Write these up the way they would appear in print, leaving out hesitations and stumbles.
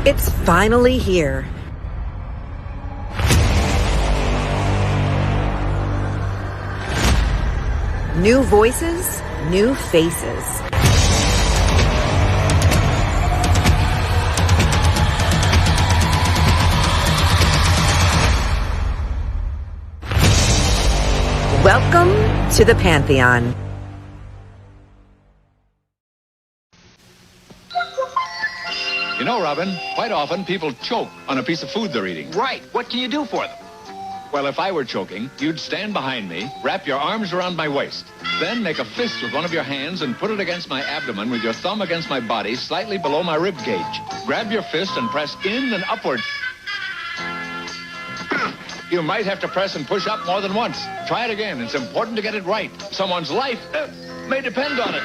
It's finally here. New voices, new faces. Welcome to the Pantheon. You know, Robin, quite often people choke on a piece of food they're eating. Right. What can you do for them? Well, if I were choking, you'd stand behind me, wrap your arms around my waist, then make a fist with one of your hands and put it against my abdomen with your thumb against my body, slightly below my rib cage. Grab your fist and press in and upward. You might have to press and push up more than once. Try it again. It's important to get it right. Someone's life may depend on it.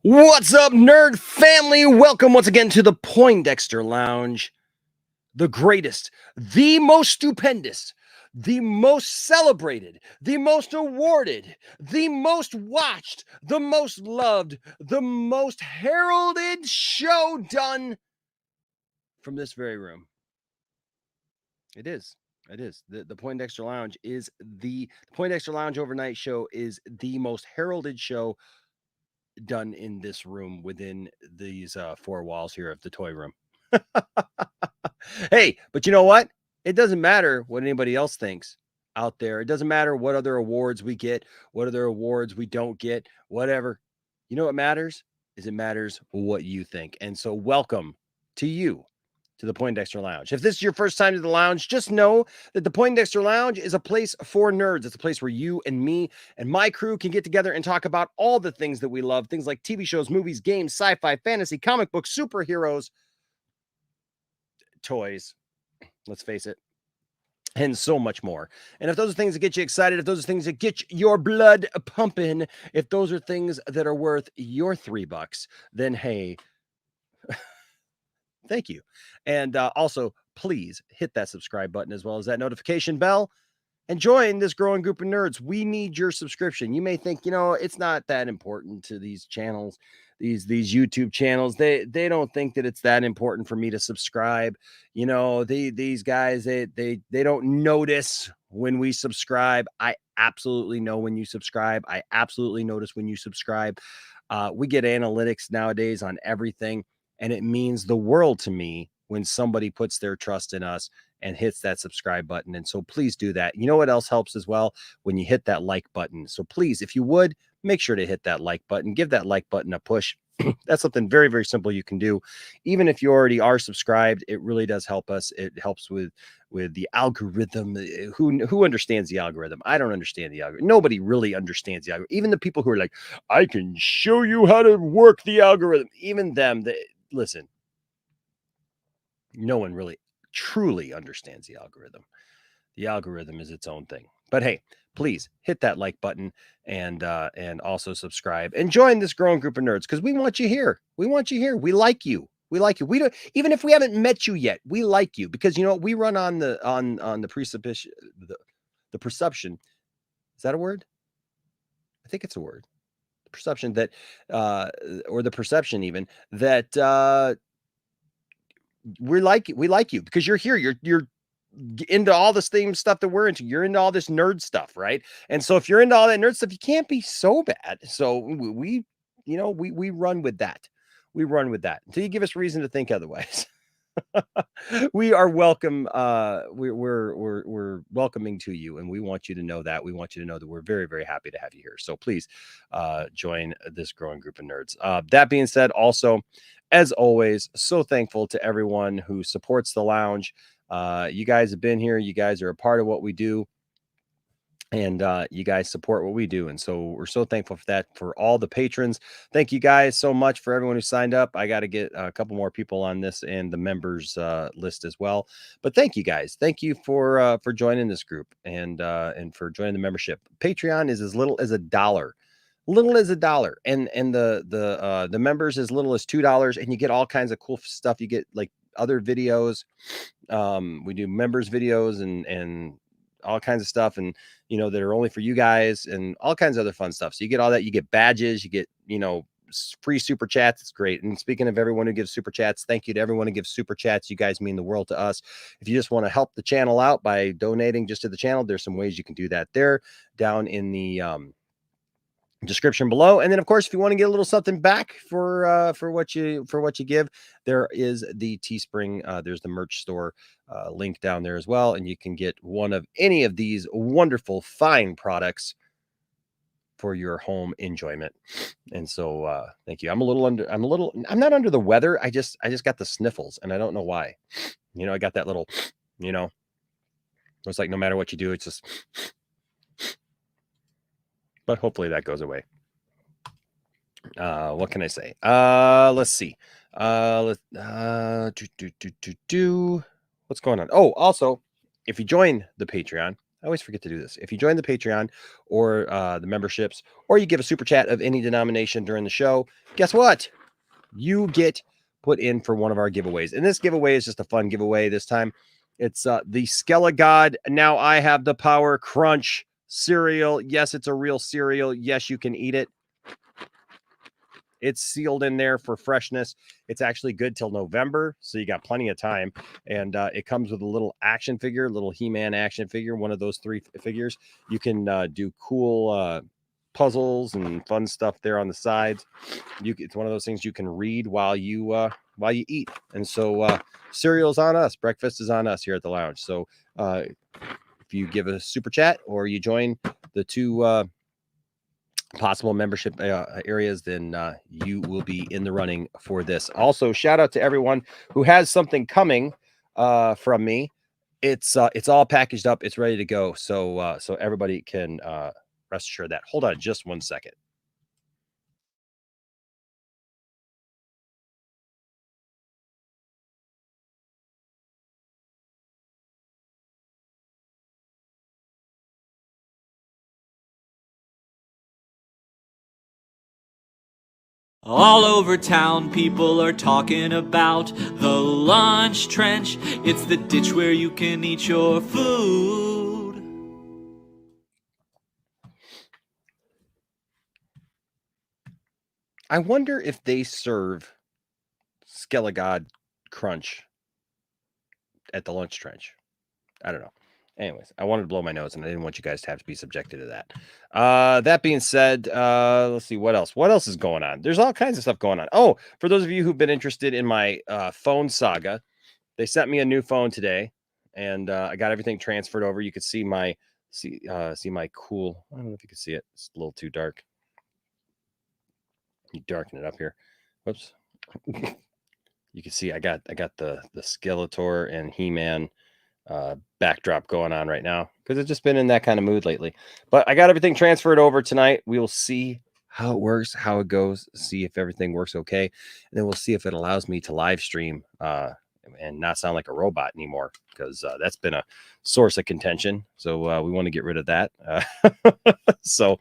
What's up, nerd family? Welcome once again to the Poindexter Lounge. The greatest, the most stupendous, the most celebrated, the most awarded, the most watched, the most loved, the most heralded show done from this very room. It is. The Poindexter Lounge is the Poindexter Lounge overnight show is the most heralded show done in this room within these four walls here of the toy room. Hey, but you know what? It doesn't matter what anybody else thinks out there. It doesn't matter what other awards we get, what other awards we don't get, whatever. You know what matters? It matters what you think. And so welcome to you to the Poindexter Lounge. If this is your first time to the lounge, just know that the Poindexter Lounge is a place for nerds. It's a place where you and me and my crew can get together and talk about all the things that we love, things like TV shows, movies, games, sci-fi, fantasy, comic books, superheroes, toys, let's face it, and so much more. And if those are things that get you excited, if those are things that get your blood pumping, if those are things that are worth your $3, then hey, thank you. And also, please hit that subscribe button as well as that notification bell and join this growing group of nerds. We need your subscription. You may think, it's not that important to these channels, these YouTube channels. They don't think that it's that important for me to subscribe. These guys, they don't notice when we subscribe. I absolutely know when you subscribe. I absolutely notice when you subscribe. We get analytics nowadays on everything. And it means the world to me when somebody puts their trust in us and hits that subscribe button. And so please do that. You know what else helps as well? When you hit that like button. So please, if you would, make sure to hit that like button. Give that like button a push. That's something very, very simple you can do. Even if you already are subscribed, it really does help us. It helps with the algorithm. Who understands the algorithm? I don't understand the algorithm. Nobody really understands the algorithm. Even the people who are like, I can show you how to work the algorithm. Even them, listen, no one really truly understands the algorithm. The algorithm is its own thing. But hey, please hit that like button and also subscribe and join this growing group of nerds because we want you here. We want you here. We like you. We like you. We don't, even if we haven't met you yet, we like you because we run on the presupposition, the perception. Is that a word? I think it's a word. The perception that or the perception even that we like you because you're here. You're into all the same stuff that we're into. You're into all this nerd stuff, right? And so if you're into all that nerd stuff, you can't be so bad. So we run with that. We run with that until you give us reason to think otherwise. We are welcome. We're welcoming to you, and we want you to know that. We want you to know that we're very, very happy to have you here. So please join this growing group of nerds. That being said, also, as always, so thankful to everyone who supports the lounge. You guys have been here. You guys are a part of what we do. And you guys support what we do. And so we're so thankful for that, for all the patrons. Thank you guys so much for everyone who signed up. I got to get a couple more people on this and the members list as well. But thank you guys. Thank you for joining this group and for joining the membership. Patreon is as little as $1. Little as $1, and the members as little as $2, and you get all kinds of cool stuff. You get like other videos. We do members videos and all kinds of stuff, and that are only for you guys, and all kinds of other fun stuff. So you get all that. You get badges. You get free super chats. It's great. And speaking of everyone who gives super chats, thank you to everyone who gives super chats. You guys mean the world to us. If you just want to help the channel out by donating just to the channel, there's some ways you can do that there down in the description below. And then of course, if you want to get a little something back for what you give, there is the Teespring, there's the merch store link down there as well, and you can get one of any of these wonderful fine products for your home enjoyment. And so thank you. I'm not under the weather. I just got the sniffles, and I don't know why. I got that little, it's like no matter what you do, it's just, but hopefully that goes away. What can I say? Let's see. What's going on? Oh, also, if you join the Patreon, I always forget to do this. If you join the Patreon or the memberships, or you give a super chat of any denomination during the show, guess what? You get put in for one of our giveaways. And this giveaway is just a fun giveaway this time. It's the Skelegod Now I Have the Power Crunch cereal. Yes, it's a real cereal. Yes, you can eat it. It's sealed in there for freshness. It's actually good till November, so you got plenty of time. And it comes with a little action figure, little He-Man action figure, one of those 3 figures. You can do cool puzzles and fun stuff there on the sides. It's one of those things you can read while you eat. And so cereal's on us. Breakfast is on us here at the lounge. So if you give a super chat or you join the 2 possible membership areas, then you will be in the running for this. Also, shout out to everyone who has something coming from me. It's all packaged up. It's ready to go. So everybody can rest assured that. Hold on just one second. All over town, people are talking about the lunch trench. It's the ditch where you can eat your food. I wonder if they serve Skelegod Crunch at the lunch trench. I don't know. Anyways, I wanted to blow my nose, and I didn't want you guys to have to be subjected to that. That being said, let's see what else. What else is going on? There's all kinds of stuff going on. Oh, for those of you who've been interested in my phone saga, they sent me a new phone today, and I got everything transferred over. You could see my cool. I don't know if you can see it. It's a little too dark. You darken it up here. Whoops. You can see I got the Skeletor and He-Man backdrop going on right now because it's just been in that kind of mood lately. But I got everything transferred over tonight. We will see how it works, how it goes, see if everything works okay, and then we'll see if it allows me to live stream and not sound like a robot anymore, because that's been a source of contention. So we want to get rid of that. So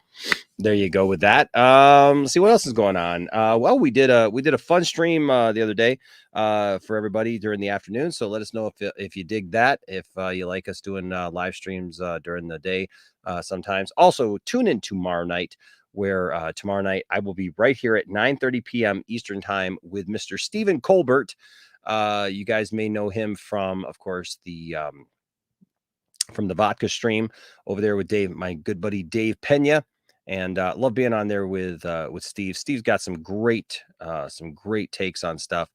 there you go with that. Let's see what else is going on. Well, we did a fun stream the other day for everybody during the afternoon. So let us know if you dig that, if you like us doing live streams during the day sometimes. Also, tune in tomorrow night, where tomorrow night I will be right here at 9:30 p.m. Eastern time with Mr. Stephen Colbert. You guys may know him from, of course, from the vodka stream over there with Dave, my good buddy Dave Pena. And love being on there with Steve. Steve's got some great takes on stuff,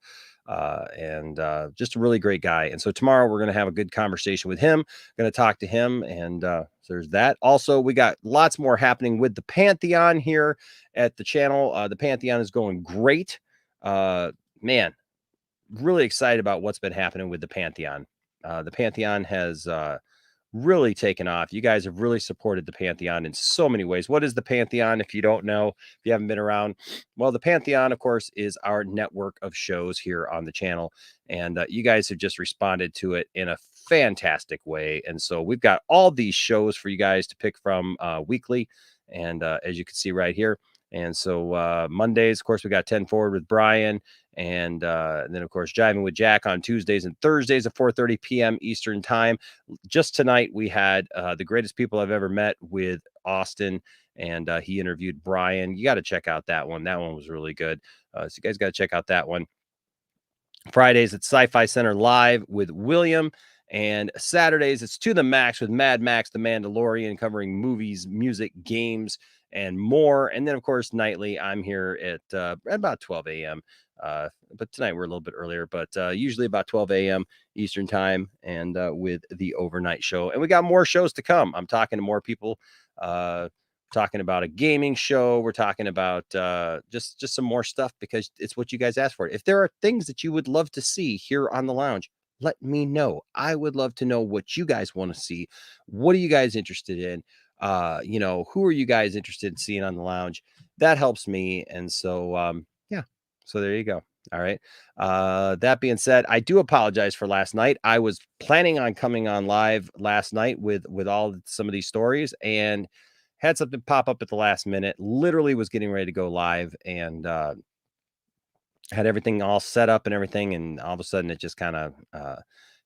and just a really great guy. And so tomorrow we're going to have a good conversation with him. Going to talk to him, and so there's that. Also, we got lots more happening with the Pantheon here at the channel. The Pantheon is going great. man, really excited about what's been happening with the Pantheon. The Pantheon has really taken off. You guys have really supported the Pantheon in so many ways. What is the Pantheon? If you don't know, if you haven't been around, well, the Pantheon, of course, is our network of shows here on the channel. And you guys have just responded to it in a fantastic way. And so we've got all these shows for you guys to pick from weekly. And as you can see right here. And so Mondays, of course, we got 10 Forward with Brian. And then, of course, Jiving with Jack on Tuesdays and Thursdays at 4:30 p.m. Eastern time. Just tonight, we had The Greatest People I've Ever Met with Austin, and he interviewed Brian. You got to check out that one. That one was really good. So you guys got to check out that one. Fridays at Sci-Fi Center Live with William. And Saturdays, it's To the Max with Mad Max, the Mandalorian, covering movies, music, games, and more. And then, of course, nightly, I'm here at about 12 a.m. But tonight we're a little bit earlier, but usually about 12 a.m. Eastern time, and with the overnight show. And we got more shows to come. I'm talking to more people, talking about a gaming show. We're talking about just some more stuff because it's what you guys asked for. If there are things that you would love to see here on the lounge, let me know. I would love to know what you guys want to see. What are you guys interested in? Who are you guys interested in seeing on the lounge? That helps me. And so, yeah. So there you go. All right. That being said, I do apologize for last night. I was planning on coming on live last night with some of these stories, and had something pop up at the last minute. Literally was getting ready to go live, and had everything all set up and everything, and all of a sudden it just kind of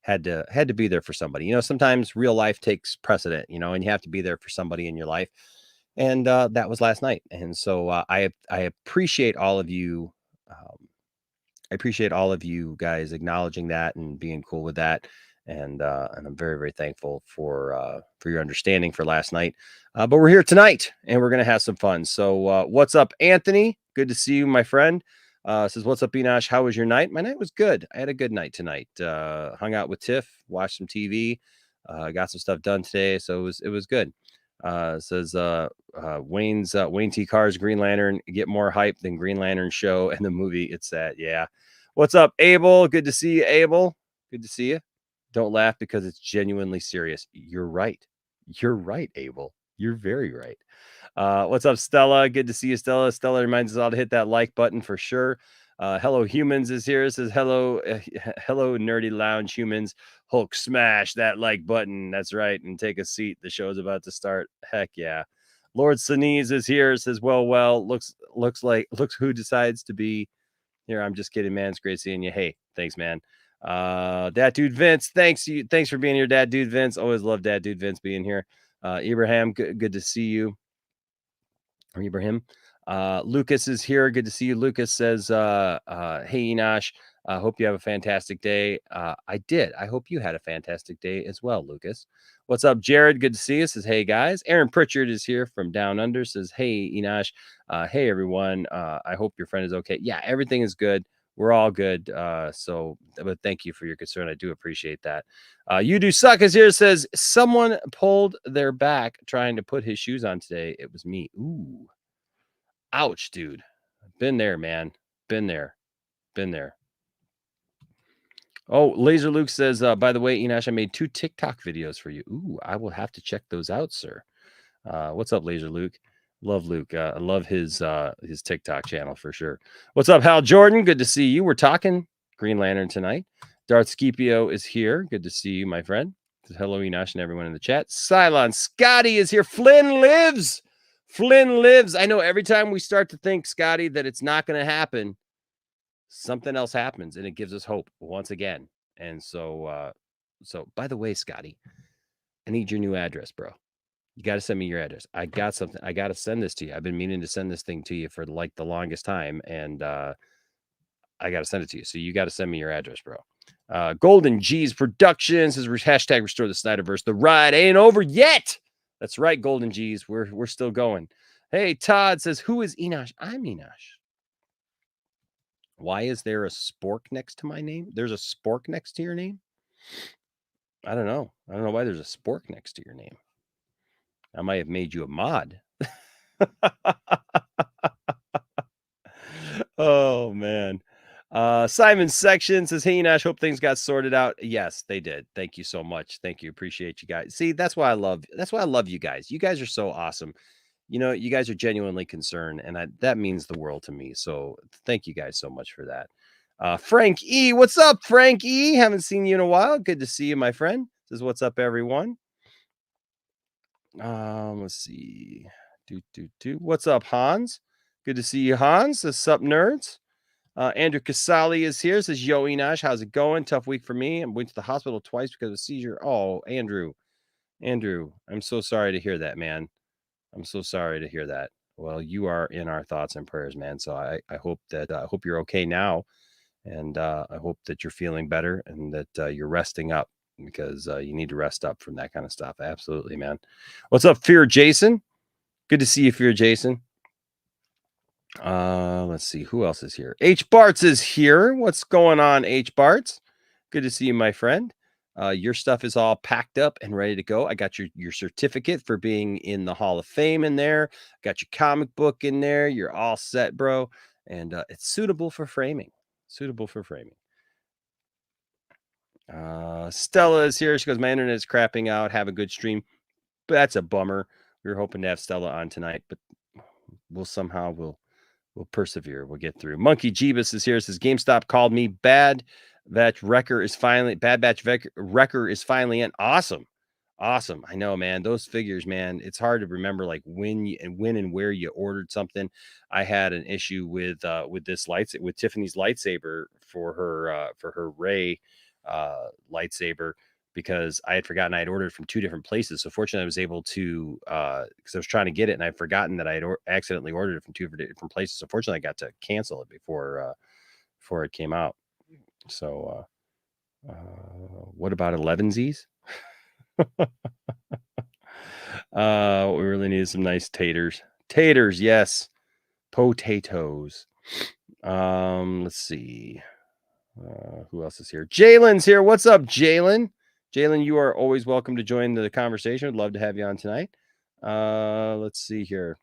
had to be there for somebody. Sometimes real life takes precedent, and you have to be there for somebody in your life. And that was last night. And so I appreciate all of you. I appreciate all of you guys acknowledging that and being cool with that. And I'm very, very thankful for your understanding for last night. But we're here tonight, and we're going to have some fun. So what's up, Anthony? Good to see you, my friend. Says, what's up, Enosh? How was your night? My night was good. I had a good night tonight. Hung out with Tiff, watched some TV, got some stuff done today. So it was good. Says Wayne T. Carr's Green Lantern get more hype than Green Lantern show and the movie. It's sad. Yeah. What's up, Abel? Good to see you, Abel. Good to see you. Don't laugh because it's genuinely serious. You're right. You're right, Abel. You're very right. What's up, Stella? Good to see you, Stella. Stella reminds us all to hit that like button for sure. Hello Humans is here. It says hello, hello Nerdy Lounge Humans. Hulk smash that like button. That's right, and take a seat. The show's about to start. Heck yeah. Lord Sneeze is here. It says looks who decides to be here. I'm just kidding, man. It's great seeing you. Hey, thanks, man. Dad Dude Vince, thanks for being here, Dad Dude Vince. Always love Dad Dude Vince being here. Ibrahim, good to see you. Or Ibrahim. Lucas is here. Good to see you. Lucas says, hey, Enosh, hope you have a fantastic day. I did. I hope you had a fantastic day as well, Lucas. What's up, Jared? Good to see you. Says, hey, guys. Aaron Pritchard is here from Down Under. Says, hey, Enosh. Hey, everyone. I hope your friend is okay. Yeah, everything is good. We're all good. But thank you for your concern. I do appreciate that. You do suck is here. Says, someone pulled their back trying to put his shoes on today. It was me. Ooh. Ouch, dude. Been there, man. Been there. Oh, Laser Luke says, by the way, Enosh, I made 2 TikTok videos for you. Ooh, I will have to check those out, sir. What's up, Laser Luke? Love Luke. I love his TikTok channel for sure. What's up, Hal Jordan? Good to see you. We're talking Green Lantern tonight. Darth Scipio is here. Good to see you, my friend. Hello, Enosh, and everyone in the chat. Cylon Scotty is here. Flynn lives. I know every time we start to think, Scotty, that it's not going to happen, something else happens, and it gives us hope once again. And so by the way, Scotty, I need your new address, bro. You got to send me your address. I got something. I got to send this to you. I've been meaning to send this thing to you for like the longest time, and I got to send it to you. So you got to send me your address, bro. Golden G's Productions is hashtag restore the Snyderverse. The ride ain't over yet. That's right, Golden G's. We're still going. Hey, Todd says, who is Enosh? I'm Enosh. Why is there a spork next to my name? There's a spork next to your name? I don't know. I don't know why there's a spork next to your name. I might have made you a mod. Oh, man. Simon Section says, "Hey, Nash, hope things got sorted out." Yes, they did. Thank you so much. Thank you. Appreciate you guys. See, that's why I love you guys. You guys are so awesome. You guys are genuinely concerned, and that means the world to me. So thank you guys so much for that. Frank E, what's up, Frank E? Haven't seen you in a while. Good to see you, my friend. Says, "What's up, everyone?" Let's see. What's up, Hans? Good to see you, Hans. Says, "Sup, nerds?" Andrew Casali is here. Says, "Yo, Enosh, how's it going? Tough week for me. I went to the hospital twice because of a seizure." Oh, Andrew, I'm so sorry to hear that, man. I'm so sorry to hear that. Well, you are in our thoughts and prayers, man. So I hope that I hope you're okay now, and I hope that you're feeling better and that you're resting up because you need to rest up from that kind of stuff. Absolutely, man. What's up, Fear Jason? Good to see you, Fear Jason. Let's see who else is here. H Barts is here. What's going on, H Barts? Good to see you, my friend. Your stuff is all packed up and ready to go. I got your certificate for being in the Hall of Fame in there. Got your comic book in there. You're all set, bro. And it's suitable for framing. Stella is here. She goes, "My internet is crapping out. Have a good stream." But that's a bummer. We were hoping to have Stella on tonight, but we'll persevere. We'll get through. Monkey Jeebus is here. Says, "GameStop called me. Bad Batch Wrecker is finally in." Awesome. I know, man. Those figures, man. It's hard to remember like when and where you ordered something. I had an issue with Tiffany's lightsaber for her Ray lightsaber, because I had forgotten I had ordered from 2 different places. So fortunately, I was able to, because I was trying to get it and I'd forgotten that I had accidentally ordered it from 2 different places. So fortunately, I got to cancel it before it came out. So what about 11Zs? We really needed some nice taters. Yes. Potatoes. Let's see. Who else is here? Jalen's here. What's up, Jalen? Jalen, you are always welcome to join the conversation. I'd love to have you on tonight. Let's see here.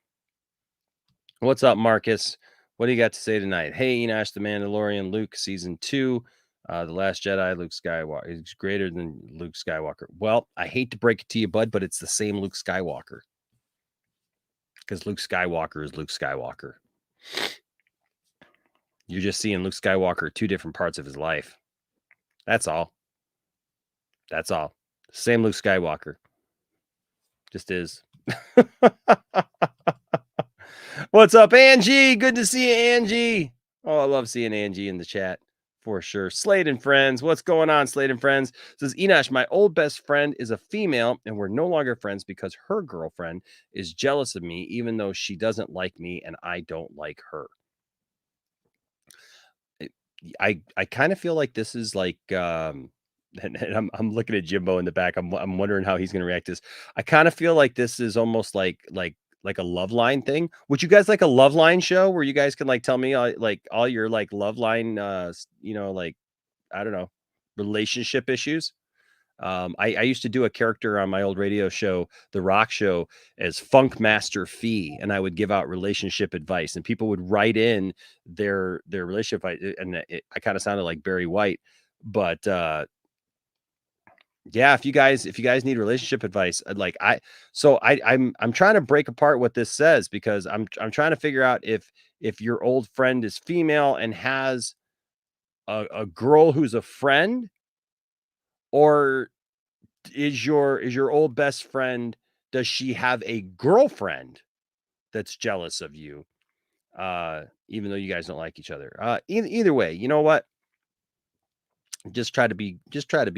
What's up, Marcus? What do you got to say tonight? Hey, Enosh, The Mandalorian, Luke, Season 2. The Last Jedi, Luke Skywalker is greater than Luke Skywalker. Well, I hate to break it to you, bud, but it's the same Luke Skywalker. Because Luke Skywalker is Luke Skywalker. You're just seeing Luke Skywalker 2 different parts of his life. That's all. Same Luke Skywalker. Just is. What's up, Angie? Good to see you, Angie. Oh, I love seeing Angie in the chat for sure. Slade and Friends. What's going on, Slade and Friends? Says, "Enosh, my old best friend is a female and we're no longer friends because her girlfriend is jealous of me, even though she doesn't like me and I don't like her." I kind of feel like this is like, and I'm looking at Jimbo in the back. I'm wondering how he's going to react to this. I kind of feel like this is almost like a love line thing. Would you guys like a love line show where you guys can like tell me all your like love line, like, I don't know, relationship issues? I used to do a character on my old radio show, The Rock Show, as Funk Master Fee, and I would give out relationship advice, and people would write in their relationship advice, and I kind of sounded like Barry White, but yeah, if you guys need relationship advice, I'm trying to break apart what this says, because I'm trying to figure out if your old friend is female and has a girl who's a friend, or is your old best friend, does she have a girlfriend that's jealous of you, even though you guys don't like each other? Either way, you know what? Just try to be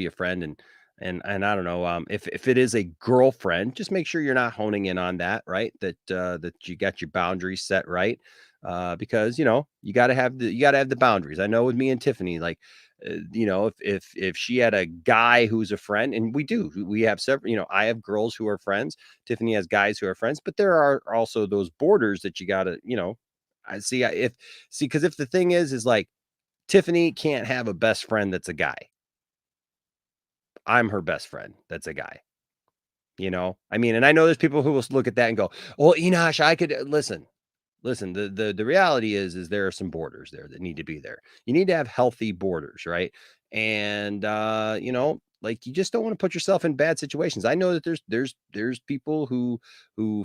a friend, and I don't know, if it is a girlfriend, just make sure you're not honing in on that, right? That you got your boundaries set right, because you got to have the boundaries. I know with me and Tiffany, like, if she had a guy who's a friend, and we have several, I have girls who are friends, Tiffany has guys who are friends, but there are also those borders that you got to, because if the thing is like, Tiffany can't have a best friend that's a guy. I'm her best friend that's a guy. I mean, and I know there's people who will look at that and go, "Well, Enosh, I could listen. listen, the reality is there are some borders there that need to be there. You need to have healthy borders, right? And you know, like you just don't want to put yourself in bad situations. I know that there's people who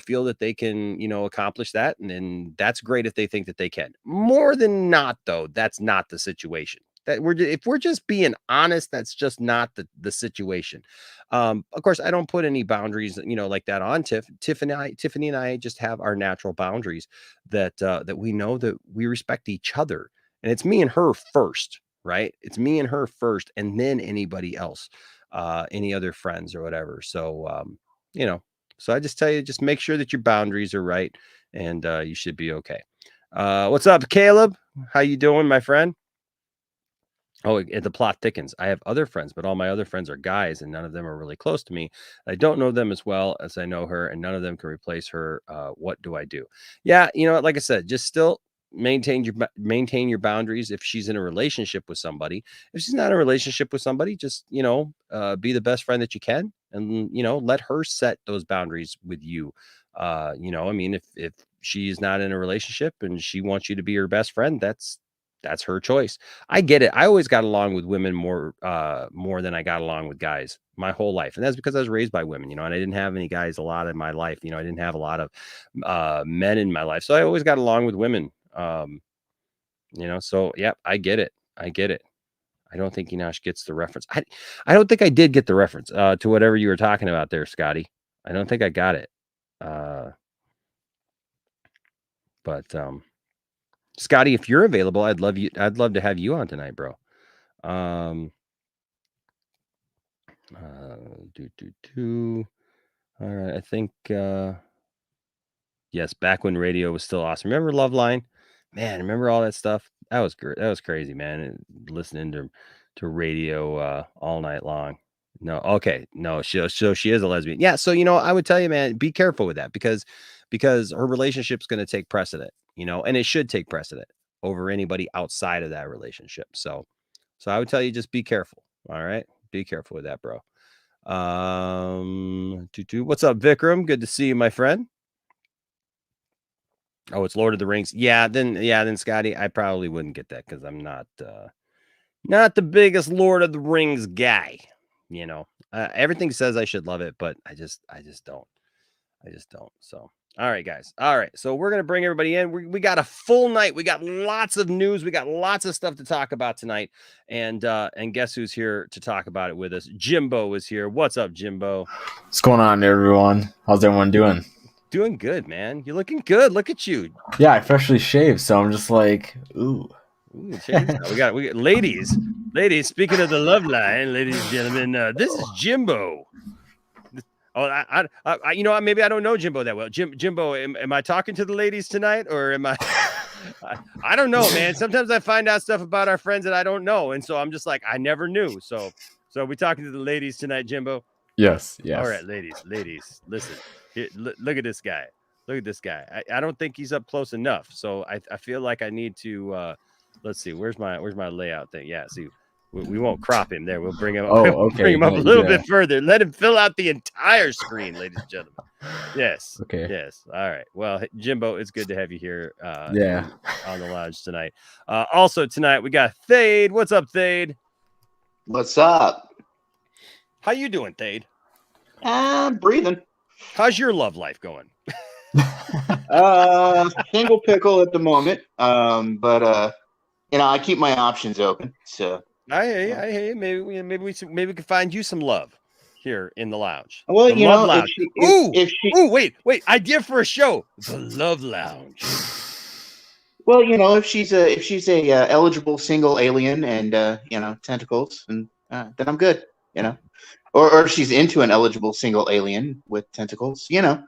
feel that they can, you know, accomplish that, and that's great if they think that they can. More than not, though, that's not the situation. That if we're just being honest, that's just not the situation. Of course, I don't put any boundaries, you know, like that on Tiffany and I just have our natural boundaries that we know that we respect each other, and it's me and her first, right? It's me and her first, and then anybody else, any other friends or whatever. So, you know, so I just tell you, just make sure that your boundaries are right, and you should be okay. What's up, Caleb? How you doing, my friend? Oh, the plot thickens. I have other friends, but all my other friends are guys, and none of them are really close to me. I don't know them as well as I know her, and none of them can replace her. What do I do? Yeah, you know, like I said, just still maintain your boundaries if she's in a relationship with somebody. If she's not in a relationship with somebody, just, you know, be the best friend that you can, and, you know, let her set those boundaries with you. You know, I mean, if she's not in a relationship and she wants you to be her best friend, that's her choice. I get it. I always got along with women more than I got along with guys my whole life. And that's because I was raised by women, you know, and I didn't have any guys a lot in my life. You know, I didn't have a lot of men in my life. So I always got along with women. You know, so yeah, I get it. I get it. I don't think Enosh gets the reference. I don't think I did get the reference to whatever you were talking about there, Scotty. I don't think I got it. But Scotty, if you're available, I'd love to have you on tonight, bro. All right, I think yes, back when radio was still awesome. Remember Loveline? Man, remember all that stuff? That was great. That was crazy, man. And listening to radio all night long. No, okay. No, so she is a lesbian. Yeah, so you know, I would tell you, man, be careful with that because her relationship's going to take precedent, you know, and it should take precedent over anybody outside of that relationship. So I would tell you, just be careful. All right. Be careful with that, bro. What's up, Vikram? Good to see you, my friend. Oh, it's Lord of the Rings. Yeah, then Scotty, I probably wouldn't get that because I'm not the biggest Lord of the Rings guy. You know, everything says I should love it, but I just don't. So, all right, guys. All right. So we're going to bring everybody in. We got a full night. We got lots of news. We got lots of stuff to talk about tonight. And guess who's here to talk about it with us? Jimbo is here. What's up, Jimbo? What's going on, everyone? How's everyone doing? Doing good, man. You're looking good. Look at you. Yeah, I freshly shaved, so I'm just like, ooh. We got ladies. Speaking of the love line, ladies and gentlemen, this is Jimbo. Oh, I you know, maybe I don't know Jimbo that well. Jimbo, am I talking to the ladies tonight, or am I? I don't know, man. Sometimes I find out stuff about our friends that I don't know, and so I'm just like, I never knew. So we talking to the ladies tonight, Jimbo? Yes. All right, ladies, listen. Here, look at this guy. Look at this guy. I don't think he's up close enough. So I feel like I need to. Let's see. Where's my layout thing? Yeah. See. We won't crop him there. We'll bring him up. Okay. Bring him up a little bit further. Let him fill out the entire screen, ladies and gentlemen. Yes. Okay. Yes. All right. Well, Jimbo, it's good to have you here. Yeah. On the lounge tonight. Also tonight we got Thade. What's up, Thade? What's up? How you doing, Thade? I'm breathing. How's your love life going? Single pickle at the moment. But you know, I keep my options open. So I hear you. Maybe we can find you some love here in the lounge. Well, the you love know, lounge. Wait! Idea for a show: the Love Lounge. Well, you know, if she's a eligible single alien and you know, tentacles, and then I'm good. You know, or if she's into an eligible single alien with tentacles, you know.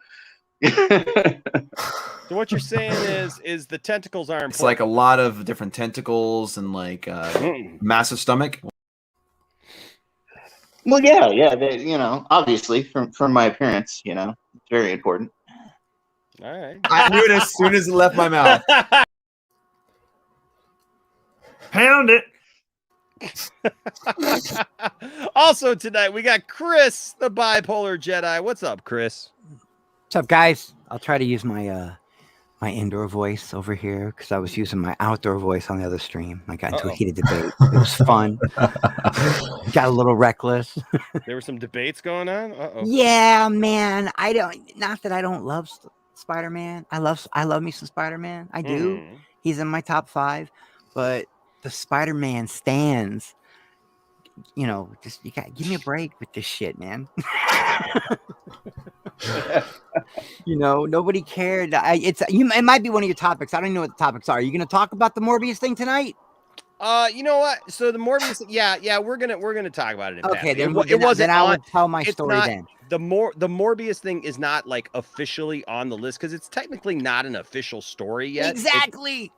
So what you're saying is the tentacles are important. It's like a lot of different tentacles and like massive stomach. Well, yeah. They, you know, obviously from my appearance, you know, it's very important. All right. I knew it as soon as it left my mouth. Pound it. Also tonight we got Chris, the bipolar Jedi. What's up, Chris? What's up, guys? I'll try to use my my indoor voice over here because I was using my outdoor voice on the other stream. I got into a Uh-oh. heated debate. It was fun. Got a little reckless. There were some debates going on. Uh-oh. Yeah, man. Not that I don't love Spider-Man. I love me some Spider-Man. I do. Mhm. He's in my top 5, but the Spider-Man stands. You know, just you got give me a break with this shit, man. You know, nobody cared. It might be one of your topics. I don't even know what the topics are. Are you going to talk about the Morbius thing tonight? You know what? So the Morbius, yeah, we're gonna talk about it. Okay, then it wasn't. I would tell my it's story not, then. The Morbius thing is not like officially on the list because it's technically not an official story yet. Exactly.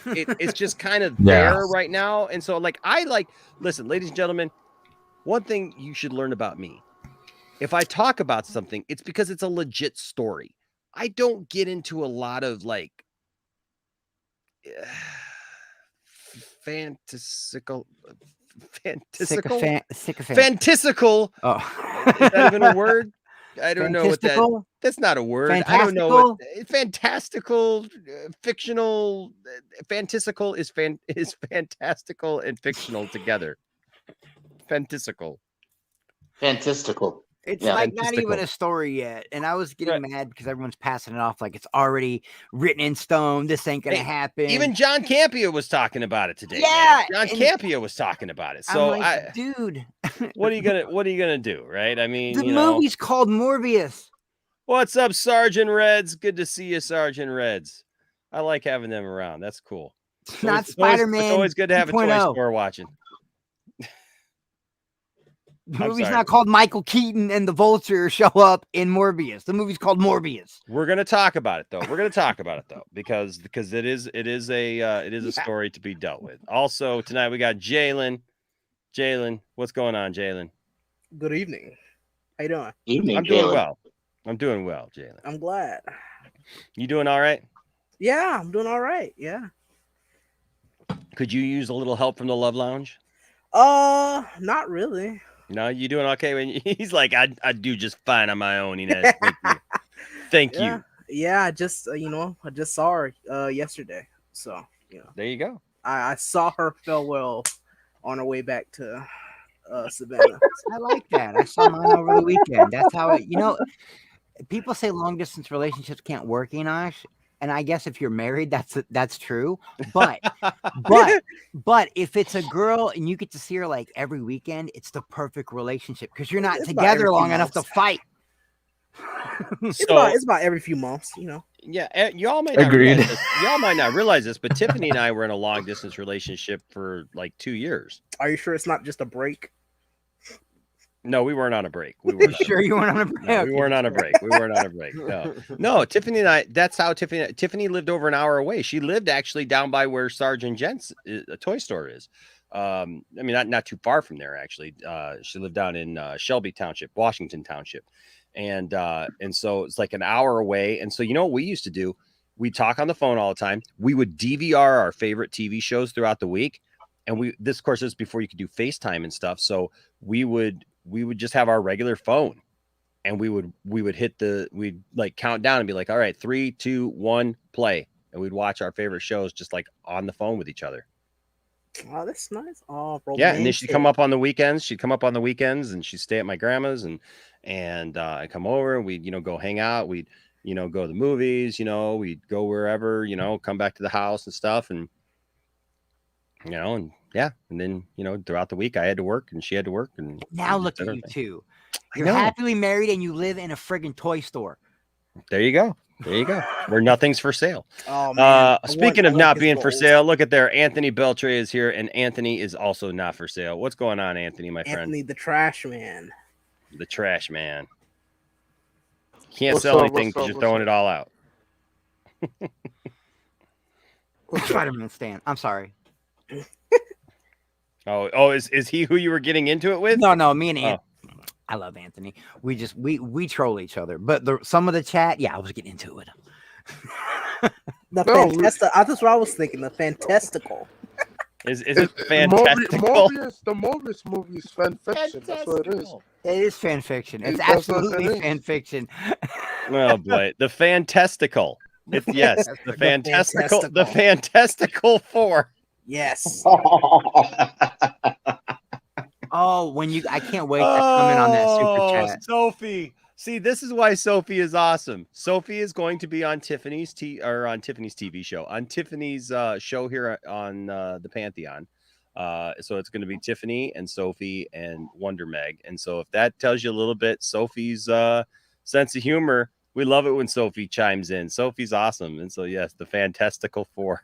It's just kind of Yeah. there right now, and so listen, ladies and gentlemen, one thing you should learn about me: if I talk about something, it's because it's a legit story. I don't get into a lot of like. Fantastical. Fantastical. Oh, Is that even a word? I don't know what that. That's not a word. I don't know what fantastical, fictional. Fantastical is fantastical and fictional together. Fantastical. It's Yeah, like not even fantastical. a story yet. And I was getting mad because everyone's passing it off like it's already written in stone. This ain't gonna happen. Even John Campea was talking about it today. Yeah, man. John Campea was talking about it. So I'm like, dude, what are you gonna do, right? I mean, the movie's called Morbius. What's up, Sergeant Reds? Good to see you, Sergeant Reds. I like having them around. That's cool. It's not Spider-Man. It's always good to have a toy 2.0. store watching. The movie's not called Michael Keaton and the Vulture show up in Morbius. The movie's called Morbius. We're gonna talk about it though. Because it is a story to be dealt with. Also tonight we got Jalen. Jalen, what's going on, Jalen? Good evening. How you doing? Evening, I'm doing Jalen. well. I'm doing well, Jalen. I'm glad. You doing all right? Yeah, I'm doing all right. Yeah. Could you use a little help from the Love Lounge? Not really. No, you doing okay? When he's like, I do just fine on my own. Thank you. Thank you. Yeah, I just I just saw her yesterday. So there you go. I saw her farewell on her way back to Savannah. I like that. I saw mine over the weekend. That's how people say long distance relationships can't work, Enosh. And I guess if you're married, that's true. But if it's a girl and you get to see her like every weekend, it's the perfect relationship because you're not together long enough to fight. It's about every few months, Yeah, y'all might not realize this, but Tiffany and I were in a long distance relationship for like 2 years. Are you sure it's not just a break? No, we weren't on a break. You weren't on a break? No, we weren't on a break. We weren't on a break. No, Tiffany and I. That's how Tiffany lived over an hour away. She lived actually down by where Sergeant Gent's toy store is. I mean, not too far from there actually. She lived down in Shelby Township, Washington Township, and so it's like an hour away. And so you know what we used to do? We talk on the phone all the time. We would DVR our favorite TV shows throughout the week, and this of course is before you could do FaceTime and stuff. So we would just have our regular phone and we would we'd like count down and be like, all right, 3, 2, 1, play. And we'd watch our favorite shows just like on the phone with each other. Oh, that's nice. Oh, yeah. And then she'd come up on the weekends. And she'd stay at my grandma's and I'd come over and we'd, go hang out. We'd, go to the movies, we'd go wherever, come back to the house and stuff. And, and yeah. And then, throughout the week I had to work and she had to work. And now look at you two. You're happily married and you live in a friggin' toy store. There you go. Where nothing's for sale. Oh, man. Speaking of not being for sale, look at there. Anthony Beltre is here and Anthony is also not for sale. What's going on, Anthony, my friend? Anthony, the trash man. The trash man. Can't sell anything because you're throwing it all out. Spider-Man stand. I'm sorry. Oh, is he who you were getting into it with? No, me and Anthony. I love Anthony. We just we troll each other, but some of the chat, I was getting into it. That's what I was thinking. The fantastical. Is it fantastical? The Morbius movie is fan fiction. That's what it is. It is fan fiction. It's absolutely fan fiction. Oh boy, the fantastical. It's yes, the fantastical four. Yes. Oh, I can't wait to comment on that super chat. Sophie. See, this is why Sophie is awesome. Sophie is going to be on Tiffany's TV show, on Tiffany's show here on the Pantheon. So it's going to be Tiffany and Sophie and Wonder Meg. And so if that tells you a little bit, Sophie's sense of humor, we love it when Sophie chimes in. Sophie's awesome. And so, yes, the Fantastical Four.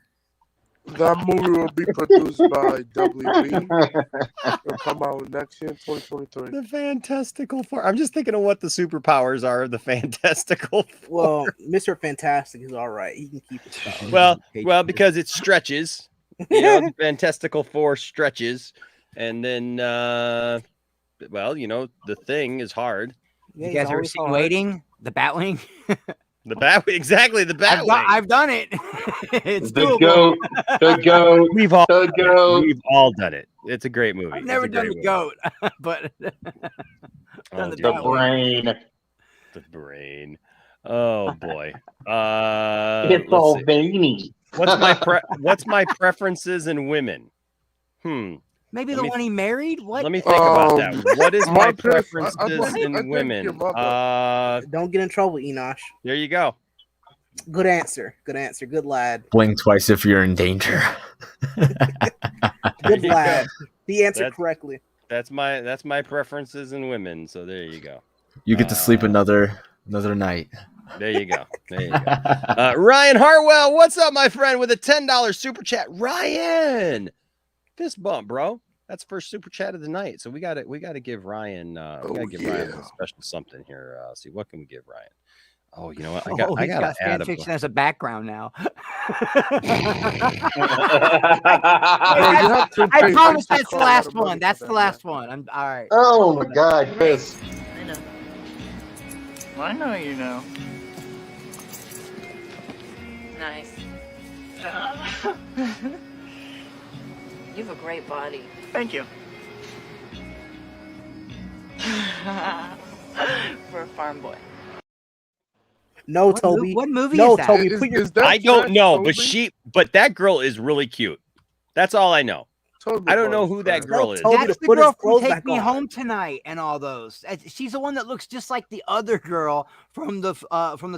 That movie will be produced by WB. It'll come out next year, 2023. The Fantastical Four. I'm just thinking of what the superpowers are of the Fantastical Four. Well, Mr. Fantastic is all right. He can keep it going. Well, because it stretches. You know, the Fantastical Four stretches. And then, the Thing is hard. You guys ever seen Waiting? The Batwing? The Batwing, exactly. The Batwing. I've done it. It's The doable. goat. We've all done it. It's a great movie. I've never done the goat, but done the brain. The brain. Oh boy. It's all veiny. What's my preferences in women? Maybe the one he married? What? Let me think about that. What is my preferences in women? Don't get in trouble, Enosh. There you go. Good answer. Good answer. Good lad. Blink twice if you're in danger. Good lad. He answered correctly. That's my preferences in women. So there you go. You get to sleep another night. There you go. Ryan Hartwell, what's up, my friend? With a $10 super chat. Ryan, fist bump, bro. That's first super chat of the night. So we got to give Ryan. Ryan a special something here. See, what can we give Ryan? Oh, you know what? I got fan fiction as a background now. I promise that's the last one. That's the last one. I'm all right. Oh my God, Chris. I know. I know you know. Nice. You have a great body. Thank you. For a farm boy. No, Toby. What movie no, is that? Toby, I don't know, but that girl is really cute. That's all I know. I don't know who that girl is. That's the girl from Take Me Home Tonight and all those. She's the one that looks just like the other girl from the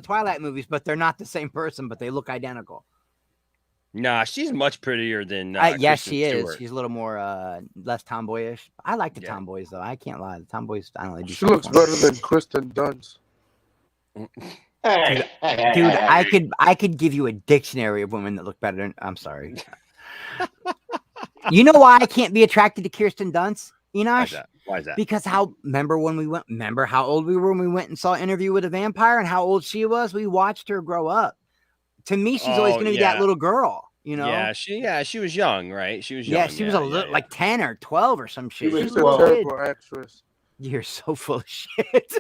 Twilight movies, but they're not the same person, but they look identical. Nah, she's much prettier than. Yes, Kristen she is. Stewart. She's a little more less tomboyish. I like the tomboys though. I can't lie. The tomboys, I don't know. She looks better than Kristen Dunst. Dude, I could give you a dictionary of women that look better than. I'm sorry. You know why I can't be attracted to Kirsten Dunst, Enosh? Why is that? Because remember how old we were when we went and saw Interview with a Vampire and how old she was? We watched her grow up. To me, she's always going to be that little girl, you know? Yeah, she was young, right? She was young. Yeah, she was like 10 or 12 or some shit. She was a terrible actress. You're so full of shit.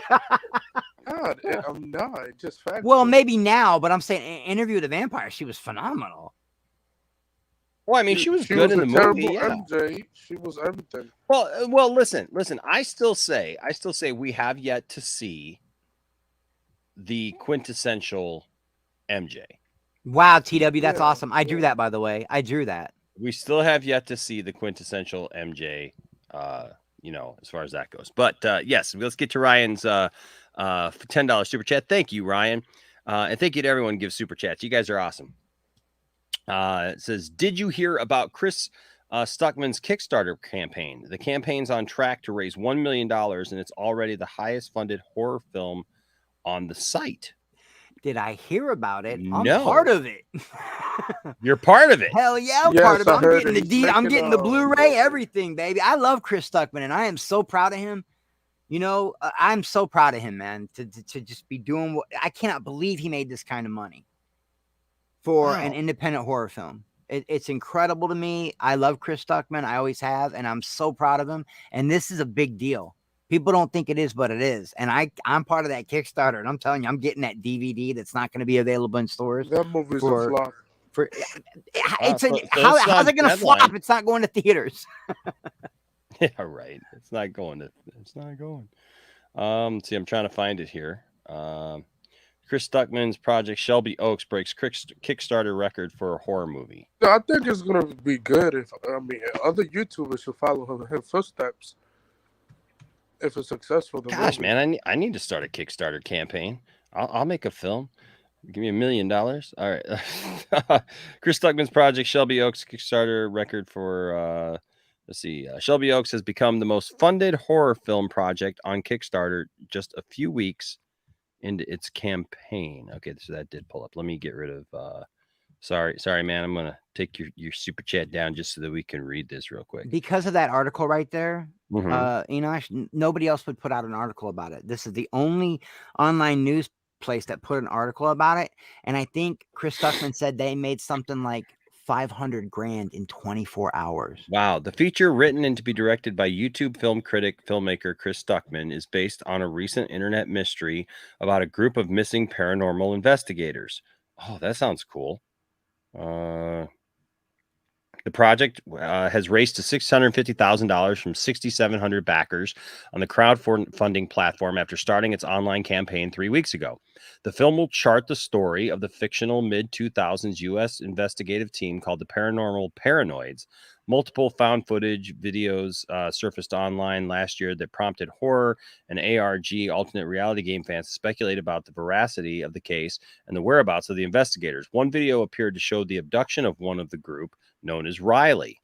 God, I'm not. Just fact. Well, maybe now, but I'm saying Interview with a Vampire, she was phenomenal. Well, I mean, she was good in the movie. Yeah. MJ. She was everything. Well, listen. I still say we have yet to see the quintessential MJ. Wow, TW, that's awesome. I drew that, by the way. I drew that. We still have yet to see the quintessential MJ, as far as that goes. But yes, let's get to Ryan's $10 super chat. Thank you, Ryan. And thank you to everyone who gives super chats. You guys are awesome. It says, did you hear about Chris Stuckman's Kickstarter campaign? The campaign's on track to raise $1 million, and it's already the highest funded horror film on the site. Did I hear about it? I'm No. part of it. You're part of it. Hell yeah, I'm part of it. I'm getting the Blu-ray, everything, baby. I love Chris Stuckman, and I am so proud of him. You know, I'm so proud of him, man, to just be doing what I cannot believe he made this kind of money for an independent horror film. It's incredible to me. I love Chris Stuckman. I always have, and I'm so proud of him. And this is a big deal. People don't think it is, but it is. And I'm part of that Kickstarter, and I'm telling you, I'm getting that DVD that's not going to be available in stores. That movie's a flop. How's it going to flop? It's not going to theaters. Yeah, right. It's not going. See, I'm trying to find it here. Chris Stuckman's project Shelby Oaks breaks Kickstarter record for a horror movie. I think it's gonna be good if other YouTubers should follow his footsteps. If it's successful, Gosh, man, I need to start a Kickstarter campaign. I'll make a film. Give me $1 million. All right. Chris Stuckman's project Shelby Oaks Kickstarter record for let's see. Shelby Oaks has become the most funded horror film project on Kickstarter just a few weeks into its campaign. Okay, so that did pull up. Let me get rid of sorry, man. I'm gonna take your super chat down just so that we can read this real quick. Because of that article right there, Mm-hmm. Enosh, nobody else would put out an article about it. This is the only online news place that put an article about it. And I think Chris Stuckman said they made something like $500,000 in 24 hours. Wow. The feature, written and to be directed by YouTube film critic, filmmaker Chris Stuckman, is based on a recent internet mystery about a group of missing paranormal investigators. Oh, that sounds cool. The project has raised to $650,000 from 6,700 backers on the crowdfunding platform after starting its online campaign 3 weeks ago. The film will chart the story of the fictional mid-2000s U.S. investigative team called the Paranormal Paranoids. Multiple found footage videos surfaced online last year that prompted horror and ARG alternate reality game fans to speculate about the veracity of the case and the whereabouts of the investigators. One video appeared to show the abduction of one of the group, known as Riley.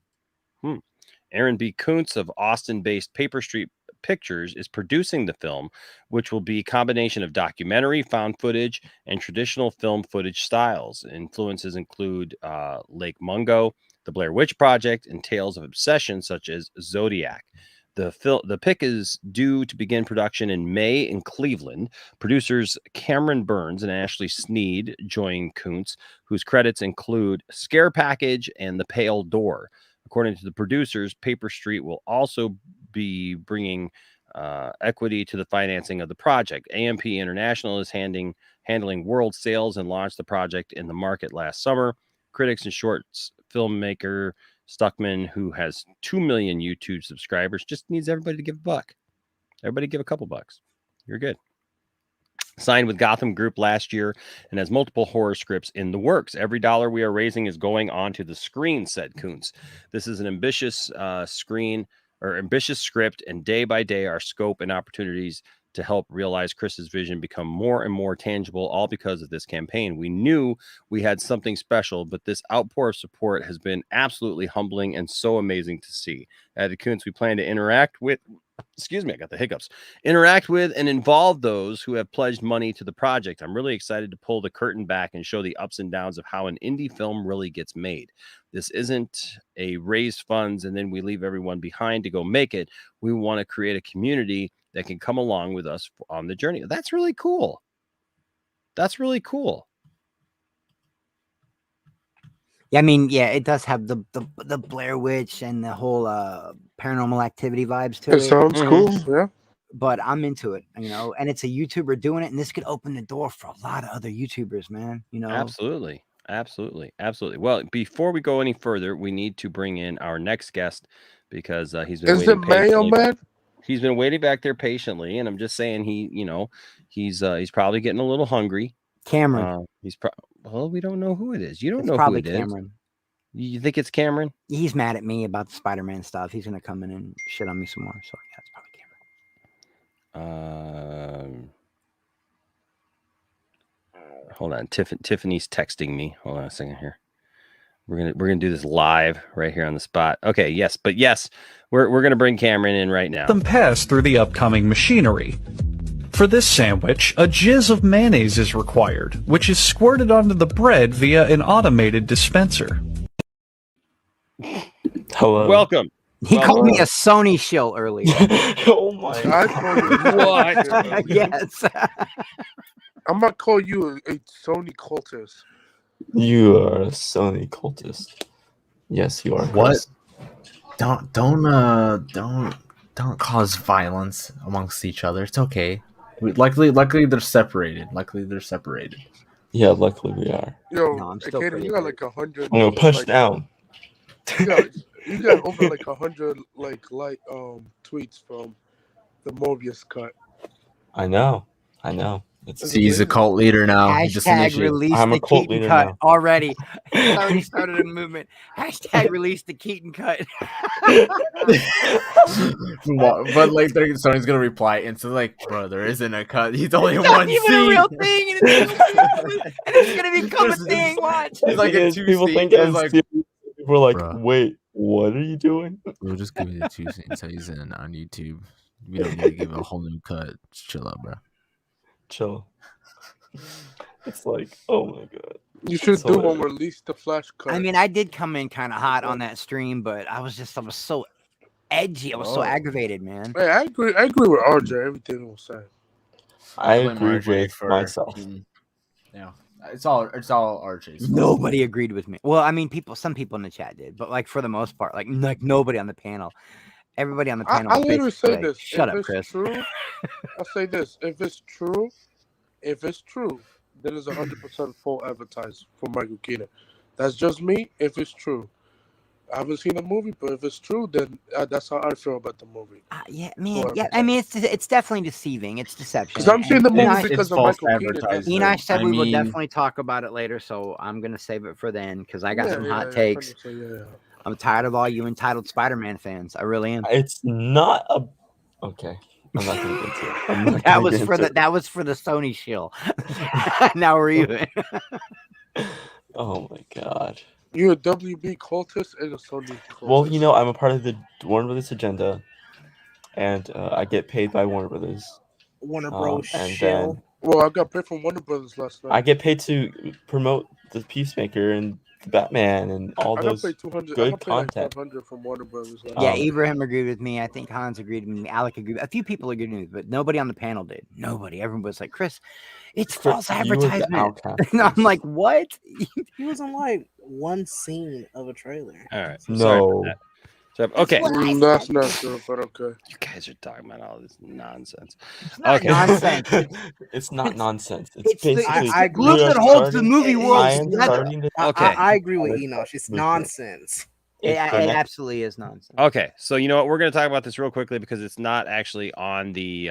Aaron B. Kuntz of Austin-based Paper Street Pictures is producing the film, which will be a combination of documentary, found footage, and traditional film footage styles. Influences include Lake Mungo, The Blair Witch Project, and tales of obsession such as Zodiac. The pick is due to begin production in May in Cleveland. Producers Cameron Burns and Ashley Sneed join Kuntz, whose credits include Scare Package and The Pale Door. According to the producers, Paper Street will also be bringing equity to the financing of the project. AMP International is handling world sales and launched the project in the market last summer. Critics and shorts filmmaker Stuckman, who has 2 million YouTube subscribers, just needs everybody to give a buck. Everybody give a couple bucks. You're good. Signed with Gotham Group last year and has multiple horror scripts in the works. Every dollar we are raising is going onto the screen, said Kuntz. This is an ambitious ambitious script, and day by day our scope and opportunities to help realize Chris's vision become more and more tangible, all because of this campaign. We knew we had something special, but this outpour of support has been absolutely humbling and so amazing to see. At Kuntz, we plan to interact with and involve those who have pledged money to the project. I'm really excited to pull the curtain back and show the ups and downs of how an indie film really gets made. This isn't a raise funds and then we leave everyone behind to go make it. We want to create a community that can come along with us on the journey. That's really cool. That's really cool. Yeah, I mean, yeah, it does have the Blair Witch and the whole Paranormal Activity vibes to it. It sounds cool, yeah. But I'm into it, and it's a YouTuber doing it, and this could open the door for a lot of other YouTubers, man. Absolutely. Well, before we go any further, we need to bring in our next guest because he's been waiting patiently. He's been waiting back there patiently, and I'm just saying he's probably getting a little hungry. Cameron. Well, we don't know who it is. You don't It's know probably who it Cameron. is. You think it's Cameron? He's mad at me about the Spider-Man stuff. He's gonna come in and shit on me some more. So yeah, it's probably Cameron. Hold on. Tiffany's texting me. Hold on a second here. We're gonna do this live right here on the spot. Okay, yes, we're gonna bring Cameron in right now. Them pass through the upcoming machinery. For this sandwich, a jizz of mayonnaise is required, which is squirted onto the bread via an automated dispenser. Hello. Welcome. He called me a Sony shill earlier. Oh my God. What? Yes. I'm gonna call you a Sony cultist. You are a Sony cultist. Yes, you are. What? Don't cause violence amongst each other. It's okay. Luckily they're separated. Yeah, luckily we are. Yo, no, I'm still Kaden, you got like 100. I'm gonna punch down. You got over like 100 tweets from the Mobius cut. I know. See, he's a cult leader now. He just Hashtag initiated. release I'm the a cult Keaton leader cut now. already. He's already started a movement. Hashtag release the Keaton cut. But like, Sony's gonna reply instantly, like, bro, there isn't a cut. He's only in It's not one even scene. a real thing, and it's gonna become a thing. Watch. It's like in 2 people scenes. think It's I'm like, serious. People are like, Bruh. wait, what are you doing? Bro, just give me the 2 scenes that he's in on YouTube. We don't need to give a whole new cut. Just chill out, bro. Chill. It's like, oh my god. You should It's do hilarious. one release the flash cut. I mean, I did come in kind of hot on that stream, but I was so edgy. I was so aggravated, man. Hey, I agree with RJ. Everything he was saying. I blame agree RJ with for myself. Yeah, it's all RJ's. Nobody agreed with me. Well, I mean, some people in the chat did, but like for the most part, like nobody on the panel. Everybody on the panel. I was literally basically say like, this. Shut if up, it's Chris. True, I say this. If it's true, then it's 100% full advertised for Michael Keaton. That's just me. If it's true, I haven't seen the movie, but if it's true, then that's how I feel about the movie. Yeah, man. Yeah, I mean, it's definitely deceiving. It's deception. Because I'm seeing the movie Enosh, because of Michael Keaton. Enosh said we will definitely talk about it later, so I'm gonna save it for then because I got some hot takes. I'm tired of all you entitled Spider-Man fans. I really am. It's not a okay. I'm not gonna get into it. I'm not That gonna was get for into the it. that was for the Sony shill. Now we're even. Oh my god. You're a WB cultist and a Sony cultist. Well, you know, I'm a part of the Warner Brothers agenda, and I get paid by Warner Brothers. Warner Bros. And shill. then Well, I got paid from Warner Brothers last night. I get paid to promote the Peacemaker and the Batman and all I got those paid 200. I good got paid like content. 500 from Warner Brothers. Last Yeah, night. Ibrahim agreed with me. I think Hans agreed with me. Alec agreed. A few people agreed with me, but nobody on the panel did. Nobody. Everyone was like, "Chris, it's false You were the advertisement." outcast. And I'm like, "What?" He was in like one scene of a trailer. All right. No. Sorry about that. So, okay. That's not true, but okay. You guys are talking about all this nonsense. not Okay. nonsense. It's not nonsense. It's It's the basically I glue we are that holds the starting- movie world I am together. starting to Okay. I agree with Enosh. It's nonsense. It connect- absolutely is nonsense. Okay, so you know what? We're going to talk about this real quickly because it's not actually on the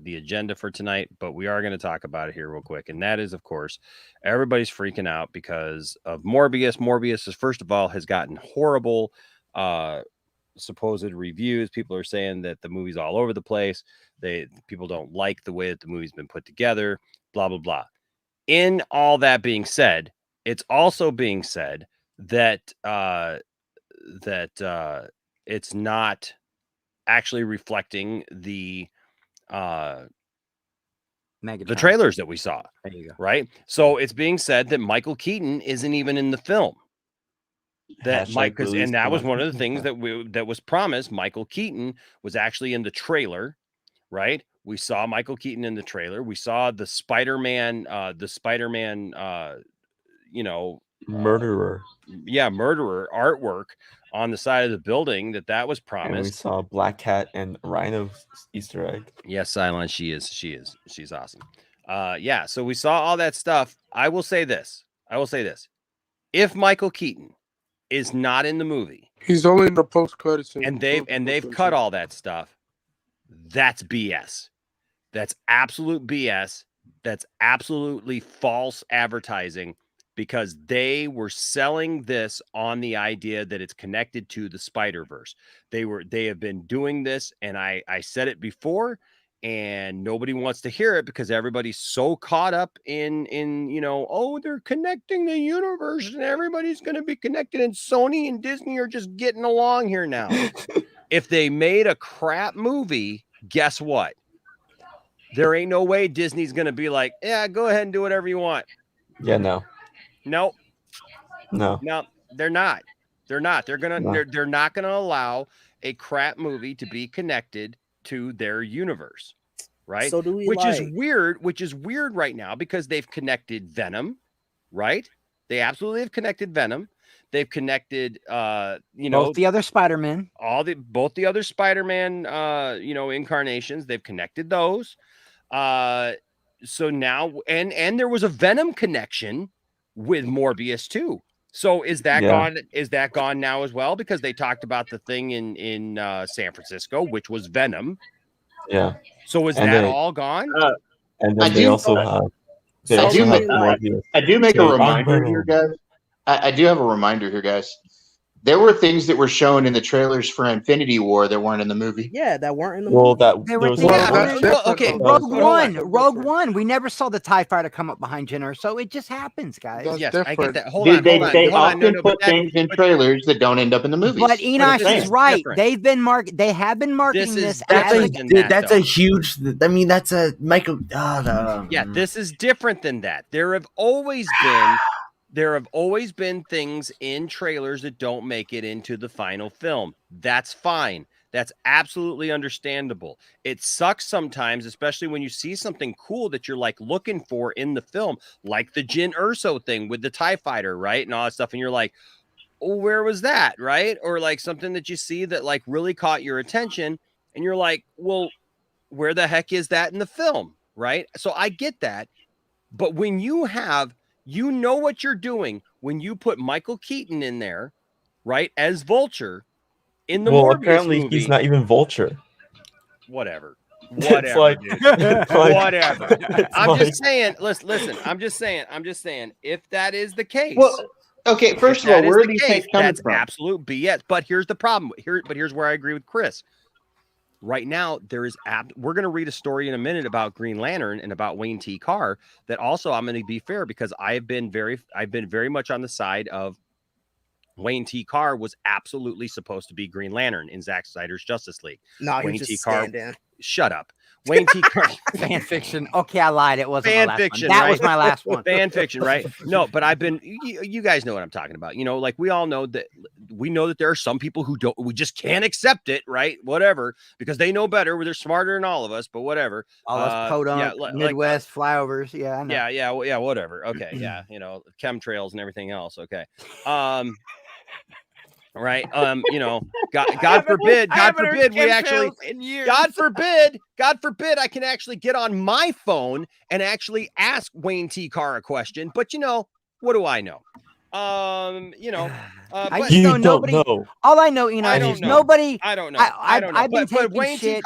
agenda for tonight, but we are going to talk about it here real quick, and that is, of course, everybody's freaking out because of Morbius. Morbius is, first of all, has gotten horrible supposed reviews. People are saying that the movie's all over the place. People don't like the way that the movie's been put together. Blah blah blah. In all that being said, it's also being said that it's not actually reflecting the trailers that we saw. There you go. Right. So it's being said that Michael Keaton isn't even in the film. That Hashtag Mike, release and that the was one Michael of the things that was promised. Michael Keaton was actually in the trailer, right? We saw Michael Keaton in the trailer. We saw the Spider-Man, murderer. Murderer artwork on the side of the building that was And we promised. saw Black Cat and Rhino Easter egg. Yes, Silence. She's awesome. Yeah. So we saw all that stuff. I will say this. If Michael Keaton is not in the movie, He's only in the post credits, and they've cut all that stuff, that's BS. That's absolute BS. That's absolutely false advertising because they were selling this on the idea that it's connected to the Spider-Verse. They have been doing this, and I said it before, and nobody wants to hear it because everybody's so caught up in they're connecting the universe and everybody's going to be connected, and Sony and Disney are just getting along here now. If they made a crap movie, guess what? There ain't no way Disney's going to be like, yeah, go ahead and do whatever you want. Yeah, no. No, they're not. They're not going to allow a crap movie to be connected to their universe, right? So do we which is weird right now because they've connected Venom, right? They absolutely have connected Venom. They've connected both the other Spider-Man. Both the other Spider-Man incarnations. They've connected those. So now and there was a Venom connection with Morbius too. So is that gone? Is that gone now as well? Because they talked about the thing in San Francisco, which was Venom. Yeah. So is that all gone? And then they also have I do make a reminder here, guys. I do have a reminder here, guys. There were things that were shown in the trailers for Infinity War that weren't in the movie. Yeah, that weren't in the movie. Okay, Rogue One. We never saw the TIE fighter come up behind Jenner, so it just happens, guys. Yes, I get that. They often put things in trailers that don't end up in the movies. But Enosh is right. They have been marketing this. That's a huge. I mean, that's a Michael. Yeah, this is different than that. There have always been things in trailers that don't make it into the final film. That's fine. That's absolutely understandable. It sucks sometimes, especially when you see something cool that you're like looking for in the film, like the Jyn Erso thing with the TIE fighter, right? And all that stuff. And you're like, oh, where was that? Right? Or like something that you see that like really caught your attention. And you're like, well, where the heck is that in the film? Right? So I get that. But when you know what you're doing when you put Michael Keaton in there, right, as Vulture in the Morbius apparently movie. He's not even Vulture. Whatever, It's like, dude. it's like- Whatever. it's I'm like- just saying. Listen. I'm just saying. If that is the case, Well, okay. First of all, where are these things coming that's from? absolute BS. But here's the problem. Here's where I agree with Chris. Right now, we're going to read a story in a minute about Green Lantern and about Wayne T. Carr. That also, I'm going to be fair because I've been very much on the side of Wayne T. Carr was absolutely supposed to be Green Lantern in Zack Snyder's Justice League. No, Wayne he just T. Carr. stand-in. Shut up. Wayne T. Carr. Fan fiction. Okay, I lied. It wasn't Fan my last fiction. one. That right? was my last one. Fan fiction, right? No, but I've been. You guys know what I'm talking about. You know, like we all know that. We know that there are some people who don't. We just can't accept it, right? Whatever, because they know better. They're smarter than all of us. But whatever. All us podunk, Midwest flyovers. Yeah, I know. Yeah. Whatever. Okay. Yeah. You know, chemtrails and everything else. Okay. Right. God forbid we actually, God forbid I can actually get on my phone and actually ask Wayne T. Carr a question. But what do I know? I just know nobody. All I know, is nobody. I don't know. I've been taking but Wayne shit. T.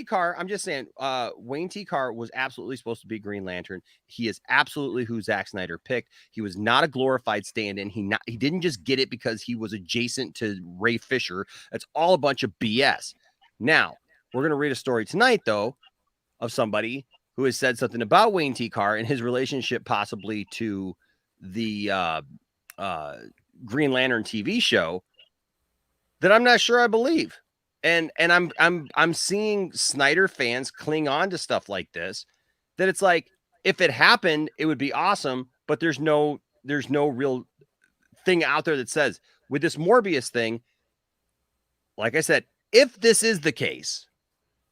Carr. I'm just saying. Wayne T. Carr was absolutely supposed to be Green Lantern. He is absolutely who Zack Snyder picked. He was not a glorified stand-in. He didn't just get it because he was adjacent to Ray Fisher. That's all a bunch of BS. Now we're gonna read a story tonight, though, of somebody who has said something about Wayne T. Carr and his relationship possibly to the Green Lantern TV show that I'm not sure I believe. And I'm seeing Snyder fans cling on to stuff like this, that it's like, if it happened, it would be awesome, but there's no real thing out there that says with this Morbius thing, like I said, if this is the case,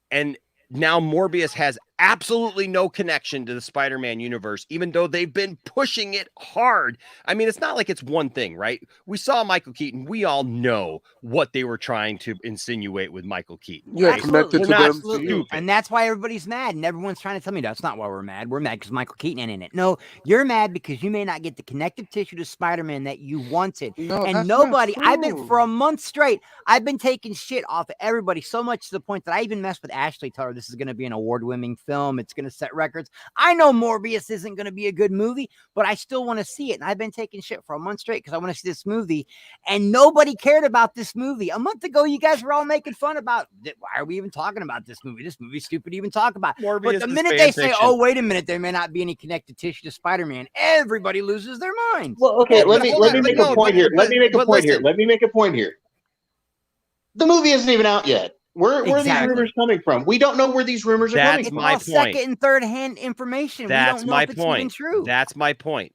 and now Morbius has absolutely no connection to the Spider-Man universe, even though they've been pushing it hard. I mean, it's not like it's one thing, right? We saw Michael Keaton. We all know what they were trying to insinuate with Michael Keaton. Yeah, right? connected to them. Absolutely. And that's why everybody's mad. And everyone's trying to tell me that's not why we're mad. We're mad because Michael Keaton ain't in it. No, you're mad because you may not get the connective tissue to Spider-Man that you wanted. No, and that's nobody, not I've been true. for a month straight, I've been taking shit off of everybody so much to the point that I even messed with Ashley, tell her this is going to be an award-winning film. It's going to set records. I know Morbius isn't going to be a good movie, but I still want to see it. And I've been taking shit for a month straight because I want to see this movie. And nobody cared about this movie. A month ago, you guys were all making fun about, why are we even talking about this movie? This movie's stupid to even talk about. Morbius but the is minute fan they say, fiction. oh, wait a minute, there may not be any connective tissue to Spider-Man, everybody loses their minds. Well, okay, let me make a point here. Let me make a point here. The movie isn't even out yet. Where are these rumors coming from? We don't know where these rumors are coming from. my It's all point. second and third hand information. That's we don't know my if it's even point. true. That's my point.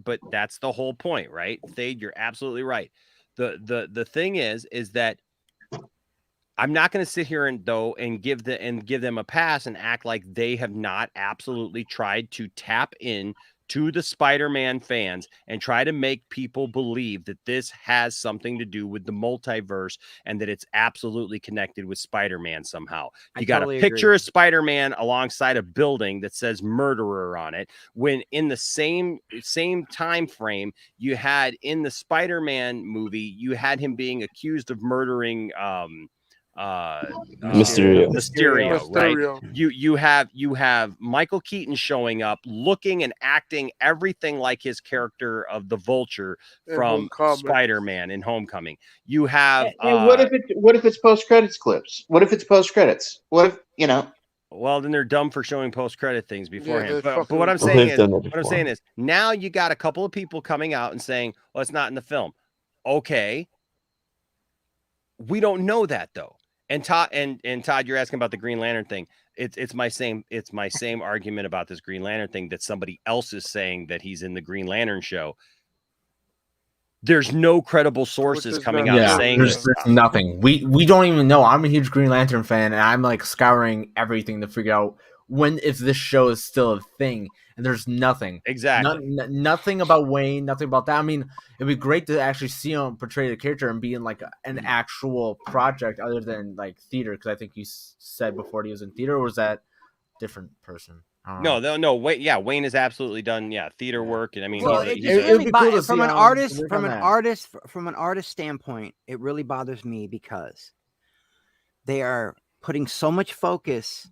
But that's the whole point, right? Thade, you're absolutely right. The thing is that I'm not going to sit here and give them a pass and act like they have not absolutely tried to tap in to the Spider-Man fans and try to make people believe that this has something to do with the multiverse and that it's absolutely connected with Spider-Man somehow. You got a picture of Spider-Man alongside a building that says murderer on it, when in the same time frame you had in the Spider-Man movie, you had him being accused of murdering Mysterio. Right? You have Michael Keaton showing up, looking and acting everything like his character of the Vulture from Spider-Man in Homecoming. You have and what if it's post-credits clips? What if it's post-credits? What if Well, then they're dumb for showing post-credit things beforehand. Yeah, but what I'm saying is, now you got a couple of people coming out and saying, "Well, it's not in the film." Okay, we don't know that though. And Todd, Todd, you're asking about the Green Lantern thing. It's my same argument about this Green Lantern thing that somebody else is saying that he's in the Green Lantern show. There's no credible sources coming out saying there's nothing. We don't even know. I'm a huge Green Lantern fan, and I'm like scouring everything to figure out if this show is still a thing. And there's nothing. Exactly. Nothing about Wayne. Nothing about that. I mean, it'd be great to actually see him portray the character and be in like an actual project other than like theater. Because I think you said before he was in theater, or was that different person? No. Wayne is absolutely done. Yeah, theater work, and I mean, from an artist standpoint, it really bothers me because they are putting so much focus.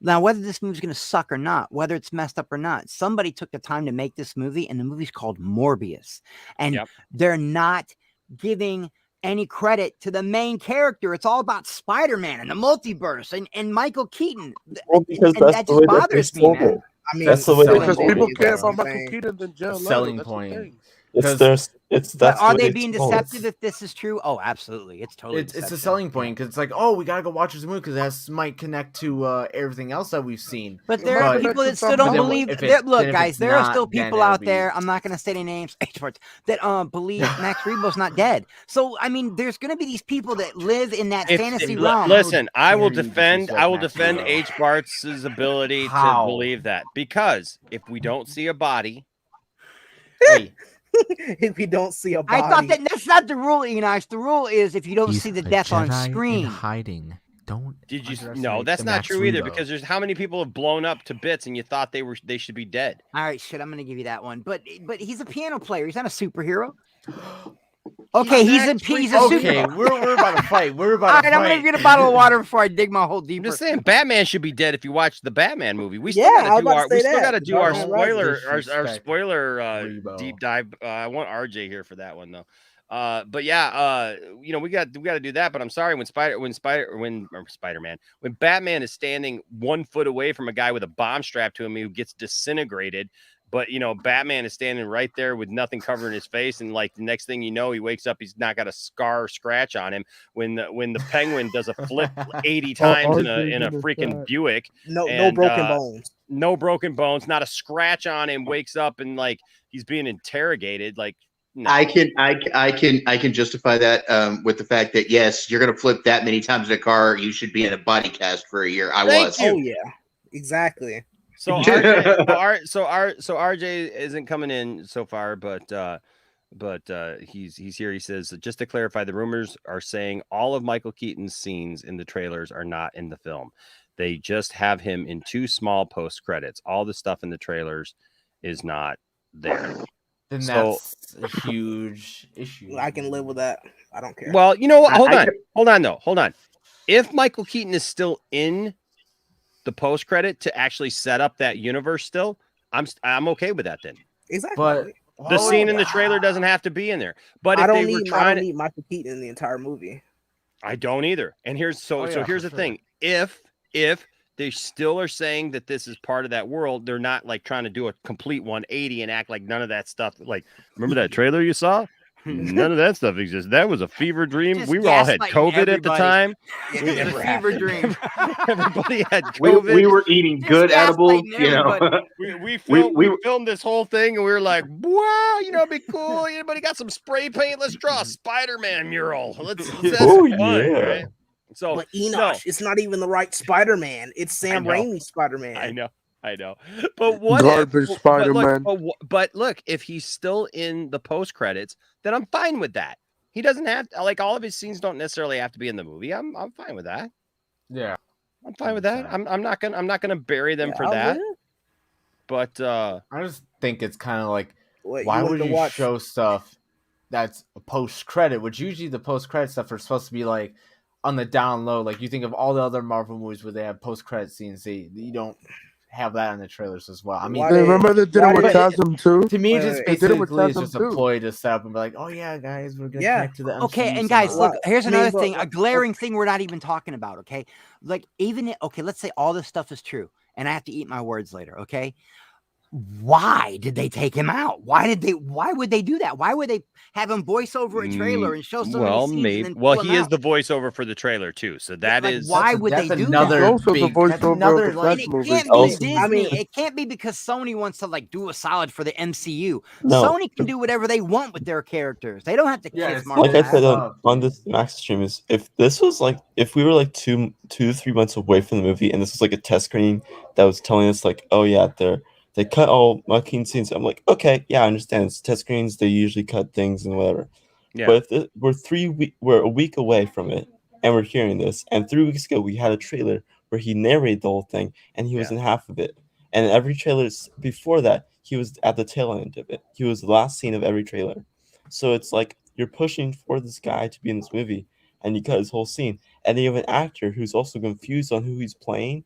Now, whether this movie's going to suck or not, whether it's messed up or not, somebody took the time to make this movie, and the movie's called Morbius, and they're not giving any credit to the main character. It's all about Spider-Man and the multiverse and Michael Keaton. Well, because and that just bothers me, man. I mean, that's the way because people care about Michael Keaton than Jared Leto. Selling point. Are they being deceptive if this is true? Oh, absolutely. It's totally it's a selling point because it's like, oh, we gotta go watch this movie because it might connect to everything else that we've seen. But there are people that still don't believe. Look, guys, there are still people out there. I'm not gonna say any names. That believe Max Rebo's not dead. So I mean, there's gonna be these people that live in that fantasy realm. Listen, I will defend H. Bart's ability to believe that, because if we don't see a body, if we don't see a body. I thought that's not the rule, Enosh. The rule is if you don't see the death on screen. Hiding. Don't. Did you? No, that's not true either. Because there's how many people have blown up to bits, and you thought they should be dead. All right, shit. I'm gonna give you that one. But he's a piano player. He's not a superhero. Okay, he's a okay, we're about to fight. We're about to fight. All right, I'm gonna get a bottle of water before I dig my hole deeper. I'm just saying, Batman should be dead if you watch the Batman movie. We still gotta do our spoiler deep dive. I want RJ here for that one though. But yeah, we got to do that. But I'm sorry, when Batman is standing 1 foot away from a guy with a bomb strapped to him who gets disintegrated. But, Batman is standing right there with nothing covering his face. And like the next thing you know, he wakes up, he's not got a scar or scratch on him. When the Penguin does a flip 80 times in a freaking Buick. No broken bones. No broken bones, not a scratch on him, wakes up and like he's being interrogated. Like, no. I can justify that with the fact that, yes, you're going to flip that many times in a car. You should be in a body cast for a year. Thank you. Oh, yeah, exactly. So RJ isn't coming in so far, but he's here. He says, just to clarify, the rumors are saying all of Michael Keaton's scenes in the trailers are not in the film. They just have him in 2 small post credits. All the stuff in the trailers is not there. Then that's a huge issue. I can live with that. I don't care. Well, you know what? Hold on. If Michael Keaton is still in the post credit to actually set up that universe still, I'm okay with that then. Exactly. But the scene in the trailer doesn't have to be in there. But I don't need Michael Keaton in the entire movie. I don't either. And here's here's the thing. If they still are saying that this is part of that world, they're not like trying to do a complete 180 and act like none of that stuff. Like, remember that trailer you saw? None of that stuff exists. That was a fever dream. We all had COVID at the time. It was a fever dream. Everybody had COVID. We were eating good edibles. We filmed this whole thing and we were like, wow, it'd be cool. Anybody got some spray paint? Let's draw a Spider-Man mural. Let's have some fun, right? So, but Enosh, it's not even the right Spider-Man. It's Sam Raimi's Spider-Man. I know. But what? Garbage Spider-Man. But look, if he's still in the post credits, then I'm fine with that. He doesn't have to, like, all of his scenes don't necessarily have to be in the movie. I'm fine with that. Yeah, I'm fine with that. I'm not gonna bury them for that. But I just think it's kind of like, why would you show stuff that's a post credit? Which usually the post credit stuff are supposed to be like, on the down low. Like you think of all the other Marvel movies where they have post-credit scenes, you don't have that in the trailers as well. I mean, remember they did it with Chasm too. To me, just They did it with basically it's Chasm just a too. ploy to set up and be like, oh yeah, guys, we're gonna Yeah. connect to the MCU. Okay, and guys, somehow. look, here's I mean, another but- thing, a glaring thing we're not even talking about, okay? Like, let's say all this stuff is true, and I have to eat my words later, okay? Why did they take him out? Why would they do that? Why would they have him voice over a trailer and show so many scenes and then pull him he is out? the voiceover for the trailer too. So that Like, is why would they do another that? Also the big, voiceover that's another of the like, Flash It movie. can't be Also- Disney. I mean- It can't be because Sony wants to like do a solid for the MCU. No. Sony can do whatever they want with their characters. They don't have to Yeah, kiss it's Marvel. Like I said ass. on this Max stream, is if this was like if we were like 2 to 3 months away from the movie and this was like a test screening that was telling us like, oh yeah, they cut all Joaquin scenes. I'm like, okay, yeah, I understand. It's test screens. They usually cut things and whatever. Yeah. But if we're a week away from it, and we're hearing this, and 3 weeks ago we had a trailer where he narrated the whole thing, and he was in half of it. And every trailer before that, he was at the tail end of it. He was the last scene of every trailer. So it's like you're pushing for this guy to be in this movie, and you cut his whole scene, and then you have an actor who's also confused on who he's playing.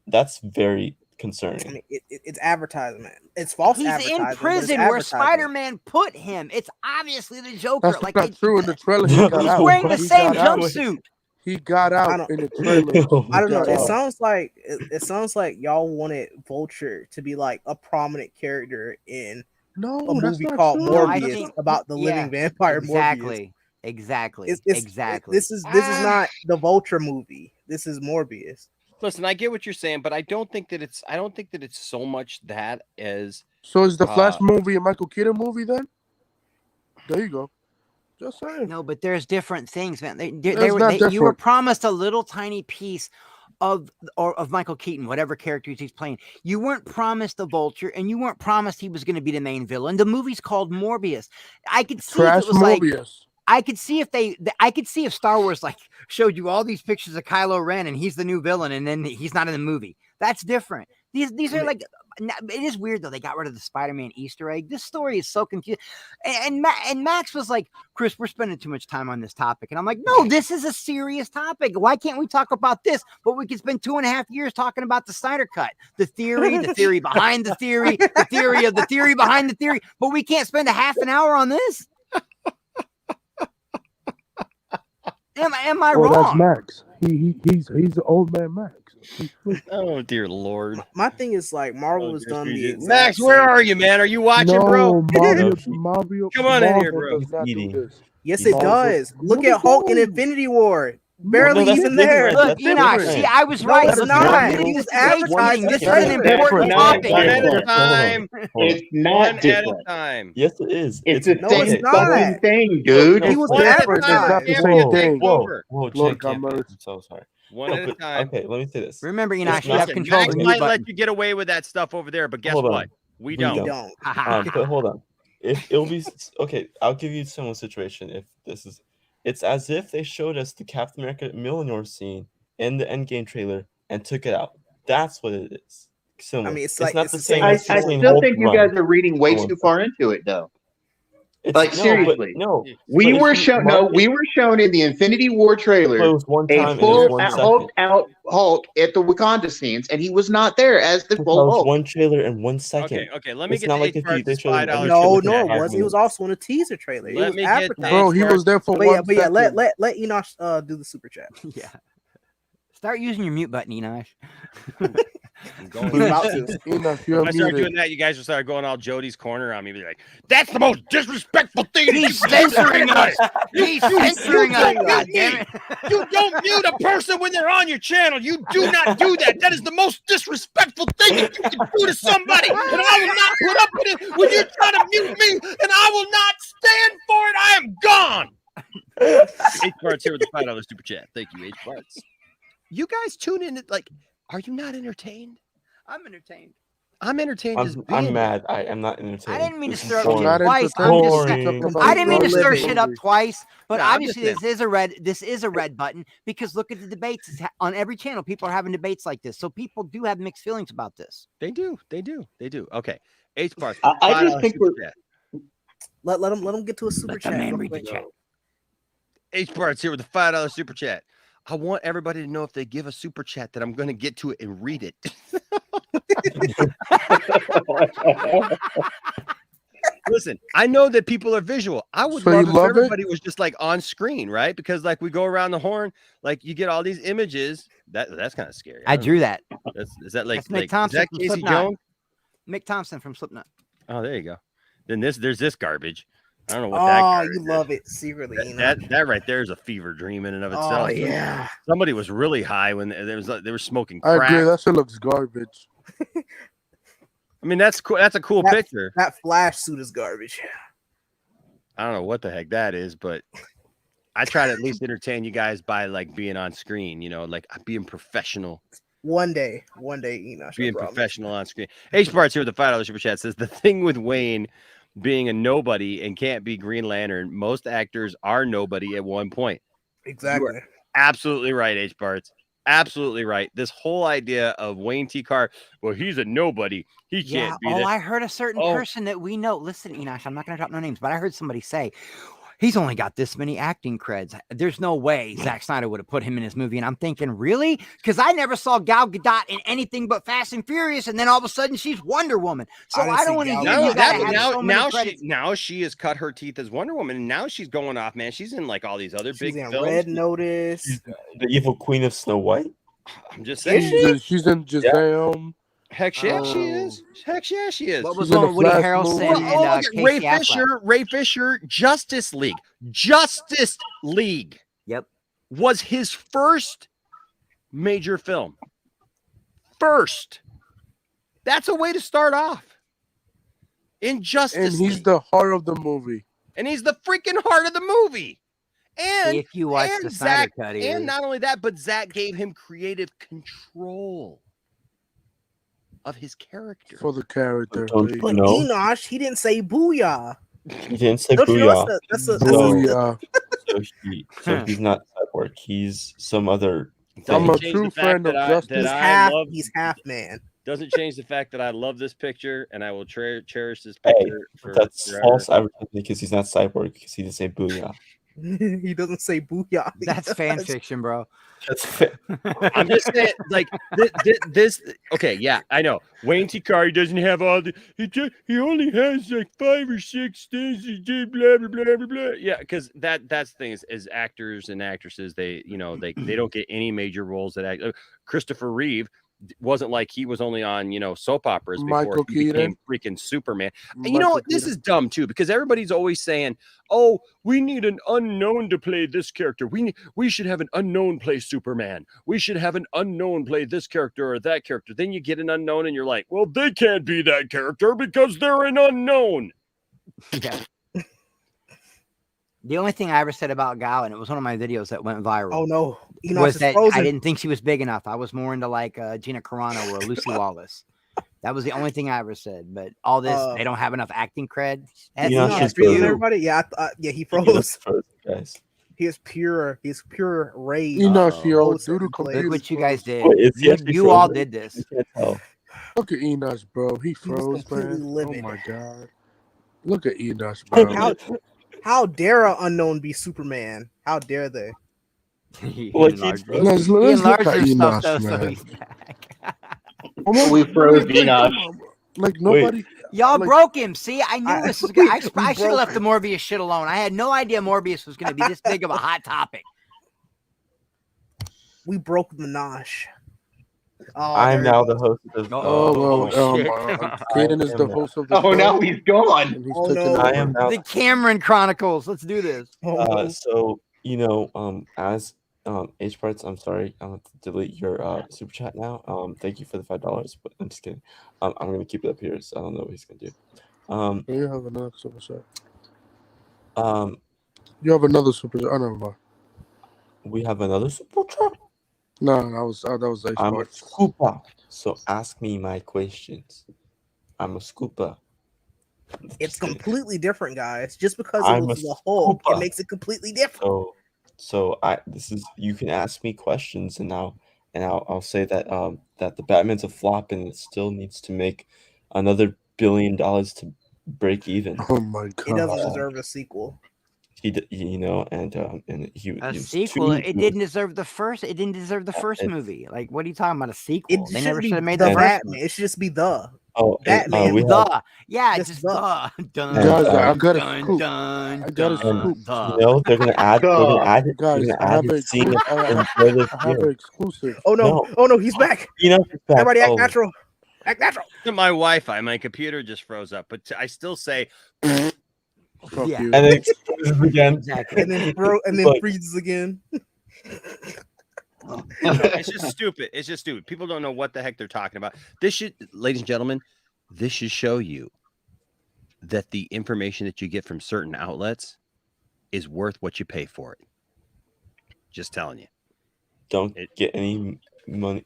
That's very concerning. I mean, it's advertisement. It's false He's advertising. in but it's prison where advertising. Spider-Man put him. It's obviously the Joker. That's Like not true. In the trailer, he got he's out. wearing the He same got out. jumpsuit. He got out in the trailer. I don't know. Got It out. sounds like y'all wanted Vulture to be like a prominent character in No, a that's movie not called true. Morbius about the living vampire Morbius. Exactly. Exactly. This is not the Vulture movie. This is Morbius. Listen, I get what you're saying, but I don't think that it's so much that as So is the Flash movie a Michael Keaton movie then? There you go. Just saying. No, but there's different things, man. You were promised a little tiny piece of Michael Keaton, whatever character he's playing. You weren't promised the Vulture, and you weren't promised he was going to be the main villain. The movie's called Morbius. I could see if it was Morbius. I could see if Star Wars like showed you all these pictures of Kylo Ren and he's the new villain and then he's not in the movie. That's different. These are like, it is weird though. They got rid of the Spider-Man Easter egg. This story is so confusing. And Max was like, Chris, we're spending too much time on this topic. And I'm like, no, this is a serious topic. Why can't we talk about this? But we could spend 2.5 years talking about the Snyder Cut, the theory behind the theory, the theory of the theory behind the theory. But we can't spend a half an hour on this. Am I wrong? That's Max. He's the old man Max. Oh dear Lord. My thing is like Marvel has done the exact Max, where same are thing. you, man? Are you watching, bro? Marvel, Come on in here, bro. does not do this. Yes, it does. Look at Hulk in Infinity War. Barely that's even there. Look, Enoch, see, I was right. it's not. It's just advertising. This is an important topic. One at a time. It's not One at a different. time. Yes, it is. It's the No, same it's not. fucking thing, dude. He was One at a advertising. time. It's Every not the same take thing. over. Whoa, Look, Jake, I'm I'm so sorry. One No, at a but- time. Okay, let me say this. Remember, Enoch, you not- have control of Max the might mute button. let you get away with that stuff over there, but guess Hold on. what? We We don't. You don't. don't. But hold on. If it'll be okay, I'll give you a similar situation. If this is, it's as if they showed us the Captain America Mjolnir scene in the Endgame trailer and took it out. That's what it is. Similar. I mean, it's not like- the it's same. I as still seeing think Hulk you run. guys are reading way Hold on. too far into it, though. It's, Like, no, seriously. but, no. We but were if you- shown. No, we were shown in the Infinity War trailer But it was one time a and it was full 1 second. Hulk out Hulk at the Wakanda scenes, and he was not there as the That full was Hulk. one trailer in 1 second. Okay. Let me It's get not the like if H-Parts they showed him $5 every No, trailer no, for it 5 wasn't. He was minutes. also in a teaser trailer. It Let was me get advertised. Bro, he was there for But 1 yeah, but yeah, second. let Enoch do the super chat. Yeah. Start using your mute button, Enoch. I'm going He's about to. Enoch, If you're I start muted. doing that, you guys will start going all Jody's corner on me. Be like, "That's the most disrespectful thing." He's censoring us. He's censoring us. God damn it. You don't mute a person when they're on your channel. You do not do that. That is the most disrespectful thing that you can do to somebody. And I will not put up with it when you're trying to mute me. And I will not stand for it. I am gone. H-Parts here with the $5 super chat. Thank you, H-Parts. You guys tune in. Like, are you not entertained? I'm entertained. I'm entertained. just being I'm here. mad. I am not entertained. I didn't mean to This is stir boring. Not shit twice. I'm entertained. just Boring. Talk about I didn't mean to your stir living shit up movie. twice, but No, I'm obviously just this is a red button because look at the debates. It's on every channel. People are having debates like this, so people do have mixed feelings about this. They do. Okay. H-Parts. I just $5 think super we're- chat. Let him get to a super Let the chat. man real read the quick. chat. H Bart's here with the $5 super chat. I want everybody to know if they give a super chat that I'm going to get to it and read it. Listen, I know that people are visual. I would So love you if love it? everybody was just like on screen, right? Because like we go around the horn, like you get all these images. That's kind of scary. I don't drew know. that. Is that like That's Mick is Thompson that from Casey Slipknot. Jones? Mick Thompson from Slipknot. Oh, there you go. Then there's this garbage. I don't know what Oh, that garbage you love it secretly. that right there is a fever dream in and of Oh, itself. yeah. Somebody was really high when they were smoking I crack. agree. That shit looks garbage. I mean, that's cool. That's a cool picture. That flash suit is garbage. I don't know what the heck that is, but I try to at least entertain you guys by like being on screen, you know, like being professional. One day, Enosh. Being professional on screen. H Bart's here with the $5 super chat says the thing with Wayne being a nobody and can't be Green Lantern. Most actors are nobody at one point. Exactly. You are absolutely right, H Bart's. Absolutely right. This whole idea of Wayne T. Carr, well, he's a nobody. He can't be that. I heard a certain person that we know. Listen, Enosh, I'm not going to drop no names, but I heard somebody say he's only got this many acting creds. There's no way Zack Snyder would have put him in his movie. And I'm thinking, really? Because I never saw Gal Gadot in anything but Fast and Furious, and then all of a sudden she's Wonder Woman. So I don't want to hear you gotta have so many credits. Now she has cut her teeth as Wonder Woman, and now she's going off, man. She's in like all these other big films. Red Notice. She's the evil queen of Snow White. I'm just saying. She's in Shazam. Heck yeah, she is. Heck yeah, she is. What was on Woody Harrelson and Ray Fisher? Ray Fisher, Justice League. Justice League. Yep. Was his first major film. First. That's a way to start off. Injustice. And he's the heart of the movie. And he's the freaking heart of the movie. And if you watch the Snyder Cut, and not only that, but Zach gave him creative control of his character. For the character. But Enosh, he didn't say booyah. He didn't say booyah. Booyah. So he's not Cyborg. He's some other. I'm a true friend of Justice. He's half man. Doesn't change the fact that I love this picture and I will cherish this picture. That's forever. false advertising because he's not Cyborg because he didn't say booyah. He doesn't say booyah. That's fan fiction, bro. I'm just saying, like this. Okay, yeah, I know. Wayne T. Carr doesn't have all the. He only has like 5 or 6 things. He did blah blah blah blah blah. Yeah, because that's the thing is, as actors and actresses, they don't get any major roles that act. Christopher Reeve wasn't like he was only on soap operas before he became freaking Superman. And you know what? This is dumb too, because everybody's always saying, "Oh, we need an unknown to play this character. We should have an unknown play Superman. We should have an unknown play this character or that character." Then you get an unknown, and you're like, "Well, they can't be that character because they're an unknown." Yeah. The only thing I ever said about Gal, and it was one of my videos that went viral. Oh no, was that I didn't think she was big enough. I was more into like Gina Carano or Lucy Wallace. That was the only thing I ever said. But all this, they don't have enough acting cred. Everybody, yeah, he froze. Guys. He is pure rage. Look what you guys did. You all did this. Look at Enosh, bro. He froze, man. Oh my god. Look at Enosh, bro. How dare an unknown be Superman? How dare they? He enlarged himself, though, so he's back. We froze Enosh. Like nobody. Y'all broke him. See, I knew this was good. I should have left the Morbius shit alone. I had no idea Morbius was going to be this big of a hot topic. We broke Minash. I'm now the host of Kaden is the host of the show. Now he's gone. I am now the Cameron Chronicles. Let's do this. So as H parts, I'm sorry, I'm going to delete your super chat now. Thank you for the $5, but I'm just kidding. I'm going to keep it up here, so I don't know what he's going to do. You have another super chat. You have another super chat. I don't know. We have another super chat. No, that was H I'm a parts. scooper, so ask me my questions. I'm a scooper. It's completely different, guys. Just because it was the Hulk, it makes it completely different. So you can ask me questions, and I'll say that that the Batman's a flop, and it still needs to make another $1 billion to break even. Oh my god! He doesn't deserve a sequel. you know, and he A was sequel. too. It didn't deserve the first. It didn't deserve the first movie. Like, what are you talking about? A It sequel? They never shouldn't be should have made the the first Batman. one. It should just be the Oh, and Batman. we have The yeah, Just just the. the dun Guys, I dun got a dun scoop. dun I got a dun scoop. you the. know they're gonna add they're Guys, gonna I add have his scene in an trailer 4. exclusive. Oh no! No. Oh no! He's back. You know he's back. Everybody act Oh, natural. Act natural. My Wi-Fi, my computer just froze up, but I still say. Fuck Yeah. you. and then it explodes again. Exactly. And then But- freezes again. It's just stupid. It's just stupid. People don't know what the heck they're talking about. This should, ladies and gentlemen, this should show you that the information that you get from certain outlets is worth what you pay for it. Just telling you. Don't get any money.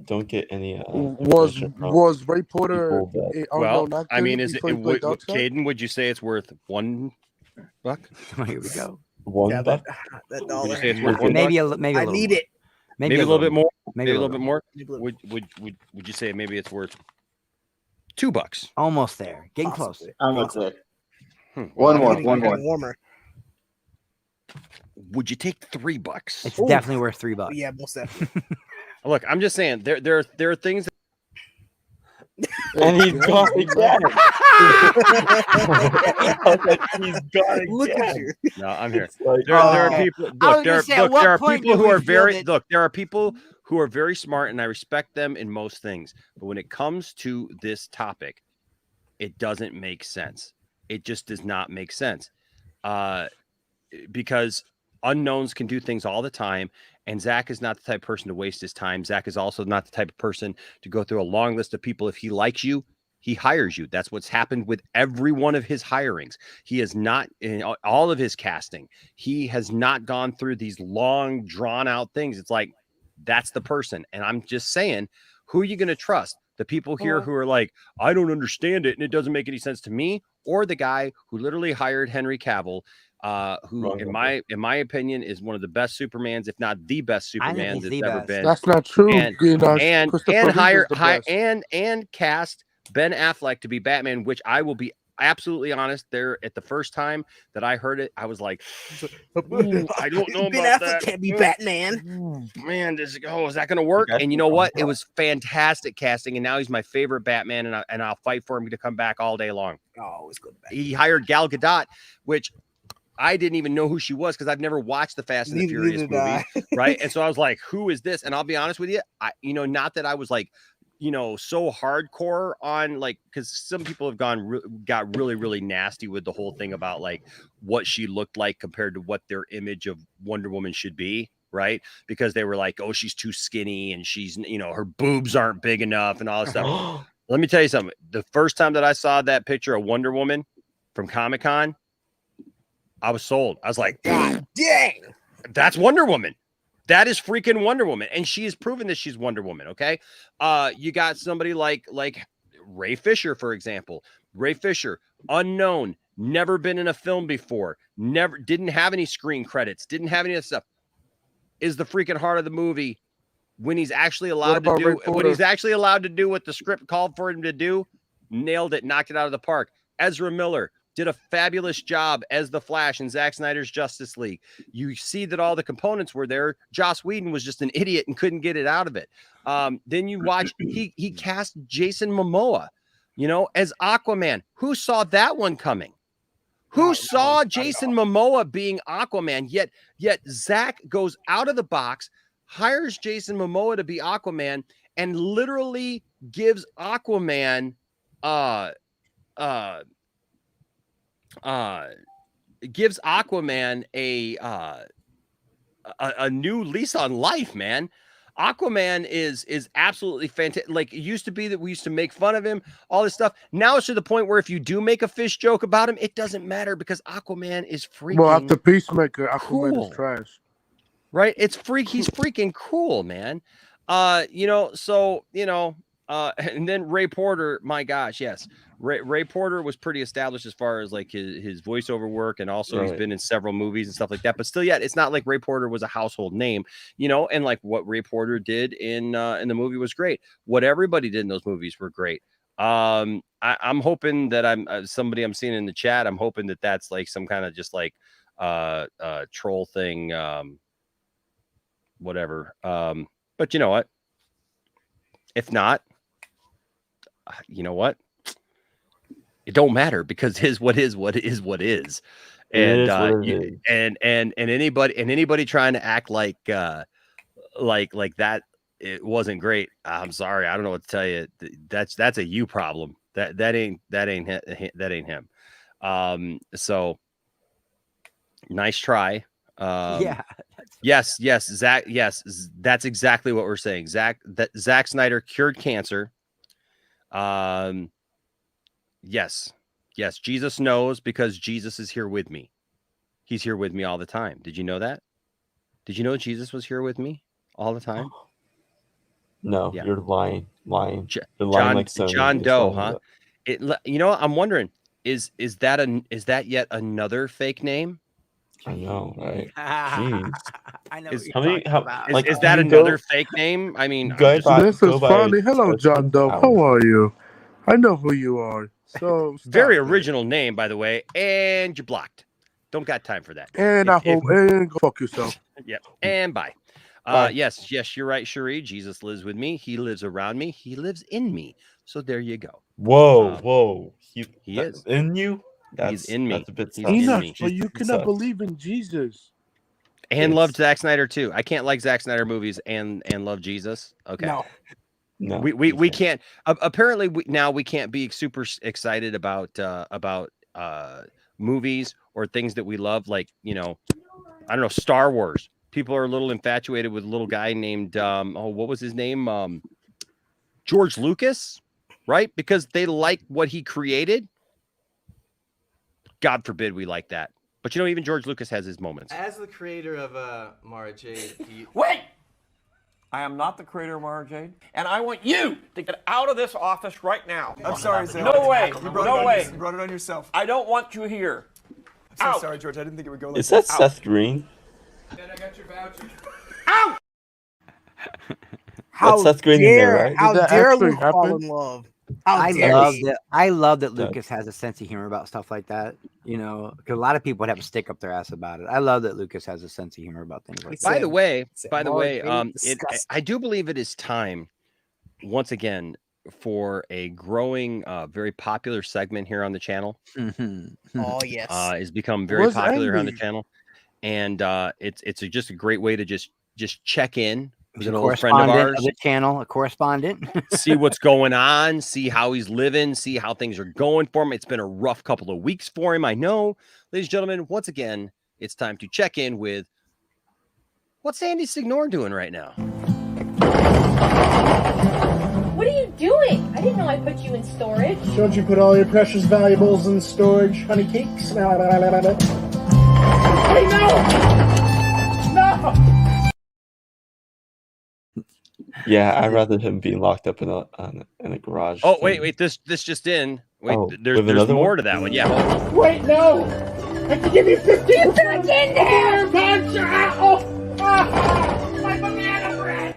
Don't get any. Was information from was Ray Porter? people that- a Well, unknown actor I mean, is it before he played Darkseid? Caden? Would you say it's worth $1? Here we go. $1 that Would dollar. you say it's worth $1? Maybe maybe I a little need more. it. Maybe a little bit more. Maybe a little bit more. Maybe a little- Would you say maybe it's worth $2? Almost there. Getting close. Possibly. Almost there. Well, One more. Getting One more. warmer. Would you take $3? It's definitely worth $3. Yeah, most definitely. Look, I'm just saying there are things. And he's gone again. He's gone Look at again. you. No, I'm here. It's like, There are people. I was Look, there gonna are, say, at look, what there are point people do who we are feel very. that- Look, there are people who are very smart, and I respect them in most things. But when it comes to this topic, it doesn't make sense. It just does not make sense, because unknowns can do things all the time. And Zach is not the type of person to waste his time. Zach is also not the type of person to go through a long list of people. If he likes you, he hires you. That's what's happened with every one of his hirings. He has not, in all of his casting, he has not gone through these long, drawn out things. It's like, that's the person. And I'm just saying, who are you going to trust? The people here who are like, I don't understand it and it doesn't make any sense to me, or the guy who literally hired Henry Cavill, who in my opinion is one of the best Supermans, if not the best Superman that's ever been. That's not true. And Christopher Reeve hire is the best. and cast Ben Affleck to be Batman, which I will be absolutely honest. There at the first time that I heard it, I was like, "Ooh, I don't know Ben about Affleck that. can't be Batman. Ooh, man, is that going to work?" And you know what? It was fantastic casting, and now he's my favorite Batman, and I'll fight for him to come back all day long. Oh, it's good. He hired Gal Gadot, which I didn't even know who she was because I've never watched the Fast and the Furious Neither did I. movies, right? And so I was like, "Who is this?" And I'll be honest with you, not that I was like, so hardcore on, like, because some people have got really, really nasty with the whole thing about like what she looked like compared to what their image of Wonder Woman should be, right? Because they were like, "Oh, she's too skinny and she's, her boobs aren't big enough and all this stuff." Let me tell you something. The first time that I saw that picture of Wonder Woman from Comic-Con, I was sold. I was like, God dang, that's Wonder Woman. That is freaking Wonder Woman. And she has proven that she's Wonder Woman. Okay. You got somebody like Ray Fisher, for example. Ray Fisher, unknown, never been in a film before, didn't have any screen credits, didn't have any of that stuff, is the freaking heart of the movie when he's actually allowed to do what the script called for him to do. Nailed it, knocked it out of the park. Ezra Miller did a fabulous job as the Flash in Zack Snyder's Justice League. You see that all the components were there. Joss Whedon was just an idiot and couldn't get it out of it. Then you watch, he cast Jason Momoa, as Aquaman. Who saw that one coming? Who saw Jason Momoa being Aquaman? Yet Zack goes out of the box, hires Jason Momoa to be Aquaman, and literally gives Aquaman a new lease on life, man. Aquaman is absolutely fantastic. Like, it used to be that we used to make fun of him, all this stuff. Now it's to the point where if you do make a fish joke about him, it doesn't matter because Aquaman is freaking Well, after Peacemaker, Aquaman cool. is trash. Right? He's freaking cool, man. And then Ray Porter, my gosh, yes. Ray Porter was pretty established as far as like his voiceover work, and also he's been in several movies and stuff like that. But still, yet it's not like Ray Porter was a household name, and like what Ray Porter did in the movie was great. What everybody did in those movies were great. I'm hoping that I'm somebody I'm seeing in the chat. I'm hoping that that's like some kind of just like troll thing, whatever. But you know what? If not, you know what? It don't matter because what is. And and anybody trying to act like that it wasn't great. I'm sorry, I don't know what to tell you. That's a you problem. That ain't him. So nice try. Yes, Zach. Yes, that's exactly what we're saying. Zack Snyder cured cancer. Yes, Jesus knows because Jesus is here with me. He's here with me all the time. Did you know that? Did you know Jesus was here with me all the time? No, Yeah. you're lying. You're lying like so. John Doe, huh? I'm wondering, is that yet another fake name? I know, right? Jeez. I know. Is that another fake name? I mean, this is funny. Hello, John Doe. How are you? I know who you are. So very original name, by the way, and you're blocked. Don't got time for that. And and go fuck yourself. Yep. And bye. Yes, you're right, Cherie. Jesus lives with me. He lives around me. He lives in me. So there you go. Whoa. He is in you. He's in me. That's a bit He's tough. in me. But you cannot believe in Jesus. And love Zack Snyder too. I can't like Zack Snyder movies and love Jesus. Okay. No. We can't. Apparently, we can't be super excited about movies or things that we love, like, I don't know, Star Wars. People are a little infatuated with a little guy named what was his name? George Lucas, right? Because they like what he created. God forbid we like that. But even George Lucas has his moments. As the creator of Mara Jade, Wait! I am not the creator of Mara Jade, and I want you to get out of this office right now. I'm sorry, Zach. No way. You brought it on yourself. I don't want you here. I'm so sorry, George. I didn't think it would go like Is that Seth Green? Then I got your voucher. Ow! That's Seth Green in there, right? How dare Luke fall in love? I love that Lucas has a sense of humor about stuff like that. Because a lot of people would have a stick up their ass about it. I love that Lucas has a sense of humor about things like that. By the way, I do believe it is time once again for a growing, very popular segment here on the channel. Oh yes, it's become very popular on the channel, and it's just a great way to just check in. He's an old friend of ours. Of the channel, a correspondent. See what's going on, see how he's living, see how things are going for him. It's been a rough couple of weeks for him, I know. Ladies and gentlemen, once again, it's time to check in with what's Andy Signor doing right now. What are you doing? I didn't know I put you in storage. Don't you put all your precious valuables in storage, honey cakes? Hey, no! No! Yeah, I'd rather him being locked up in a garage. Oh, wait, this just in. Wait, there's more to that one. Yeah. Wait, no! I can give you 15 back in there! My banana bread!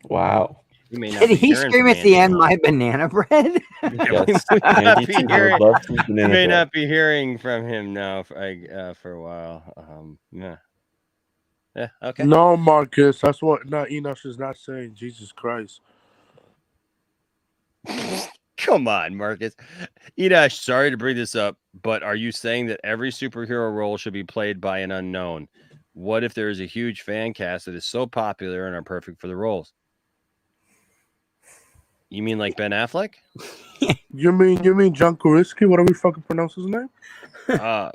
Wow. Did he scream at the end, "My banana bread"? Yes. You may not be hearing from him now for a while. Yeah. Yeah, okay. No, Marcus, that's what Enosh is not saying. Jesus Christ. Come on, Marcus. Enosh, sorry to bring this up, but are you saying that every superhero role should be played by an unknown? What if there is a huge fan cast that is so popular and are perfect for the roles? You mean like Ben Affleck? You mean John Krasinski? What do we fucking pronounce his name? I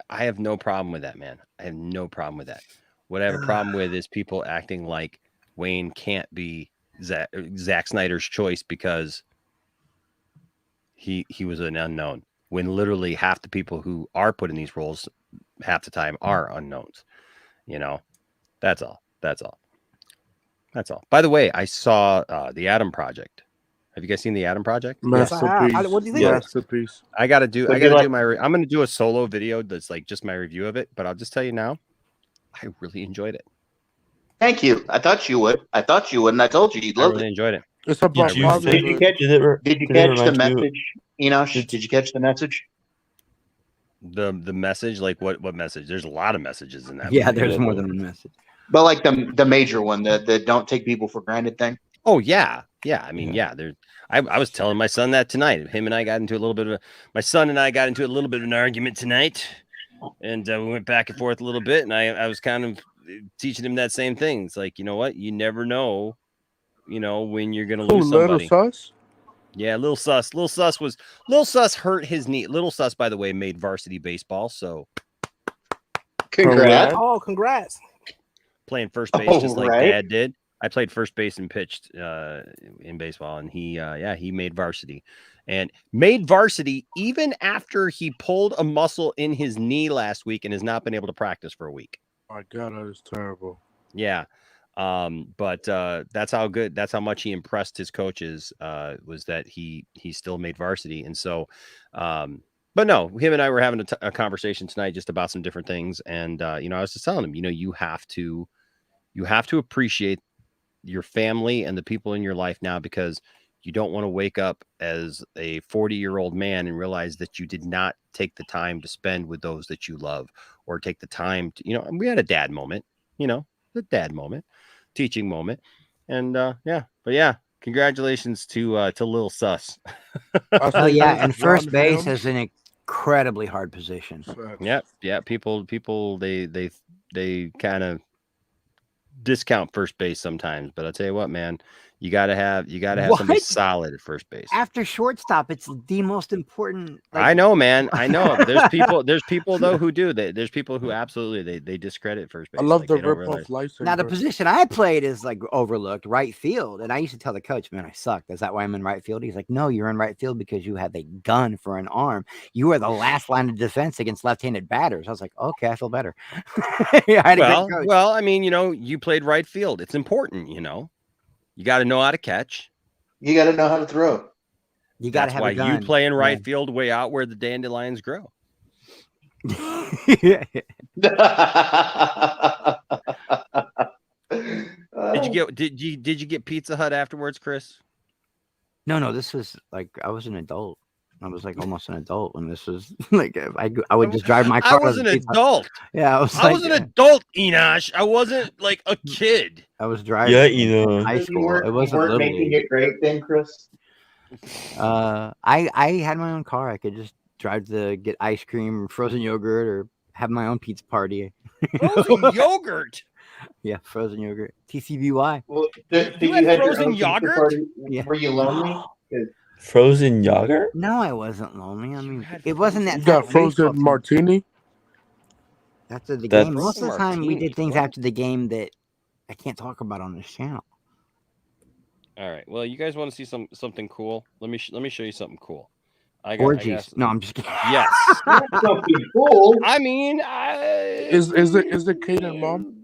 have no problem with that, man. I have no problem with that. What I have a problem with is people acting like Wayne can't be Zack Snyder's choice because he was an unknown, when literally half the people who are put in these roles half the time are unknowns. That's all. By the way, I saw the Adam Project. Have you guys seen the Adam Project? Masterpiece. What do you think? Masterpiece. I'm going to do a solo video that's like just my review of it, but I'll just tell you now, I really enjoyed it. Thank you. I thought you would. And I told you you'd love it. I really enjoyed it. It's about Did you catch the message, Enosh? Did you catch the message? The message, like what message? There's a lot of messages in that. Yeah, movie. there's more than one message. But like the major one, the don't take people for granted thing. Oh yeah. I mean, there. I was telling my son that tonight. Him and I got into a little bit of my son and I got into a little bit of an argument tonight, and we went back and forth a little bit. And I was kind of teaching him that same thing. It's like, you know what? You never know, when you're gonna lose somebody. Little Sus? Yeah, Little Sus. Little Sus hurt his knee. Little Sus, by the way, made varsity baseball. So congrats! Oh, congrats! Playing first base just like Dad did. I played first base and pitched in baseball, and he made varsity, even after he pulled a muscle in his knee last week and has not been able to practice for a week. My God, that is terrible. Yeah. But that's how much he impressed his coaches, was that he still made varsity. And so, but no, him and I were having a conversation tonight just about some different things. And, I was just telling him, you have to appreciate your family and the people in your life now, because you don't want to wake up as a 40-year-old man and realize that you did not take the time to spend with those that you love, or take the time to, we had a dad moment, the dad moment, teaching moment. And congratulations to Lil Sus. Oh yeah, and first base is an incredibly hard position. Yeah, people they kind of discount first base sometimes, but I'll tell you what, man, you gotta have somebody solid at first base. After shortstop, it's the most important. I know, man. I know. There's people though who do that. There's people who absolutely they discredit first base. I love the rip-off license. Now the position I played is like overlooked, right field, and I used to tell the coach, "Man, I sucked. Is that why I'm in right field?" He's like, "No, you're in right field because you have a gun for an arm. You are the last line of defense against left-handed batters." I was like, "Okay, I feel better." I had a good coach. Well, I mean, you played right field. It's important, You got to know how to catch. You got to know how to throw. You got to have a gun. You play in right field, way out where the dandelions grow. Yeah. Did you get Pizza Hut afterwards, Chris? No. This was like I was an adult. I was like almost an adult when this was like I would just drive my car. I was an adult. Yeah, I was an adult, Enosh. I wasn't like a kid. I was driving. Yeah, high school. It wasn't weren't making it great then, Chris. I had my own car. I could just drive to get ice cream, frozen yogurt, or have my own pizza party. Frozen yogurt. Yeah, frozen yogurt. TCBY. Well, did you had frozen yogurt? Yeah. Were you lonely? Frozen yogurt? No, I wasn't lonely. I mean, it wasn't that. You got frozen martini? After the game. Most of the time, we did things after the game that I can't talk about on this channel. All right. Well, you guys want to see something cool? Let me show you something cool. Orgies. No, I'm just kidding. Yes. Something cool. I mean, is it Caden mom?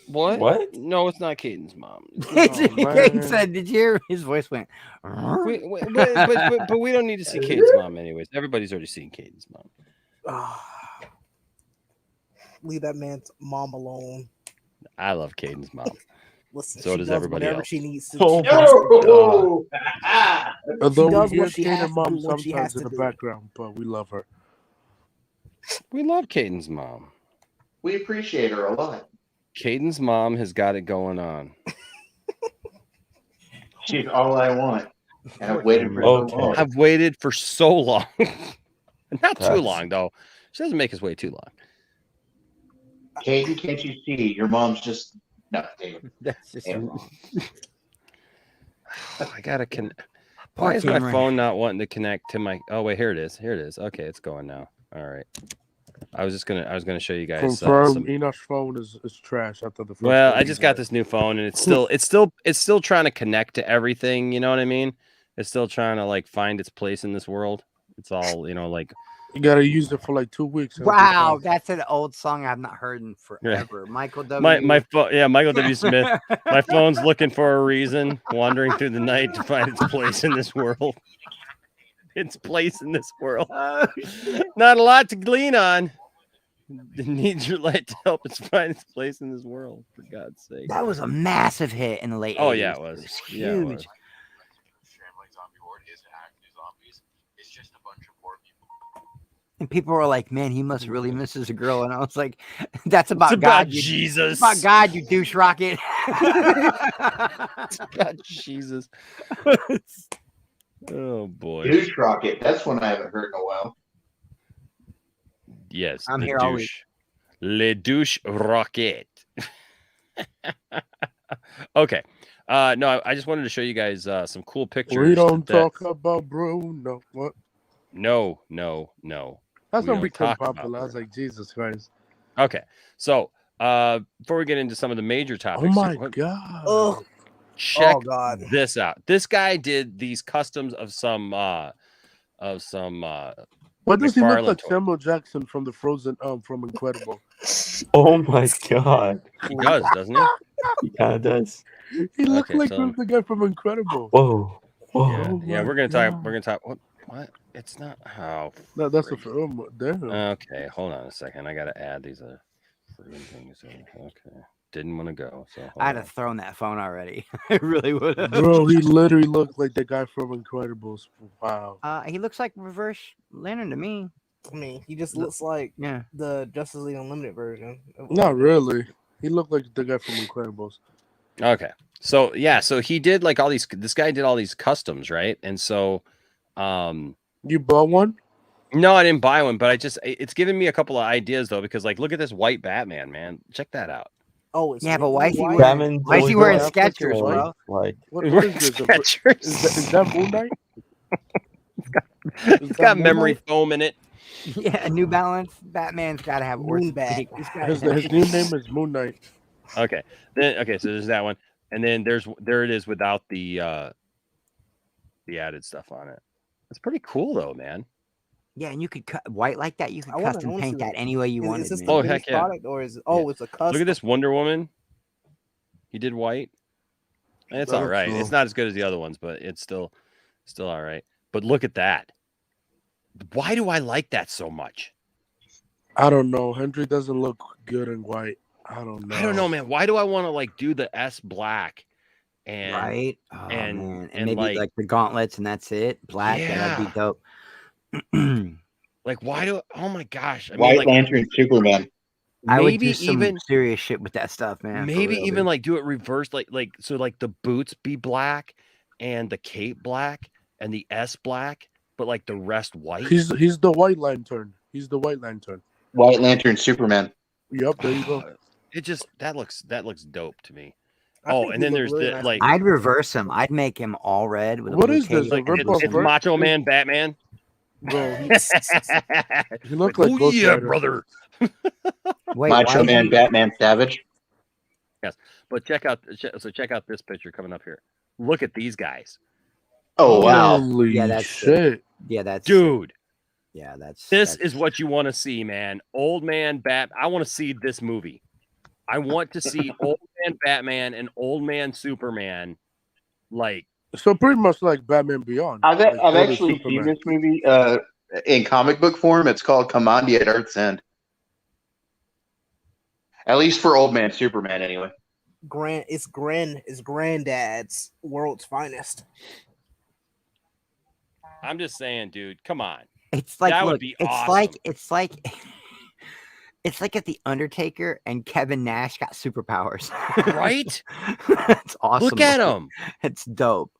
What? No, it's not Caden's mom. Caden said, "Did you hear?" His voice went. But we don't need to see Caden's mom anyways. Everybody's already seen Caden's mom. Leave that man's mom alone. I love Caden's mom. Listen, so does everybody else. She needs to. Although we hear she Caden's mom what she has sometimes in to the do. background, but we love her. We love Caden's mom. We appreciate her a lot. Caden's mom has got it going on. She's all I want. And I've waited for so long. I've waited for so long. Not too long, though. She doesn't make us wait too long. Caden, can't you see? Your mom's just... No, David. That's just wrong. I got to Why is my phone not wanting to connect to my... Oh, wait, here it is. Here it is. Okay, it's going now. All right. I was gonna show you guys. Confirm Enoch's phone is trash after the first. Well, I just got this new phone, and it's still trying to connect to everything. You know what I mean? It's still trying to like find its place in this world. It's all like. You gotta use it for like 2 weeks. Wow, that's an old song I've not heard in forever. Yeah. Michael W. Michael W. Smith. My phone's looking for a reason, wandering through the night to find its place in this world. Its place in this world. Not a lot to glean on. It needs your light to help it find its place in this world, for God's sake. That was a massive hit in the late 80s. Oh, yeah, it was. It was huge. Yeah, it was. And people were like, "Man, he must really miss his girl." And I was like, "That's about It's God, about you, Jesus. It's about God, you douche rocket." It's about Jesus. Oh boy. Douche rocket. That's one I haven't heard in a while. Yes, I'm the here all week. douche. Le douche rocket. Okay. No, I just wanted to show you guys some cool pictures. We don't talk about Bruno. What? No. That's We when don't we became talk about popular. I was Bruno. like, Jesus Christ. Okay. So before we get into some of the major topics, Oh my God. Oh, check God. this out. This guy did these customs of some Why does he look McFarlane like toy. Samuel Jackson from the Frozen from Incredible? Oh my god. He does, doesn't he? He kind of does. He looked Okay, like so the guy from Incredible. Whoa. yeah, we're gonna talk. What? It's not how. No, that's a film. Damn. Okay, hold on a second. I gotta add these friggin' things. Okay, didn't want to go. So I'd have thrown that phone already. I really would have. Bro, he literally looked like the guy from Incredibles. Wow. He looks like Reverse Lantern to me. I mean, he just looks like the Justice League Unlimited version. Not really. He looked like the guy from Incredibles. Okay, so he did like all these. This guy did all these customs, right? And so, you bought one? No, I didn't buy one, but it's giving me a couple of ideas though, because like, look at this white Batman, man. Check that out. Oh, it's yeah, but why is he Batman's wearing always Skechers, been bro? Like, What is this? Skechers. Is that Moon Knight? It's got memory foam in it. Yeah, New Balance. Batman's got to have Moonbat. His new name is Moon Knight. Okay. So there's that one, and then there it is without the added stuff on it. It's pretty cool though, man. Yeah, and you could cut white like that. You could I wanna custom see paint that. that any way you wanted. Is this man. the Oh, finished heck yeah. product or is it? Oh, it's a custom. Look at this Wonder Woman. He did white. And it's all right. cool. It's not as good as the other ones, but it's still all right. But look at that. Why do I like that so much? I don't know. Henry doesn't look good in white. I don't know. Man. Why do I want to like do the S black and Right? Oh, and man. And maybe like like the gauntlets and that's it. Black. Yeah. That'd be dope. like why do? Oh my gosh! I White mean, like, Lantern Superman. I would maybe do some even serious shit with that stuff, man. for maybe real, even dude. like do it reverse, like so like the boots be black and the cape black and the S black, but like the rest white. He's the White Lantern. He's the White Lantern. White Lantern Superman. Yep, there you go. It just that looks dope to me. I Oh, think and he then looked there's really the nice. like I'd reverse him. I'd make him all red with a What blue is this, cape. a like rip off it's version? Macho Man Batman. Bro, he looked like oh Ghost yeah, Rider. brother. Wait, Macho why Man, Batman, Savage. Yes, but check out this picture coming up here. Look at these guys, Oh wow. Holy Yeah, that's shit. Yeah, that's dude. Yeah, that's This is what you want to see, man. Old man Bat. I want to see this movie. I want to see old man Batman and old man Superman. Like, So pretty much like Batman Beyond. I've Like, I've older actually seen Superman. this movie in comic book form. It's called Commandia at Earth's End. At least for old man Superman, anyway. It's Granddad's World's Finest. I'm just saying, dude. Come on. it's like that would look, be it's awesome. like it's like if the Undertaker and Kevin Nash got superpowers. Right? It's awesome. Look at him. It's dope.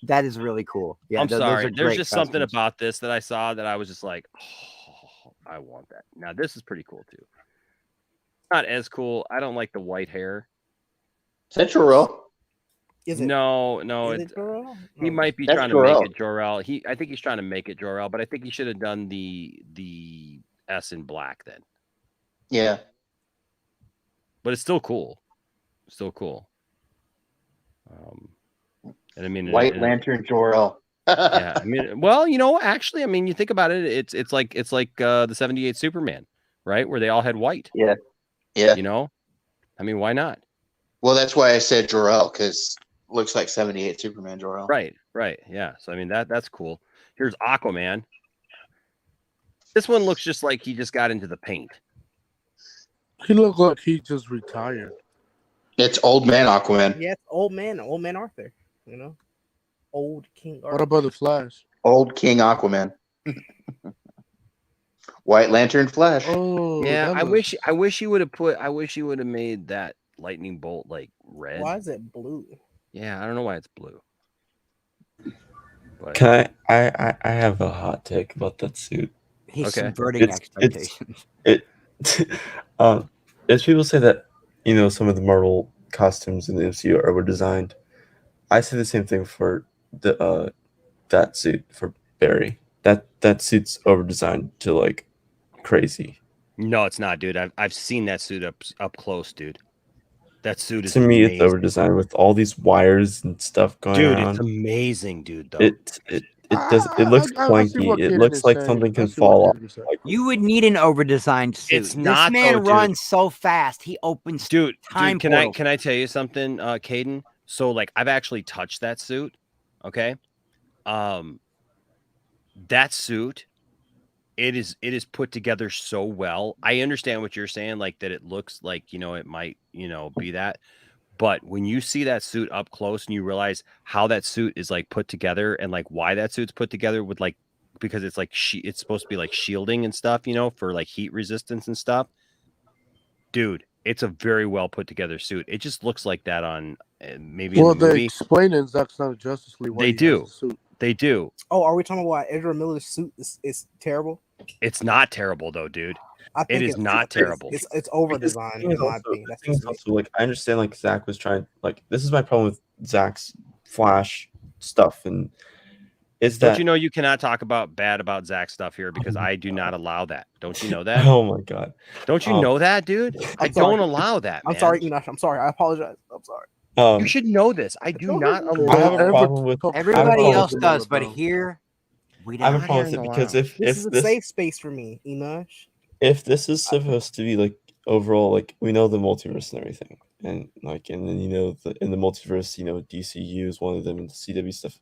That is really cool. Yeah, I'm those sorry. are There's great just something customs. about this that I saw that I was just like, oh, I want that. Now this is pretty cool too. Not as cool. I don't like the white hair. Is that Jor-El? Is it? No, Is it, it Jor-El? he No. might be That's trying Jor-El. to make it Jor-El. I think he's trying to make it Jor-El, but I think he should have done the S in black then. Yeah. But it's still cool. Still cool. And I mean, White Lantern Jor-El. yeah, I mean, well, actually, I mean, you think about it, it's like the 78 Superman, right? Where they all had white. Yeah. Yeah. I mean, why not? Well, that's why I said Jor-El, because looks like 78 Superman Jor-El. Right. Yeah. So I mean that's cool. Here's Aquaman. This one looks just like he just got into the paint. He looked like he just retired. It's old man Aquaman. Yeah, it's old man Arthur. Old King Arthur. What about the Flash? Old King Aquaman. White Lantern Flash. Oh, Yeah, that I looks. wish you would have put. I wish you would have made that lightning bolt like red. Why is it blue? Yeah, I don't know why it's blue. But Can I have a hot take about that suit. He's Okay. subverting expectations. As people say that, some of the Marvel costumes in the MCU were designed, I say the same thing for the that suit for Barry. That suit's over designed to like crazy. no, it's not, dude. I've seen that suit up close, dude. That suit is To me, amazing. it's over designed with all these wires and stuff going Dude, around. it's amazing, dude. Though It looks I see clanky. what It Kaden looks is like saying. something I can see what fall off. Kaden is saying. You would need an overdesigned suit. It's not, this man though, dude. runs so fast. He opens time can portals. I tell you something, Caden? So like I've actually touched that suit. Okay. That suit, it is put together so well. I understand what you're saying, like that it looks like, it might, be that. But when you see that suit up close and you realize how that suit is like put together and like why that suit's put together with like, because it's like it's supposed to be like shielding and stuff, for like heat resistance and stuff. Dude, it's a very well put together suit. It just looks like that on maybe in the They movie. explain in Zack Snyder Justice League why They he has do. the suit. They do. Oh, are we talking about why Ezra Miller's suit is terrible? It's not terrible though, dude. I think It is not terrible. It's over designed in my opinion. That's just me. Also, like I understand, like Zach was trying. Like this is my problem with Zach's Flash stuff, and is Don't that you know you cannot talk bad about Zach stuff here because I do not allow that. Don't you know that? Oh my god! Don't you know that, dude? I don't allow that. I'm Man. sorry, Enoch. I'm sorry. I apologize. I'm sorry. You should know this. I do not I allow. have a problem with Everybody else does, but here we I have a don't. problem with it because This if is a safe space for me, Enoch. if this is supposed to be like overall, like we know the multiverse and everything, and then in the multiverse, DCU is one of them, and the CW stuff.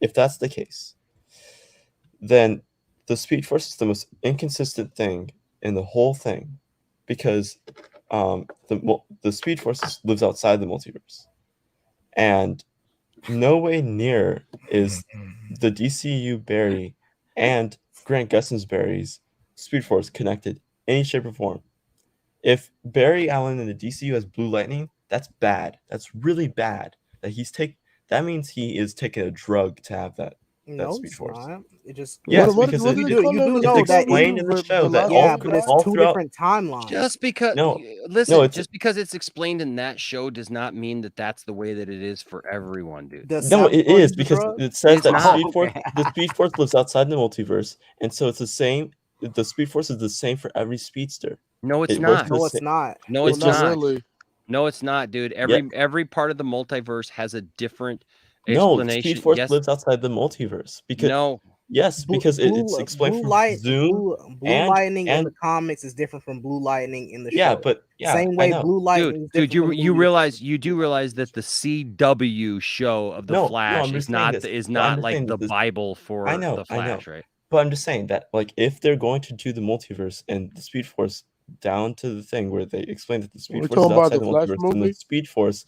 If that's the case, then the Speed Force is the most inconsistent thing in the whole thing, because the Speed Force lives outside the multiverse, and no way near is the DCU Barry and Grant Gustin's Barry's Speed Force connected any shape or form. If Barry Allen in the DCU has blue lightning, that's bad. That's really bad. That means he is taking a drug to have that Speed Force. Not. It just Yes, because you do know that explained in the show that but it's two different timelines. Just because just because it's explained in that show does not mean that that's the way that it is for everyone, dude. No, it is because it says It's that not. the Speed Force lives outside the multiverse, and so it's the same. The Speed Force is the same for every speedster. No, it's It works not. the No, it's same- not. No, It's it's just- not. No, it's not, dude. Every part of the multiverse has a different No, explanation. Speed Force Yes. lives outside the multiverse because Blue- because it's blue- explained blue from light, Zoom. blue lightning in the comics is different from blue lightning in the Yeah, show. but same I way know. blue lightning. Dude, you do realize that the CW show of the No, Flash I'm is just saying not this. is I'm not just like saying the that this- Bible for I know, the Flash, right? But I'm just saying that, like, if they're going to do the multiverse and the Speed Force down to the thing where they explain that the Speed We're Force is talking about outside the the Flash multiverse, then movie? the Speed Force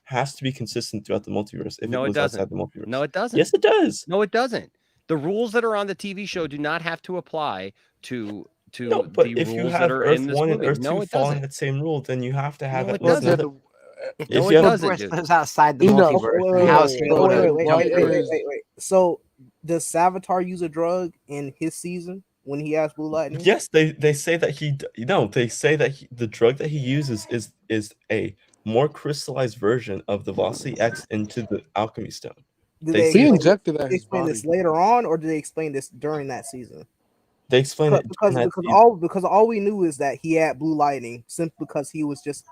has to be consistent throughout the multiverse. If No, it it was doesn't. outside the multiverse, No, it doesn't. Yes, it does. No, it doesn't. The rules that are on the TV show do not have to apply to No, but the if you rules have that are Earth in this 1 movie. and Earth No, 2 it following doesn't. that same rule, then you have to have No, at it least doesn't. another. If No, the it Speed doesn't, Force dude. lives outside the Enoch, multiverse, how's he able to jump through? Wait. So does Savitar use a drug in his season when he has blue lightning? Yes, they say that the drug that he uses is a more crystallized version of the Velocity X into the Alchemy Stone. Did They they say explain, injected that in his explain this later on, or did they explain this during that season? They explain it because during that because all we knew is that he had blue lightning simply because he was just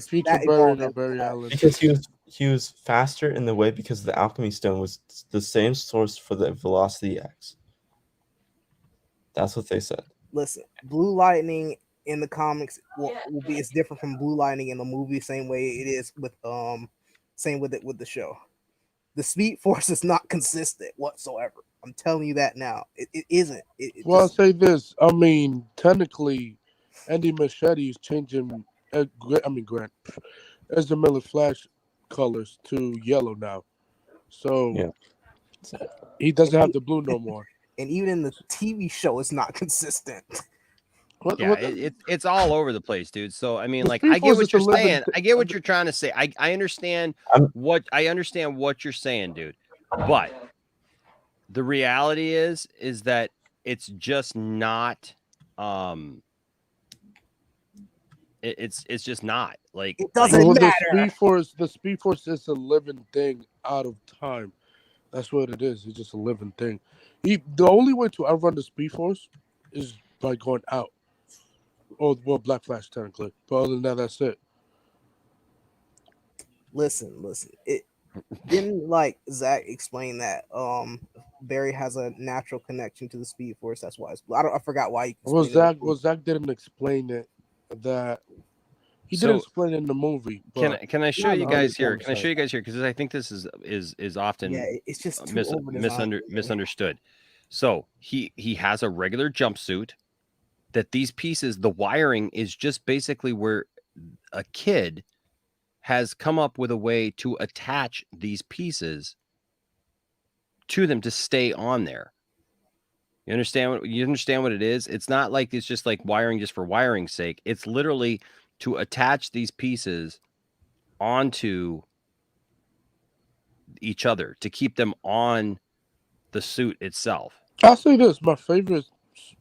future that Barry evolved or as Barry Flash. Allen. because he was faster in the way because the Alchemy Stone was the same source for the Velocity X. That's what they said. Listen, blue lightning in the comics will be it's different from blue lightning in the movie, same way it is with same with it with the show. The Speed Force is not consistent whatsoever. I'm telling you that now. It isn't. Well, I'll say this. I mean, technically, Andy Muschietti is changing. Grant Ezra Miller Flash colors to yellow now, so he doesn't have the blue no more. and even in the TV show, it's not consistent. Yeah, it's all over the place, dude. So I mean, The like, Speed I get Force what is the you're living saying. I get what you're trying to say. I understand I understand what you're saying, dude. But the reality is that it's just not it's just not like It doesn't Well, matter. the Speed Force is a living thing out of time. That's what it is. It's just a living thing. The only way to outrun the Speed Force is by going out. Oh, well, Black Flash technically, but other than that, that's it. Listen. It didn't like Zach explain that Barry has a natural connection to the Speed Force. That's why I forgot why he Well, explained Zach didn't explain it. That he So- didn't explain it in the movie. But Can I show you No, guys here? I'm Can I show sorry. you guys here? Because I think this is often Yeah, it's just too over-designed. misunderstood. So he has a regular jumpsuit that these pieces, the wiring is just basically where a kid has come up with a way to attach these pieces to them to stay on there. You understand what it is? It's not like it's just like wiring just for wiring's sake. It's literally to attach these pieces onto each other to keep them on the suit itself. I'll say this: my favorite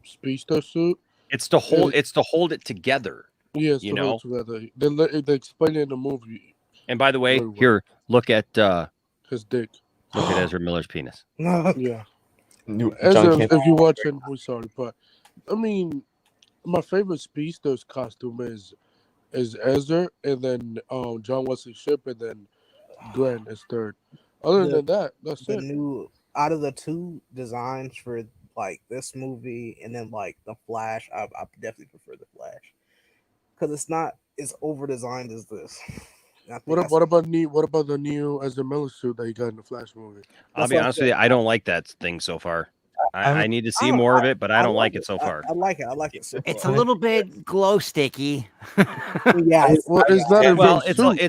speedster suit. It's to hold it together. Yeah, it's you to know. hold together. They explain it in the movie. And by the way, Very well. here, look at his dick. Look at Ezra Miller's penis. Yeah. John Ezra, Camp- if you're watching, we're sorry, but I mean, my favorite speedster's costume is Ezra, and then John Wesley Shipp, and then Glenn is third. Other than that, that's the it. new out of the two designs for like this movie and then like the Flash, I definitely prefer the Flash because it's not as over designed as this. What about the new Ezra Miller suit that you got in the Flash movie? I'll be honest with you, I don't like that thing so far. I need to see more of it, but I don't like it so far. I like it. I like it so far. It's a little bit glow sticky. Yeah, it's not a well, real suit.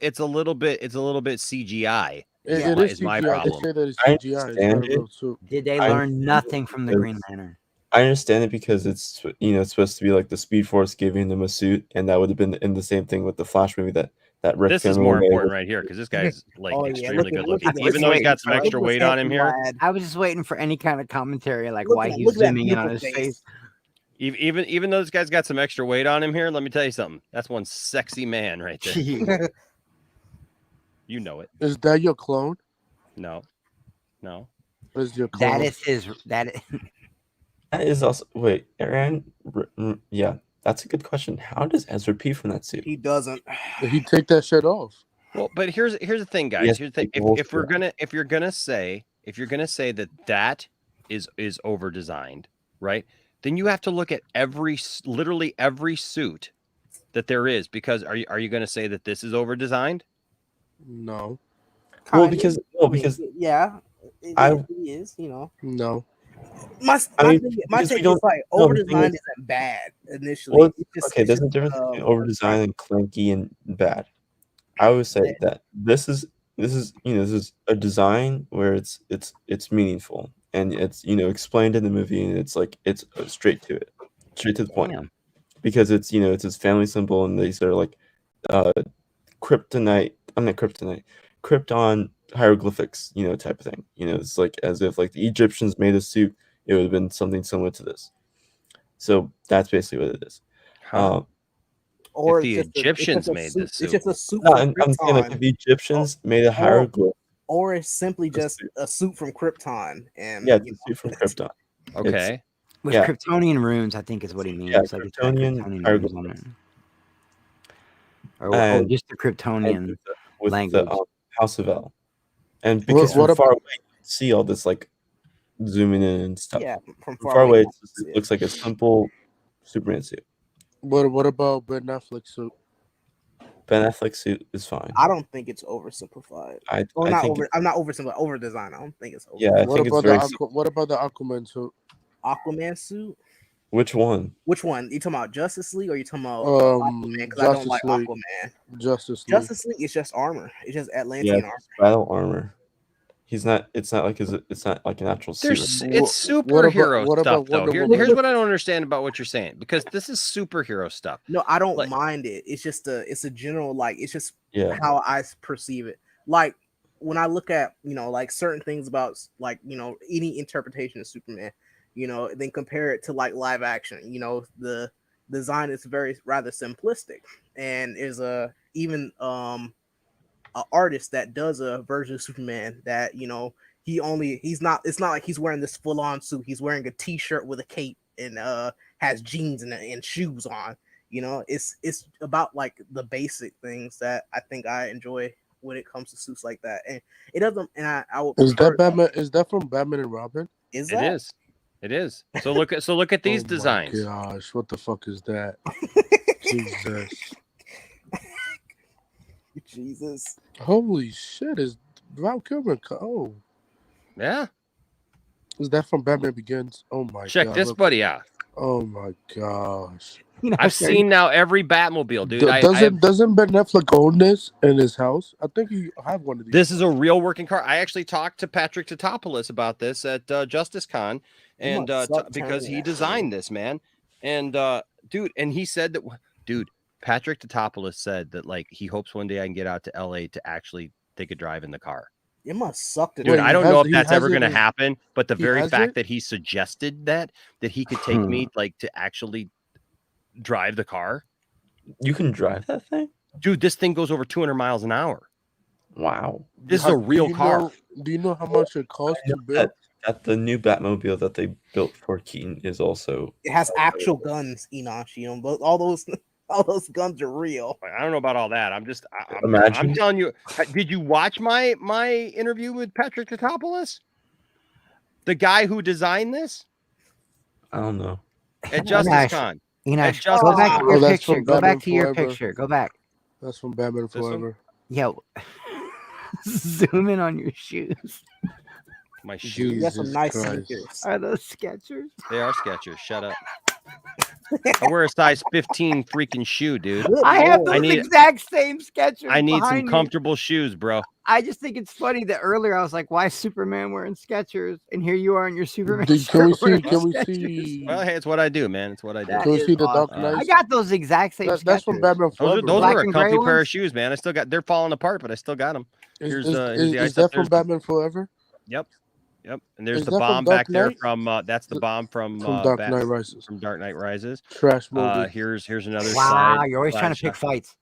it's a little bit CGI. It is my CGI. They problem. say that it's I CGI. It's not a understand real it. suit. Did they I- learn nothing from the Green Lantern? I understand it because it's it's supposed to be like the Speed Force giving them a suit, and that would have been in the same thing with the Flash movie that Rick This is Cameron more made important with- right here because this guy's like Oh, yeah, extremely good looking. at this Even though he's weight. got some Look extra at weight this on him here. I was just waiting for any kind of commentary, like Look why at- he's look at that zooming in on beautiful his face. face. Even though this guy's got some extra weight on him here, let me tell you something. That's one sexy man right there. You know it. Is that your clone? No. Is your clone? That is his. That is also wait, Aaron. Yeah, that's a good question. How does Ezra pee from that suit? He doesn't. He take that shit off. Well, but here's the thing, guys. Yes, Here's the thing. the whole If you're suit. gonna say that is over designed, right? Then you have to look at literally every suit that there is, because are you going to say that this is over designed? No. Well, Kinda. because I mean, yeah, it is. No. My because take we don't is like no, over the thing designed is- isn't bad initially. Well, It's just, okay, it's there's a just, difference between over designed and clunky and bad. I would say that this is a design where it's meaningful and it's explained in the movie, and it's like it's straight to the point. Damn. Because it's it's his family symbol, and these are like kryptonite. I'm not kryptonite. Krypton hieroglyphics, type of thing. It's like as if like the Egyptians made a suit, it would have been something similar to this. So that's basically what it is. Huh. or If the it's just Egyptians a made suit. this It's suit. just a suit No, from I'm saying like if Krypton, the Egyptians made a hieroglyph. or it's simply just a suit from Krypton. And Yeah, it's a suit from Krypton. Okay. with yeah. Kryptonian runes, I think is what he means. Yeah, like it's got Kryptonian Kryptonian runes on hieroglyphs. it. Or And- just the Kryptonian with language. the House of L. And because from far away, you can see all this like zooming in and stuff. Yeah, from From far far away, away, it looks like a simple Superman suit. What about Ben Affleck's suit? Ben Affleck's suit is fine. I don't think it's oversimplified. I not think over. I'm not oversimplified. Over design. I don't think it's over. Yeah, I What think it's about very. what about the Aquaman suit? Aquaman suit. Which one? Which one? You talking about Justice League or you talking about Aquaman? Because I don't Justice like League. Aquaman. Justice League. Justice League is just armor. It's just Yeah, Atlantean it's armor. battle armor. He's not. It's not like it's not like an actual suit. It's What about- superhero what stuff, about Wonder though. Woman? Here's what I don't understand about what you're saying, because this is superhero stuff. No, I don't Like- mind it. It's just it's a general, like, it's just Yeah. how I perceive it. Like when I look at, like certain things about, like, any interpretation of Superman, then compare it to like live action, the design is rather simplistic, and is even an artist that does a version of Superman that, he's not, it's not like he's wearing this full on suit. He's wearing a t-shirt with a cape and has jeans and shoes on. It's about like the basic things that I think I enjoy when it comes to suits like that. And it doesn't, and I would Is prefer that Batman? Is that from Batman and Robin? Is It that? is. It is. So look at these designs. Oh my gosh, what the fuck is that? Jesus. Jesus. Holy shit, is Val Kilmer? Oh. Yeah. Is that from Batman Begins? Oh my god. Check this look. buddy out. Oh my gosh. I've seen now every Batmobile, dude. Doesn't Ben Affleck own this in his house? I think he have one of these. This is a real working car. I actually talked to Patrick Tatopoulos about this at Justice Con, and because he designed this, man. And dude, and he said that, dude, Patrick Tatopoulos said that, like, he hopes one day I can get out to LA to actually take a drive in the car. It must suck to Dude, I don't know if that's ever going to in- happen, but the he very has fact it? that he suggested that he could take me, like, to actually drive the car. You can drive that thing? Dude, this thing goes over 200 miles an hour. Wow. This is a real car. Do you know how much it costs to build? That the new Batmobile that they built for Keaton is also. It has actual guns, Enosh. But all those guns are real. I don't know about all that. I'm Imagine. telling you. Did you watch my interview with Patrick Tatopoulos? The guy who designed this I don't know. at Justice Con. Enosh, Just- go back to your that's picture. from Go back Batman to your Forever. picture. Go back. That's from Batman This one? Forever. Yo, zoom in on your shoes. My You shoes. got some nice Christ. sneakers. Are those Skechers? They are Skechers. Shut up. I wear a size 15 freaking shoe, dude. Good I have Lord. those exact same Skechers. I need some behind me. comfortable shoes, bro. I just think it's funny that earlier I was like, "Why is Superman wearing Skechers?" And here you are in your Superman. Can we shirt see? wearing Can we Skechers. see? Well, hey, it's what I do, man. It's what I do. That Can we is see the Dark awesome. Knight? I got those exact same. That's from Skechers. Batman Those Forever. are Black a and gray comfy pair of ones? shoes, man. They're falling apart, but I still got them. Here's Is the ice that up from there. Batman Forever? Yep. And there's Is the that from bomb Dark back there Knight? from that's the bomb from Dark Knight Rises. From Dark Knight Rises. Trash movie. Here's another Wow, side. you're always side trying to pick shot. fights.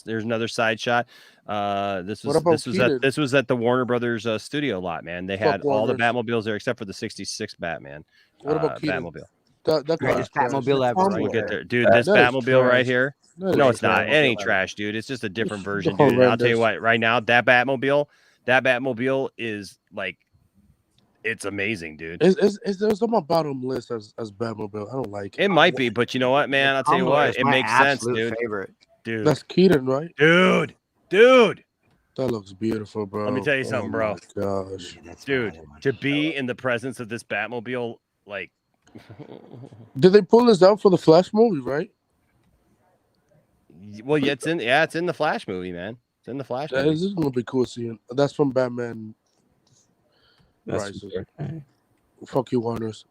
There's another side shot. This What was about at Keaton? the Warner Brothers studio lot, man. They Fuck had all the Warners. Batmobiles there except for the 66 Batman. What about Keaton? Batmobile? That Greatest car's trash. Batmobile ever. We'll Right get there. there, dude. This That is Batmobile right trash. here. That No, is it's not. It trash. ain't trash, dude. It's just a different version, It's dude. And I'll tell you horrendous. what. Right now, that Batmobile is like, it's amazing, dude. Is there's on my bottom list as Batmobile? I don't like it. It might be, but you know what, man? I'll tell you Commodore what. is It my makes sense, absolute dude. favorite. Dude. That's Keaton, right? Dude. That looks beautiful, bro. Let me tell you something, bro. Oh my gosh. Dude, to be in the presence of this Batmobile, like, Did they pull this out for the Flash movie, right? well, yeah, it's in the Flash movie, man. It's in the Flash This movie. is gonna be cool seeing. That's from Batman That's Rises. weird. Fuck you, Warners.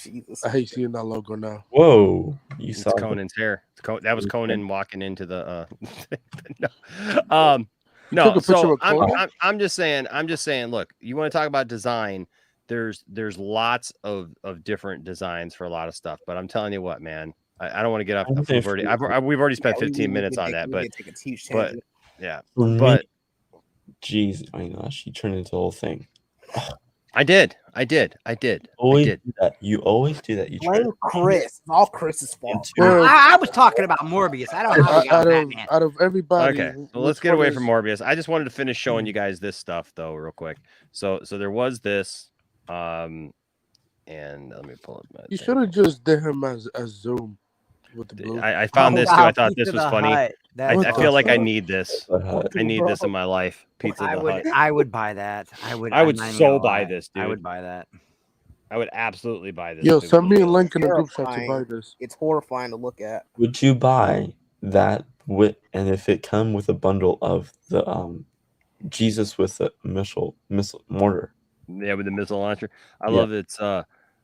Jesus. I hate seeing that logo now. Whoa. You It's saw that? Conan's hair. That was Conan walking into the. No, You no. took a picture So of Conan? I'm just saying. Look, you want to talk about design? There's lots of different designs for a lot of stuff, but I'm telling you what, man. I don't want to get off. We've already spent 15 minutes on that, but yeah, For me, but jeez, I know she turned into the whole thing. I did. Always do that. You always do that. You try Blame Chris. It's all Chris's fault. Well, I was talking about Morbius. I don't know how we got Batman. out of everybody. Okay, so let's get away from Morbius. I just wanted to finish showing you guys this stuff though, real quick. So there was this, and let me pull up. You should have just did him as Zoom with the blue. I found this too. I thought this was funny. I feel like I fuck? need this. I need this in my life. Pizza the Hut. I would buy that. I would I would I'm not even so gonna buy lie. this, dude. I would buy that. I would absolutely buy this. Yo, if it send was me a available. link in the group chat to buy Horrifying. this. It's horrifying to look at. Would you buy that with, and if it come with a bundle of Jesus with a missile mortar. Yeah, with the missile launcher. I Yeah. love it's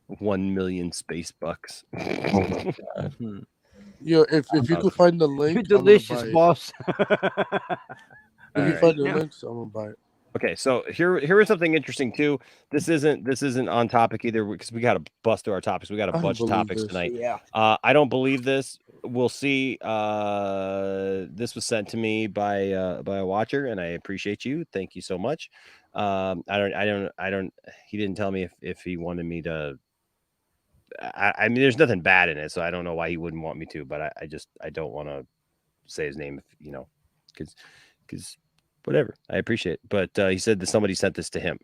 1 million space bucks. Oh my god. Yo, if you could find the link, You're delicious, I'm gonna buy it. boss. If you All find right. the links, I'm gonna buy it. Okay, so here is something interesting too. This isn't on topic either because we got to bust through our topics. We got a I don't bunch of believe topics this. tonight. Yeah. I don't believe this. We'll see. This was sent to me by a watcher, and I appreciate you. Thank you so much. I don't. He didn't tell me if he wanted me to. I mean, there's nothing bad in it, so I don't know why he wouldn't want me to. But I don't want to say his name, because whatever. I appreciate it. But he said that somebody sent this to him.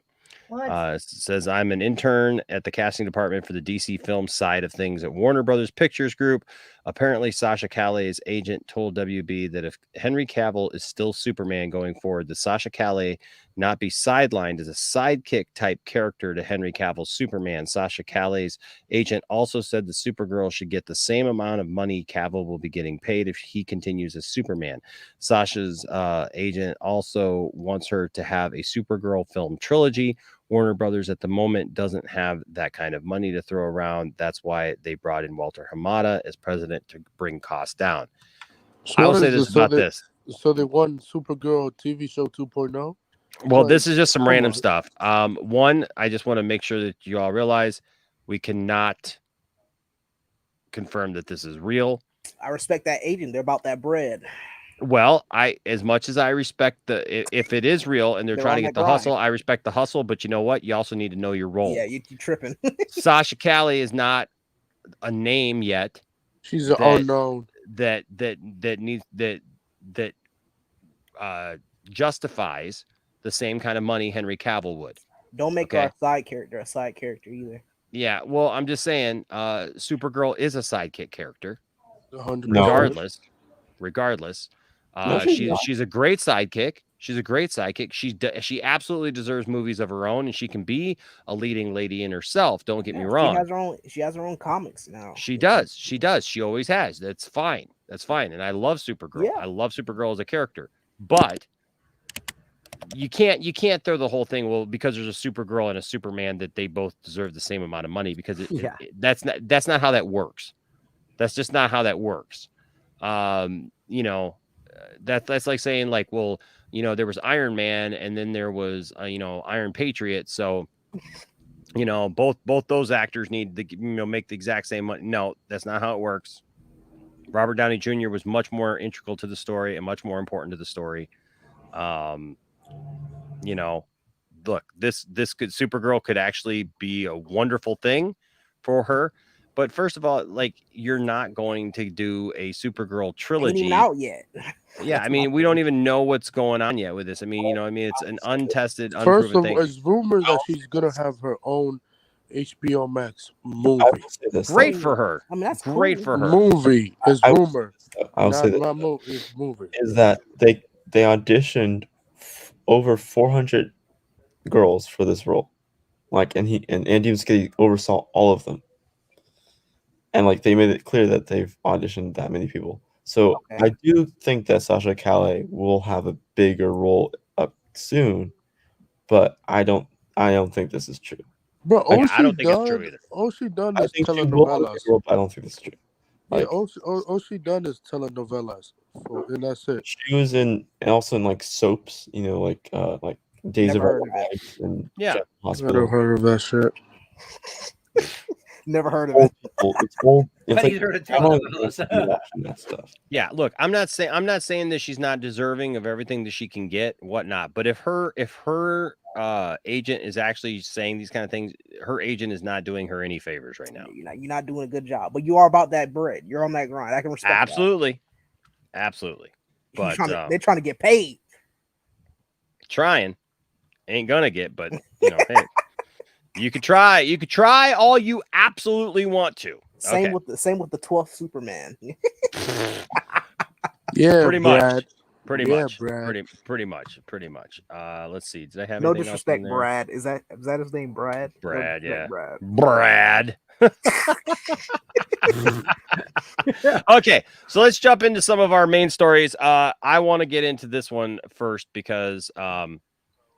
Says, I'm an intern at the casting department for the DC film side of things at Warner Brothers Pictures Group. Apparently, Sasha Calle's agent told WB that if Henry Cavill is still Superman going forward, that Sasha Calle not be sidelined as a sidekick type character to Henry Cavill's Superman. Sasha Calle's agent also said the Supergirl should get the same amount of money Cavill will be getting paid if he continues as Superman. Sasha's agent also wants her to have a Supergirl film trilogy. Warner Brothers at the moment doesn't have that kind of money to throw around. That's why they brought in Walter Hamada as president to bring costs down. So I will what say is this this? So about they- this. So they won Supergirl TV show 2.0. Well, Like, this is just some come random on. stuff. One, I just want to make sure that you all realize we cannot confirm that this is real. I respect that agent. They're about that bread. Well, as much as I respect if it is real and they're They're trying to on get that the grind. hustle, I respect the hustle. But you know what? You also need to know your role. Yeah, you tripping. Sasha Calle is not a name yet. She's an unknown. That needs that justifies the same kind of money Henry Cavill would. Don't make her a side character either. Yeah, well, I'm just saying, Supergirl is a sidekick character. 100%. Regardless, No, she's not. she's a great sidekick. She's a great sidekick. She absolutely deserves movies of her own, and she can be a leading lady in herself. Don't get me wrong. She has her own comics now. She does. She always has. That's fine. And I love Supergirl. Yeah. I love Supergirl as a character. But you can't throw the whole thing, well, because there's a Supergirl and a Superman, that they both deserve the same amount of money, because that's not how that works. That's just not how that works. That's like saying, like, well, there was Iron Man and then there was Iron Patriot, so both those actors need to make the exact same money. No, that's not how it works. Robert Downey Jr. was much more integral to the story and much more important to the story. Look, this Supergirl could actually be a wonderful thing for her. But first of all, like, you're not going to do a Supergirl trilogy. Ain't even out yet. Yeah, I mean, we don't even know what's going on yet with this. I mean, it's an untested, First unproven of thing. all, it's rumored that she's gonna have her own HBO Max movie. Great for her. I mean, that's great cool. for her. Movie is I would- rumor. I would say Not that it's movie. is that they auditioned over 400 girls for this role, like, and Andy Muschietti oversaw all of them, and like they made it clear that they've auditioned that many people. So I do think that Sasha Calle will have a bigger role up soon, but I don't think this is true. Bro, I don't think it's true either. All she done I is think she will have a telenovelas. bigger role, but I don't think this is true. Yeah, Like, all she done is telenovelas, and that's it. she was also in like soaps, like Days Never of heard Our of it. Lives and Yeah. General I Hospital. never heard of that shit. Never heard of Old it. people. It's old. It's But like he's heard of I'm not telenovelas. gonna be watching that stuff. Yeah, look, I'm not saying that she's not deserving of everything that she can get, whatnot. But if her agent is actually saying these kind of things, her agent is not doing her any favors right now. You're not doing a good job, but you are about that bread. You're on that grind. I can respect Absolutely. that. But They're trying to get paid. trying ain't gonna get, but hey, you could try all you absolutely want to. Same Okay. with the 12th Superman. Yeah, Pretty Brad. much. Pretty Yeah, much. Brad. Pretty much. Let's see. Did I have No anything else in disrespect, there? Brad. Is that his name, Brad? No Brad, disrespect, yeah. Brad. Okay, so let's jump into some of our main stories. I want to get into this one first because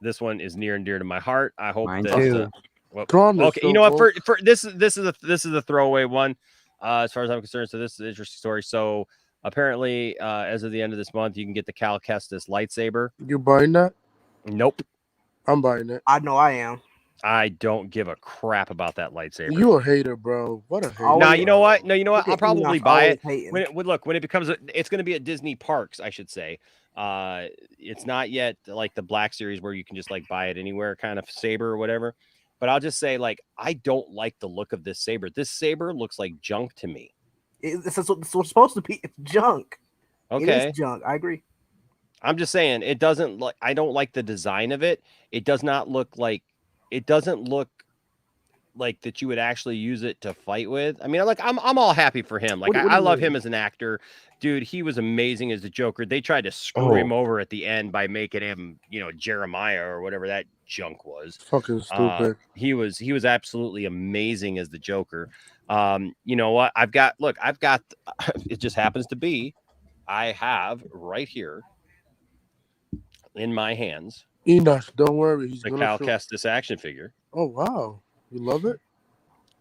This one is near and dear to my heart. I hope Mine that. too. Okay, you know what? For this is a throwaway one, as far as I'm concerned. So this is an interesting story. So apparently, as of the end of this month, you can get the Cal Kestis lightsaber. You buying that? Nope. I'm buying it. I know I am. I don't give a crap about that lightsaber. You a hater, bro. What a hater. Nah, you know what? No, you know what? Look I'll at probably Enoch buy always it hating. when it becomes. It's going to be at Disney parks, I should say. It's not yet like the Black Series where you can just like buy it anywhere, kind of saber or whatever. But I'll just say, like, I don't like the look of this saber. This saber looks like junk to me. It's what it's supposed to be. It's junk. It Okay. is junk. I agree. I'm just saying it doesn't look. I don't like the design of it. It does not look like. It doesn't look like that you would actually use it to fight with. I mean, like I'm all happy for him. Like What do I you love mean? him as an actor, dude. He was amazing as the Joker. They tried to screw him over at the end by making him, Jeremiah or whatever that junk was. Fucking stupid. He was absolutely amazing as the Joker. You know what? I've got. It just happens to be, I have right here in my hands. Enoch, don't worry. He's The gonna Cal show. Kestis action figure. Oh wow, you love it?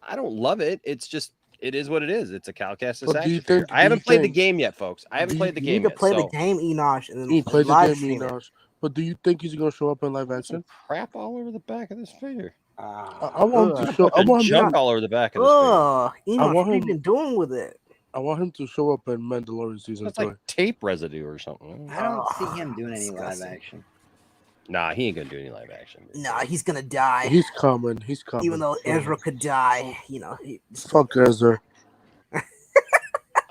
I don't love it. It's just it is what it is. It's a Cal Kestis But do action you figure. think- I haven't do you played the think- game yet, folks. I haven't played the You game need to yet. play so the game, Enoch, and then You play the live game, stream it. Enoch. But do you think he's gonna show up in live action? Crap all over the back of this figure. I want him to show. I There's want him. junk all over the back of this Ugh, I Enoch, want what have him- you been doing with it? I want him to show up in Mandalorian figure. season It's 3. like tape residue or something. I don't see him doing any live disgusting. action. Nah, he ain't gonna do any live action. Nah, he's gonna die. He's coming. He's coming. Even though Ezra could die, Fuck Ezra.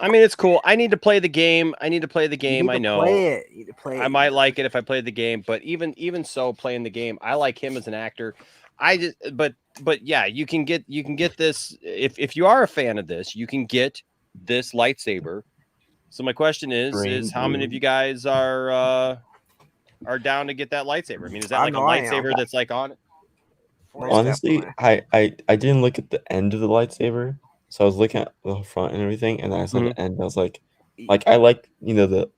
I mean, it's cool. I need to play the game. I You know. need to play it. You need to play it. I might like it if I played the game, but even so, playing the game, I like him as an actor. But yeah, you can get this if you are a fan of this, you can get this lightsaber. So my question is how many of you guys are down to get that lightsaber? I mean, is that I like a know I am. lightsaber that's like on it? Honestly, I didn't look at the end of the lightsaber, so I was looking at the front and everything, and then I saw the end. And I was like I like the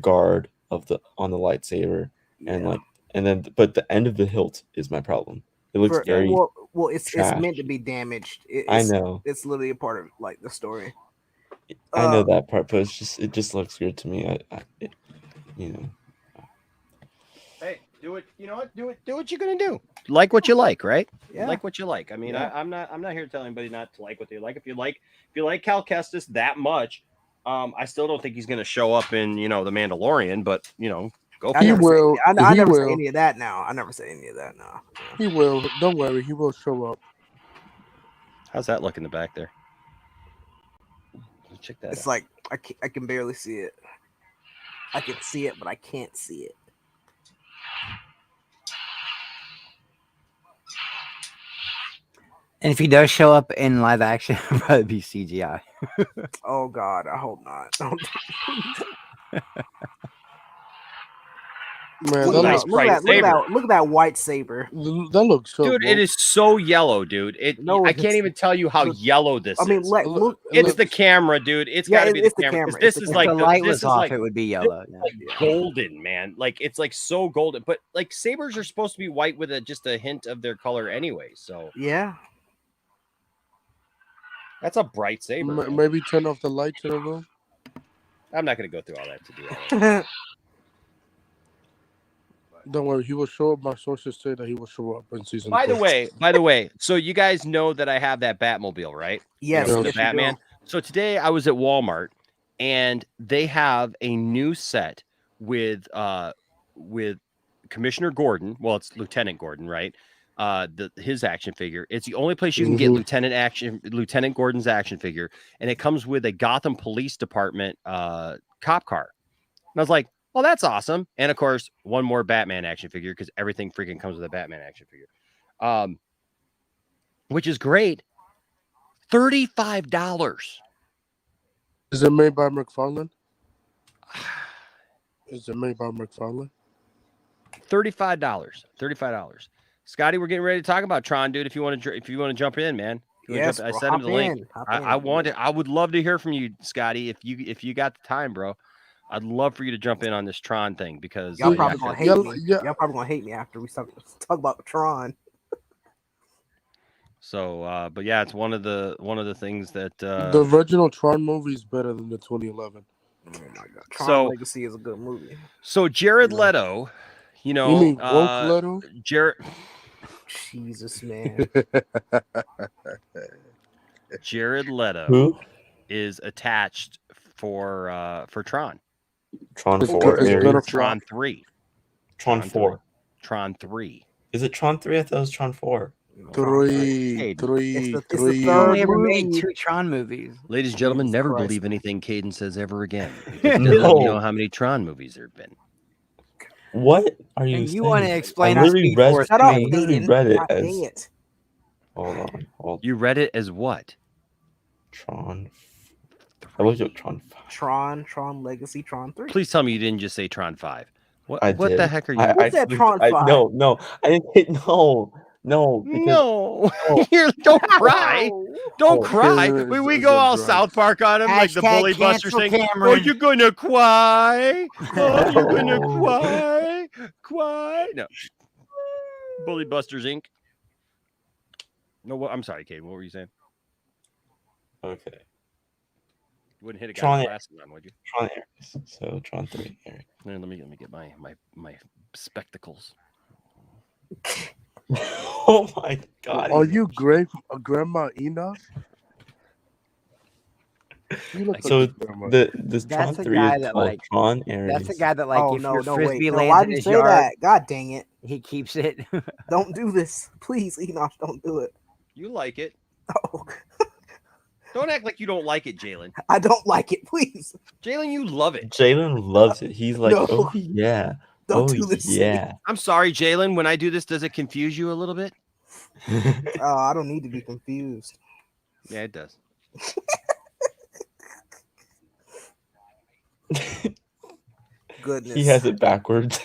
guard of the on the lightsaber, and but the end of the hilt is my problem. It looks very well. It's trash. meant to be damaged. I know. It's literally a part of like the story. I know that part, but it just looks weird to me. Hey, do it. You know what? Do what you're gonna do. Like what you like, right? Yeah. Like what you like. I mean, Yeah. I'm not here to tell anybody not to like what they like. If you like Cal Kestis that much, I still don't think he's gonna show up in the Mandalorian, but go for I it. never say- I He never say will. any of that now. I never say any of that now. He will. Don't worry. He will show up. How's that look in the back there? Check that. It's out. like I can barely see it. I can see it, but I can't see it. And if he does show up in live action, it'll probably be CGI. Oh God, I hope not. Man, Look that at looks look at that white saber. That looks so Dude, good. it is so yellow, dude. No, I can't even tell you how yellow this I mean, is. look. It's the camera, dude. It's got to be it's the camera. 'cause camera. This It's is the like If the light this was is off, like it would be yellow. golden, man. Like it's like so golden. But like sabers are supposed to be white with just a hint of their color anyway. So Yeah. that's a bright saber. man. Maybe turn off the lights in the room. I'm not gonna go through all that to do all that. Don't worry. He will show up. My sources say that he will show up in season. By 3. the way, so you guys know that I have that Batmobile, right? Yes, the yes, you Batman. do. So today I was at Walmart and they have a new set with Commissioner Gordon. Well, it's Lieutenant Gordon, right? His action figure. It's the only place you can get Lieutenant Gordon's action figure, and it comes with a Gotham Police Department cop car. And I was like, well, that's awesome. And of course, one more Batman action figure because everything freaking comes with a Batman action figure. Which is great. $35. Is it made by McFarlane? Is it made by McFarlane? $35. Scotty, we're getting ready to talk about Tron, dude. If you want to jump in, man. Yes, I bro, sent him the hop link. in, hop I in. would love to hear from you, Scotty, if you got the time, bro. I'd love for you to jump in on this Tron thing because Y'all probably gonna hate me. yeah. Y'all probably gonna hate me after we talk about Tron. So, but yeah, it's one of the things that The original Tron movie is better than the 2011. Oh my god, Tron So- Legacy is a good movie. So Jared Leto, you know, mean woke Leto? Jared Jesus, man. Jared Leto Who? is attached for Tron. Tron It's 4. gonna Aries. flop. Tron 3. Tron 4. Tron 3. Is it Tron 3? I thought it was Tron 4. Three. They third only ever made movie. 2 Tron movies. Ladies and gentlemen, Jesus never Christ. believe anything Caden says ever again. Because he doesn't know how many Tron movies there have been. What are you And you saying? wanna explain I our literally Speed read, Force Shut to up, me. I literally Caden. read it God as. dang it. Hold on. You read it as what? Tron. I looked up Tron 5. Tron Legacy, Tron 3. Please tell me you didn't just say Tron 5. What I what did. the heck are you? What's that Tron 5? No. I didn't hit no. Because No. no. Don't cry. Don't Oh, cry. Caden We is go a all drug. South Park on him like the Hashtag Bully Busters cancel thing. Oh, Cameron. you're gonna cry. Oh, you're gonna No. cry. Cry. No. Bully Busters Inc. No, I'm sorry, Kate. What were you saying? Okay. You wouldn't hit a guy Tron with Air. glasses on, would you? Tron Aries. So Tron 3. Aries. Let me get my spectacles. Oh my god. Are you Grandma Enoch? You look So like your grandma. this That's Tron a 3 guy is that, called like- Tron Aries. That's a guy that, like, Oh, if no, your no, frisbee wait. No, lands why in did you his say yard, that? God dang it. he keeps it. Don't do this. Please, Enoch, don't do it. You like it. Oh, Don't act like you don't like it, Jalen. I don't like it, please. Jalen, you love it. Jalen loves it. He's like, No. oh yeah. Don't Oh do this. yeah. I'm sorry, Jalen. When I do this, does it confuse you a little bit? Oh, I don't need to be confused. Yeah, it does. Goodness. He has it backwards.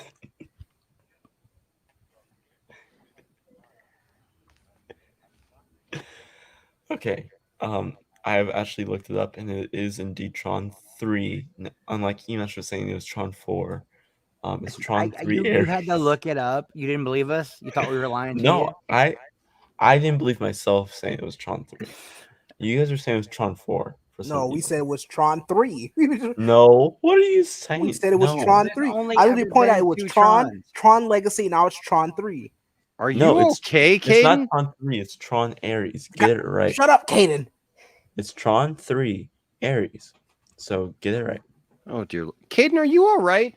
Okay. I have actually looked it up, and it is indeed Tron 3. Unlike Enosh was saying, it was Tron 4. It's Tron 3 you Aries. had to look it up. You didn't believe us? You thought we were lying to you? No, I didn't believe myself saying it was Tron 3. You guys were saying it was Tron 4. For some No, we reason. said it was Tron 3. No, what are you saying? We said it was No. Tron There's 3. only I already ever pointed out been it was 2 Tron, Trons. Tron Legacy, now it's Tron 3. Are you No, it's okay, It's not Caden? Tron 3. It's Tron Aries. Get it right. Shut up, Caden. It's Tron 3 Aries. So get it right. Oh dear, Caden, are you all right?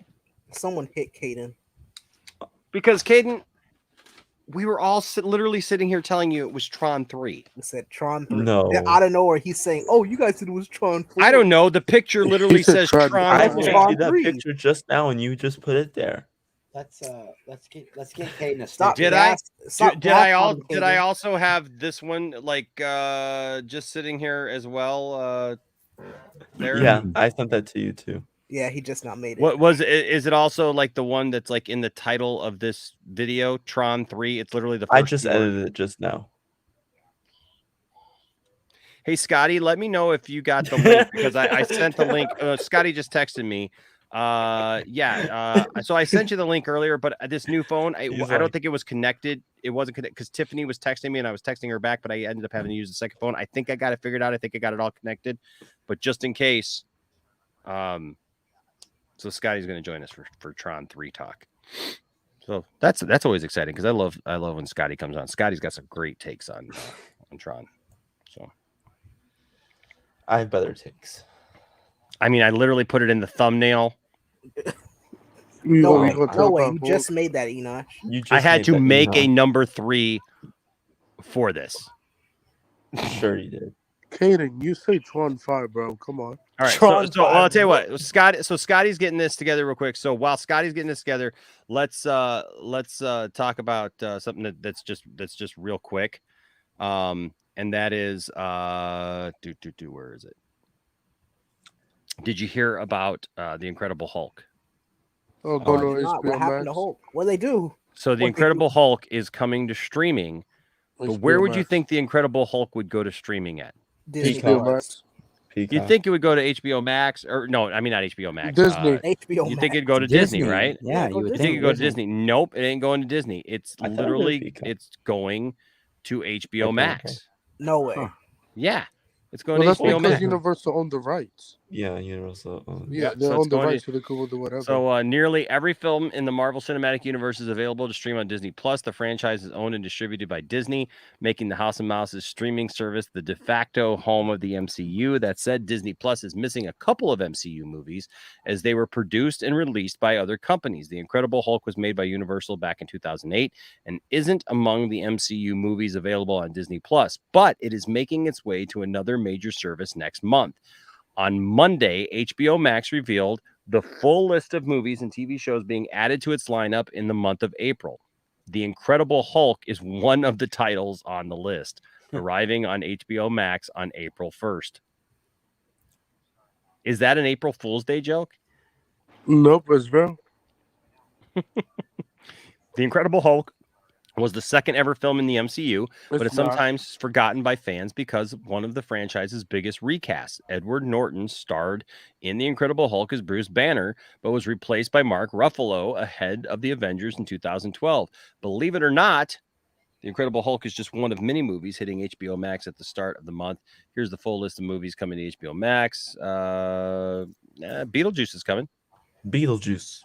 Someone hit Caden. Because Caden, we were all literally sitting here telling you it was Tron 3. We said Tron 3. No. Then out of nowhere, he's saying, "Oh, you guys said it was Tron 4." I don't know. The picture literally says Tron I 3. posted that picture just now, and you just put it there. Let's get Caden a Stop. sticker. Did I? Stop Did I blasting Did I Caden. also have this one like just sitting here as well? There. Yeah, I sent that to you too. Yeah, he just not made it. What was it? Is it also like the one that's like in the title of this video, Tron 3? It's literally the first I just word. edited it just now. Hey, Scotty, let me know if you got the link because I sent the link. Scotty just texted me. So I sent you the link earlier, but this new phone, I don't think it was connected. It wasn't connected because Tiffany was texting me and I was texting her back, but I ended up having to use the second phone. I think I got it figured out. I think I got it all connected, but just in case, so Scotty's going to join us for Tron 3 talk. So that's always exciting because I love when Scotty comes on. Scotty's got some great takes on Tron. So I have better takes. I mean, I literally put it in the thumbnail. No way. You just made that, Enoch. I had to make a number 3 for this. Sure you did. Caden, you say Tron 5, bro. Come on. All right. So I'll tell you what, Scotty's getting this together real quick. So while Scotty's getting this together, let's talk about something that's just real quick. And that is where is it? Did you hear about the Incredible Hulk? Oh, go to What HBO happened to Max. Hulk? What they do? So the Incredible Hulk is coming to streaming. But where would you think the Incredible Hulk would go to streaming at? Disney HBO Plus. Max. Peacock. think it would go to HBO Max or no? I mean not HBO Max. Disney. HBO You think Max. it'd go to Disney, Disney. right? Yeah, you would You think think it'd go to Disney? Nope, it ain't going to Disney. It's I thought it was literally Peacock. it's going to HBO Okay, Max. No way. Huh. Yeah, it's going Well, to that's HBO because Max. Universal owned the rights. Yeah, Universal. Yeah, they so own it's the going rights, to- so they could do whatever. So nearly every film in the Marvel Cinematic Universe is available to stream on Disney Plus. The franchise is owned and distributed by Disney, making the House of Mouse's streaming service the de facto home of the MCU. That said, Disney Plus is missing a couple of MCU movies as they were produced and released by other companies. The Incredible Hulk was made by Universal back in 2008 and isn't among the MCU movies available on Disney Plus, but it is making its way to another major service next month. On Monday, HBO Max revealed the full list of movies and TV shows being added to its lineup in the month of April. The Incredible Hulk is one of the titles on the list, arriving on HBO Max on April 1st. Is that an April Fool's Day joke? Nope, it's real. The Incredible Hulk was the second ever film in the MCU, but it's not. sometimes forgotten by fans because of one of the franchise's biggest recasts. Edward Norton starred in The Incredible Hulk as Bruce Banner, but was replaced by Mark Ruffalo ahead of the Avengers in 2012. Believe it or not, The Incredible Hulk is just one of many movies hitting HBO Max at the start of the month. Here's the full list of movies coming to HBO Max. Beetlejuice is coming. Beetlejuice.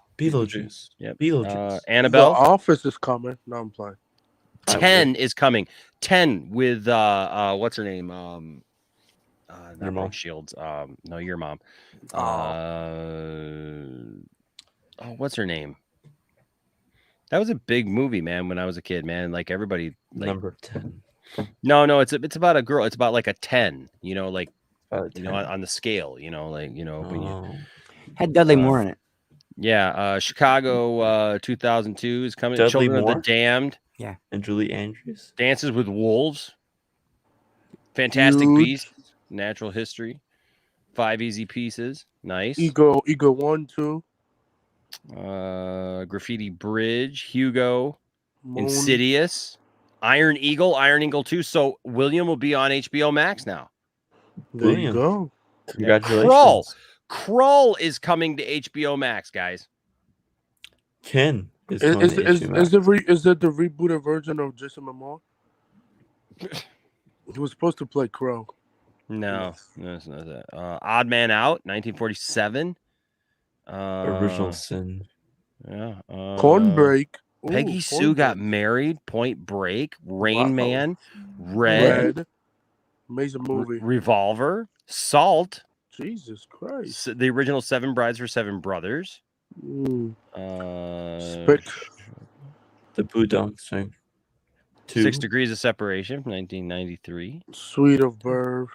Yep. Beetlejuice. Annabelle. The Office is coming. No, I'm playing. 10 is coming. 10 with what's her name? Your mom. Shields. No, your mom. What's her name? That was a big movie, man, when I was a kid, man. Like everybody Number 10. No, it's about a girl. It's about like a 10, you know, like you know, on the scale, you know, like, you know, when you had Dudley Moore in it. Yeah, Chicago 2002 is coming. Dudley Children Moore? of the Damned. Yeah. And Julie Andrews. Dances with Wolves. Fantastic Huge. Beasts. Natural History. 5 Easy Pieces. Nice. Ego 1, 2. Graffiti Bridge. Hugo. Moon. Insidious. Iron Eagle 2. So William will be on HBO Max now. There you go. Congratulations. Krull is coming to HBO Max, guys. Ken is Is going to HBO Max. is it the rebooted version of Jason Momoa? He was supposed to play Crow. No, it's not that. Odd Man Out, 1947. Original Sin. Yeah. Cornbreak. Ooh, Peggy Sue got married. Point Break. Rain Man. Red. Amazing movie. Revolver. Salt. Jesus Christ. The original 7 Brides for 7 Brothers. Spick. The Budong Sing. 6 Degrees of Separation from 1993. Sweet of Birth.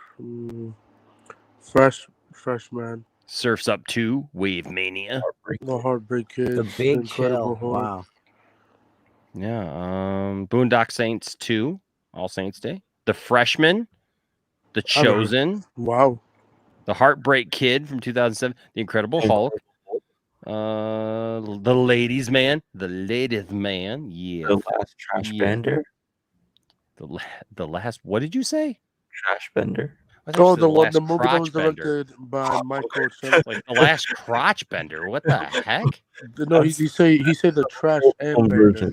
Freshman. Surf's Up 2. Wave Mania. The Heartbreak Kids. The Big Incredible Chill. Hulk. Wow. Yeah. Boondock Saints 2. All Saints Day. The Freshman. The Chosen. Wow. The Heartbreak Kid from 2007. The Incredible Hulk. The Ladies Man. The Ladies Man. Yeah. The Last Trash Bender. The last. What did you say? Trash Bender. Oh, the one, Last the movie that was Crotch Bender. directed by Michael Shannon. Like the Last Crotch Bender. What the heck? No, he said the trash and bender.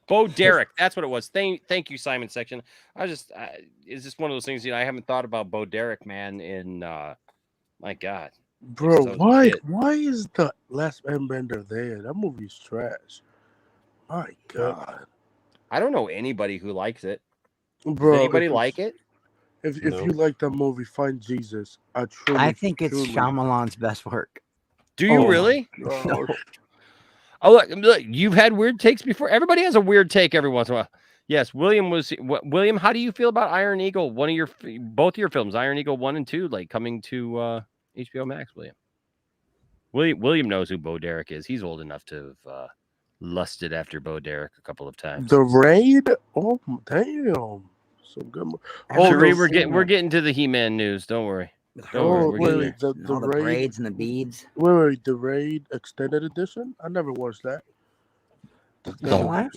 Bo Derek. That's what it was. Thank you, Simon Section. Is this one of those things? I haven't thought about Bo Derek, man. In my God, Bro, So why shit. is the Last Airbender there? That movie's trash. My God. I don't know anybody who likes it. Bro, Does anybody if- like it? If No. you like that movie, find Jesus. I think it's Shyamalan's best work. Do you Oh, really? gosh. Oh, look, you've had weird takes before. Everybody has a weird take every once in a while. Yes, William, how do you feel about Iron Eagle? Both of your films, Iron Eagle 1 and 2, like coming to HBO Max, William. William knows who Bo Derek is. He's old enough to have lusted after Bo Derek a couple of times. The Raid? Oh, damn. Some good. We're getting to the He-Man news. Don't worry. We're getting wait, there. the All the Raid. braids and the beads. Wait, the Raid Extended Edition? I never watched that. No.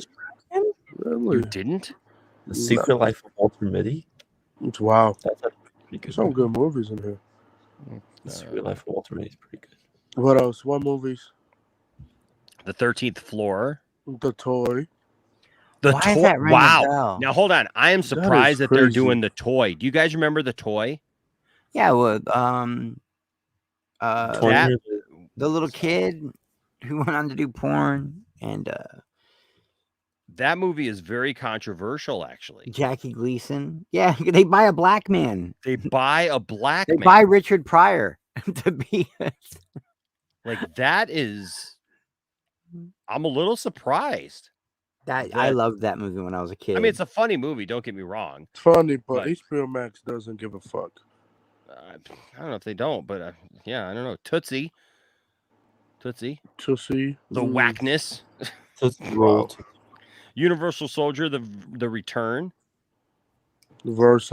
Really? You didn't? The Secret Life of Walter Mitty. Wow. Some good movies in here. It's Real Life of Walter Mitty is pretty good. What else? What movies? The 13th Floor. The Toy. The Why is toy. that ringing a Wow. bell? Now hold on. I am That is surprised that they're crazy. doing The Toy. Do you guys remember The Toy? Yeah, well, That the little kid who went on to do porn, and that movie is very controversial, actually. Jackie Gleason. Yeah, they buy a black man. They buy a black They man. buy Richard Pryor to be. Like that is. I'm a little surprised. I loved that movie when I was a kid. I mean, it's a funny movie. Don't get me wrong. It's funny, but HBO Max doesn't give a fuck. I don't know if they don't, but yeah, I don't know. Tootsie. Tootsie. The Whackness. Wow. Universal Soldier, the Return. Vice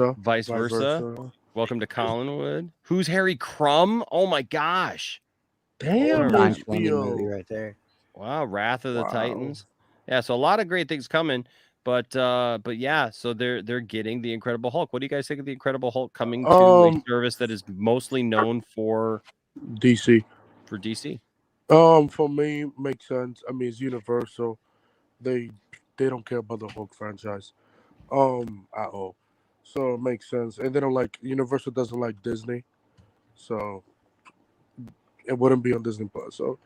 versa. Welcome to Collinwood. Who's Harry Crumb? Oh my gosh. Damn, movie right there. Wow, Wrath of the Titans. Yeah, so a lot of great things coming, but yeah, so they're getting the Incredible Hulk. What do you guys think of the Incredible Hulk coming to a service that is mostly known for DC? For DC. For me, makes sense. I mean, it's Universal. They don't care about the Hulk franchise, at all. So it makes sense. And they don't like Universal doesn't like Disney, so it wouldn't be on Disney Plus. So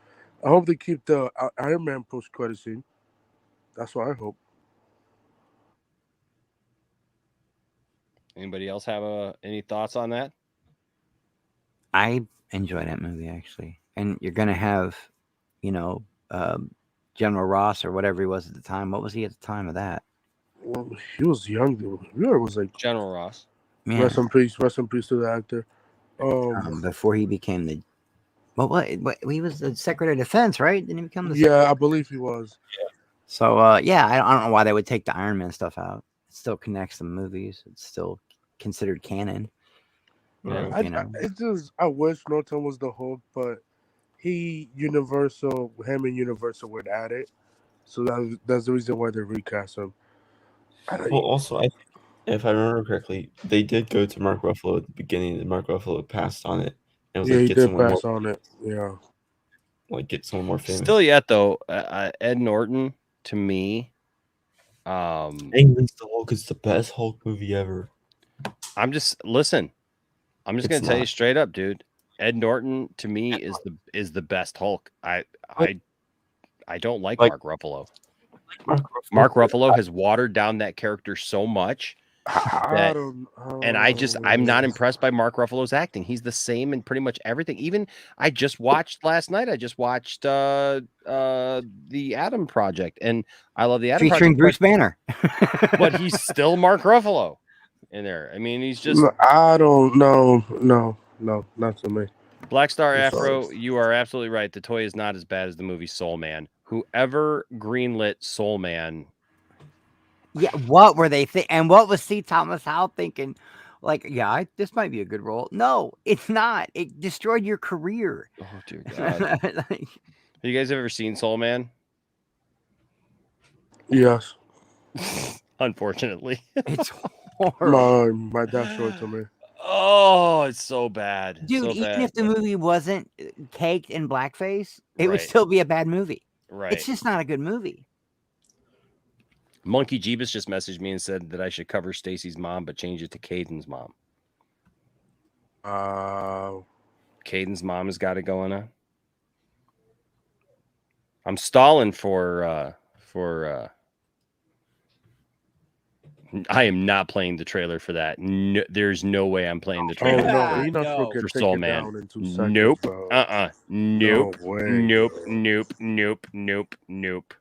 I hope they keep the Iron Man post-credit scene. That's what I hope. Anybody else have any thoughts on that? I enjoy that movie actually, and you're gonna have, General Ross or whatever he was at the time. What was he at the time of that? Well, he was young. He was like General Ross. Yeah. Rest in peace to the actor. Before he became the what he was the Secretary of Defense, right? Didn't he become the Yeah, I believe he was. So yeah, I don't know why they would take the Iron Man stuff out. It still connects the movies. It's still considered canon. Yeah. I wish Norton was the Hulk, but him and Universal were at it. So that's the reason why they recast him. Well, also, I think, if I remember correctly, they did go to Mark Ruffalo at the beginning, and Mark Ruffalo passed on it. And was Yeah, like, he get did someone pass more, on it. Yeah. like get someone more famous. Still yet though, Ed Norton to me. Angry's the Hulk is the best Hulk movie ever. I'm just gonna tell you straight up, dude. Ed Norton to me is the best Hulk. I don't like Mark Ruffalo. Mark Ruffalo has watered down that character so much that, I'm not impressed by Mark Ruffalo's acting. He's the same in pretty much everything. Even last night. I just watched the Adam Project, and I love the Adam featuring Project, Bruce Banner. but he's still Mark Ruffalo in there. I mean, he's just. I don't know. No, not to me. Black Star I'm Afro, sorry. you are absolutely right. The toy is not as bad as the movie Soul Man. Whoever greenlit Soul Man. Yeah, what were they and what was C. Thomas Howell thinking? Like, this might be a good role. No, it's not. It destroyed your career. Oh dear God! Have you guys ever seen Soul Man? Yes. Unfortunately, it's horrible. My dad showed it to me. Oh, it's so bad, Dude. So Even bad. if the movie wasn't caked in blackface, it would Right. still be a bad movie. Right. It's just not a good movie. Monkey Jeebus just messaged me and said that I should cover Stacy's mom, but change it to Caden's mom. Caden's mom has got it going on. I'm stalling for I am not playing the trailer for that. No, there's no way I'm playing the trailer for Soul Man. Nope. Nope. Nope.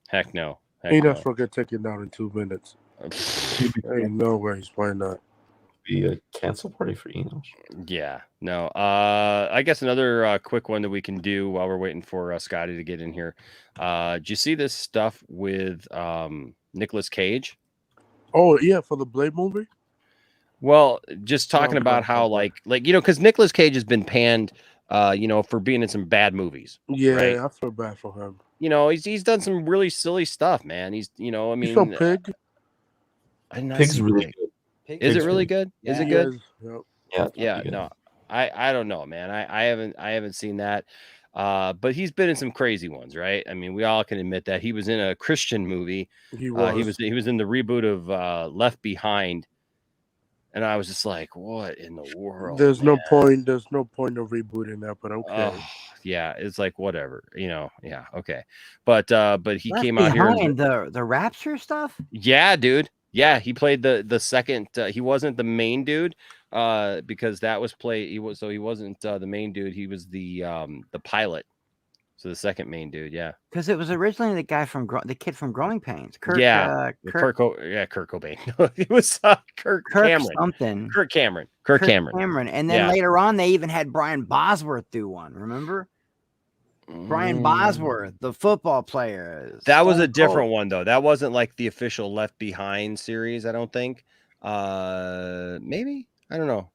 Heck no. He does forget taken down in 2 minutes. Ain't no way he's playing that. Be a cancel party for Enosh. Yeah, no. I guess another quick one that we can do while we're waiting for Scotty to get in here. Did you see this stuff with Nicolas Cage? Oh yeah, for the Blade movie. Well, just talking about how like because Nicolas Cage has been panned, for being in some bad movies. Yeah, right? I feel bad for him. He's done some really silly stuff, man. He's, I mean, you saw Pig? I did not Pig's see really Pig. good. Is it really good? Is it He good? is. Yep. Yeah. Yeah, no, I don't know, man. I haven't seen that. But he's been in some crazy ones, right? I mean, we all can admit that he was in a Christian movie. He was. He was in the reboot of Left Behind, and I was just like, what in the world? There's no point. There's no point of rebooting that. But okay. Oh, yeah, it's like whatever, yeah, okay. But he Left came out here. Behind, the Rapture stuff. Yeah, dude. Yeah, he played the second. He wasn't the main dude, because that was he wasn't the main dude. He was the pilot. So the second main dude, yeah. Because it was originally the guy from the kid from Growing Pains, Kurt. Kurt Cobain. No, it was Kirk Cameron. Something. Kirk Cameron. And then later on, they even had Brian Bosworth do one. Remember? Brian Bosworth, the football player. That was a different one, though. That wasn't like the official Left Behind series, I don't think. Maybe, I don't know,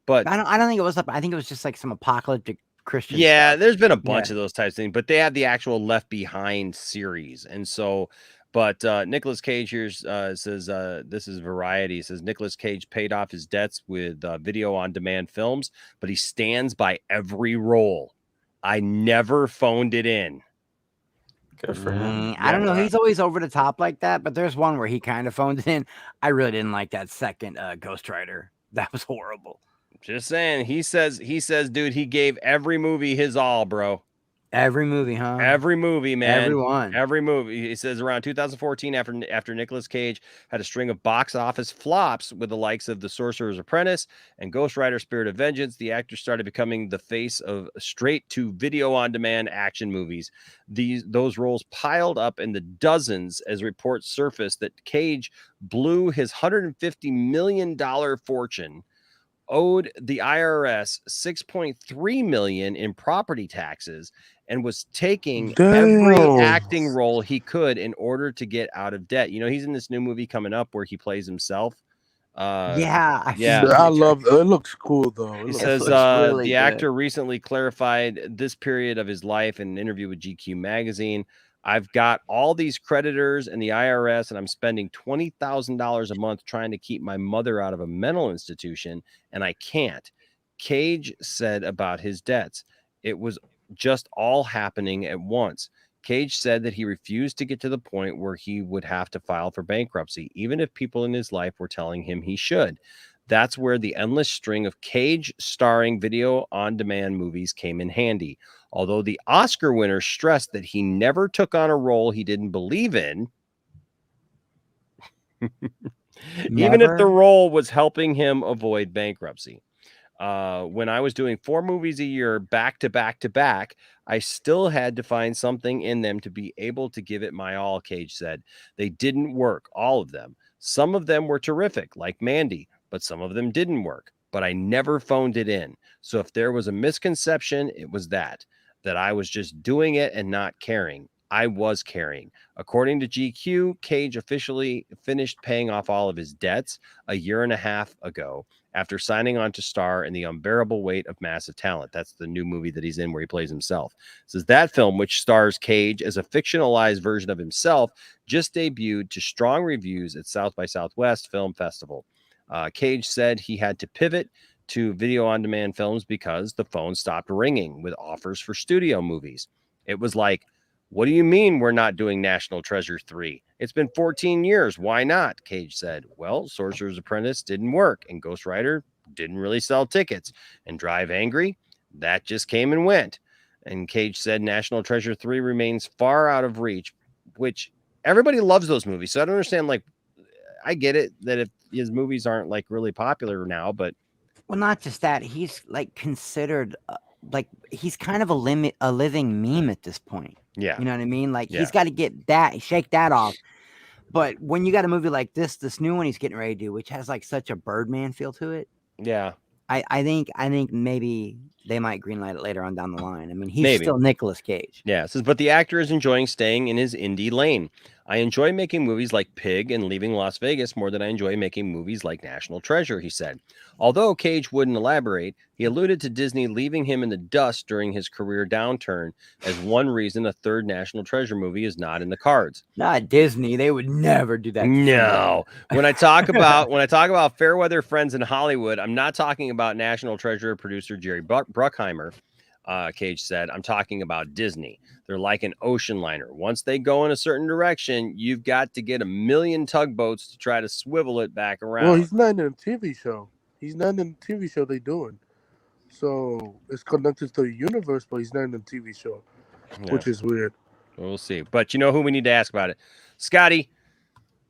but I don't think it was. I think it was just like some apocalyptic Christian. Yeah, stuff. there's been a bunch of those types of things, but they had the actual Left Behind series, and so. But Nicolas Cage here says this is Variety. He says Nicolas Cage paid off his debts with video on demand films, but he stands by every role. I never phoned it in. Good for him. I don't know. He's always over the top like that, but there's one where he kind of phoned it in. I really didn't like that second Ghost Rider. That was horrible. Just saying. He says, dude, he gave every movie his all, bro. Every movie, huh? Every movie, man. Everyone. Every movie. He says around 2014, after Nicolas Cage had a string of box office flops with the likes of The Sorcerer's Apprentice and Ghost Rider: Spirit of Vengeance, the actor started becoming the face of straight-to-video on-demand action movies. Those roles piled up in the dozens as reports surfaced that Cage blew his $150 million fortune, owed the IRS $6.3 million in property taxes, and was taking every acting role he could in order to get out of debt. He's in this new movie coming up where he plays himself. I love it. It looks cool though. He says the actor recently clarified this period of his life in an interview with GQ magazine. I've got all these creditors and the IRS, and I'm spending $20,000 a month trying to keep my mother out of a mental institution, and I can't. Cage said about his debts, it was just all happening at once. Cage said that he refused to get to the point where he would have to file for bankruptcy, even if people in his life were telling him he should. That's where the endless string of Cage starring video on demand movies came in handy. Although the Oscar winner stressed that he never took on a role he didn't believe in, even if the role was helping him avoid bankruptcy. When I was doing 4 movies a year back to back to back, I still had to find something in them to be able to give it my all, Cage said. They didn't work, all of them. Some of them were terrific, like Mandy, but some of them didn't work. But I never phoned it in. So if there was a misconception, it was that I was just doing it and not caring. I was caring. According to GQ, Cage officially finished paying off all of his debts a year and a half ago after signing on to star in The Unbearable Weight of Massive Talent. That's the new movie that he's in where he plays himself. It says that film, which stars Cage as a fictionalized version of himself, just debuted to strong reviews at South by Southwest Film Festival. Cage said he had to pivot to video on demand films because the phone stopped ringing with offers for studio movies. It was like, what do you mean we're not doing National Treasure 3? It's been 14 years. Why not? Cage said. Well, Sorcerer's Apprentice didn't work, and Ghost Rider didn't really sell tickets. And Drive Angry, that just came and went. And Cage said National Treasure 3 remains far out of reach, which everybody loves those movies. So I don't understand, like, I get it that if his movies aren't like really popular now, but well, not just that, he's like considered like he's kind of a living meme at this point. Yeah, you know what I mean. Like he's got to get that, shake that off. But when you got a movie like this new one he's getting ready to do, which has like such a Birdman feel to it. Yeah, I think maybe they might greenlight it later on down the line. I mean, he's Maybe. still Nicolas Cage. Yeah, it says, but the actor is enjoying staying in his indie lane. I enjoy making movies like Pig and Leaving Las Vegas more than I enjoy making movies like National Treasure, he said. Although Cage wouldn't elaborate, he alluded to Disney leaving him in the dust during his career downturn as one reason a third National Treasure movie is not in the cards. Not Disney. They would never do that. No. When I talk about Fairweather Friends in Hollywood, I'm not talking about National Treasure producer Jerry Bruckheimer. Cage said, I'm talking about Disney. They're like an ocean liner. Once they go in a certain direction, you've got to get a million tugboats to try to swivel it back around. Well, he's not in a TV show. He's not in the TV show they're doing. So it's connected to the universe, but he's not in the TV show, which is weird. We'll see. But you know who we need to ask about it? Scotty,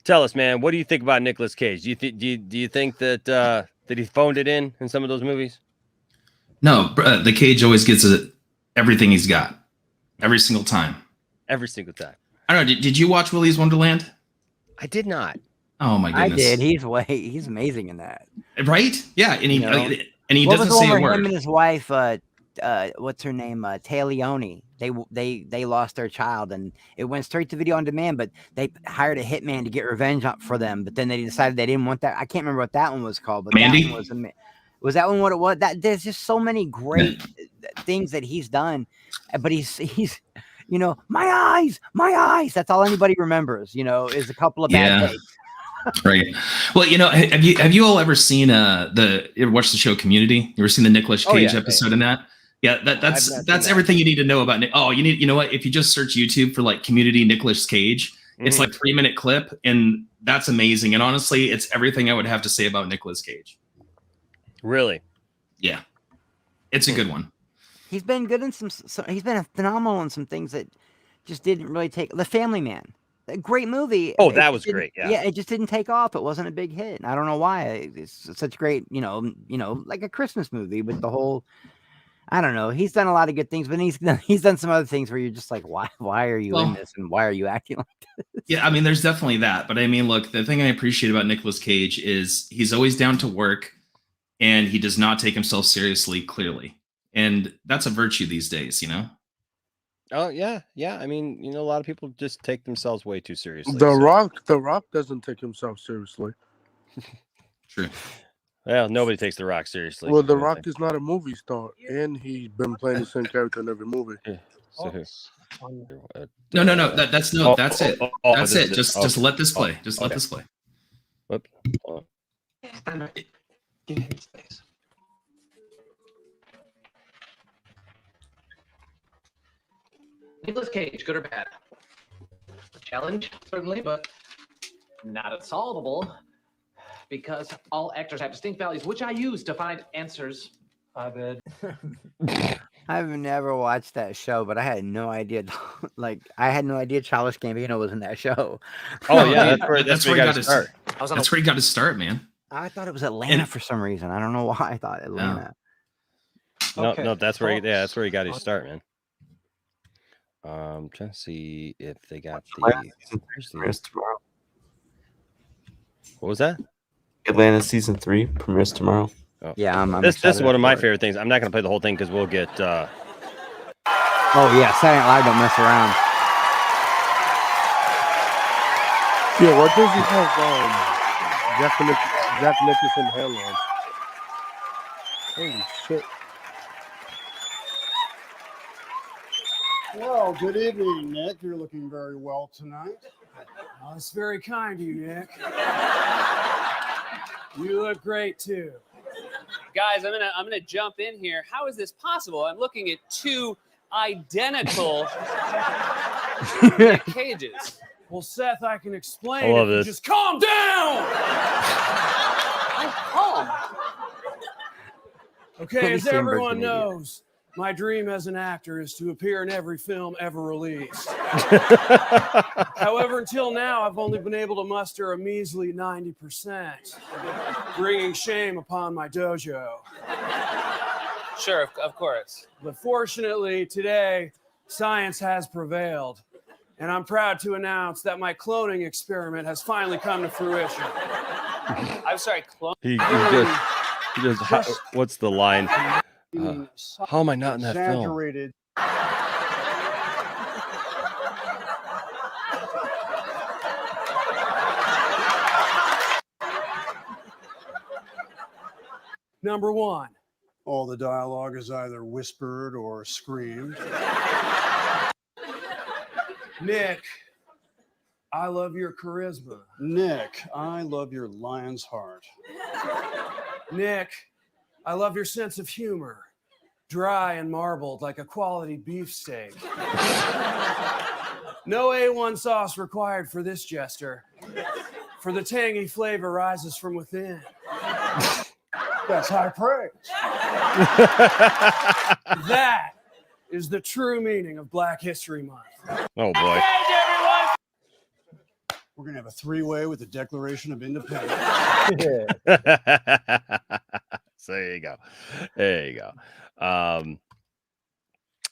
tell us, man, what do you think about Nicolas Cage? Do you think that that he phoned it in some of those movies? No, the Cage always gets everything he's got every single time. Every single time. I don't know. Did you watch Willy's Wonderland? I did not. Oh my goodness! I did. He's amazing in that. Right? Yeah, and he what doesn't was say a him word. and his wife, what's her name? Leone. They lost their child, and it went straight to video on demand. But they hired a hitman to get revenge for them. But then they decided they didn't want that. I can't remember what that one was called. But Mandy? that one was that one what it was? That there's just so many great things that he's done. But he's my eyes. That's all anybody remembers. Is a couple of bad takes. Right. Well, have you all ever seen watched the show Community? You ever seen the Nicolas Cage episode in that? Yeah, that's everything you need to know about. You know what? If you just search YouTube for like Community Nicolas Cage, it's like 3-minute clip, and that's amazing. And honestly, it's everything I would have to say about Nicolas Cage. Really? Yeah, it's a good one. He's been good in he's been phenomenal in some things that just didn't really take. The Family Man. A great movie. Oh, that was great. Yeah, it just didn't take off. It wasn't a big hit. I don't know why. It's such great, like a Christmas movie with the whole. I don't know. He's done a lot of good things, but he's done some other things where you're just like, why are you in this, and why are you acting like this? Yeah, I mean, there's definitely that. But I mean, look, the thing I appreciate about Nicolas Cage is he's always down to work, and he does not take himself seriously. Clearly, and that's a virtue these days. Oh yeah. I mean, a lot of people just take themselves way too seriously. The Rock doesn't take himself seriously. True. Well, nobody takes The Rock seriously. Well, The Rock is not a movie star, and he's been playing the same character in every movie. No. That's it. That's it. Just let this play. Just let this play. Whoop. Give him space. Nicolas Cage, good or bad? A challenge, certainly, but not unsolvable, because all actors have distinct values, which I use to find answers. I I've never watched that show, but I had no idea. I had no idea Childish Gambino was in that show. Oh yeah, that's where he got to start. That's where he got to start, man. I thought it was Atlanta for some reason. I don't know why I thought Atlanta. No, that's where that's where he got his start, man. Trying to see if they got premieres tomorrow. What was that? Atlanta season 3 premieres tomorrow. Oh. Yeah, I'm this is one of my favorite things. I'm not going to play the whole thing because we'll get. Oh yeah, Saturday Night Live don't mess around. Yeah, what does he have? Jack Nicholson hairline. Holy shit! Well, good evening, Nick. You're looking very well tonight. Oh, that's very kind of you, Nick. You look great too. Guys, I'm gonna jump in here. How is this possible? I'm looking at two identical Nick Cages. Well, Seth, I can explain. I love this. Just calm down. I'm calm. Okay, as Steinberg's everyone an idiot. knows, my dream as an actor is to appear in every film ever released. However, until now, I've only been able to muster a measly 90%, bringing shame upon my dojo. Sure, of course. But fortunately, today, science has prevailed, and I'm proud to announce that my cloning experiment has finally come to fruition. I'm sorry, clone. He just what's the line? How am I not in that film? Exaggerated. Number one. All the dialogue is either whispered or screamed. Nick, I love your charisma. Nick, I love your lion's heart. Nick, I love your sense of humor. Dry and marbled like a quality beefsteak. No A1 sauce required for this jester. For the tangy flavor rises from within. That's high praise. That is the true meaning of Black History Month. Oh boy. We're going to have a three-way with the Declaration of Independence. So there you go. There you go.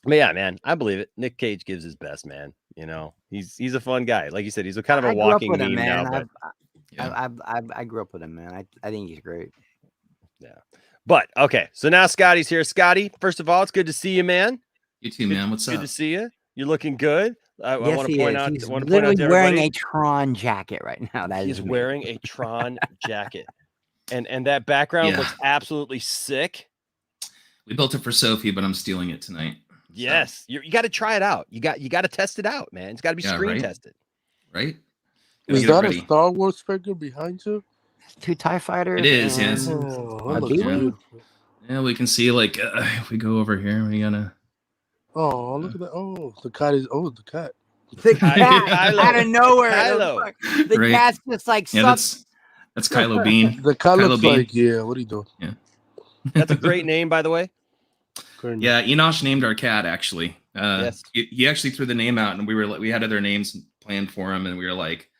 But yeah, man, I believe it. Nick Cage gives his best, man. You know, he's a fun guy. Like you said, he's a kind of a walking meme now. But I grew up with him, man. I think he's great. Yeah. But okay, so now Scotty's here. Scotty, first of all, it's good to see you, man. You too, man. What's up? Good to see you. You're looking good. I Yes, want to he point is. out. He's Want to point out literally to wearing everybody, a Tron jacket right now. That he's is me. wearing a Tron jacket, and that background Yeah. looks absolutely sick. We built it for Sophie, but I'm stealing it tonight. Yes, you got to try it out. You got to test it out, man. It's got to be Yeah, screen right? tested. Right? Is Gotta that get a ready. Star Wars figure behind you? 2 TIE fighters. It is, and yes. Oh, a that looks B-wing. beautiful. Yeah, we can see like if we go over here, we gotta. Oh, look at that. Oh, the cat is. Oh, the cat. The cat out of nowhere. Kylo. The Right. cat's just like Yeah, sucks. that's Kylo Bean. The cat Kylo looks Bean. like, yeah, what are you doing? Yeah. That's a great name, by the way. Yeah, Enosh named our cat actually. Yes. He actually threw the name out, and we had other names planned for him, and we were like,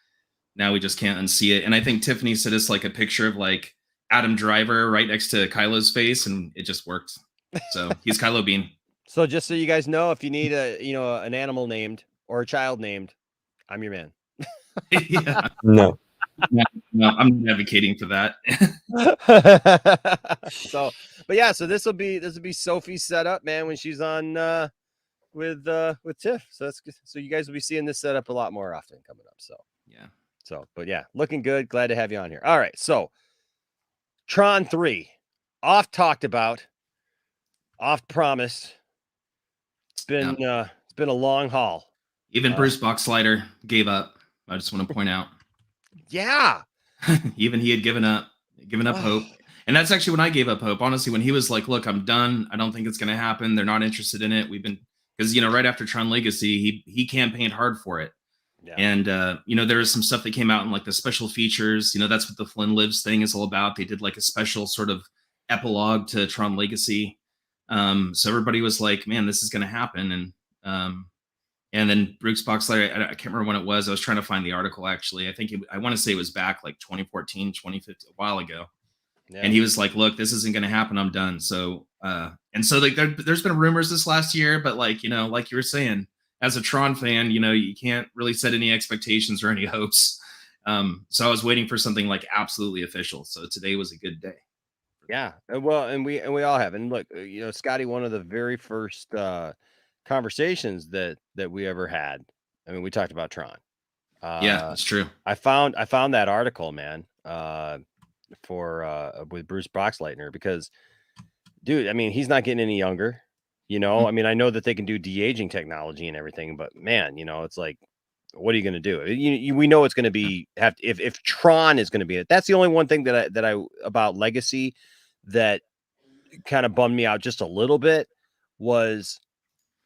now we just can't unsee it. And I think Tiffany sent us like a picture of like Adam Driver right next to Kylo's face, and it just worked. So he's Kylo Bean. So just so you guys know, if you need an animal named or a child named, I'm your man. Yeah. No. No, I'm not advocating for that. So, but yeah, so this will be Sophie's setup, man, when she's on with Tiff. So that's good. So you guys will be seeing this setup a lot more often coming up. So yeah. So, but yeah, looking good. Glad to have you on here. All right, so Tron 3, oft talked about, oft promised. It's been a long haul. Even Bruce Boxleiter gave up. I just want to point out. Yeah. Even he had given up hope. And that's actually when I gave up hope. Honestly, when he was like, look, I'm done. I don't think it's going to happen. They're not interested in it. Because, right after Tron Legacy, he campaigned hard for it. Yeah. And, there was some stuff that came out in like the special features. That's what the Flynn Lives thing is all about. They did like a special sort of epilogue to Tron Legacy. So everybody was like, man, this is going to happen. And then Bruce Boxleiter, I can't remember when it was. I was trying to find the article, actually. I want to say it was back like 2014, 2015, a while ago. Yeah. And he was like, look, this isn't going to happen. I'm done. So, like there's been rumors this last year, but like, like you were saying, as a Tron fan, you can't really set any expectations or any hopes. So I was waiting for something like absolutely official. So today was a good day. Yeah. Well, and we all have. And look, Scotty, one of the very first conversations that we ever had. I mean, we talked about Tron. Yeah, that's true. I found that article, man, with Bruce Boxleitner, because, dude, I mean, he's not getting any younger. I mean, I know that they can do de-aging technology and everything, but man, it's like, what are you going to do? We know it's going to be if Tron is going to be it. That's the only one thing that I about Legacy that kind of bummed me out just a little bit was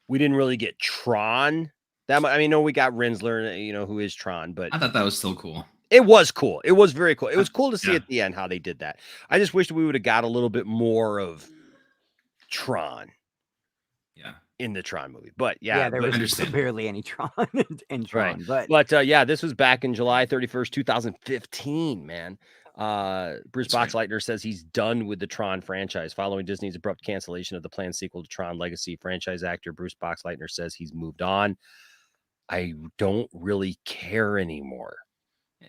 we didn't really get Tron that much. I mean, no, we got Rinsler, who is Tron, but I thought that was still cool. It was cool. It was very cool. It was cool to see at the end how they did that. I just wish we would have got a little bit more of Tron. Yeah. In the Tron movie. But there was barely any Tron in Tron. Right. But this was back in July 31st, 2015, man. Bruce Boxleitner says he's done with the Tron franchise following Disney's abrupt cancellation of the planned sequel to Tron Legacy. Franchise actor Bruce Boxleitner says he's moved on. I don't really care anymore.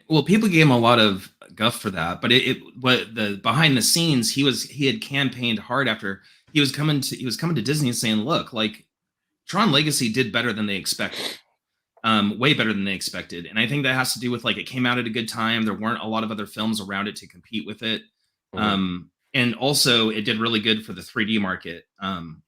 Well, people gave him a lot of guff for that, but what the behind the scenes, he had campaigned hard after he was coming to Disney and saying, look, like Tron Legacy did better than they expected. Way better than they expected. And I think that has to do with like it came out at a good time. There weren't a lot of other films around it to compete with it. And also it did really good for the 3D market,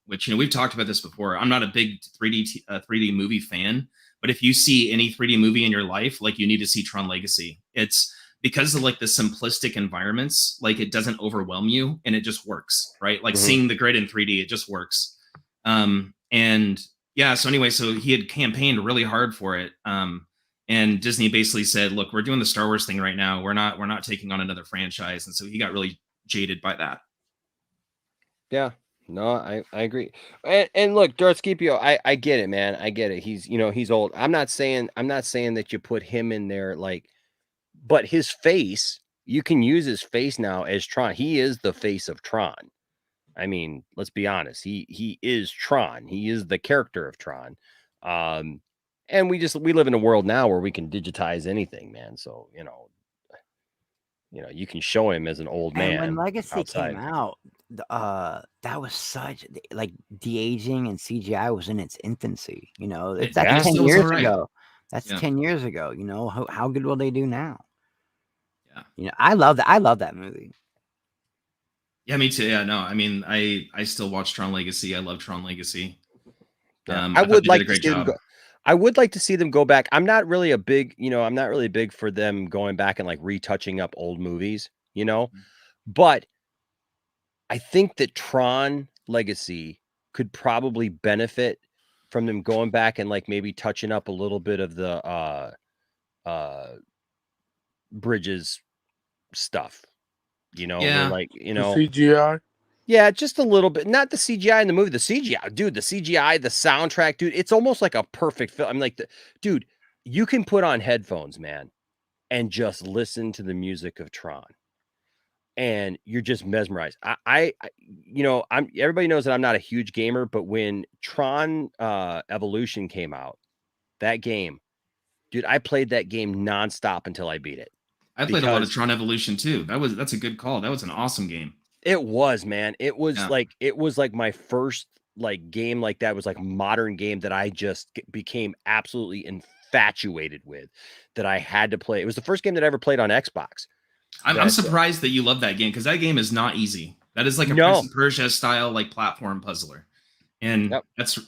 which, we've talked about this before. I'm not a big 3D movie fan, but if you see any 3D movie in your life, like you need to see Tron Legacy. It's because of like the simplistic environments, like it doesn't overwhelm you and it just works, right? Like seeing the grid in 3D, it just works. And yeah, so anyway, so he had campaigned really hard for it. And Disney basically said, look, we're doing the Star Wars thing right now. We're not taking on another franchise. And so he got really jaded by that. Yeah, no, I agree. And look, Darth Scipio, I get it, man. I get it. He's, he's old. I'm not saying that you put him in there like, but his face, you can use his face now as Tron. He is the face of Tron. I mean, let's be honest. He is Tron. He is the character of Tron. And we live in a world now where we can digitize anything, man. So, you can show him as an old man. And when Legacy outside. came out, that was such like de-aging and CGI was in its infancy. That's 10 years ago. That's 10 years ago. How good will they do now? Yeah. I love that. I love that movie. Yeah, me too. Yeah, no, I mean, I still watch Tron Legacy. I love Tron Legacy. I would like to see them go. I would like to see them go back. I'm not really big for them going back and like retouching up old movies, but I think that Tron Legacy could probably benefit from them going back and like maybe touching up a little bit of the Bridges stuff, Yeah. like, The CGI. Yeah, just a little bit. Not the CGI in the movie. The CGI, dude, the CGI, the soundtrack, dude, it's almost like a perfect film. I'm like, dude, you can put on headphones, man, and just listen to the music of Tron. And you're just mesmerized. Everybody knows that I'm not a huge gamer, but when Tron Evolution came out, that game, dude, I played that game nonstop until I beat it. I played a lot of Tron Evolution too. That's a good call. That was an awesome game. It was, man. It was like my first like game like that. It was like modern game that I just became absolutely infatuated with, that I had to play. It was the first game that I ever played on Xbox. I'm surprised that you love that game, because that game is not easy. That is like a Prince of Persia style like platform puzzler, and that's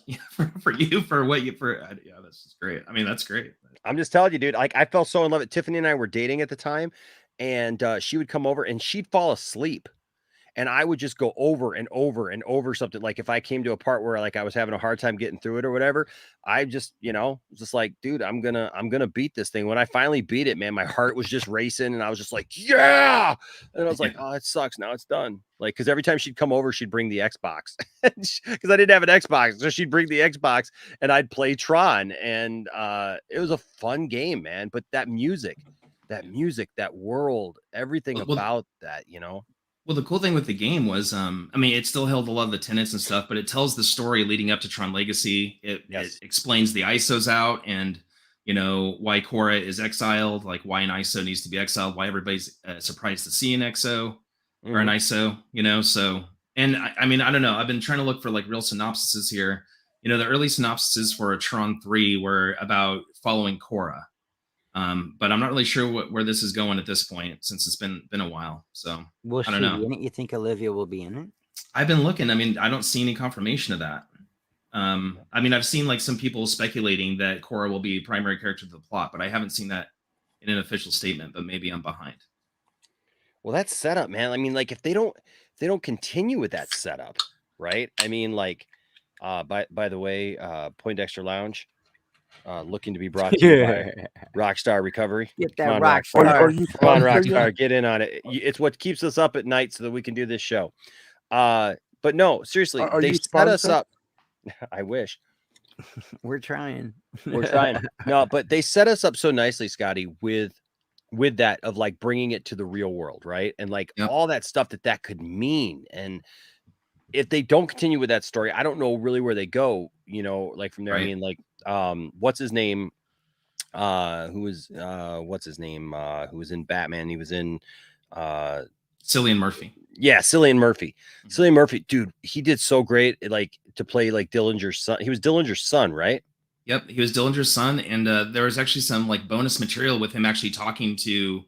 for you for what you for. Yeah, that's great. I mean, that's great. I'm just telling you, dude. Like I fell so in love with Tiffany and I were dating at the time, and she would come over and she'd fall asleep. And I would just go over and over and over something. Like if I came to a part where like I was having a hard time getting through it or whatever, I just, just like, dude, I'm gonna beat this thing. When I finally beat it, man, my heart was just racing and I was just like, yeah. And I was like, oh, it sucks. Now it's done. Like, cause every time she'd come over, she'd bring the Xbox because I didn't have an Xbox. So she'd bring the Xbox and I'd play Tron. And it was a fun game, man. But that music, that world, everything about that, Well, the cool thing with the game was, it still held a lot of the tenets and stuff, but it tells the story leading up to Tron Legacy. It explains the ISOs out and, why Korra is exiled, like why an ISO needs to be exiled, why everybody's surprised to see an EXO or an ISO, so, and I don't know. I've been trying to look for like real synopsises here. The early synopsises for a Tron 3 were about following Korra. But I'm not really sure where this is going at this point, since it's been a while. So will I don't know. Be in it? You think Olivia will be in it? I've been looking. I don't see any confirmation of that. I've seen like some people speculating that Korra will be a primary character of the plot, but I haven't seen that in an official statement. But maybe I'm behind. Well, that's setup, man. Like if they don't continue with that setup, right? By the way, Poindexter Lounge. Looking to be brought to you by Rockstar Recovery. Get that Rockstar. Come on, Rockstar, get in on it. It's what keeps us up at night so that we can do this show. But no, seriously, they set us up. I wish. We're trying. No, but they set us up so nicely, Scotty, with that of like bringing it to the real world, right? And like all that stuff that could mean. And if they don't continue with that story, I don't know really where they go, like from there. Right. What's his name? who was what's his name? Who was in Batman? He was in Cillian Murphy. Yeah, Cillian Murphy. Cillian Murphy, dude, he did so great. Like to play like Dillinger's son. He was Dillinger's son, right? Yep, he was Dillinger's son, and there was actually some like bonus material with him actually talking to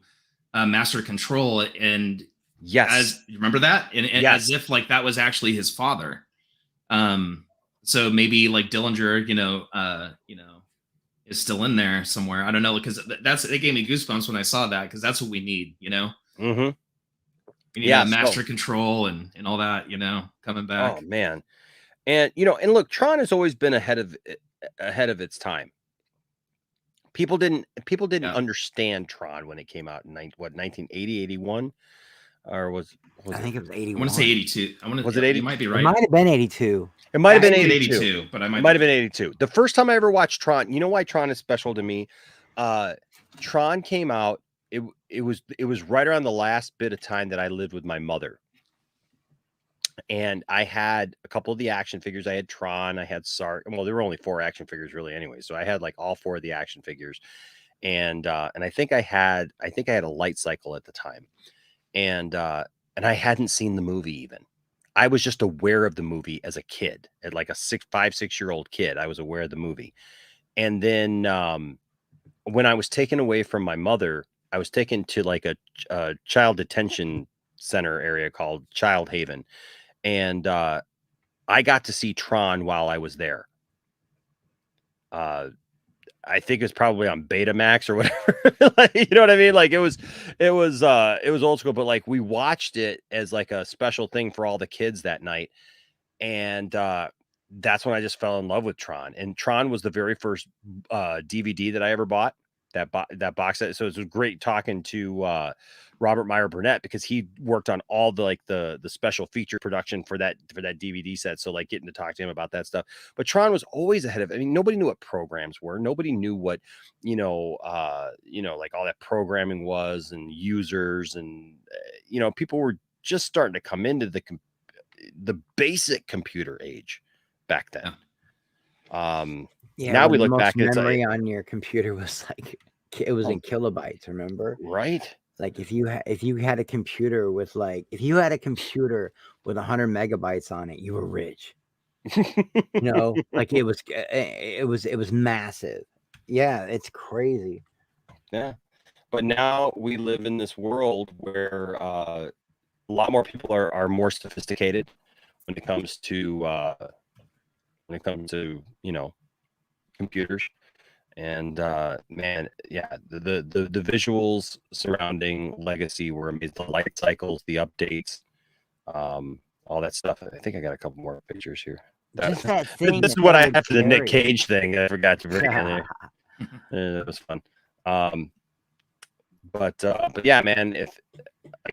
Master Control, and as you remember that, and as if like that was actually his father. So maybe like Dillinger, is still in there somewhere. I don't know, because they gave me goosebumps when I saw that, because that's what we need, Mm-hmm. We need Master Control and all that, coming back. Oh man, and and look, Tron has always been ahead of its time. People didn't understand Tron when it came out in 1980, 81, or was I think it was 81. I want to say 82. Was it 80? You might be It right. might have been 82. It might have been I think 82, but I it might might have been 82. The first time I ever watched Tron, you know why Tron is special to me? Tron came out. It was right around the last bit of time that I lived with my mother. And I had a couple of the action figures. I had Tron, I had Sark. Well, there were only 4 action figures really anyway. So I had like all 4 of the action figures. And I think I had a light cycle at the time. And I hadn't seen the movie even. I was just aware of the movie as a kid, at like a 6-year-old kid. I was aware of the movie. And then when I was taken away from my mother, I was taken to like a child detention center area called Child Haven. And I got to see Tron while I was there. I think it's probably on Betamax or whatever. Like, you know what I mean? Like it was old school, but like we watched it as like a special thing for all the kids that night. And that's when I just fell in love with Tron. And Tron was the very first DVD that I ever bought. That box set. So it was great talking to Robert Meyer Burnett, because he worked on all the special feature production for that DVD set. So like getting to talk to him about that stuff. But Tron was always ahead of it. I mean, nobody knew what programs were. Nobody knew what like all that programming was, and users, and people were just starting to come into the basic computer age back then. Yeah, now we the look back and memory on your computer was like, it was in kilobytes, remember? Right. Like if you had a computer with 100 megabytes on it, you were rich. Like it was massive. Yeah, it's crazy. Yeah. But now we live in this world where a lot more people are more sophisticated when it comes to computers. And man, yeah, the visuals surrounding Legacy were amazing. The light cycles, the updates, all that stuff. I think I got a couple more pictures here. Just that thing This is what I have for the Nick Cage thing. I forgot to bring in there. It was fun. But yeah, man,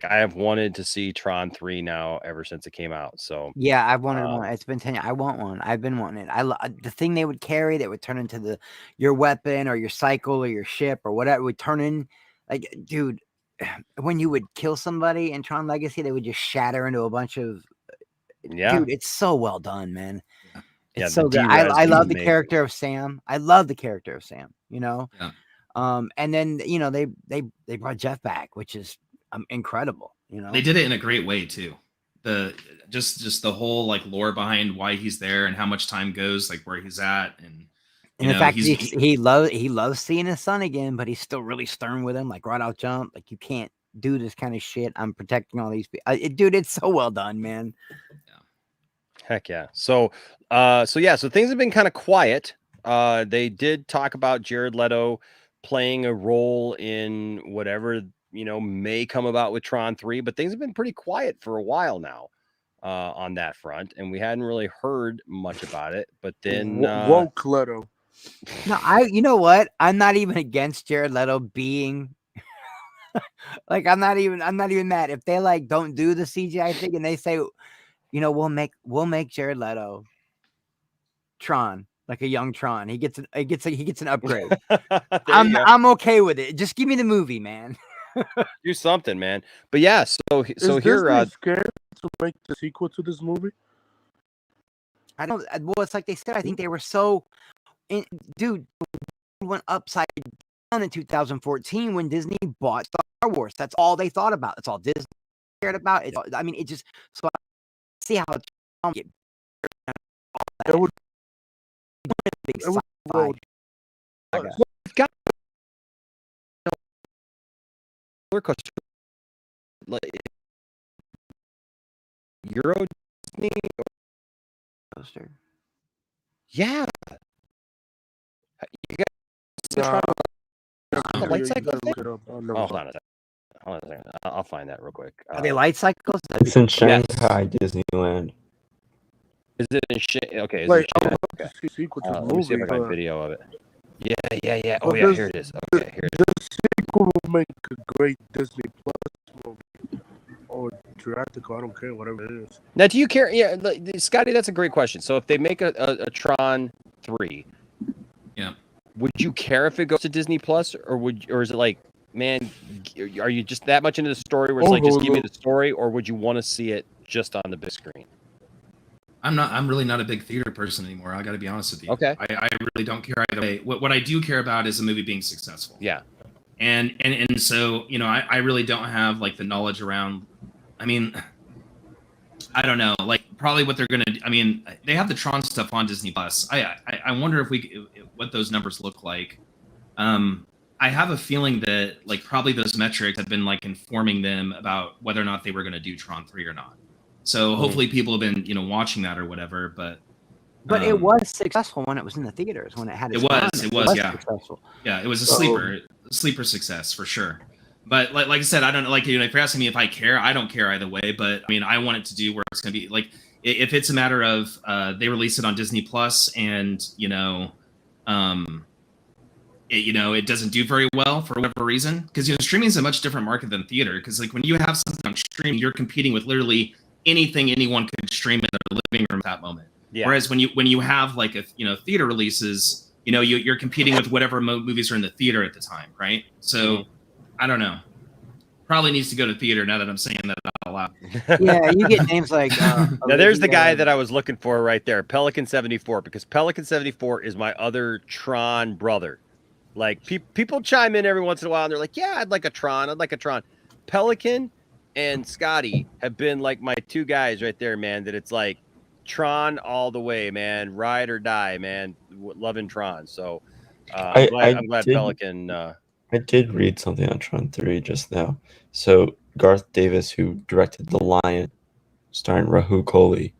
I have wanted to see Tron 3 now ever since it came out. So yeah, I've wanted one. It's been 10 years. I want one. I've been wanting it. The thing they would carry that would turn into your weapon or your cycle or your ship or whatever would turn in, like, dude, when you would kill somebody in Tron Legacy, they would just shatter into a bunch of. Yeah, dude, it's so well done, man. It's Yeah, so good. I love the character of Sam. I love the character of Sam. Yeah. And then they brought Jeff back, which is incredible. They did it in a great way too. Just the whole like lore behind why he's there and how much time goes, like where he's at, and in fact, he loves seeing his son again, but he's still really stern with him. Like, right out jump, like, you can't do this kind of shit. I'm protecting all these people. Dude, it's so well done, man. Heck yeah. So things have been kind of quiet. They did talk about Jared Leto playing a role in whatever may come about with Tron 3, but things have been pretty quiet for a while now on that front, and we hadn't really heard much about it. But then woke Leto. No, you know what? I'm not even against Jared Leto being like, I'm not even mad if they like don't do the CGI thing and they say, we'll make Jared Leto Tron, like a young Tron. He gets an upgrade. I'm okay with it. Just give me the movie, man. Do something, man. But yeah, so Is here Disney scared to make the sequel to this movie? I don't. Well, it's like they said. I think they were so, dude. went upside down in 2014 when Disney bought Star Wars. That's all they thought about. That's all Disney cared about. I mean, it just so I see how it's get It would. big It would sci-fi. It's got roller coaster, like Euro Disney. Coaster. Yeah. You guys the light cycle thing? Hold on a second. Hold on a second. I'll find that real quick. Are they light cycles? It's in Yes. Shanghai Disneyland. Is it in Okay. Is Like, it I in would Okay. love to see sequel to the Let me see if I movie, find but- video of it. Yeah. Oh But yeah, this- here it is. Okay, here it is. The sequel will make a great Disney Plus movie. Or Jurassic, I don't care, whatever it is. Now, do you care? Yeah, Scotty, that's a great question. So, if they make a Tron 3, yeah, would you care if it goes to Disney Plus, or is it like, man, are you just that much into the story where it's like, just give me the story, or would you want to see it just on the big screen? I'm really not a big theater person anymore. I got to be honest with you. Okay. I really don't care either way. What I do care about is the movie being successful. Yeah. And so, you know, I really don't have like the knowledge around. I mean, I don't know. Like probably what they're gonna do. I mean, they have the Tron stuff on Disney Plus. I wonder what those numbers look like. I have a feeling that like probably those metrics have been like informing them about whether or not they were going to do Tron 3 or not. So hopefully people have been, you know, watching that or whatever. But it was successful when it was in the theaters, when it had its it run. was, yeah. Successful. Yeah, it was a sleeper success for sure. But like I said, I don't know. Like, you know, if you're asking me if I care, I don't care either way. But I mean, I want it to do where it's going to be like, if it's a matter of they release it on Disney Plus and it doesn't do very well for whatever reason, because streaming is a much different market than theater. Because like when you have something on streaming, you're competing with literally anything anyone could stream in their living room at that moment. Yeah. Whereas when you have like theater releases, you're competing with whatever movies are in the theater at the time, right? So I don't know. Probably needs to go to theater now that I'm saying that out loud. Yeah, you get names like. Now there's the guy that I was looking for right there, Pelican 74, because Pelican 74 is my other Tron brother. Like people chime in every once in a while and they're like, "Yeah, I'd like a Tron. I'd like a Tron." Pelican and Scotty have been like my two guys right there, man. That it's like Tron all the way, man. Ride or die, man. Loving Tron. So I'm glad Pelican. I did read something on Tron 3 just now. So Garth Davis, who directed The Lion, starring Rahul Kohli,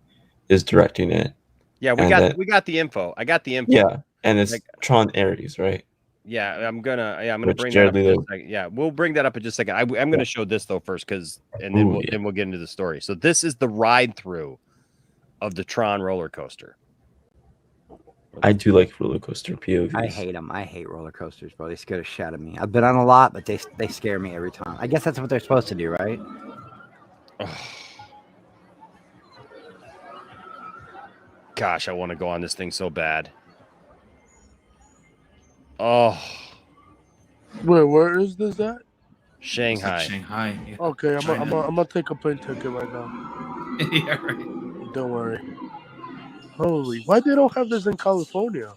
is directing it. Yeah, we got the info. I got the info. Yeah, and it's Tron Ares, right? Yeah, I'm gonna Which bring Jared that up. In Leto- a second. Yeah, we'll bring that up in just a second. I'm gonna show this though first, then we'll get into the story. So this is the ride through of the Tron roller coaster. I do like roller coaster POVs. I hate them. I hate roller coasters, bro. They scare the shit out of me. I've been on a lot, but they scare me every time. I guess that's what they're supposed to do, right? Gosh, I want to go on this thing so bad. Oh, Wait, where is this at? Shanghai. Shanghai. Yeah. Okay, I'm China. gonna take a plane ticket right now. Yeah, right. Don't worry. Holy, why they don't have this in California?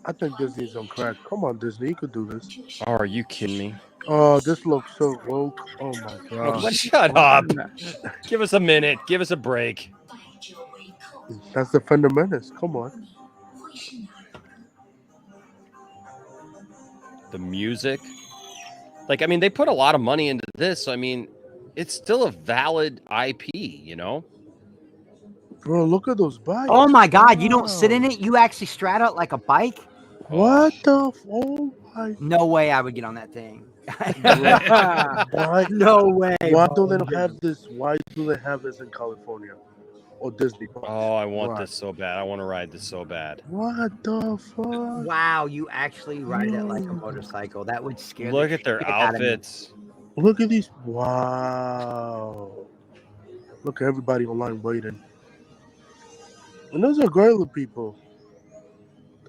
I think Disney's on crack. Come on, Disney, you could do this. Oh, are you kidding me? Oh, this looks so woke. Oh my god. Shut up. Give us a minute. Give us a break. That's the Fender Menace. Come on. The music. Like, I mean, they put a lot of money into this. So, I mean, it's still a valid IP, Bro, look at those bikes. Oh my god, you don't sit in it? You actually strata it like a bike? What the? Oh my. No way I would get on that thing. Why? No way. Why bro. do they have this? Why do they have this in California or Disney? Oh, I want Why? this so bad. I want to ride this so bad. What the fuck? Wow, you actually ride it like a motorcycle. That would scare Look the at their shit out of me. outfits. Look at these. Wow. Look at everybody online waiting. And those are regular people.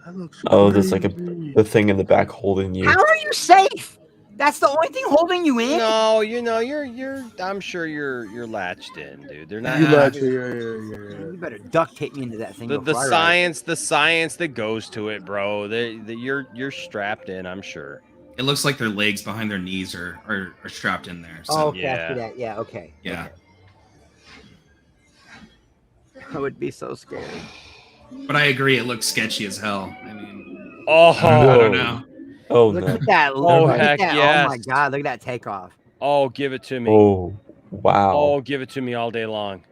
That looks Oh, there's like crazy. the thing in the back holding you. How are you safe? That's the only thing holding you in. No, you're. I'm sure you're latched in, dude. They're not. You not- latch it, yeah. You better duct tape me into that thing. the before I ride. science that goes to it, bro. You're strapped in. I'm sure. It looks like their legs behind their knees are strapped in there. So. Oh, okay, I see that. Yeah, okay. Yeah. Okay. I would be so scared. But I agree, it looks sketchy as hell. I mean, Oh, I don't know. Oh Look no. at that. Oh, Look at heck that. yes. Oh my god, look at that takeoff. Oh, give it to me. Oh wow. Oh, give it to me all day long.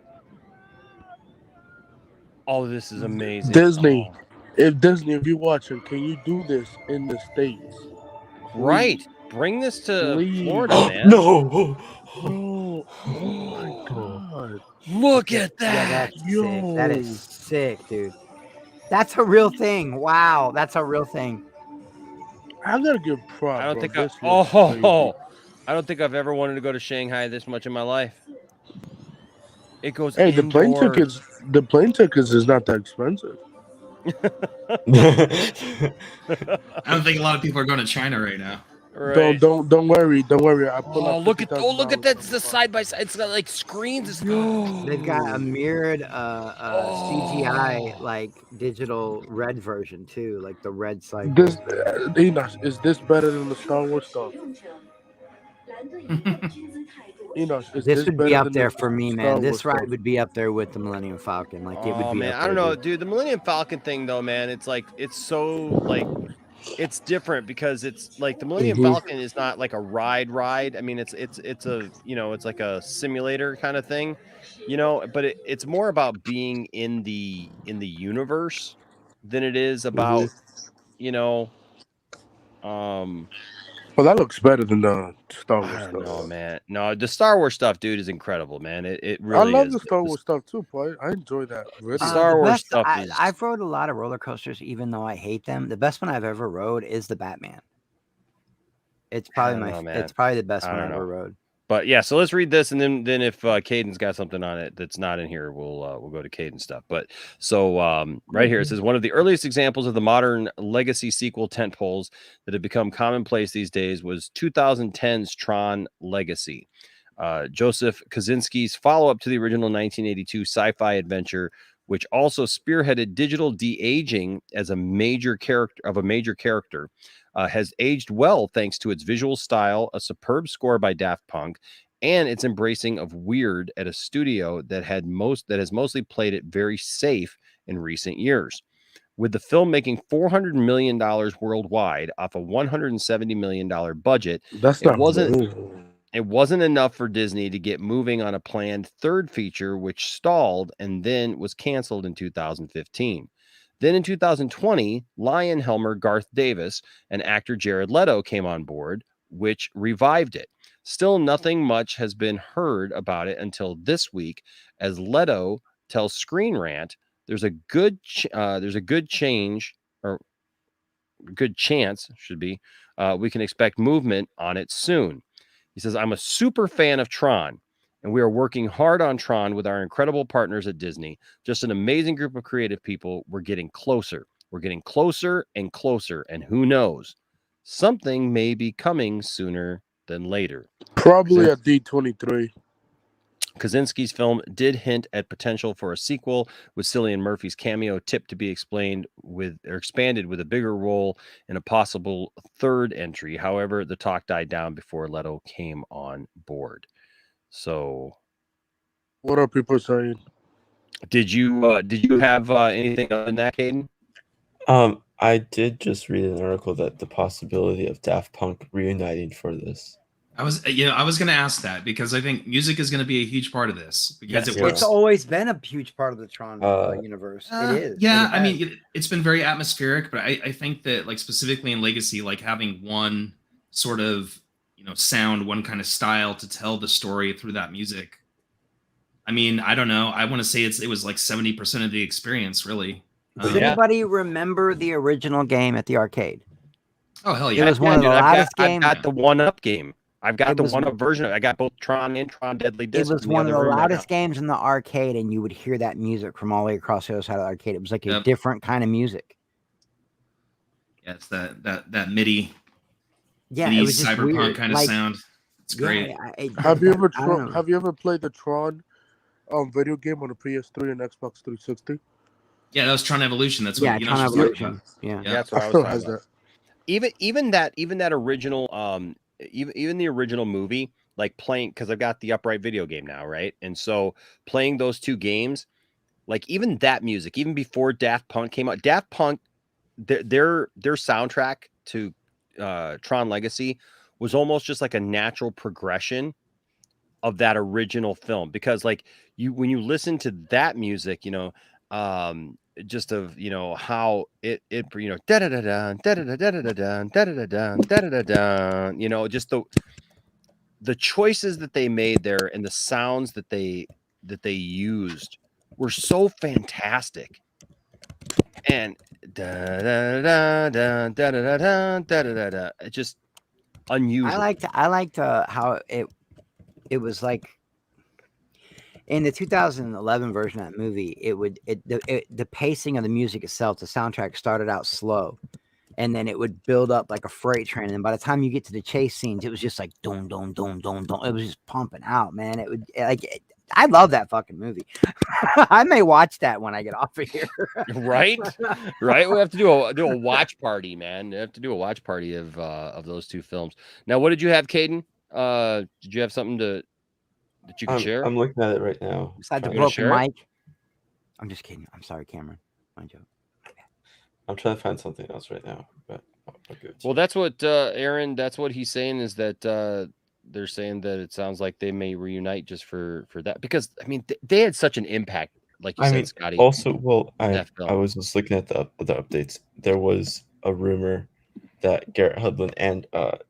Oh, this is amazing. Disney, Oh. if you're watching, can you do this in the States? Right. Bring this to Please. Florida, man. No. Oh my god. Look at Yeah, that. that's sick. That is sick, dude. That's a real thing. Wow, that's a real thing. I gotta give props. I don't bro. think This looks crazy. I don't think I've ever wanted to go to Shanghai this much in my life. It goes Hey, the plane indoors. tickets is not that expensive. I don't think a lot of people are going to China right now. Right. Don't worry. I put Oh, look at that! It's the side by side. It's got like screens. They've got a mirrored CGI like digital red version too, like the red cycle. This, Enos, is this better than the Star Wars stuff? Enos, is This would better be up than there the for me, Star man. Wars This ride stuff? would be up there with the Millennium Falcon. Like it would Oh be. man, up I don't there, know, dude. The Millennium Falcon thing, though, man. It's like it's so like it's different because it's like the Millennium Falcon is not like a ride. I mean, it's a it's like a simulator kind of thing, But it's more about being in the universe than it is about Well, that looks better than the Star Wars I stuff. don't know, man. No, the Star Wars stuff, dude, is incredible, man. It I really love is. the Star Wars stuff too, boy. I enjoy that. Really. Star the Wars best, stuff I, is. I've rode a lot of roller coasters, even though I hate them. The best one I've ever rode is the Batman. It's probably it's probably the best one I ever rode. But yeah, so let's read this, and then if Caden's got something on it that's not in here, we'll go to Caden stuff. But so right here it says one of the earliest examples of the modern legacy sequel tentpoles that have become commonplace these days was 2010's Tron Legacy. Joseph Kosinski's follow-up to the original 1982 sci-fi adventure, which also spearheaded digital de-aging as a major character, has aged well thanks to its visual style, a superb score by Daft Punk, and its embracing of weird at a studio that has mostly played it very safe in recent years. With the film making $400 million worldwide off a $170 million budget, it wasn't enough for Disney to get moving on a planned third feature, which stalled and then was canceled in 2015. Then in 2020, Lion Helmer Garth Davis and actor Jared Leto came on board, which revived it. Still, nothing much has been heard about it until this week, as Leto tells Screen Rant there's a good chance we can expect movement on it soon. He says, I'm a super fan of Tron, and we are working hard on Tron with our incredible partners at Disney. Just an amazing group of creative people. We're getting closer. We're getting closer and closer, and who knows? Something may be coming sooner than later. Probably a D23. Kosinski's film did hint at potential for a sequel, with Cillian Murphy's cameo tipped to be expanded with a bigger role in a possible third entry. However, the talk died down before Leto came on board. So, what are people saying? Did you have anything other than that, Caden? I did just read an article that the possibility of Daft Punk reuniting for this. I was going to ask that because I think music is going to be a huge part of this because It's always been a huge part of the Tron universe. It is. Yeah, I mean, it's been very atmospheric, but I think that like specifically in Legacy, like having one sort of sound, one kind of style to tell the story through that music. I mean, I don't know. I want to say it was like 70% of the experience, really. Does anybody remember the original game at the arcade? Oh hell yeah! It was one of the loudest games. I've got the 1-up game. I've got the 1-up version. I got both Tron and Tron Deadly Disc. It was one of the loudest games in the arcade, and you would hear that music from all the way across the other side of the arcade. It was like a different kind of music. Yeah, it's that MIDI. Yeah, it 80s was just cyberpunk weird. kind of Like, sound. It's yeah, great. Have you ever I don't know. have you ever played the Tron video game on the PS3 and Xbox 360? Yeah, that was Tron Evolution. That's Yeah, what Tron Yanosh was talking about. Evolution. Yeah. That's what I was still talking has about. that. Even that original even the original movie, like playing, because I've got the upright video game now, right? And so playing those two games, like even that music, even before Daft Punk came out, Daft Punk, their soundtrack to Tron Legacy was almost just like a natural progression of that original film, because like when you listen to that music, just of how it da da da da da da da da da da da da da da, just the choices that they made there and the sounds that they used were so fantastic. And da da da da da da da da da da, it's just unusual. I liked how it was like in the 2011 version of that movie. The pacing of the music itself, the soundtrack started out slow, and then it would build up like a freight train. And by the time you get to the chase scenes, it was just like don don don don don. It was just pumping out, man. I love that fucking movie. I may watch that when I get off of here. Right. We have to do a watch party, man. We have to do a watch party of those two films. Now, what did you have, Caden? Did you have something that you can share? I'm looking at it right now. Besides the You gonna broken share it? mic. I'm just kidding. I'm sorry, Cameron. My joke. I'm trying to find something else right now, but I'll give it to Well, that's what Aaron. That's what he's saying, is that they're saying that it sounds like they may reunite just for that, because I mean they had such an impact, like you I said, mean, Scotty. also, well, I that film. was just looking at the updates. There was a rumor that Garrett Hedlund and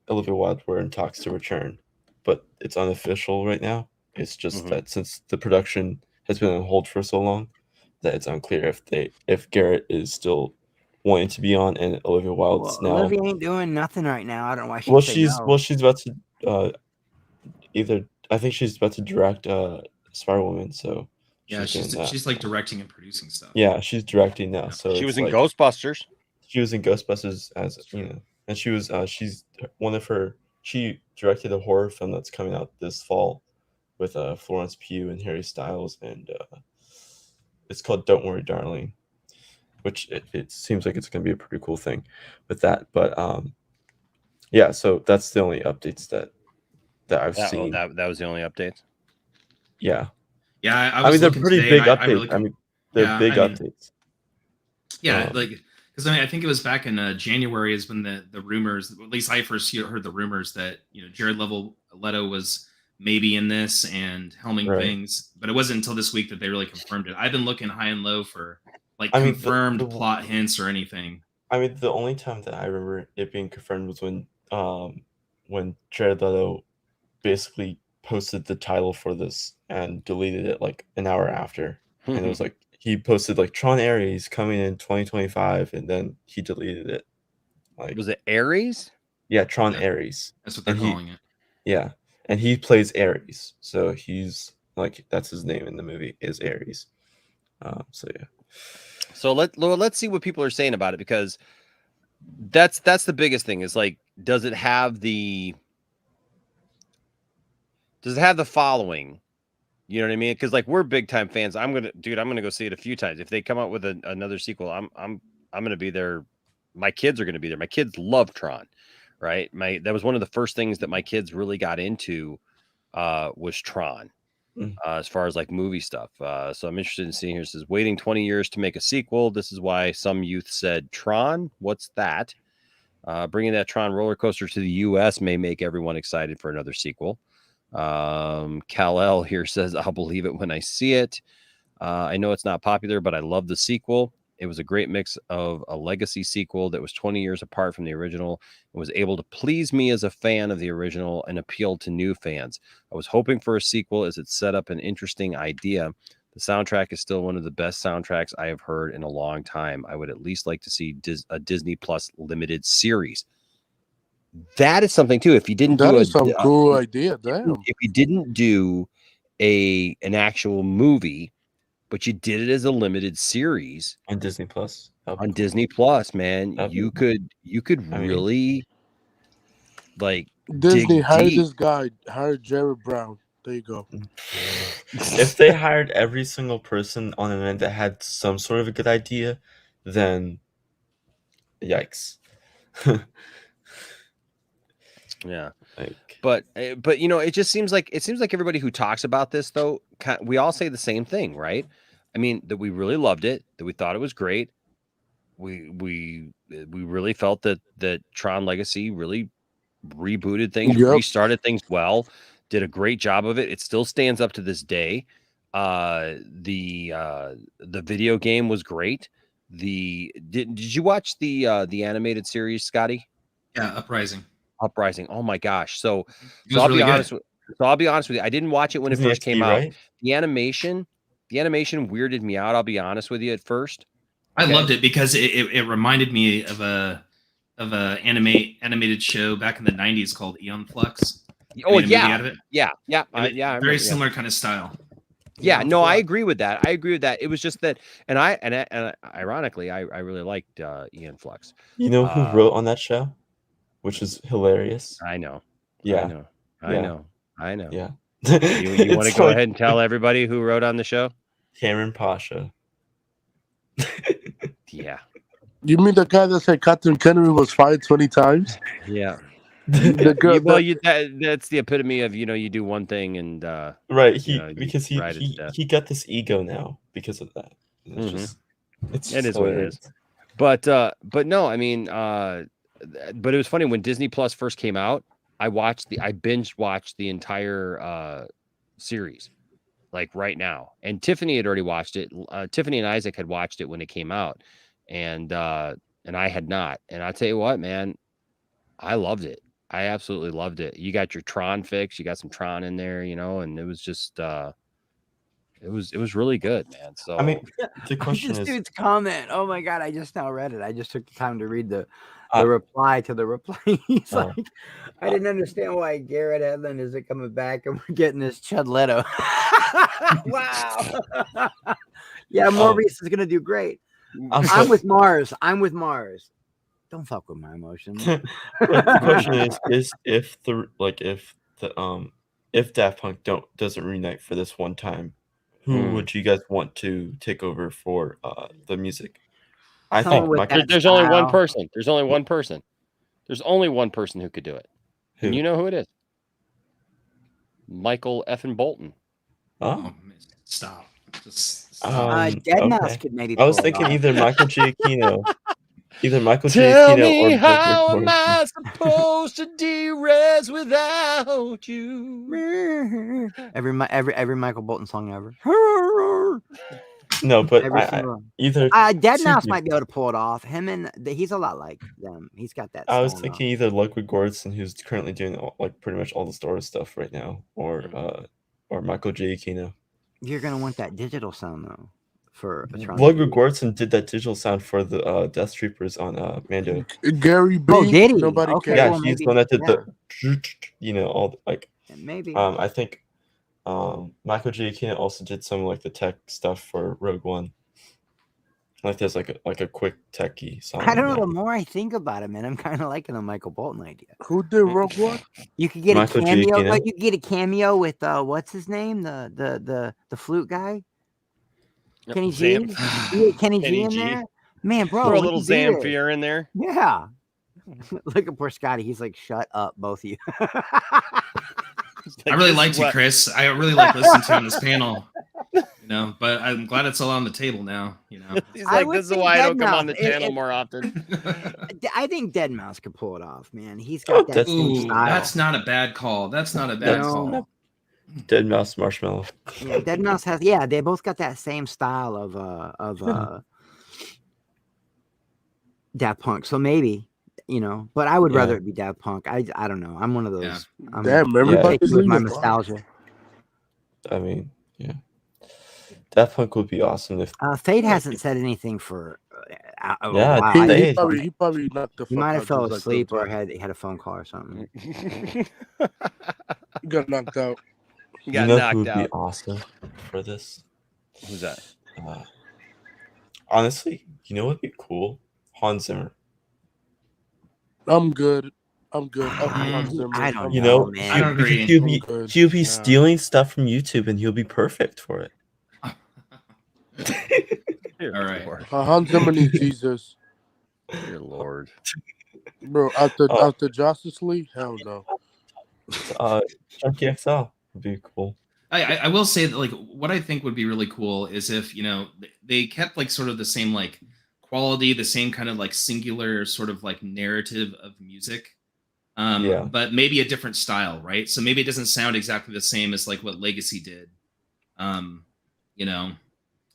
Olivia Wilde were in talks to return, but it's unofficial right now. It's just that since the production has been on hold for so long, that it's unclear if Garrett is still wanting to be on, and Olivia Wilde's now. Olivia ain't doing nothing right now. I don't know why she'd say no. She's about to I think she's about to direct Spider-Woman, so Yeah, doing that. she's like directing and producing stuff. Yeah, she's directing now. So She was it's in like- Ghostbusters. She was in Ghostbusters and she was she directed a horror film that's coming out this fall with Florence Pugh and Harry Styles, and it's called Don't Worry, Darling, which it seems like it's going to be a pretty cool thing with that. But yeah, so that's the only updates that I've seen. That was the only updates. Yeah. Yeah, I mean, they're pretty today, big and updates. They're big updates. Yeah, because I think it was back in January is when the rumors, at least I first heard the rumors that Jared Leto was maybe in this and helming things, but it wasn't until this week that they really confirmed it. I've been looking high and low for confirmed plot hints or anything. I mean, the only time that I remember it being confirmed was when Jared Leto basically posted the title for this and deleted it like an hour after. And it was like he posted like Tron Ares coming in 2025, and then he deleted it. Like, was it Ares? Yeah, Tron Ares. That's what they're calling it. Yeah, and he plays Ares, so he's like that's his name in the movie is Ares. So yeah. So let's see what people are saying about it, because that's the biggest thing, is like, does it have the following? You know what I mean? Because like, we're big time fans. I'm gonna go see it a few times. If they come out with another sequel, I'm gonna be there. My kids are gonna be there. My kids love Tron, right? That was one of the first things that my kids really got into was Tron. As far as like movie stuff. So I'm interested in seeing here. It says waiting 20 years to make a sequel. This is why some youth said Tron. What's that? Bringing that Tron roller coaster to the US may make everyone excited for another sequel. Kal-El here says, I'll believe it when I see it. I know it's not popular, but I love the sequel. It was a great mix of a legacy sequel that was 20 years apart from the original and was able to please me as a fan of the original and appeal to new fans. I was hoping for a sequel as it set up an interesting idea. The soundtrack is still one of the best soundtracks I have heard in a long time. I would at least like to see a Disney Plus limited series. That is something too. If you didn't That do is some cool idea, damn. If you didn't do an actual movie, but you did it as a limited series on Disney Plus. Disney Plus, man, you could really like Disney dig hired deep. this guy, hired Jared Brown. There you go. If they hired every single person on an end that had some sort of a good idea, then yikes. Yeah. Like, But you know, it seems like everybody who talks about this though, we all say the same thing, right? I mean, that we really loved it, that we thought it was great. We really felt that Tron Legacy really rebooted things, Yep. restarted things well, did a great job of it. It still stands up to this day. The video game was great. Did you watch the animated series, Scotty? Yeah, Uprising. Oh my gosh. So It was I'll really be good. honest with you. I didn't watch it when it Disney first came XD, out. right? The animation weirded me out. I'll be honest with you at first. I Okay? loved it because it reminded me of a animated show back in the 90s called Eon Flux. Oh Made a movie yeah. out of it. Yeah. I Very remember, yeah. similar kind of style. Yeah, Eon no, I Flux. agree with that. It was just that, and ironically, I really liked Ian Flux. You know who wrote on that show? Which is hilarious. I know. Yeah. I know. Yeah. You want to It's go like- ahead and tell everybody who wrote on the show? Cameron Pasha. Yeah. You mean the guy that said Catherine Kennedy was fired 20 times? Yeah. The girl. That's the epitome of, you do one thing and Right, because he got this ego now because of that. And it's just it is what it is. But no, I mean, but it was funny when Disney Plus first came out. I binge watched the entire series, like right now. And Tiffany had already watched it. Tiffany and Isaac had watched it when it came out, and I had not. And I'll tell you what, man, I loved it. I absolutely loved it. You got your Tron fix. You got some Tron in there, and it was just it was really good, man. So I mean, the question This is, dude's comment. Oh my god, I just now read it. I just took the time to read the reply to the reply. He's like, I didn't understand why Garrett Hedlund isn't coming back and we're getting this Chud Leto. Wow. Yeah, Maurice is gonna do great. I'm with Mars. Don't fuck with my emotions. the question is if Daft Punk doesn't reunite for this one time, who would you guys want to take over for the music? I think there's only one person. There's only one person. There's only one person who could do it. Who? And you know who it is? Michael effing Bolton. Oh, stop. Deadmau5 could maybe. I was pull it thinking off. either Michael Giacchino. Tell me or how Butler am I supposed to de-res without you? Every Michael Bolton song ever. No, but Every single one. either Deadmau5 two might be able to pull it off. Him and he's a lot like them. He's got that. I was style thinking either Ludwig Göransson, who's currently doing pretty much all the Star Wars stuff right now, or Michael Giacchino. You're gonna want that digital sound though. For a Tron. Ludwig Göransson did that digital sound for the Death Troopers on Mando. Gary B. Oh, did he? Nobody Okay, cares. Yeah, well, he's maybe, the one that did all maybe. I think Michael Giacchino also did some like the tech stuff for Rogue One. Like there's like a quick techie song. I don't know. The more I think about it, man, I'm kind of liking the Michael Bolton idea. Who did Rogue One? You could get Michael a cameo. Giacchino. Like you could get a cameo with what's his name, the flute guy, Kenny G. Zam- You get Kenny G Kenny in G. there, man, bro. Throw a we little could do this. Zamfir in there. Yeah. Look at poor Scotty. He's like, shut up, both of you. I really liked you, Chris. I really like listening to you on this panel. But I'm glad it's all on the table now. He's like, this is why I don't come on the Deadmau5. channel more often. I think Deadmau5 could pull it off, man. He's got that same Ooh, style. that's not a bad call. That's not a bad call. Deadmau5 Marshmallow. Yeah, Deadmau5 has. Yeah, they both got that same style of Daft Punk. So maybe, but I would rather it be Daft Punk. I don't know. I'm one of those. Yeah. I'm Damn, everybody's picky with my leaving. nostalgia. I mean, yeah. Daft Punk would be awesome if Fate hasn't said anything for a Yeah, while. Fate. He probably knocked the He fuck might out have fell just like asleep that or time. had a phone call or something. He got knocked out. He got who knocked would be out. awesome for this? Who's that? Honestly, you know what'd be cool? Hans Zimmer. I'm good. I'm good. Hans Zimmer. I don't You know, know, man. I don't agree. he'll be stealing stuff from YouTube, and he'll be perfect for it. Dear All right. Lord. Hans Zimmer needs Jesus. Dear Lord. Bro, after Justice League, hell no. Chunky XL would be cool. I will say that like what I think would be really cool is if they kept like sort of the same like quality, the same kind of like singular sort of like narrative of music, but maybe a different style, right? So maybe it doesn't sound exactly the same as like what Legacy did,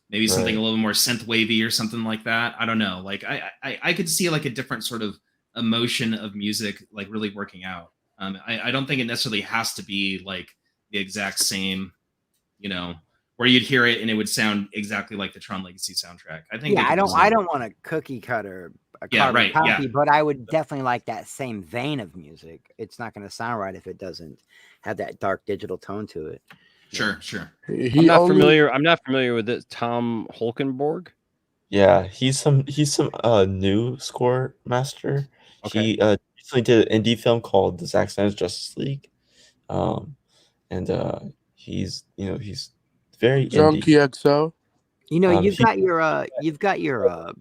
maybe something a little more synth wavy or something like that. I don't know. Like I could see like a different sort of emotion of music like really working out. I don't think it necessarily has to be like the exact same, where you'd hear it and it would sound exactly like the Tron Legacy soundtrack. I think. Yeah, I don't want a cookie cutter, a carbon copy, but I would definitely like that same vein of music. It's not going to sound right if it doesn't have that dark digital tone to it. Sure. I'm not familiar with this. Tom Holkenborg. Yeah, he's some new score master. Okay. He recently did an indie film called The Zack Snyder's Justice League, and he's very Junkie indie. XL. You've got your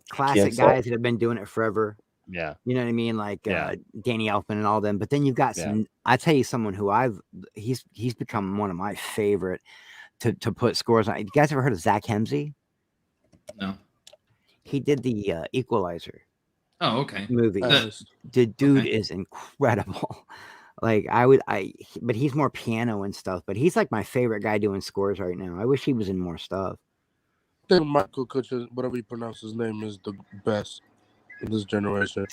classic guys that have been doing it forever. Yeah. You know what I mean? Like Danny Elfman and all them. But then you've got some, I tell you, someone who he's become one of my favorite to put scores on. You guys ever heard of Zach Hemsey? No. He did the Equalizer. Oh, okay. Movie. The dude is incredible. Like but he's more piano and stuff, but he's like my favorite guy doing scores right now. I wish he was in more stuff. I think Michael Kutcher, whatever you pronounce his name, is the best in this generation.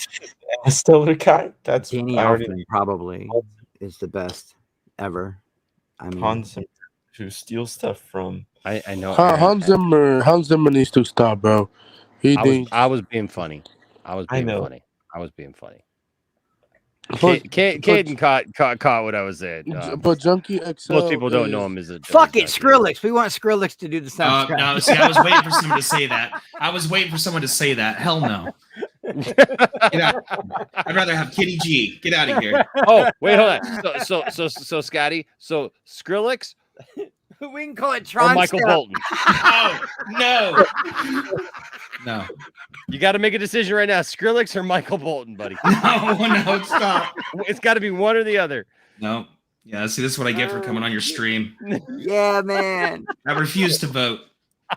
Still the guy. That's Danny Elfman probably is the best ever. I mean, Hans Zimmer, who steals stuff from. I know. Hans Zimmer needs to stop, bro. I was being funny. I was being funny. Caden caught what I was saying. But Junkie XL. Most people don't know him as a. Fuck it, Skrillex. We want Skrillex to do the soundtrack. No, see, I was waiting for someone to say that. Hell no. Get out. I'd rather have Kitty G. Get out of here. Oh, wait, hold on. So Scotty. So Skrillex. We can call it Tron. Or Michael Bolton. Oh no. No. You got to make a decision right now. Skrillex or Michael Bolton, buddy. No, stop. It's got to be one or the other. No. Yeah, see, this is what I get for coming on your stream. Yeah, man. I refuse to vote.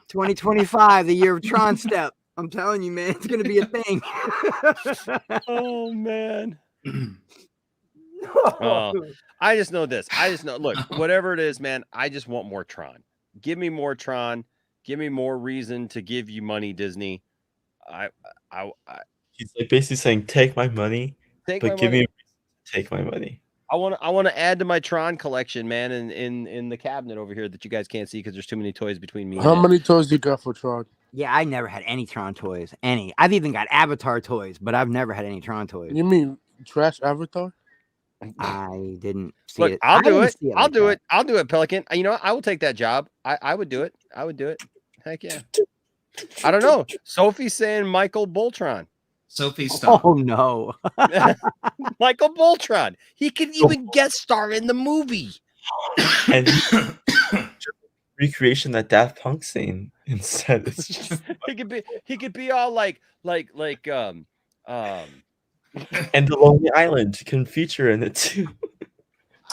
2025, the year of Tron Step. I'm telling you, man, it's going to be a thing. Oh, man. I just know this. Look, whatever it is, man, I just want more Tron. Give me more Tron. Give me more reason to give you money, Disney. He's like basically saying, "Take my money, but give me a reason to take my money." I want to add to my Tron collection, man, in the cabinet over here that you guys can't see because there's too many toys between me. How many toys you got for Tron? Yeah, I never had any Tron toys. I've even got Avatar toys, but I've never had any Tron toys. You mean trash Avatar? I didn't see Look, it. I'll do it. I'll do it. I'll do it, Pelican. You know what? I will take that job. I would do it. I would do it. Heck yeah. I don't know. Sophie's saying Michael Boltron. Sophie, stop. Oh no. Michael Boltron. He can even guest star in the movie. And recreation that Daft Punk scene instead. It's just he could be all like and the Lonely Island can feature in it too.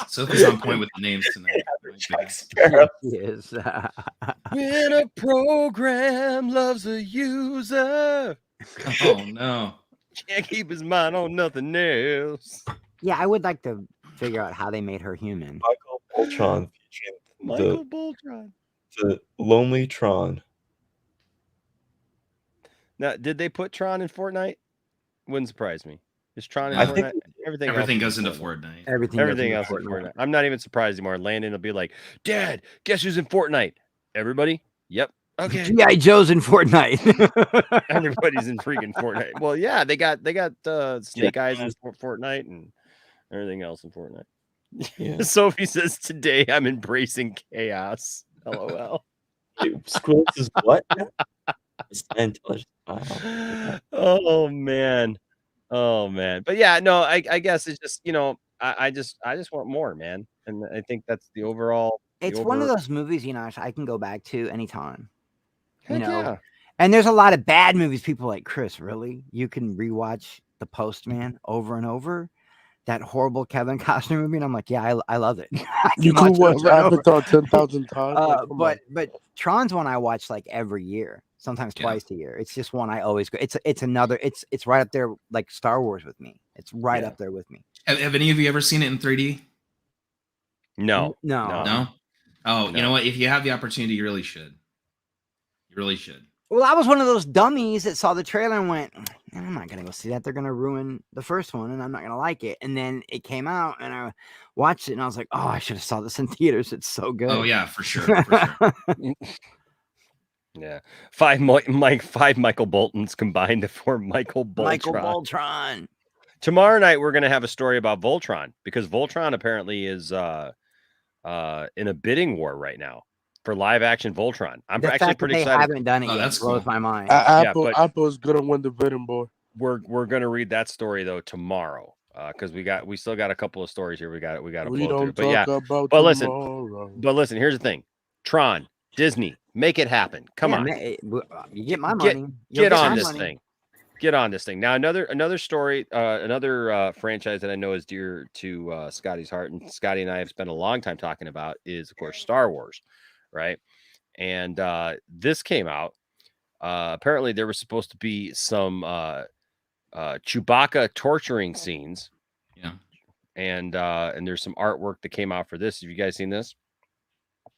Sophie's on point with the names tonight. Yes. When a program loves a user. Oh no. Can't keep his mind on nothing else. Yeah, I would like to figure out how they made her human. Michael Boltron featuring Michael Boltron. The Lonely Tron. Now, did they put Tron in Fortnite? Wouldn't surprise me. Is Tron in Fortnite? Everything goes into Fortnite. Everything else is Fortnite. I'm not even surprised anymore. Landon will be like, "Dad, guess who's in Fortnite?" Everybody? Yep. Okay. G.I. Joe's in Fortnite. Everybody's in freaking Fortnite. Well, yeah, they got Snake Eyes in Fortnite and everything else in Fortnite. Yeah. Sophie says, "Today I'm embracing chaos." LOL. Squirrels is what? It's intelligent. Wow. Oh man. Oh man, but yeah, no, I guess it's just I just want more, man, and I think that's the overall. It's one of those movies, I can go back to anytime. Heck yeah. And there's a lot of bad movies. People like, Chris, really? You can rewatch The Postman over and over? That horrible Kevin Costner movie? And I'm like, yeah, I love it. I You can could watch watch it over and over. Avatar 10,000 times. Like, come on. But Tron's one I watch like every year, sometimes twice a year. It's just one I always go. It's another. It's right up there like Star Wars with me. It's right up there with me. Have any of you ever seen it in 3D? No. No. Oh, you know what? If you have the opportunity, you really should. You really should. Well, I was one of those dummies that saw the trailer and went, I'm not going to go see that. They're going to ruin the first one and I'm not going to like it. And then it came out and I watched it and I was like, oh, I should have saw this in theaters. It's so good. Oh, yeah, for sure. For sure. Yeah. Five Michael Boltons combined to form Michael Boltron. Michael Boltron. Tomorrow night, we're going to have a story about Voltron because Voltron apparently is in a bidding war right now. For live action Voltron. I'm actually pretty excited. They haven't done it yet. It blows my mind. Apple's gonna win the bidding boy. We're gonna read that story though tomorrow. Because we still got a couple of stories here. We got to blow through. But listen, here's the thing. Tron, Disney, make it happen. Come on. You get my money. Get on this thing. Get on this thing. Now another story, another franchise that I know is dear to Scotty's heart, and Scotty and I have spent a long time talking about is of course Star Wars. Right. And this came out. Apparently there was supposed to be some Chewbacca torturing scenes. Yeah. And there's some artwork that came out for this. Have you guys seen this?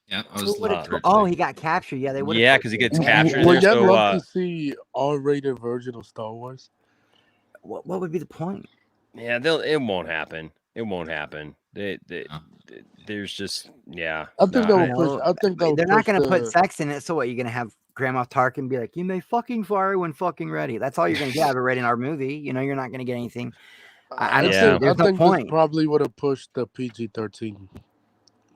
Yeah. He got captured. Yeah, they would. Yeah, because he gets captured. Would you love to see R-rated version of Star Wars? What would be the point? Yeah, it won't happen. It won't happen. There's just I think they're not going to put sex in it. So what? You're going to have Grandma Tarkin be like, "You may fucking fire when fucking ready." That's all you're going to get out of a rated R movie. You're not going to get anything. I think there's no point. This probably would have pushed the PG-13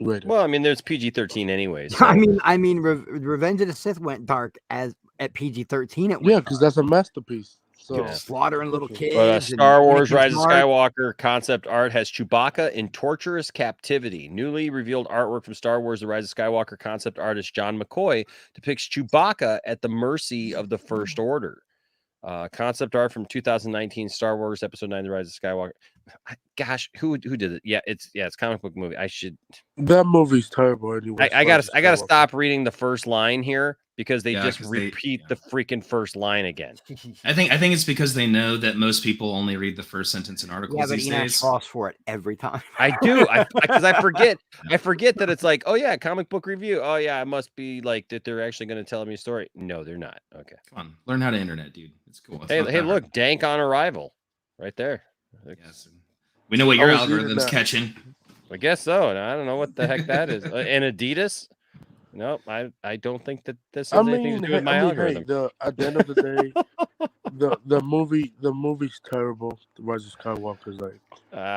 rating. Well, I mean, there's PG-13 anyways. So. I mean, Revenge of the Sith went dark at PG-13. Yeah, because that's a masterpiece. So slaughtering little kids. But Star Wars Rise of Skywalker concept art has Chewbacca in torturous captivity. Newly revealed artwork from Star Wars The Rise of Skywalker concept artist John McCoy depicts Chewbacca at the mercy of the First Order. Concept art from 2019 Star Wars Episode 9 The Rise of Skywalker. Gosh, who did it? Yeah, it's comic book movie. That movie's terrible anyway. I gotta stop reading the first line here because they just repeat the freaking first line again. I think it's because they know that most people only read the first sentence in articles these days. Falls for it every time. I do, because I forget that it's like, oh yeah, comic book review. Oh yeah, it must be like that. They're actually going to tell me a story. No, they're not. Okay, come on, learn how to internet, dude. It's cool. Hey, look, Dank on arrival, right there. Yes. We know what your algorithm's catching. I guess so. And I don't know what the heck that is. And Adidas? Nope. I don't think that this has anything to do with my algorithm. At the end of the day, the movie's terrible. The Rise of Skywalker's like.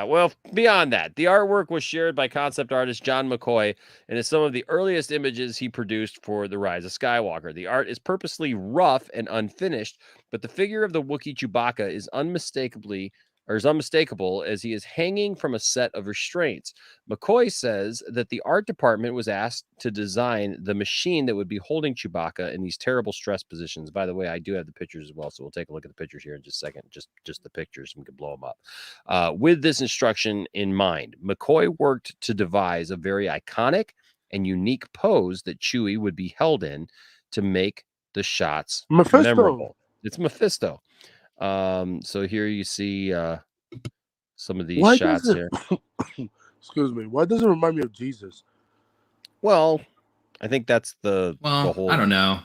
Well, beyond that, the artwork was shared by concept artist John McCoy, and is some of the earliest images he produced for The Rise of Skywalker. The art is purposely rough and unfinished, but the figure of the Wookiee Chewbacca is unmistakable as he is hanging from a set of restraints. McCoy says that the art department was asked to design the machine that would be holding Chewbacca in these terrible stress positions. By the way, I do have the pictures as well, so we'll take a look at the pictures here in just a second. Just the pictures, and we can blow them up. With this instruction in mind, McCoy worked to devise a very iconic and unique pose that Chewie would be held in to make the shots memorable. It's Mephisto. So here you see some of these shots here. Excuse me. Why does it remind me of Jesus? Well, I think that's the whole. I don't know.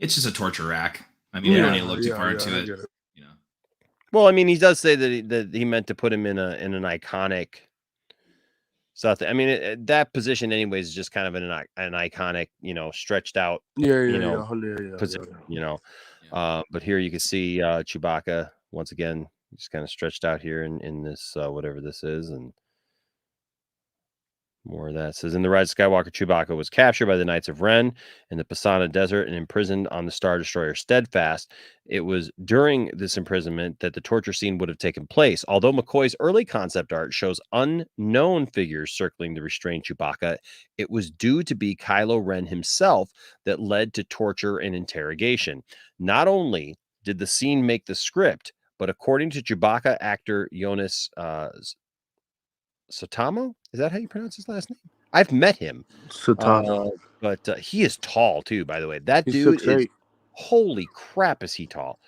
It's just a torture rack. I mean, you don't need to look too far into it. You know. Well, I mean, he does say that he meant to put him in an iconic. I mean, that position, anyways, is just kind of an iconic, stretched out. Position, but here you can see Chewbacca once again, just kind of stretched out here in this whatever this is, and More of that says in The Rise of Skywalker, Chewbacca was captured by the Knights of Ren in the Pasana Desert and imprisoned on the Star Destroyer Steadfast. It was during this imprisonment that the torture scene would have taken place. Although McCoy's early concept art shows unknown figures circling the restrained Chewbacca, it was due to be Kylo Ren himself that led to torture and interrogation. Not only did the scene make the script, but according to Chewbacca actor Jonas Sotamo, is that how you pronounce his last name? I've met him. Satano. But he is tall too, by the way. That He's dude is 6'8". holy crap, is he tall?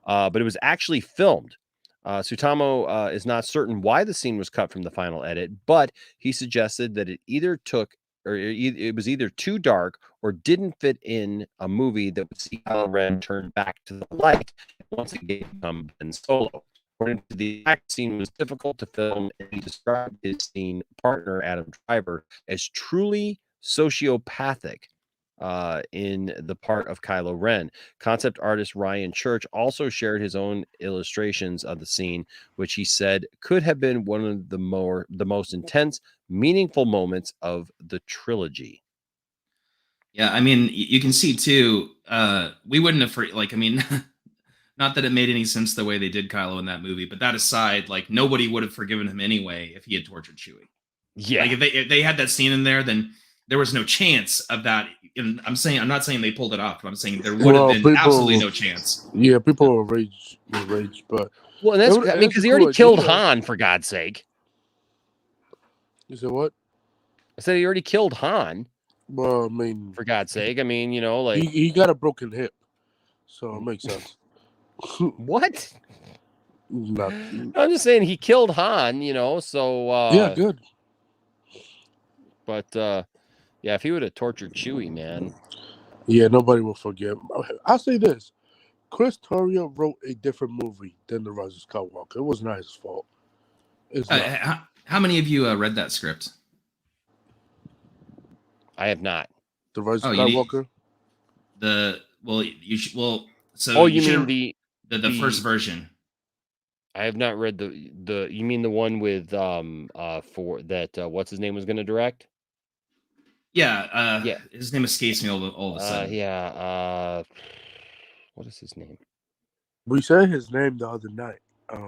But it was actually filmed. Sutamo is not certain why the scene was cut from the final edit, but he suggested that it either took or it was either too dark or didn't fit in a movie that would see Kylo Ren turn back to the light once again become Ben Solo. According to the act, scene was difficult to film, and he described his scene partner, Adam Driver, as truly sociopathic in the part of Kylo Ren. Concept artist Ryan Church also shared his own illustrations of the scene, which he said could have been one of the most intense, meaningful moments of the trilogy. Yeah, I mean, you can see too. We wouldn't have like. I mean. Not that it made any sense the way they did Kylo in that movie, but that aside, like nobody would have forgiven him anyway if he had tortured Chewie. Yeah, like if they had that scene in there, then there was no chance of that. And I'm not saying they pulled it off, but I'm saying there would have been absolutely no chance. Yeah, people were rage, but well, that's I mean, because he already killed Han, for God's sake. You said what? I said he already killed Han. Well, I mean, for God's sake, I mean, you know, like he got a broken hip, so it makes sense. What? Not, I'm just saying he killed Han, you know, so yeah, good. But yeah, if he would have tortured Chewie, man. Yeah, nobody will forgive. I'll say this. Chris Terrio wrote a different movie than The Rise of Skywalker. It was not his fault. It's not. How many of you read that script? I have not. The Rise of Skywalker? So you mean the first version? I have not read the. You mean the one with for that? What's his name was going to direct? Yeah. His name escapes me all of a sudden. What is his name? We said his name the other night.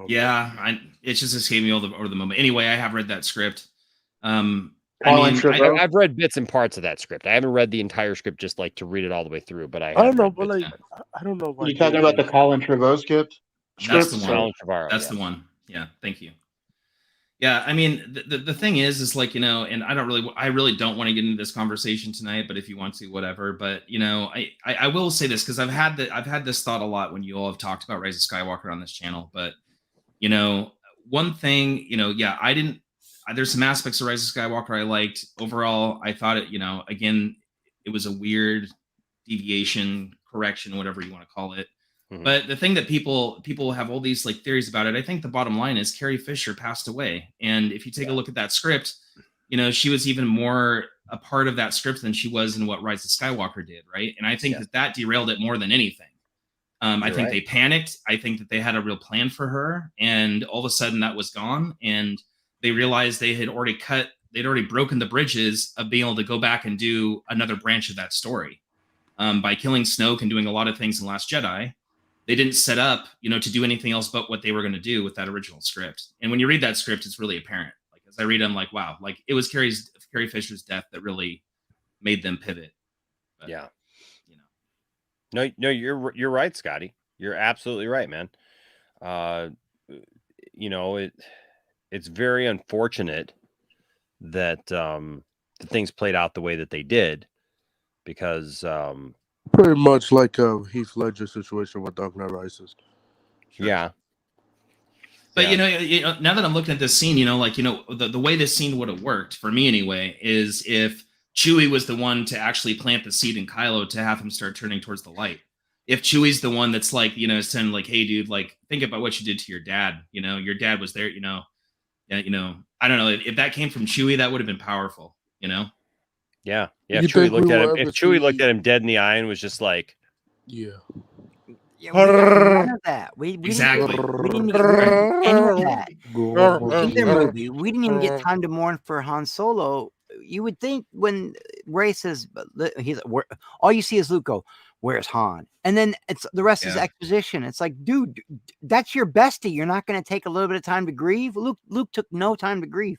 It's just escaped me over the moment. Anyway, I have read that script. I've read bits and parts of that script. I haven't read the entire script, just like to read it all the way through. But I don't know. But I don't know. Are you talking about the Colin Trevorrow script? That's the one. That's the one. Yeah. Thank you. Yeah. I mean, the thing is like, you know, and I really don't want to get into this conversation tonight, but if you want to, whatever. But, you know, I will say this because I've had this thought a lot when you all have talked about Rise of Skywalker on this channel. But, you know, one thing, you know, there's some aspects of Rise of Skywalker I liked. Overall, I thought it, you know, again, it was a weird deviation, correction, whatever you want to call it. Mm-hmm. But the thing that people have all these like theories about it, I think the bottom line is Carrie Fisher passed away. And if you take a look at that script, you know, she was even more a part of that script than she was in what Rise of Skywalker did, right? And I think that derailed it more than anything. I think they panicked. I think that they had a real plan for her, and all of a sudden that was gone. And they realized they'd already broken the bridges of being able to go back and do another branch of that story. By killing Snoke and doing a lot of things in Last Jedi, they didn't set up, you know, to do anything else but what they were going to do with that original script. And when you read that script, it's really apparent. Like as I read, I'm like, wow, like it was Carrie Fisher's death that really made them pivot. But, you know, no, you're right, Scotty. You're absolutely right, man. You know, it's very unfortunate that the things played out the way that they did, because pretty much like Heath Ledger situation with Dark Knight Rises. Yeah. But you know, now that I'm looking at this scene, you know, like, you know, the way this scene would have worked for me anyway is if Chewie was the one to actually plant the seed in Kylo to have him start turning towards the light. If Chewie's the one that's like, you know, saying like, hey, dude, like, think about what you did to your dad. You know, your dad was there, you know. You know, I don't know if that came from Chewie, that would have been powerful, you know? Yeah. If Chewie looked at him dead in the eye and was just like, yeah, we got none of that. We exactly. We didn't get any of that. In their movie, we didn't even get time to mourn for Han Solo you would think when Ray says all you see is Luke go, "Where's Han?" And then it's the rest is exposition. It's like, dude, that's your bestie. You're not going to take a little bit of time to grieve. Luke took no time to grieve.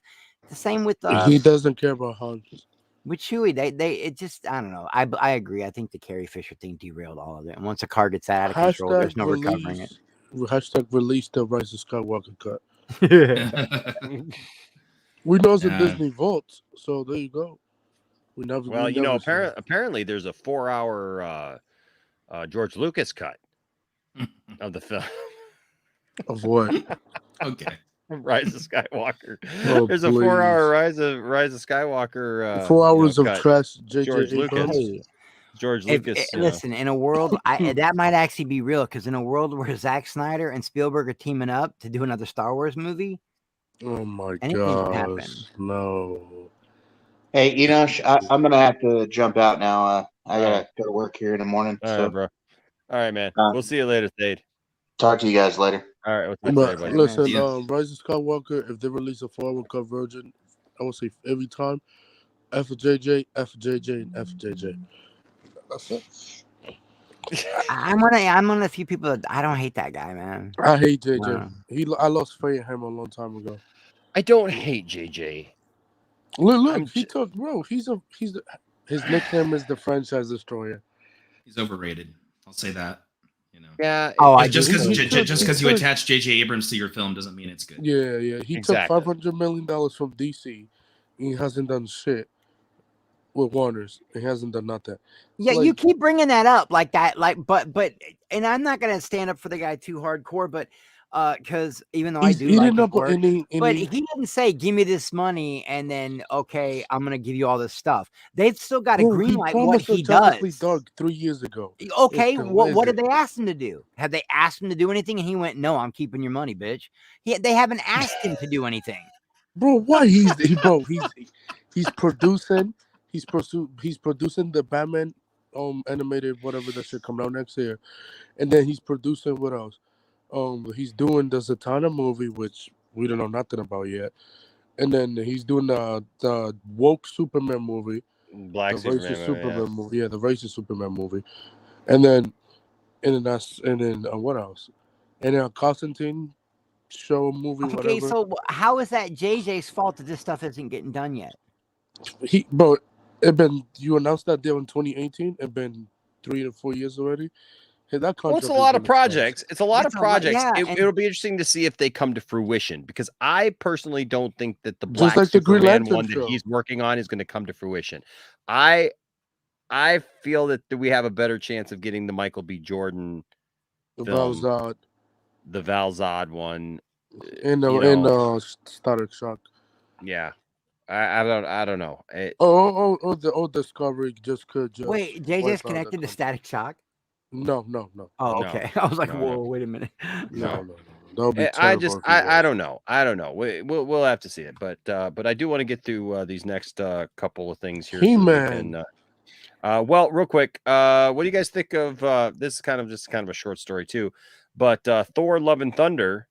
The same with he doesn't care about Han. With Chewie, it just, I don't know. I agree. I think the Carrie Fisher thing derailed all of it. And once a car gets out of control, there's no recovering it. Hashtag release the Rise of Skywalker cut. We know it's in Disney Vaults, so there you go. Apparently there's a 4-hour George Lucas cut of the film. Of what? Okay. Rise of Skywalker. Oh, There's a 4-hour Rise of Skywalker. 4 hours of cut. trash. George Lucas. George Lucas. Listen, in a world that might actually be real, because in a world where Zack Snyder and Spielberg are teaming up to do another Star Wars movie, oh my god, no. Hey, I'm gonna have to jump out now. I gotta go to work here in the morning. All right, bro. All right, man. We'll see you later, Thade. Talk to you guys later. All right. Listen, Rise of Skywalker, if they release a 4-hour cut version, I would say every time, FJJ, and FJJ. That's it. I'm one of the few people that I don't hate that guy, man. I hate JJ. I lost faith in him a long time ago. I don't hate JJ. Look, he took his nickname is the franchise destroyer. He's overrated. I'll say that. Yeah. Just because you attach J.J. Abrams to your film doesn't mean it's good. Yeah. He took $500 million from DC. He hasn't done shit with Warner's. He hasn't done nothing. Yeah, you keep bringing that up like that, but and I'm not gonna stand up for the guy too hardcore, but because even though I do like his work, but he didn't say give me this money and then okay, I'm gonna give you all this stuff. They've still got to greenlight what he does. Dog 3 years ago. Okay, what did they ask him to do? Have they asked him to do anything? And he went, "No, I'm keeping your money, bitch." They haven't asked him to do anything. Bro, why he's producing. He's producing the Batman animated whatever that should come out next year, and then he's producing what else? He's doing the Zatanna movie, which we don't know nothing about yet, and then he's doing the woke Superman movie, the racist Superman movie, and then what else? And then a Constantine show movie. Okay, whatever. So how is that JJ's fault that this stuff isn't getting done yet? You announced that deal in 2018. It's been 3 to 4 years already. Hey, it's a lot of projects. It's a lot of projects. It'll be interesting to see if they come to fruition, because I personally don't think that the Black Superman one that he's working on is going to come to fruition. I feel that we have a better chance of getting the Michael B. Jordan, the Val Zod one, in Static Shock. Yeah. I don't know. The Discovery just could. Wait, JJ's connected to Static Shock? No. Oh, okay. No. I was like, whoa, wait a minute. No. I don't know. We'll have to see it, but I do want to get through these next couple of things here. He-Man. Well, real quick, what do you guys think of this? Is kind of a short story too, but Thor: Love and Thunder,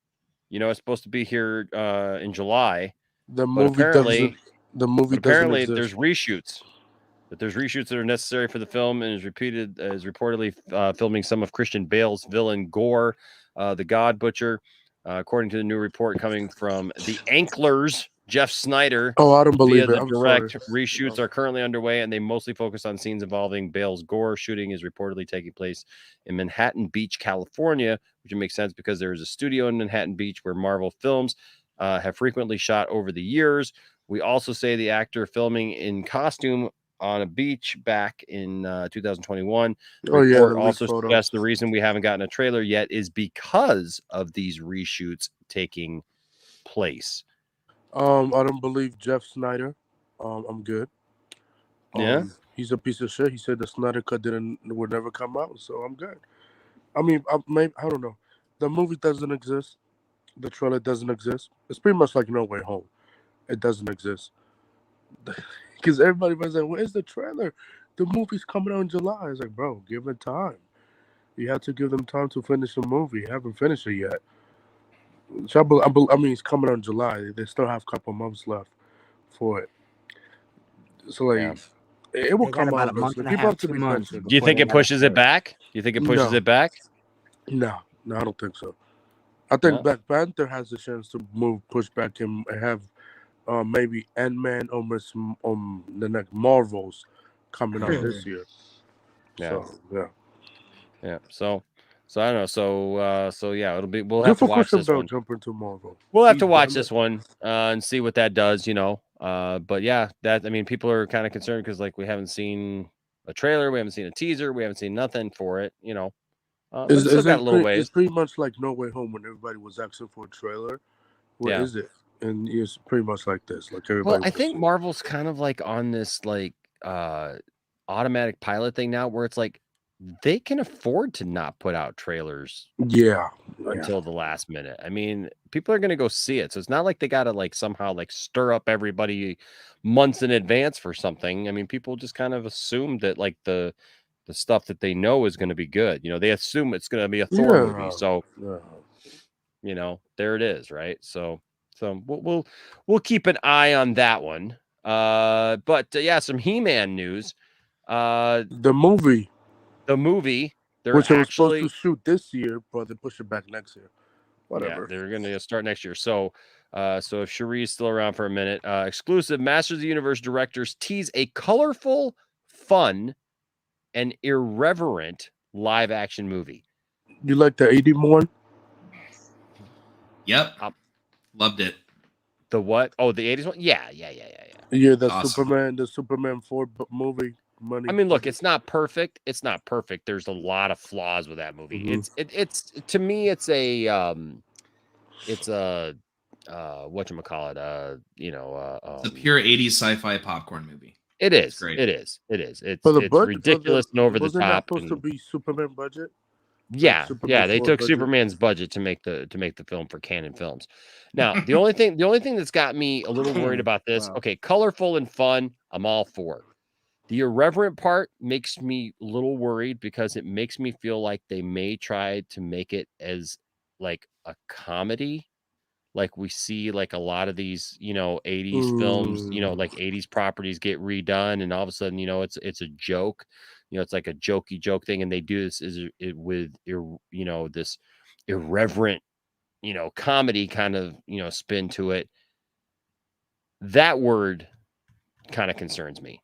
it's supposed to be here in July. The movie apparently doesn't there's reshoots. That there's reshoots that are necessary for the film, and is reportedly filming some of Christian Bale's villain Gore, the God Butcher, according to the new report coming from the Anklers, Jeff Snyder. Oh, I don't believe it. Direct reshoots are currently underway, and they mostly focus on scenes involving Bale's Gore. Shooting is reportedly taking place in Manhattan Beach, California, which makes sense because there is a studio in Manhattan Beach where Marvel films have frequently shot over the years. We also say the actor filming in costume on a beach back in 2021. Also suggests the reason we haven't gotten a trailer yet is because of these reshoots taking place. I don't believe Jeff Snyder. I'm good. He's a piece of shit. He said the Snyder cut would never come out, so I'm good. I mean, I don't know. The movie doesn't exist. The trailer doesn't exist. It's pretty much like No Way Home. It doesn't exist. Because everybody was like, where's the trailer? The movie's coming out in July. It's like, bro, give it time. You have to give them time to finish the movie. You haven't finished it yet. So I mean, it's coming out in July. They still have a couple months left for it. So like, it will They got come about out a month eventually. and a People half, have to 2 be months patient. Do you before think they it gotta pushes it start. back? Do you think it pushes No. it back? No, I don't think so. I think No. Black Panther has a chance to push back and have maybe Ant-Man or the next Marvels coming out this year. Yeah. So yeah. Yeah. So I don't know. So yeah, it'll be. We'll Good have to for watch Christian this Bale one. jumping to Marvel. We'll have He to watch done this it. one and see what that does. But yeah, I mean, people are kind of concerned because like we haven't seen a trailer, we haven't seen a teaser, we haven't seen nothing for it. But it's still got a little ways. It's pretty much like No Way Home when everybody was asking for a trailer. What Yeah. is it? And it's pretty much like this. Like Well, everybody. I think Marvel's kind of like on this like automatic pilot thing now where it's like they can afford to not put out trailers Yeah. until the last minute. I mean, people are going to go see it. So it's not like they got to like somehow like stir up everybody months in advance for something. I mean, people just kind of assume that like the stuff that they know is going to be good. They assume it's going to be a Thor movie. So, there it is, right? So we'll keep an eye on that one. But yeah, some He-Man news. The movie, they're which it was supposed actually to shoot this year, but they pushed it back next year. Whatever. Yeah, they're going to start next year. So if Cherie's still around for a minute, exclusive Masters of the Universe directors tease a colorful, fun, and irreverent live action movie. You like the 80 one? Yep. Loved it. The what? Oh, the 80s one? Yeah. Yeah, the Awesome. Superman 4 movie. Money. I mean, look, it's not perfect. There's a lot of flaws with that movie. Mhm. It's to me, it's a whatchamacallit, It's a pure 80s sci-fi popcorn movie. It is. It's great. It is. It's For the budget, ridiculous and over the wasn't that top. supposed to be Superman budget? Yeah, Superman they 4 took budget? Superman's budget to make the film for Canon Films. Now, the only thing that's got me a little worried about this, Wow. okay, colorful and fun, I'm all for. The irreverent part makes me a little worried because it makes me feel like they may try to make it as like a comedy, like we see like a lot of these 80s films, like 80s properties get redone and all of a sudden it's a joke, it's like a jokey joke thing, and they do this with this irreverent comedy kind of spin to it. That word kind of concerns me,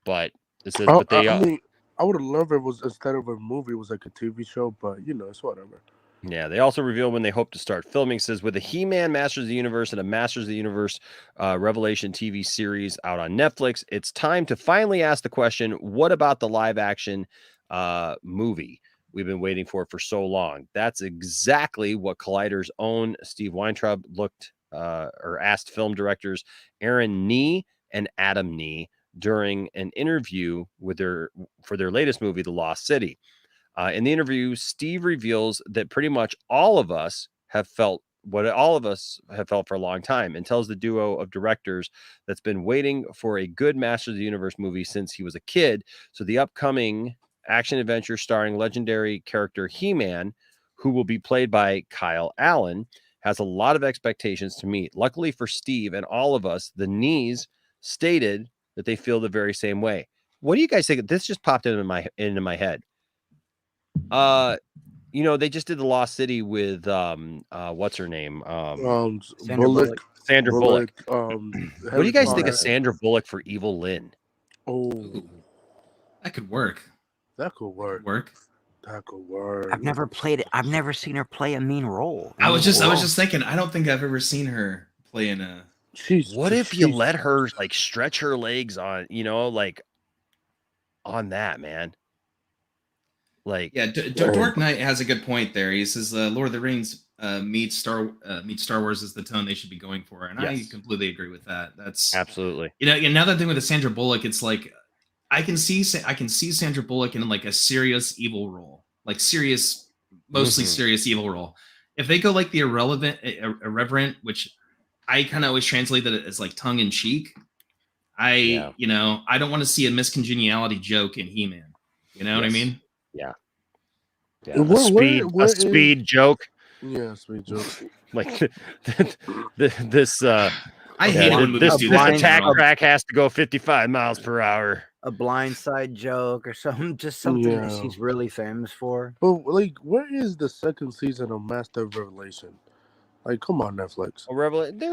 but it says but they I mean, I would have loved it was instead of a movie, it was like a TV show, but it's whatever. Yeah, they also revealed when they hope to start filming. It says with a He-Man Masters of the Universe and a Masters of the Universe Revelation TV series out on Netflix, it's time to finally ask the question, what about the live action movie we've been waiting for so long? That's exactly what Collider's own Steve Weintraub asked film directors Aaron Nee and Adam Nee during an interview for their latest movie, The Lost City. In the interview, Steve reveals that pretty much all of us have felt what all of us have felt for a long time, and tells the duo of directors that's been waiting for a good Masters of the Universe movie since he was a kid. So the upcoming action adventure starring legendary character He-Man, who will be played by Kyle Allen, has a lot of expectations to meet. Luckily for Steve and all of us, the Knees stated that they feel the very same way. What do you guys think? This just popped into my head. They just did The Lost City with what's her name? Sandra Bullock. Sandra Bullock. What do you guys think of Sandra Bullock for Evil Lynn? Oh, that could work. That could work. That could work. I've never played it. I've never seen her play a mean role. I was just thinking, I don't think I've ever seen her play in a. What if you let her like stretch her legs on, like on that, man? Like, yeah, Dork Knight has a good point there. He says Lord of the Rings meets Star Wars is the tone they should be going for, and I completely agree with that. That's absolutely. Another thing with the Sandra Bullock, it's like I can see Sandra Bullock in like a serious evil role, like mostly serious evil role. If they go like the irreverent, which I kind of always translate that as like tongue in cheek. I don't want to see a miscongeniality joke in He-Man. You know what I mean? Yeah. A speed joke. Yeah, speed joke. Like this I hate it when movies do This that. attack Ron. track has to go 55 miles per hour. A blindside joke or something, just something that Yeah. she's really famous for. But like, where is the second season of Master of Revelation? Like, come on, Netflix.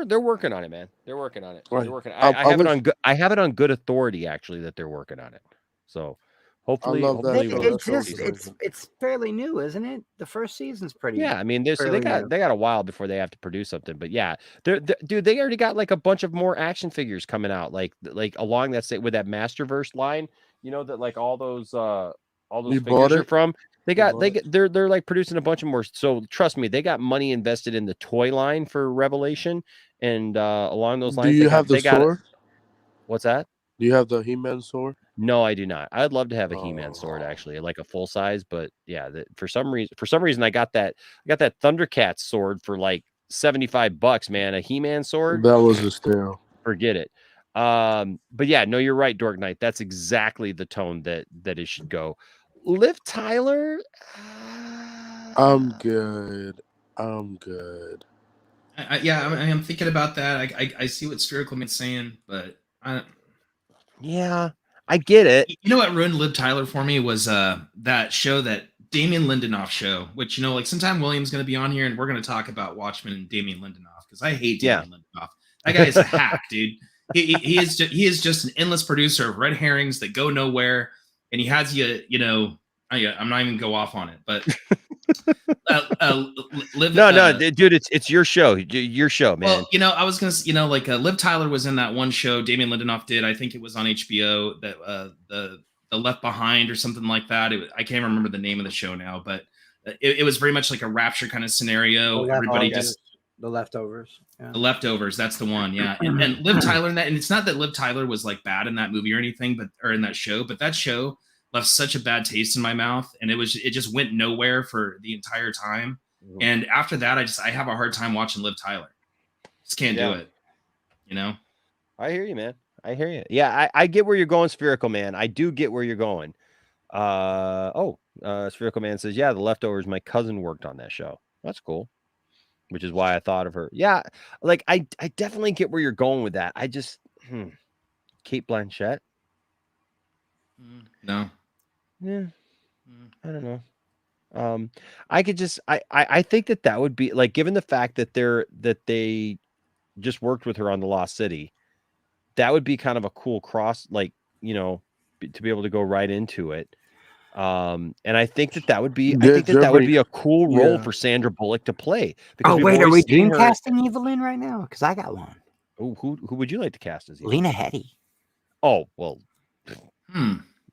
They're working on it, man. They're working on it. Right. They're working. I I have it wish- on good. I have it on good authority actually that they're working on it. So hopefully, love that hopefully show. we'll It's just it's fairly new, isn't it? The first season's pretty. Yeah, I mean, they fairly got new. a while before they have to produce something, but yeah, dude, they already got like a bunch of more action figures coming out, like along that with that Masterverse line, you know, that like all those You figures bought are it? from. You bought it? They're like producing a bunch of more. So trust me, they got money invested in the toy line for Revelation, and along those lines, Do you have the they got sword? What's that? Do you have the He-Man sword? No, I do not. I'd love to have a He-Man sword actually, like a full size, but yeah, for some reason I got that Thundercats sword for like $75, man. A He-Man sword. That was a steal. Forget it. But yeah, no, you're right, Dork Knight. That's exactly the tone that it should go. Liv Tyler. I'm good. Yeah, I'm thinking about that. I see what Spherical Man's saying, but yeah, I get it. You know what ruined Liv Tyler for me was that show, that Damien Lindelof show, which, you know, like sometime William's going to be on here and we're going to talk about Watchmen and Damien Lindelof, because I hate Damien Lindelof. That guy is a hack, dude. He is just an endless producer of red herrings that go nowhere, and he has you know. I'm not even go off on it, but dude, it's your show, man. Well, you know, I was gonna, you know, like Liv Tyler was in that one show Damien Lindelof did. I think it was on HBO, that the Left Behind or something like that. I can't remember the name of the show now, but it was very much like a Rapture kind of scenario. Everybody just The Leftovers. Yeah. The Leftovers, that's the one, yeah. And Liv Tyler in that, and it's not that Liv Tyler was like bad in that movie or anything, or in that show, but that show left such a bad taste in my mouth, and it just went nowhere for the entire time. And after that, I have a hard time watching Liv Tyler. Just can't do it. You know? I hear you, man. I hear you. Yeah, I get where you're going, Spherical Man. I do get where you're going. Spherical Man says, yeah, The Leftovers, my cousin worked on that show. That's cool. Which is why I thought of her. Yeah, like I definitely get where you're going with that. I just Kate Blanchett. No. Yeah. I don't know. I could just I think that would be like, given the fact that they just worked with her on The Lost City, that would be kind of a cool cross, like, you know, to be able to go right into it. And I think that would be that would be a cool role for Sandra Bullock to play. Oh we've wait, are always we seen dream casting Evelyn right now? Because I got one. Oh, who would you like to cast as Lena Headey? Oh well.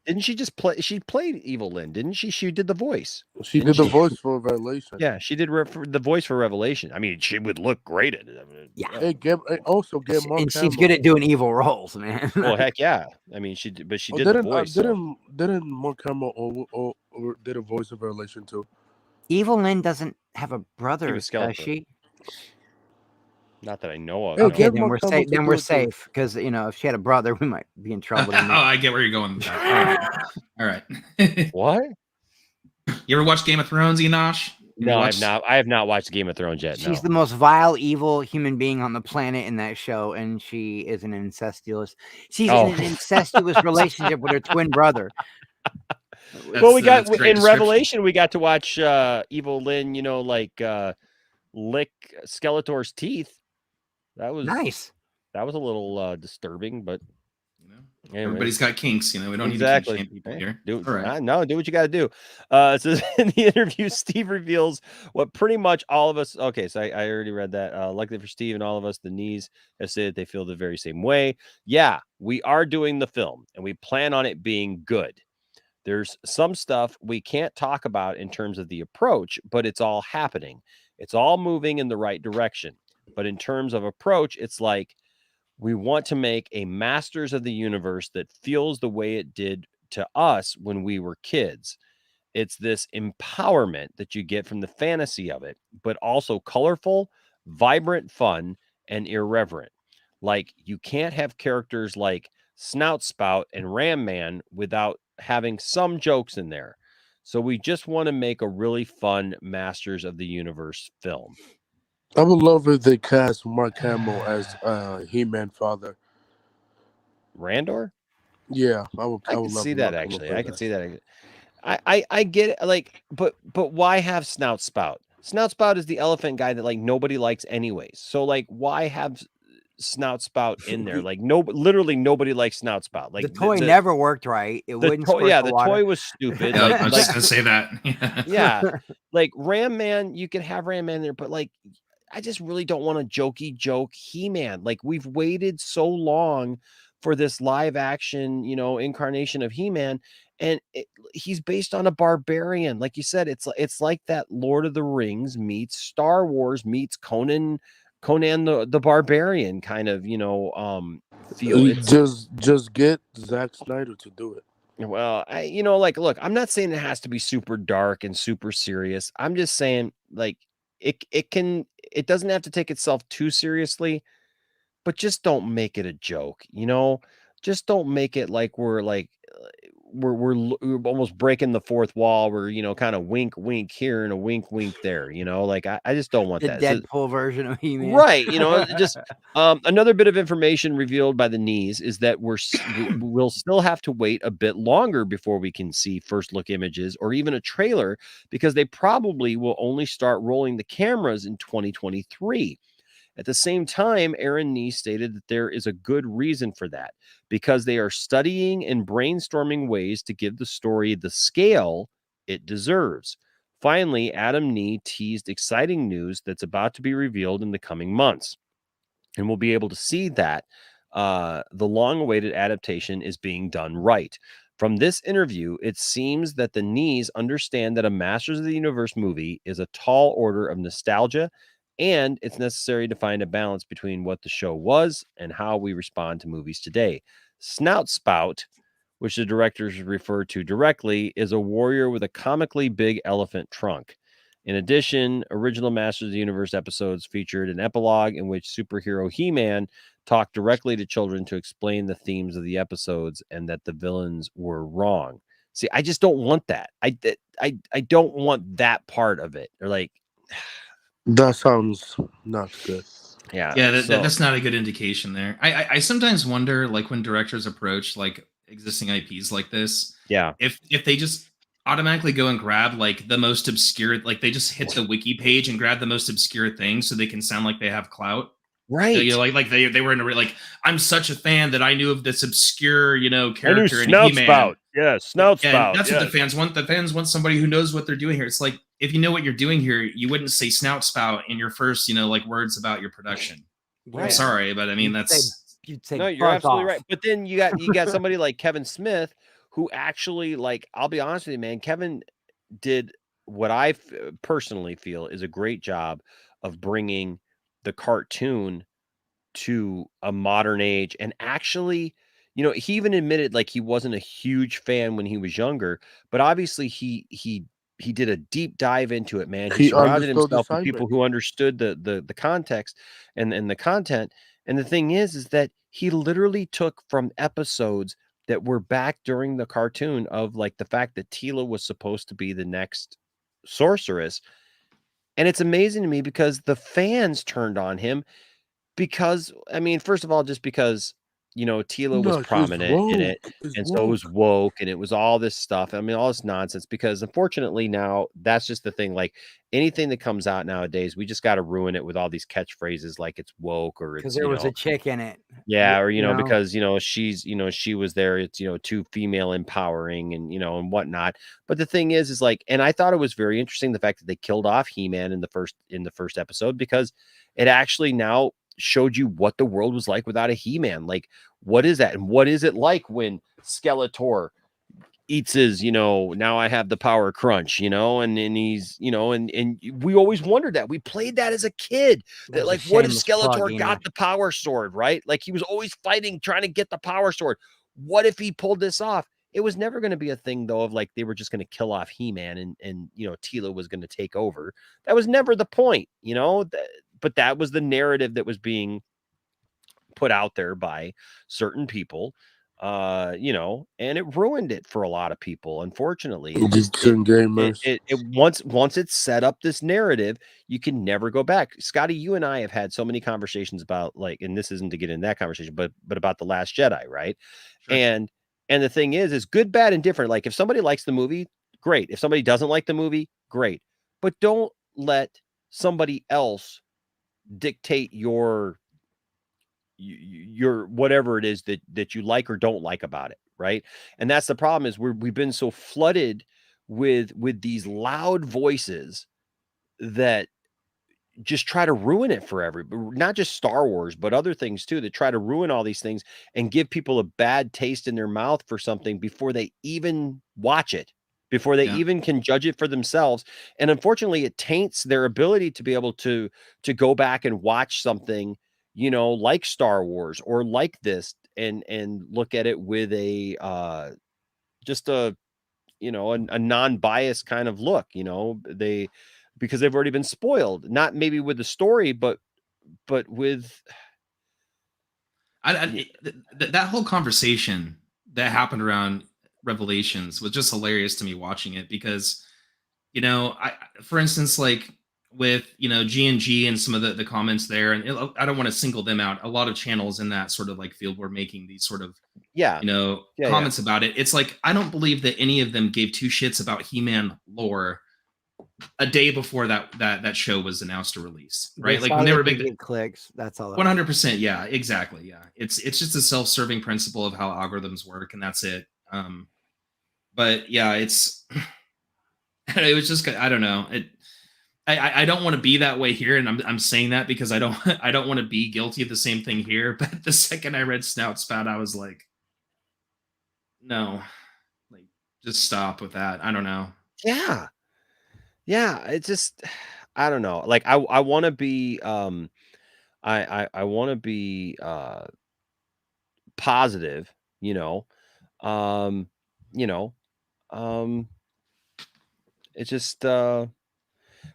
Didn't she just play? She played Evil Lynn, didn't she? She did the voice. She did the voice for Revelation. Yeah, she did the voice for Revelation. I mean, she would look great at it. Yeah. Hey, also get Mark And she's Hamill. good at doing evil roles, man. Well, heck yeah. I mean, she did the didn't voice. didn't Mark Hamill or did a voice of Revelation too? Evil Lynn doesn't have a brother, was does Skeletor. she? Not that I know of. Okay, no. then we're safe. Then we're safe, because you know, if she had a brother, we might be in trouble. Oh, I get where you're going with that. All right. What? You ever watch Game of Thrones, Enosh? No, I have not watched Game of Thrones yet. She's the most vile, evil human being on the planet in that show, and she is an incestuous. She's in an incestuous relationship with her twin brother. Well, we got in Revelation, we got to watch Evil Lynn, you know, like lick Skeletor's teeth. That was nice. That was a little disturbing, but anyways. Everybody's got kinks, you know. We don't need to shame people here. Do what you got to do. So in the interview, Steve reveals what pretty much all of us. Okay, so I already read that. Luckily for Steve and all of us, the knees have said they feel the very same way. Yeah, we are doing the film, and we plan on it being good. There's some stuff we can't talk about in terms of the approach, but it's all happening. It's all moving in the right direction. But in terms of approach, it's like we want to make a Masters of the Universe that feels the way it did to us when we were kids. It's this empowerment that you get from the fantasy of it, but also colorful, vibrant, fun, and irreverent. Like, you can't have characters like Snout Spout and Ram Man without having some jokes in there. So we just want to make a really fun Masters of the Universe film. I would love if they cast Mark Hamill as He-Man father. Randor? Yeah, I would I love could see for that Mark Hamill to actually. play I could that. see that. I get it, like, but why have Snout Spout? Snout Spout is the elephant guy that like nobody likes anyways. So like, why have Snout Spout in there? Like, literally nobody likes Snout Spout. Like The toy never worked right. It wouldn't squirt yeah, the the water. toy was stupid. Yeah, Like, I was just gonna say that. yeah, like Ram Man, you could have Ram Man there, but like, I just really don't want a jokey joke He-Man. Like, we've waited so long for this live action, incarnation of He-Man, and he's based on a barbarian. Like you said, it's like that Lord of the Rings meets Star Wars meets Conan the Barbarian kind of, feel. It's Just get Zack Snyder to do it. well, like, look, I'm not saying it has to be super dark and super serious. I'm just saying, like, it doesn't have to take itself too seriously, but just don't make it a joke, Just don't make it like we're like we're almost breaking the fourth wall. We're, kind of wink wink here and a wink wink there, like I just don't want The that. So, Deadpool version of He-Man. right, just another bit of information revealed by the knees is that we'll still have to wait a bit longer before we can see first look images or even a trailer, because they probably will only start rolling the cameras in 2023. At the same time, Aaron Nee stated that there is a good reason for that, because they are studying and brainstorming ways to give the story the scale it deserves. Finally, Adam Nee teased exciting news that's about to be revealed in the coming months, and we'll be able to see that the long-awaited adaptation is being done right. From this interview, it seems that the Knees understand that a Masters of the Universe movie is a tall order of nostalgia, and it's necessary to find a balance between what the show was and how we respond to movies today. Snout Spout, which the directors refer to directly, is a warrior with a comically big elephant trunk. In addition, original Masters of the Universe episodes featured an epilogue in which superhero He-Man talked directly to children to explain the themes of the episodes and that the villains were wrong. See, I just don't want that. I don't want that part of it. Or like, That sounds not good. yeah, that's not a good indication there. I sometimes wonder, like, when directors approach like existing IPs like this, yeah, if they just automatically go and grab like the most obscure, like they just hit the wiki page and grab the most obscure thing so they can sound like they have clout. Right. Like they were in a like, I'm such a fan that I knew of this obscure, character in Snout He-Man. Spout. Yeah, Snout Yeah, Spout. that's what the fans want. The fans want somebody who knows what they're doing here. It's like, if you know what you're doing here, you wouldn't say Snout Spout in your first, like, words about your production. Right. I'm sorry, but I mean, you'd say no, you're absolutely off. right. But then you got somebody like Kevin Smith, who actually, like, I'll be honest with you, man, Kevin did what I personally feel is a great job of bringing the cartoon to a modern age. And actually, he even admitted like he wasn't a huge fan when he was younger, but obviously he did a deep dive into it, man. He surrounded himself with people who understood the context and the content. And the thing is that he literally took from episodes that were back during the cartoon of like the fact that Tila was supposed to be the next sorceress. And it's amazing to me because the fans turned on him because, I mean, first of all, just because, Tila was prominent in it. And so it was woke and it was all this stuff. I mean, all this nonsense, because unfortunately now that's just the thing. Like anything that comes out nowadays, we just got to ruin it with all these catchphrases like it's woke or it's, Because there was a chick in it. yeah, or because she's she was there, it's too female empowering and and whatnot. But the thing is like, and I thought it was very interesting the fact that they killed off He-Man in the first episode, because it actually now showed you what the world was like without a He-Man. Like, what is that, and what is it like when Skeletor eats his, now I have the power crunch, and he's, and we always wondered that. We played that as a kid. That like, what if Skeletor got the power sword, right? Like he was always fighting, trying to get the power sword. What if he pulled this off? It was never going to be a thing though of like they were just going to kill off He-Man and Tila was going to take over. That was never the point, but that was the narrative that was being put out there by certain people. You know, and it ruined it for a lot of people. Unfortunately, once it's set up this narrative, you can never go back. Scotty, you and I have had so many conversations about, like, and this isn't to get in that conversation, but about The Last Jedi, right? Sure. And the thing is good, bad, and different. Like, if somebody likes the movie, great. If somebody doesn't like the movie, great. But don't let somebody else dictate your whatever it is that you like or don't like about it, right? And that's the problem, is we've been so flooded with these loud voices that just try to ruin it for not just Star Wars, but other things too, that try to ruin all these things and give people a bad taste in their mouth for something before they even watch it, before they even can judge it for themselves. And unfortunately, it taints their ability to be able to go back and watch something, you know, like Star Wars or like this, and look at it with a just a, you know, a non-biased kind of look, you know, because they've already been spoiled, not maybe with the story, but with that whole conversation that happened around Revelations was just hilarious to me watching it, because, you know, for instance, like with, you know, G&G and some of the comments there, and I don't want to single them out. A lot of channels in that sort of like field were making these sort of, you know, comments about it. It's like, I don't believe that any of them gave two shits about He-Man lore a day before that show was announced to release, right? Like when they were big clicks. That's all. 100%. Yeah, exactly. Yeah. It's just a self-serving principle of how algorithms work, and that's it. But yeah, it was just, I don't know. I don't want to be that way here, and I'm saying that because I don't want to be guilty of the same thing here. But the second I read Snout Spout, I was like, no, like, just stop with that. I don't know. Yeah, it's just, I don't know. Like, I want to be I want to be positive, you know. You know, it's just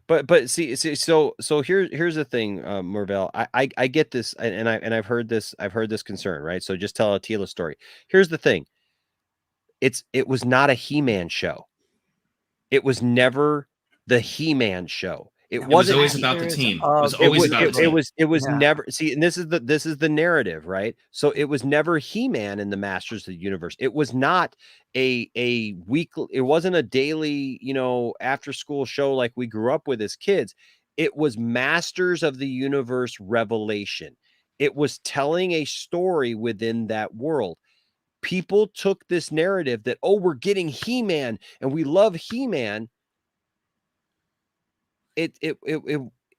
but see, so here's the thing, Mervell. I get this, and I've heard this concern, right? So just tell a Tila story. Here's the thing. It was not a He-Man show. It was never the He-Man show. It was always about the team. It was always about the team. It was never, see, and this is the narrative, right? So it was never He-Man in the Masters of the Universe. It was not a weekly, it wasn't a daily, you know, after school show like we grew up with as kids. It was Masters of the Universe Revelation. It was telling a story within that world. People took this narrative that, oh, we're getting He-Man and we love He-Man. It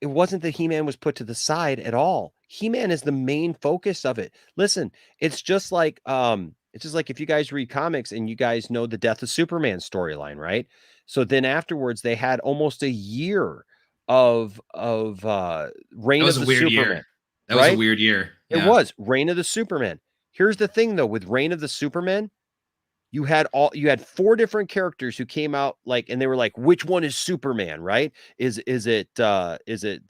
wasn't that He-Man was put to the side at all. He-Man is the main focus of it. Listen, it's just like if you guys read comics and you guys know the Death of Superman storyline, right? So then afterwards they had almost a year of Reign of the Superman. Year. That was a weird year. Yeah. It was Reign of the Superman. Here's the thing though, with Reign of the Superman, you had 4 different characters who came out, like, and they were like, which one is Superman, right? Is it the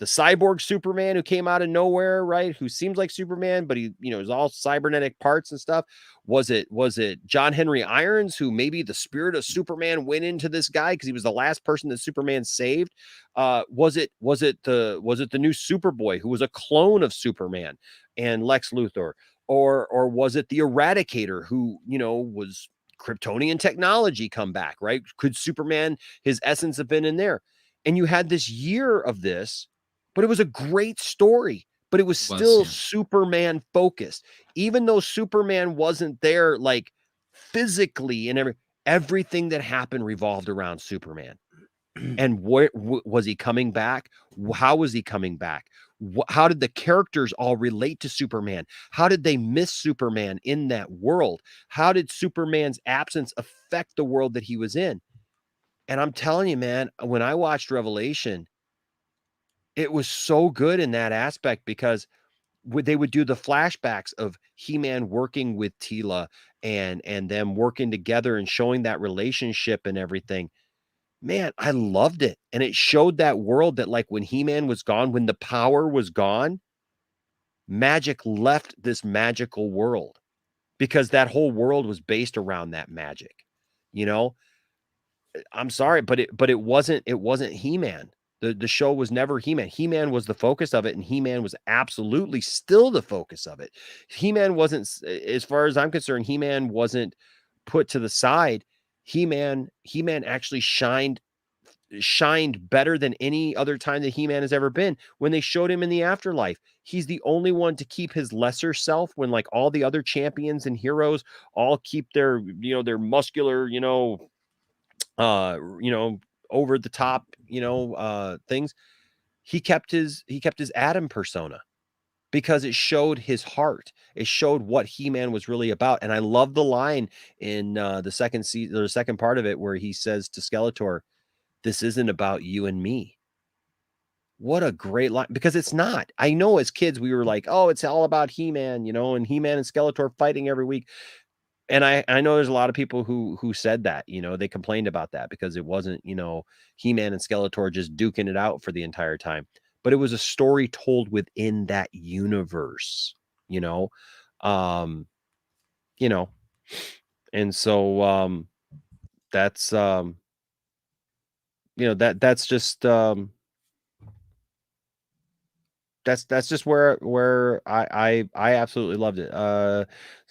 cyborg Superman who came out of nowhere, right? Who seems like Superman, but he, you know, is all cybernetic parts and stuff. Was it John Henry Irons, who maybe the spirit of Superman went into this guy because he was the last person that Superman saved? Was it the new Superboy, who was a clone of Superman and Lex Luthor? Or was it the Eradicator, who, you know, was Kryptonian technology come back, right? Could Superman, his essence, have been in there? And you had this year of this, but it was a great story, but it was still Superman focused. Even though Superman wasn't there, like, physically, and everything that happened revolved around Superman. And where was he coming back? How was he coming back? How did the characters all relate to Superman? How did they miss Superman in that world? How did Superman's absence affect the world that he was in? And I'm telling you, man, when I watched Revelation, it was so good in that aspect, because they would do the flashbacks of He-Man working with Tila and them working together and showing that relationship and everything. Man, I loved it. And it showed that world that, like, when He-Man was gone, when the power was gone, magic left this magical world. because that whole world was based around that magic. You know, I'm sorry, but it wasn't He-Man. The show was never He-Man. He-Man was the focus of it, and He-Man was absolutely still the focus of it. He-Man wasn't, as far as I'm concerned, He-Man wasn't put to the side. He-Man actually shined better than any other time that He-Man has ever been. When they showed him in the afterlife, he's the only one to keep his lesser self, when like all the other champions and heroes all keep their, their muscular, over the top, things. He kept his Adam persona, because it showed his heart. It showed what He-Man was really about. And I love the line in the second season, the second part of it, where he says to Skeletor, "This isn't about you and me." What a great line, because it's not. I know as kids we were like, "Oh, it's all about He-Man," and He-Man and Skeletor fighting every week. And I know there's a lot of people who said that, they complained about that because it wasn't, He-Man and Skeletor just duking it out for the entire time. But it was a story told within that universe, um, and so that's that's just that's just where I absolutely loved it.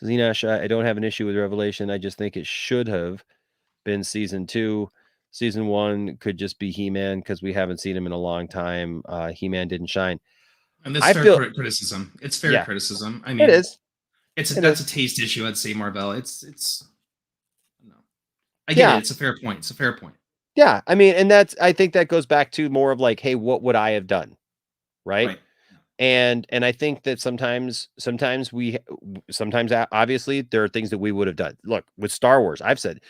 Zinash, I don't have an issue with Revelation. I just think it should have been season 2. Season 1 could just be He-Man, because we haven't seen him in a long time. He-Man didn't shine. And that's fair criticism. It's fair criticism. I mean, it is. That's a taste issue, I'd say, Marvel. It's no. I get it. It's a fair point. It's a fair point. Yeah, I mean, and I think that goes back to more of like, hey, what would I have done? Right. And I think that sometimes obviously there are things that we would have done. Look, with Star Wars, I've said,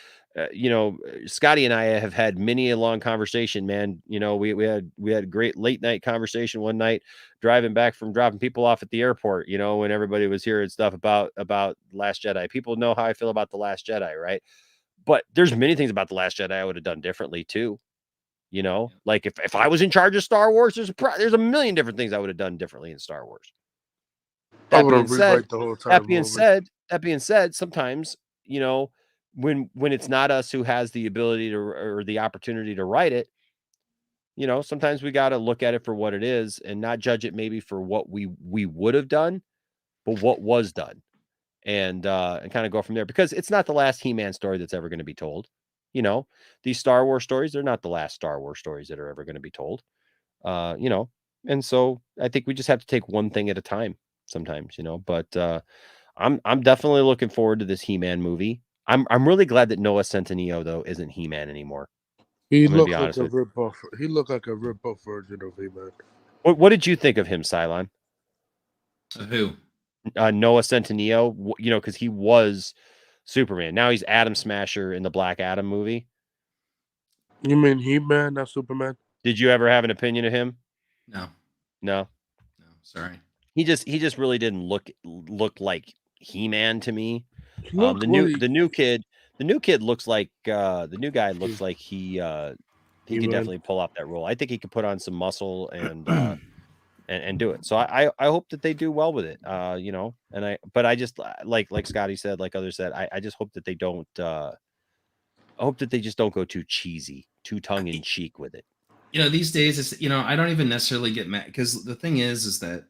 Scotty and I have had many a long conversation, man. We had a great late night conversation one night driving back from dropping people off at the airport, when everybody was hearing stuff about Last Jedi. People know how I feel about The Last Jedi, right? But there's many things about The Last Jedi I would have done differently too. Like if I was in charge of Star Wars, there's a million different things I would have done differently in Star Wars. That being said, sometimes, when it's not us who has the ability to, or the opportunity to write it, sometimes we got to look at it for what it is and not judge it maybe for what we would have done, but what was done, and kind of go from there, because it's not the last He-Man story that's ever going to be told. These Star Wars stories, they're not the last Star Wars stories that are ever going to be told. And so I think we just have to take one thing at a time sometimes, but I'm definitely looking forward to this He-Man movie. I'm really glad that Noah Centineo though isn't He-Man anymore. He looked like a rip-off. He looked like a rip-off version of He-Man. What did you think of him, Cylon? Who? Noah Centineo, because he was Superman. Now he's Atom Smasher in the Black Adam movie. You mean He-Man, not Superman? Did you ever have an opinion of him? No. Sorry. He just really didn't look like He-Man to me. The new kid looks like the new guy looks like he can definitely pull off that role. I think he could put on some muscle and do it. So I hope that they do well with it. But I just like Scotty said, like others said, I just hope that they don't I hope that they just don't go too cheesy, too tongue in cheek with it. These days it's, I don't even necessarily get mad, because the thing is that,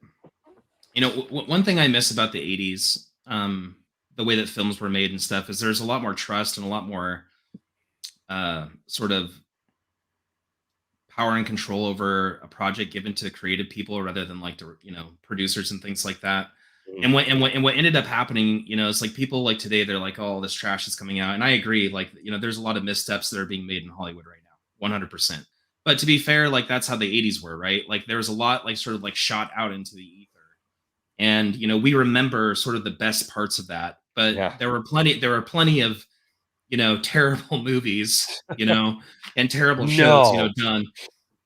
one thing I miss about the 80s, the way that films were made and stuff, is there's a lot more trust and a lot more sort of power and control over a project given to creative people rather than like the producers and things like that. And what ended up happening, it's like people like today, they're like, oh, this trash is coming out. And I agree, like, there's a lot of missteps that are being made in Hollywood right now, 100%. But to be fair, like that's how the 80s were, right? Like there was a lot like sort of like shot out into the ether. And we remember sort of the best parts of that. But there were plenty of terrible movies, and terrible shows, done.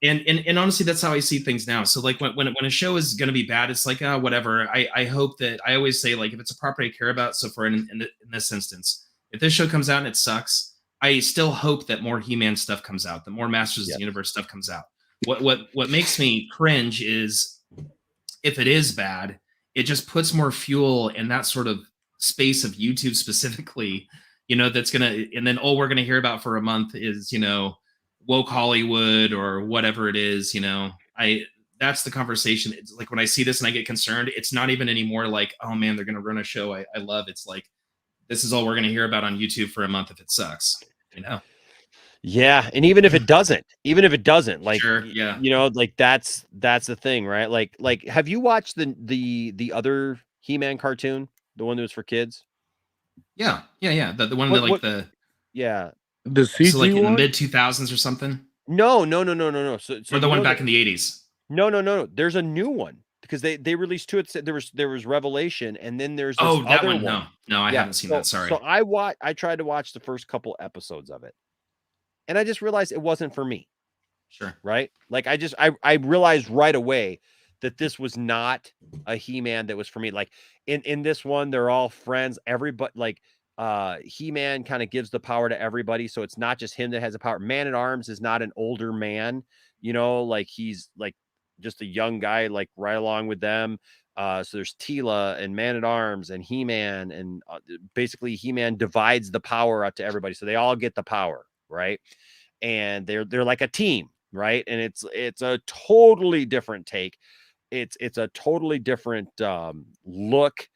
And honestly, that's how I see things now. So like when a show is going to be bad, it's like, whatever. I hope that, I always say, like, if it's a property I care about. So for in this instance, if this show comes out and it sucks, I still hope that more He-Man stuff comes out, that more Masters of the Universe stuff comes out. What makes me cringe is if it is bad, it just puts more fuel in that sort of space of YouTube specifically, you know, that's gonna, and then all we're gonna hear about for a month is, you know, woke Hollywood or whatever it is, you know. That's the conversation. It's like when I see this and I get concerned, it's not even anymore like, oh man, they're gonna run a show I love. It's like, this is all we're gonna hear about on YouTube for a month if it sucks, you know. Yeah, and even if it doesn't, like, sure, yeah, you know, like that's the thing, right? Like, have you watched the other He-Man cartoon, the one that was for kids? Yeah. The one What, that like the yeah, the CG so like in the one? mid 2000s or something, no. So or the one back in the 80s. No. There's a new one because they released two. There was Revelation, and then there's this Oh, that other one. No, I haven't seen that. Sorry. So I tried to watch the first couple episodes of it, and I just realized it wasn't for me. Sure. Right? Like I realized right away that this was not a He-Man that was for me. Like in this one, they're all friends. Everybody, like He-Man kind of gives the power to everybody, so it's not just him that has the power. Man-at-Arms is not an older man, you know, like he's like just a young guy, like right along with them. So there's Tila and Man-at-Arms and He-Man, and basically He-Man divides the power out to everybody, so they all get the power, right? And they're like a team, right? And it's a totally different take. It's a totally different look.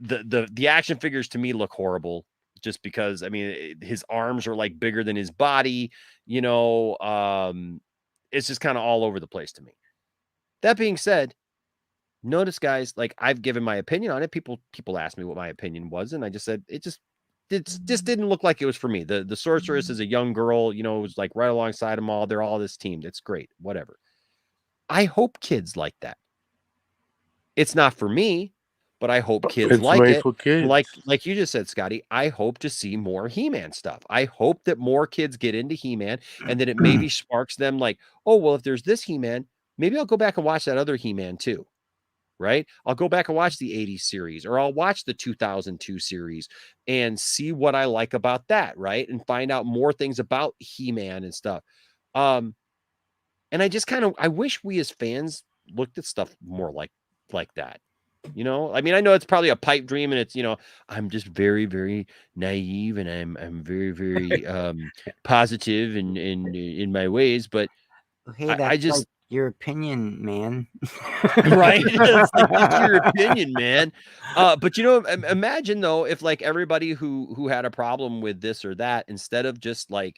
The action figures to me look horrible, just because I mean his arms are like bigger than his body, you know. It's just kind of all over the place to me. That being said, notice, guys, like I've given my opinion on it. People asked me what my opinion was, and I just said it just didn't look like it was for me. The sorceress is a young girl, you know, it was like right alongside them all. They're all this team. That's great. Whatever. I hope kids like that. It's not for me, but I hope kids It's like made it. for kids. Like you just said, Scotty, I hope to see more He-Man stuff. I hope that more kids get into He-Man, and that it maybe sparks them like, oh, well, if there's this He-Man, maybe I'll go back and watch that other He-Man too. Right? I'll go back and watch the 80s series, or I'll watch the 2002 series and see what I like about that, right? And find out more things about He-Man and stuff. And I just I wish we as fans looked at stuff more like that. You know, I mean, I know it's probably a pipe dream, and it's, you know, I'm just very, very naive, and I'm very, very positive in my ways, but Hey, that's I just like your opinion, man. right? It's like, it's your opinion, man. But you know, imagine though, if like everybody who had a problem with this or that, instead of just like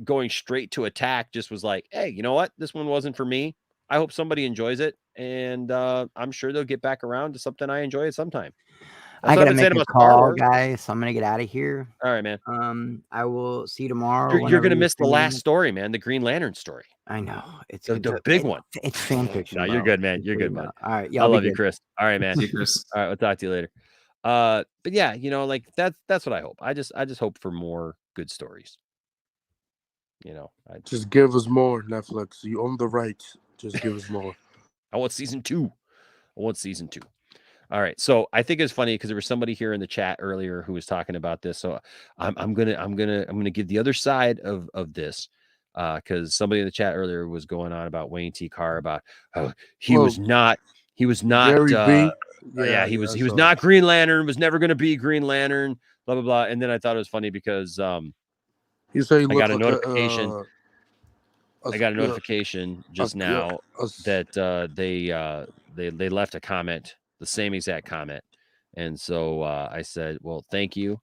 going straight to attack, just was like, hey, you know what? This one wasn't for me. I hope somebody enjoys it, and I'm sure they'll get back around to something I enjoy at some time. I gotta make a call, guys. So I'm gonna get out of here. All right, man. I will see you tomorrow. You're gonna miss the last story, man. The Green Lantern story. I know, it's the big one. It's fan fiction. No, you're good, man. You're good, man. All right, I love you, Chris. All right, man. See you, Chris. All right, we'll talk to you later. But yeah, you know, like that's what I hope. I just hope for more good stories. You know, just give us more, Netflix. You own the rights. Just give us more. I want season 2. All right. So I think it's funny because there was somebody here in the chat earlier who was talking about this. So I'm gonna give the other side of this. Because somebody in the chat earlier was going on about Wayne T. Carr, about he was not he was not he was not Green Lantern, was never going to be Green Lantern, blah blah blah. And then I thought it was funny because you say I got a notification. I got a notification just now that they left a comment, the same exact comment, and so I said, well, thank you.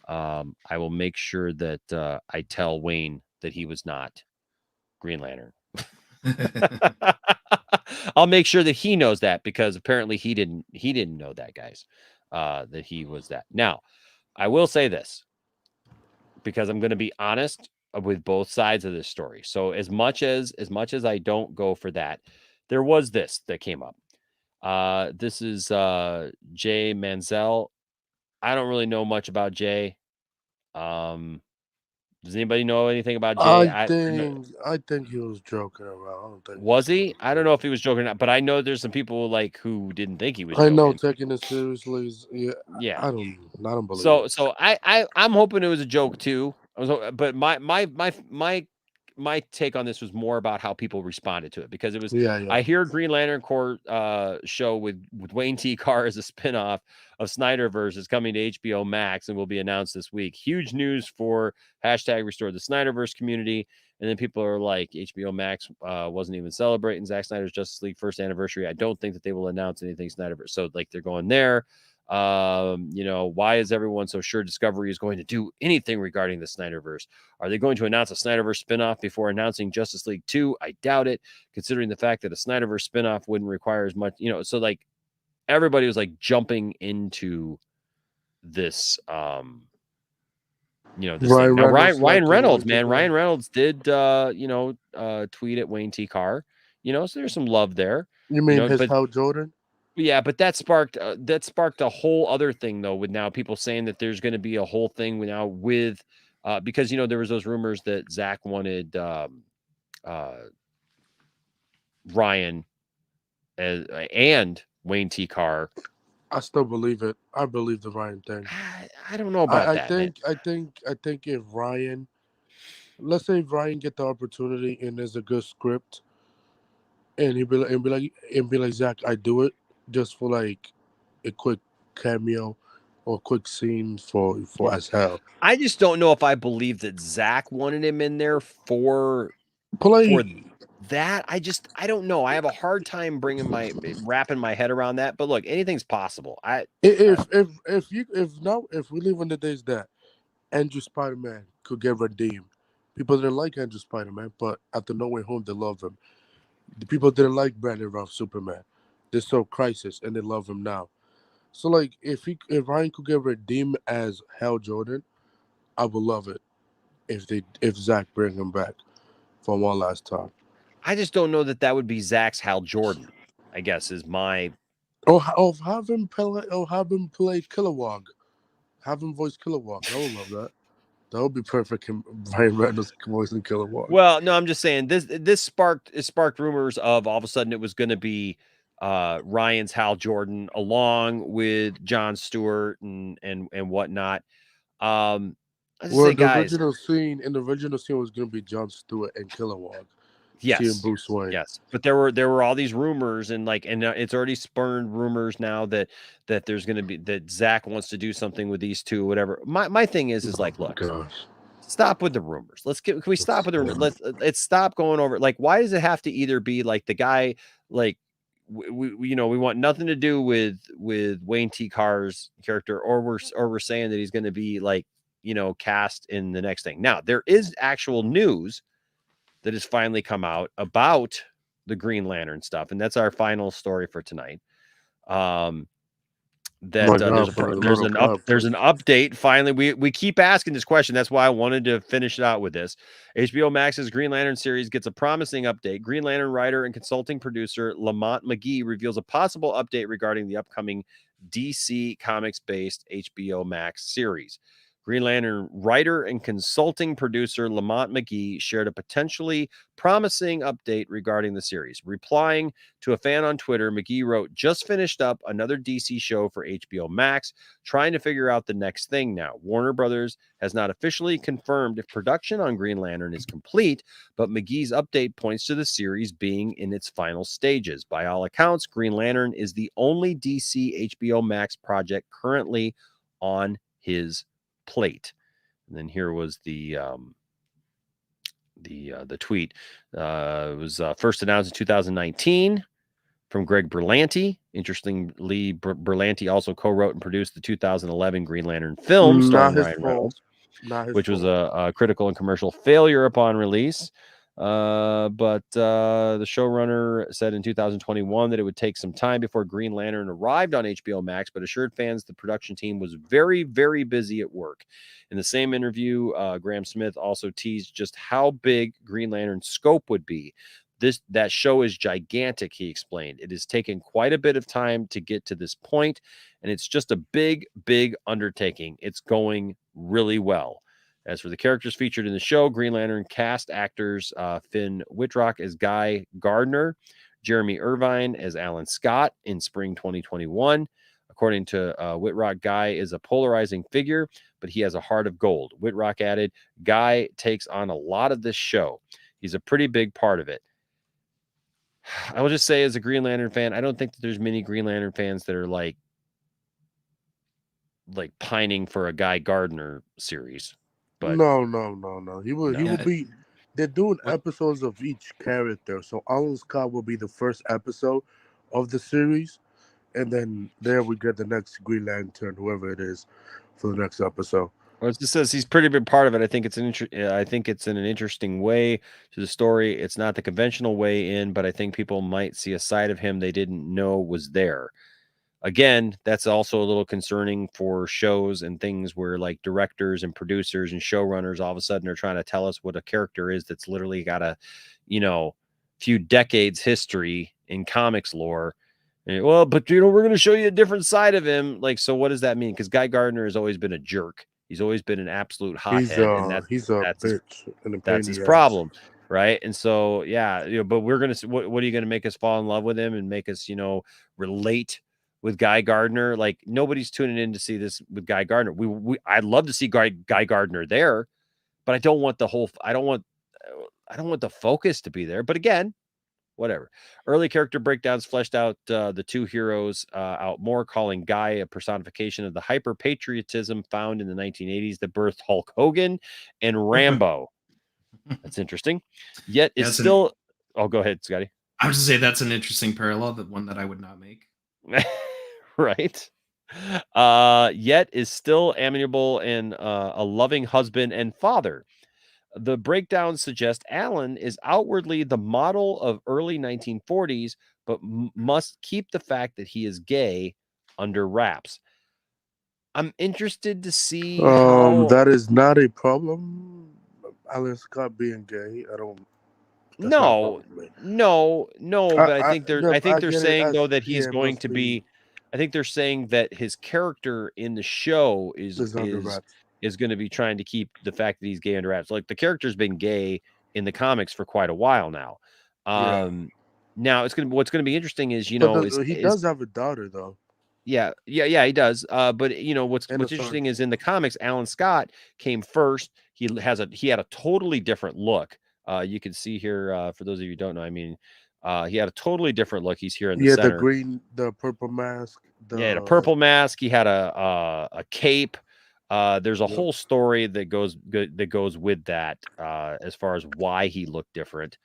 I will make sure that I tell Wayne that he was not Green Lantern. I'll make sure that he knows that, because apparently he didn't know that, guys, that he was that. Now, I will say this, because I'm going to be honest with both sides of this story. So as much as I don't go for that, there was this that came up. This is Jay Manziel. I don't really know much about Jay. Does anybody know anything about Jay? I think he was joking around. Was he? I don't know if he was joking or not, but I know there's some people like who didn't think he was joking. I know, taking it seriously is, yeah. I don't believe it. So I'm hoping it was a joke too. But my my take on this was more about how people responded to it, because it was, Yeah. I hear Green Lantern Corps show with Wayne T. Carr as a spinoff of Snyderverse is coming to HBO Max and will be announced this week. Huge news for hashtag restore the Snyderverse community. And then people are like, HBO Max wasn't even celebrating Zack Snyder's Justice League first anniversary. I don't think that they will announce anything Snyderverse. So like they're going there. Why is everyone so sure Discovery is going to do anything regarding the Snyderverse? Are they going to announce a Snyderverse spinoff before announcing Justice League 2? I doubt it, considering the fact that a Snyderverse spinoff wouldn't require as much, so like everybody was like jumping into this this thing. Now, Ryan Reynolds, man. Ryan Reynolds did tweet at Wayne T. Carr, so there's some love there. You mean his Hal Jordan? Yeah, but that sparked a whole other thing though, with now people saying that there's going to be a whole thing now with because there was those rumors that Zach wanted Ryan and Wayne T. Carr. I still believe it. I believe the Ryan thing. I don't know about that. I think if Ryan, let's say if Ryan get the opportunity and there's a good script, and he'd be like Zach, I do it just for like a quick cameo or quick scene for as hell. I just don't know if I believe that Zach wanted him in there for that. I don't know. I have a hard time wrapping my head around that. But look, anything's possible. If we live in the days that Andrew Spider-Man could get redeemed, people didn't like Andrew Spider-Man, but after No Way Home, they love him. The people didn't like Brandon Routh Superman. They saw Crisis and they love him now. So like, if Ryan could get redeemed as Hal Jordan, I would love it. If Zach bring him back for one last time. I just don't know that would be Zach's Hal Jordan, I guess, is my. Have him play Kilowog. Have him voice Kilowog. I would love that. That would be perfect in Ryan Reynolds voice in Kilowog. Well, no, I'm just saying this sparked rumors of all of a sudden it was going to be Ryan's Hal Jordan along with Jon Stewart and whatnot. The original scene was going to be Jon Stewart and Kilowog. Yes, Bruce Wayne. Yes, but there were all these rumors and it's already spurned rumors now that there's going to be that Zach wants to do something with these two, whatever. My thing is look, stop with the rumors. Can we stop with the rumors? Let's stop going over. Like, why does it have to either be like the guy like we want nothing to do with Wayne T. Carr's character, or we're saying that he's going to be like cast in the next thing. Now there is actual news that has finally come out about the Green Lantern stuff, and that's our final story for tonight. There's an update. Finally, we keep asking this question. That's why I wanted to finish it out with this. HBO Max's Green Lantern series gets a promising update. Green Lantern writer and consulting producer Lamont McGee reveals a possible update regarding the upcoming DC Comics-based HBO Max series. Green Lantern writer and consulting producer Lamont McGee shared a potentially promising update regarding the series. Replying to a fan on Twitter, McGee wrote, "Just finished up another DC show for HBO Max, trying to figure out the next thing now. Warner Brothers has not officially confirmed if production on Green Lantern is complete, but McGee's update points to the series being in its final stages. By all accounts, Green Lantern is the only DC HBO Max project currently on his plate." And then here was the tweet. It was first announced in 2019 from Greg Berlanti. Interestingly, Berlanti also co-wrote and produced the 2011 Green Lantern film starring Ryan Reynolds, which was a critical and commercial failure upon release. But the showrunner said in 2021 that it would take some time before Green Lantern arrived on HBO Max, but assured fans the production team was very, very busy at work. In the same interview, Graham Smith also teased just how big Green Lantern's scope would be. That show is gigantic, he explained. It has taken quite a bit of time to get to this point, and it's just a big, big undertaking. It's going really well. As for the characters featured in the show, Green Lantern cast actors Finn Wittrock as Guy Gardner, Jeremy Irvine as Alan Scott in spring 2021. According to Wittrock, Guy is a polarizing figure, but he has a heart of gold. Wittrock added, "Guy takes on a lot of this show. He's a pretty big part of it. I will just say, as a Green Lantern fan, I don't think that there's many Green Lantern fans that are like pining for a Guy Gardner series. But No. He will no. be. They're doing episodes of each character, so Alan Scott will be the first episode of the series, and then there we get the next Green Lantern, whoever it is, for the next episode. Well, it just says he's a pretty big part of it. I think it's in an interesting way to the story. It's not the conventional way in, but I think people might see a side of him they didn't know was there. Again, that's also a little concerning for shows and things where like directors and producers and showrunners all of a sudden are trying to tell us what a character is that's literally got a, few decades history in comics lore. And, well, but we're going to show you a different side of him. Like, so what does that mean? Because Guy Gardner has always been a jerk. He's always been an absolute hothead, and he's a bitch and a that's his problem, right? And so, yeah, but we're gonna. What are you gonna make us fall in love with him and make us, relate with Guy Gardner? Like, nobody's tuning in to see this with Guy Gardner. I'd love to see Guy Gardner there, but I don't want the whole. I don't want the focus to be there. But again, whatever. Early character breakdowns fleshed out the two heroes out more, calling Guy a personification of the hyper patriotism found in the 1980s that birthed Hulk Hogan and Rambo. That's interesting. Yet it's still. Oh, go ahead, Scotty. I would just say that's an interesting parallel, that one that I would not make. Right. Yet is still amiable and a loving husband and father. The breakdowns suggest Alan is outwardly the model of early 1940s, but must keep the fact that he is gay under wraps. I'm interested to see how... That is not a problem. Alan Scott being gay, I don't. No. But I think they're saying though that he's going to be. I think they're saying that his character in the show is going to be trying to keep the fact that he's gay under wraps. Like, the character's been gay in the comics for quite a while now. Now what's going to be interesting is, he does have a daughter though. Yeah, he does. But what's interesting is in the comics, Alan Scott came first. He had a totally different look. You can see here, for those of you who don't know, I mean, he had a totally different look. He's here in the center. The purple mask. The purple mask. He had a cape. There's a whole story that goes with that, as far as why he looked different.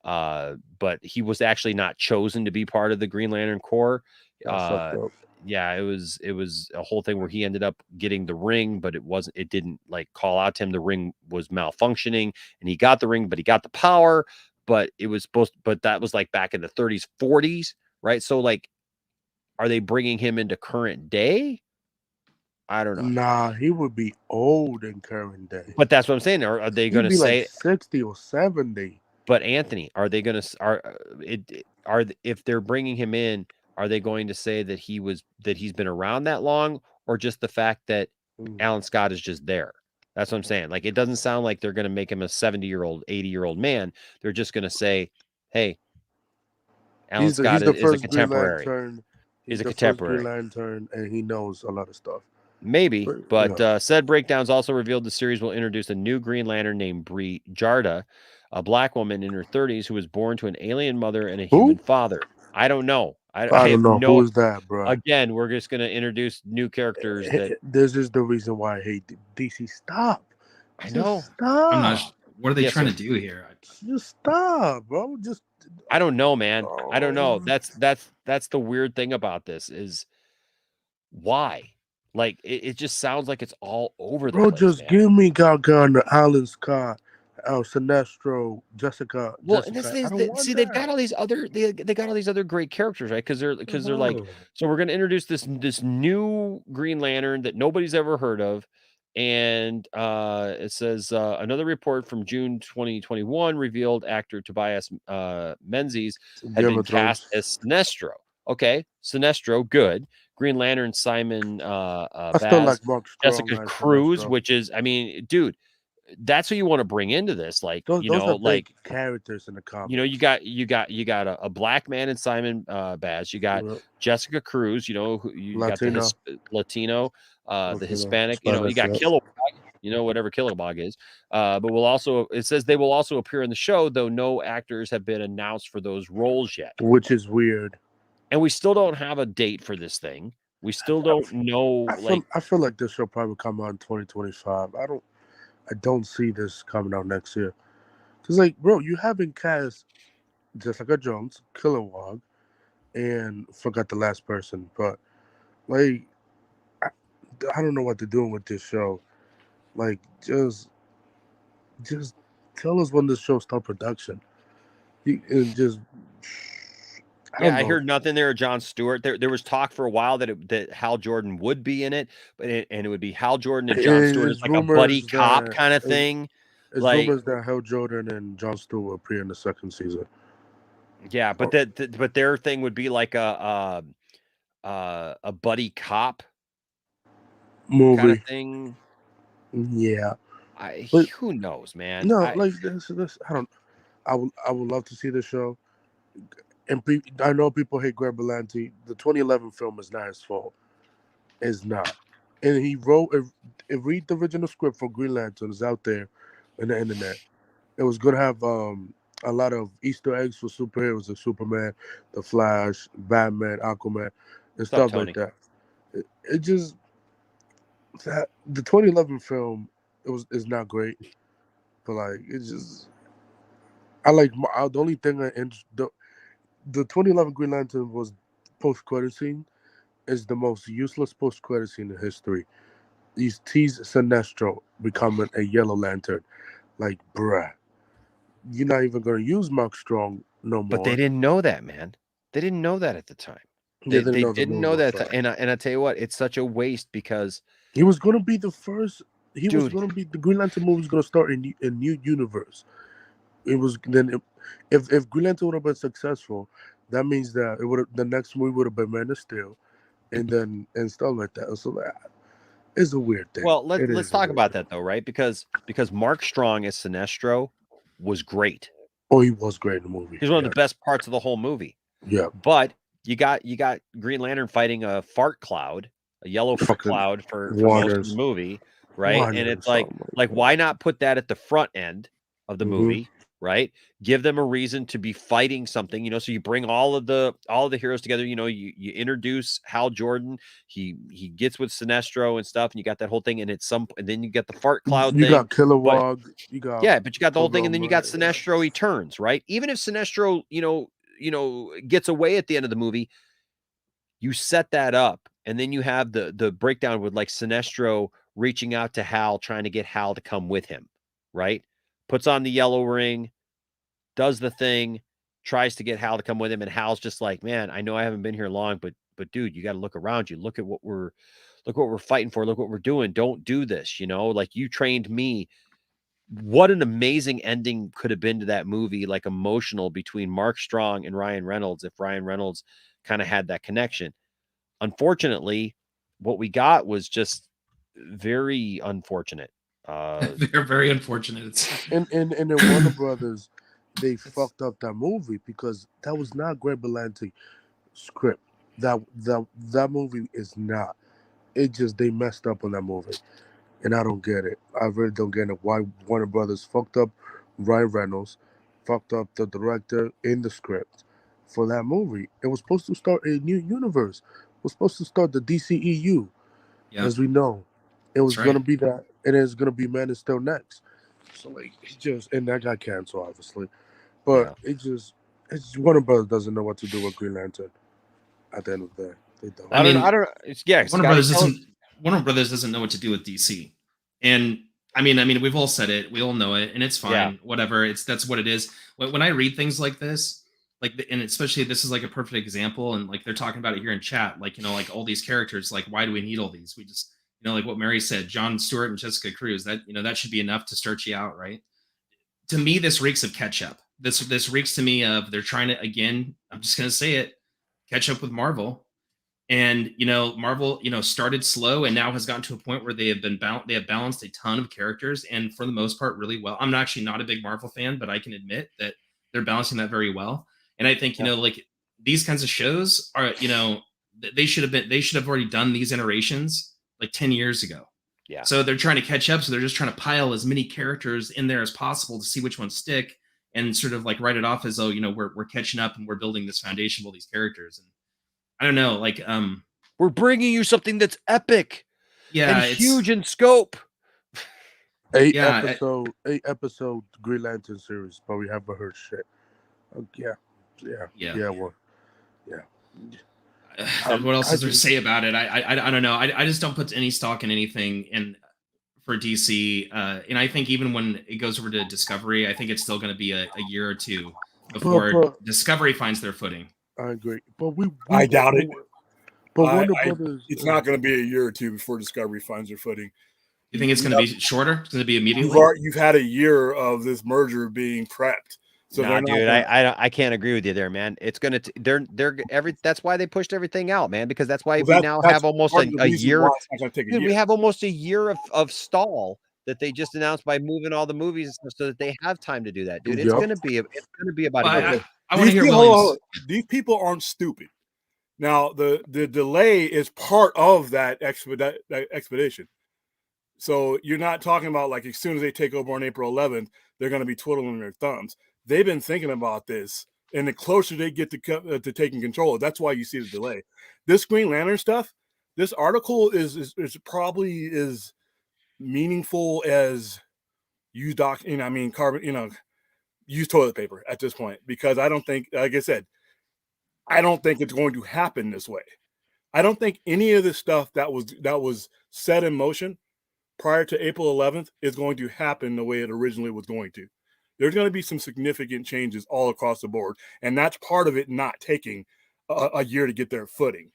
But he was actually not chosen to be part of the Green Lantern Corps. Yeah, it was a whole thing where he ended up getting the ring, but it didn't like call out to him. The ring was malfunctioning, and he got the ring, but he got the power. But that was like back in the 30s, 40s, right? So like, are they bringing him into current day? I don't know. Nah, he would be old in current day. But that's what I'm saying. Are they going to say like 60 or 70? But Anthony, are they going to if they're bringing him in? Are they going to say that he's been around that long, or just the fact that Alan Scott is just there? That's what I'm saying. Like, it doesn't sound like they're going to make him a 70-year-old, 80-year-old man. They're just going to say, "Hey, Alan Scott is a contemporary. He's a contemporary Green Lantern, and he knows a lot of stuff." Maybe, but said breakdowns also revealed the series will introduce a new Green Lantern named Bree Jarda, a black woman in her 30s who was born to an alien mother and a human father. I don't know. I don't know who is that, bro. Again, we're just going to introduce new characters. This is the reason why I hate DC. Stop. I know. Stop. I'm not. What are they trying to do here? Just stop, bro. I don't know, man. I don't know. That's the weird thing about this is why. Like, it just sounds like it's all over the place. Just give me Guy Gardner, Alan Scott, Sinestro, Jessica. Well, see, they've got all these other they got all these other great characters, right? Because they're like, so we're going to introduce this new Green Lantern that nobody's ever heard of, and it says another report from June 2021 revealed actor Tobias Menzies had been cast as Sinestro. Okay, Sinestro, good. Green Lantern Simon I still like Mark Strong, Jessica Cruz, which is, I mean, dude, that's who you want to bring into this. Like, those are like characters in the comics. You got a black man in Simon Baz. You got Jessica Cruz. You got the Latino, the Hispanic. You got Kilowog. You know, whatever Kilowog is. But it says they will also appear in the show, though no actors have been announced for those roles yet. Which is weird. And we still don't have a date for this thing. We still don't know. I feel like this show probably come out in 2025. I don't see this coming out next year. Cause like, bro, you haven't cast Jessica Jones, Kilowog, and forgot the last person, but like, I don't know what they're doing with this show. Like, just tell us when this show start production. And just I heard nothing there. Jon Stewart. There was talk for a while that Hal Jordan would be in it, but it would be Hal Jordan and Jon Stewart as like a buddy cop kind of thing. It's Like, rumors that Hal Jordan and Jon Stewart will appear in the second season. yeah, but but their thing would be like a buddy cop movie kind of thing. Yeah, Who knows, man? No, like this. I don't. I would love to see the show. And I know people hate Greg Berlanti. The 2011 film is not his fault. It's not. And he wrote read the original script for Green Lantern. It's out there on the internet. It was gonna have a lot of Easter eggs for superheroes like Superman, The Flash, Batman, Aquaman, and stuff like that. It just the 2011 film is not great, but like it's just I like the only thing the 2011 Green Lantern was post-credit scene is the most useless post-credit scene in history. These tease Sinestro becoming a Yellow Lantern, like bruh, you're not even gonna use Mark Strong no more. But they didn't know that, man. They didn't know that at the time. They didn't know that. And I tell you what, it's such a waste because he was gonna be the first. He was gonna be the Green Lantern movie was gonna start in a new universe. It was then if Green Lantern would have been successful, that means that the next movie would have been Man of Steel, and stuff like that. So it's a weird thing. Well, let's talk about that though, right? Because Mark Strong as Sinestro was great. Oh, he was great in the movie. He's one of the best parts of the whole movie. Yeah. But you got Green Lantern fighting a fart cloud, a yellow fart cloud for most of the movie, right? And it's like why not put that at the front end of the movie, right? Give them a reason to be fighting something, so you bring all of the heroes together, you introduce Hal Jordan, he gets with Sinestro and stuff, and you got that whole thing, and then you get the fart cloud you thing. Got Kilowog, but you got the whole thing, and then you got Sinestro, he turns, right? Even if Sinestro, gets away at the end of the movie, you set that up, and then you have the breakdown with like Sinestro reaching out to Hal, trying to get Hal to come with him, right? Puts on the yellow ring, does the thing, tries to get Hal to come with him, and Hal's just like, man, I know I haven't been here long, but dude, you got to look around you. Look what we're fighting for. Look what we're doing. Don't do this, like you trained me. What an amazing ending could have been to that movie, like emotional between Mark Strong and Ryan Reynolds, if Ryan Reynolds kind of had that connection. Unfortunately, what we got was just very unfortunate. They're very unfortunate. And in Warner Brothers, they fucked up that movie because that was not Greg Berlanti script. That movie is not. It just they messed up on that movie, and I don't get it. I really don't get it. Why Warner Brothers fucked up Ryan Reynolds, fucked up the director in the script for that movie. It was supposed to start a new universe. It was supposed to start the DCEU, as we know. It was gonna be that, and it's gonna be Man of Steel next. So like, and that got canceled, obviously. But it's Warner Brothers doesn't know what to do with Green Lantern. At the end of the day, they don't. I mean, Warner Brothers doesn't know what to do with DC, and I mean, we've all said it, we all know it, and it's fine. Whatever, that's what it is. When I read things like this, and especially this is like a perfect example, and like they're talking about it here in chat, like like all these characters, like why do we need all these? We just like what Mary said, Jon Stewart and Jessica Cruz, that that should be enough to start you out, right? To me, this reeks of catch up. This reeks to me of they're trying to, again, I'm just gonna say it, catch up with Marvel. And Marvel, started slow and now has gotten to a point where they have balanced a ton of characters, and for the most part, really well. I'm actually not a big Marvel fan, but I can admit that they're balancing that very well. And I think like these kinds of shows are, they should have already done these iterations like 10 years ago. Yeah. So they're trying to catch up. So they're just trying to pile as many characters in there as possible to see which ones stick, and sort of like write it off as though, we're catching up and we're building this foundation with all these characters. And I don't know, like we're bringing you something that's epic, yeah, and huge in scope. 8 episode Green Lantern series, but we haven't heard shit. What else is there to say about it? I don't know. I just don't put any stock in anything for DC. And I think even when it goes over to Discovery, I think it's still going to be a year or two before Discovery finds their footing. I agree, but I doubt it. But Warner Brothers, it's not going to be a year or two before Discovery finds their footing. You think it's going to be shorter? It's going to be immediately. You've had a year of this merger being prepped. So nah, dude, I can't agree with you there, man. It's gonna that's why they pushed everything out, man, because that's why we now have almost a year. Dude, we have almost a year of stall that they just announced by moving all the movies so that they have time to do that, dude. It's gonna be about a year. I want to hear Williams. These people aren't stupid. Now the delay is part of that expedition. So you're not talking about like as soon as they take over on April 11th, they're going to be twiddling their thumbs. They've been thinking about this, and the closer they get to taking control, that's why you see the delay. This Green Lantern stuff, this article is probably as meaningful as used carbon, used toilet paper at this point, because I don't think, like I said, I don't think it's going to happen this way. I don't think any of the stuff that was set in motion prior to April 11th is going to happen the way it originally was going to. There's going to be some significant changes all across the board, and that's part of it not taking a year to get their footing.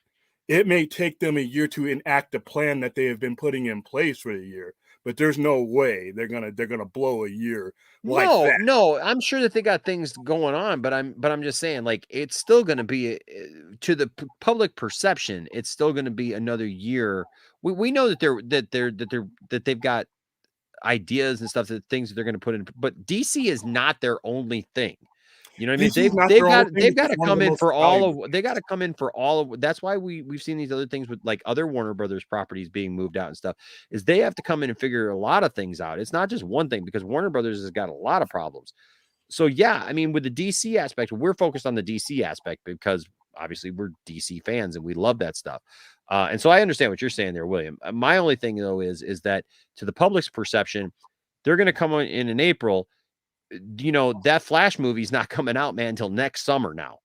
It may take them a year to enact the plan that they have been putting in place for a year, but there's no way they're gonna blow a year like that. No, I'm sure that they got things going on, but I'm just saying, like, it's still going to be to the public perception. It's still going to be another year. We know that they've got ideas and stuff, that things that they're going to put in, but DC is not their only thing. You know what I mean? They've got to come in for all of. They got to come in for all of. That's why we've seen these other things with like other Warner Brothers properties being moved out and stuff. Is they have to come in and figure a lot of things out. It's not just one thing, because Warner Brothers has got a lot of problems. So yeah, I mean, with the DC aspect, we're focused on the DC aspect because obviously we're DC fans and we love that stuff. And so I understand what you're saying there, William. My only thing though is that to the public's perception, they're going to come in April. That Flash movie is not coming out, man, until next summer now,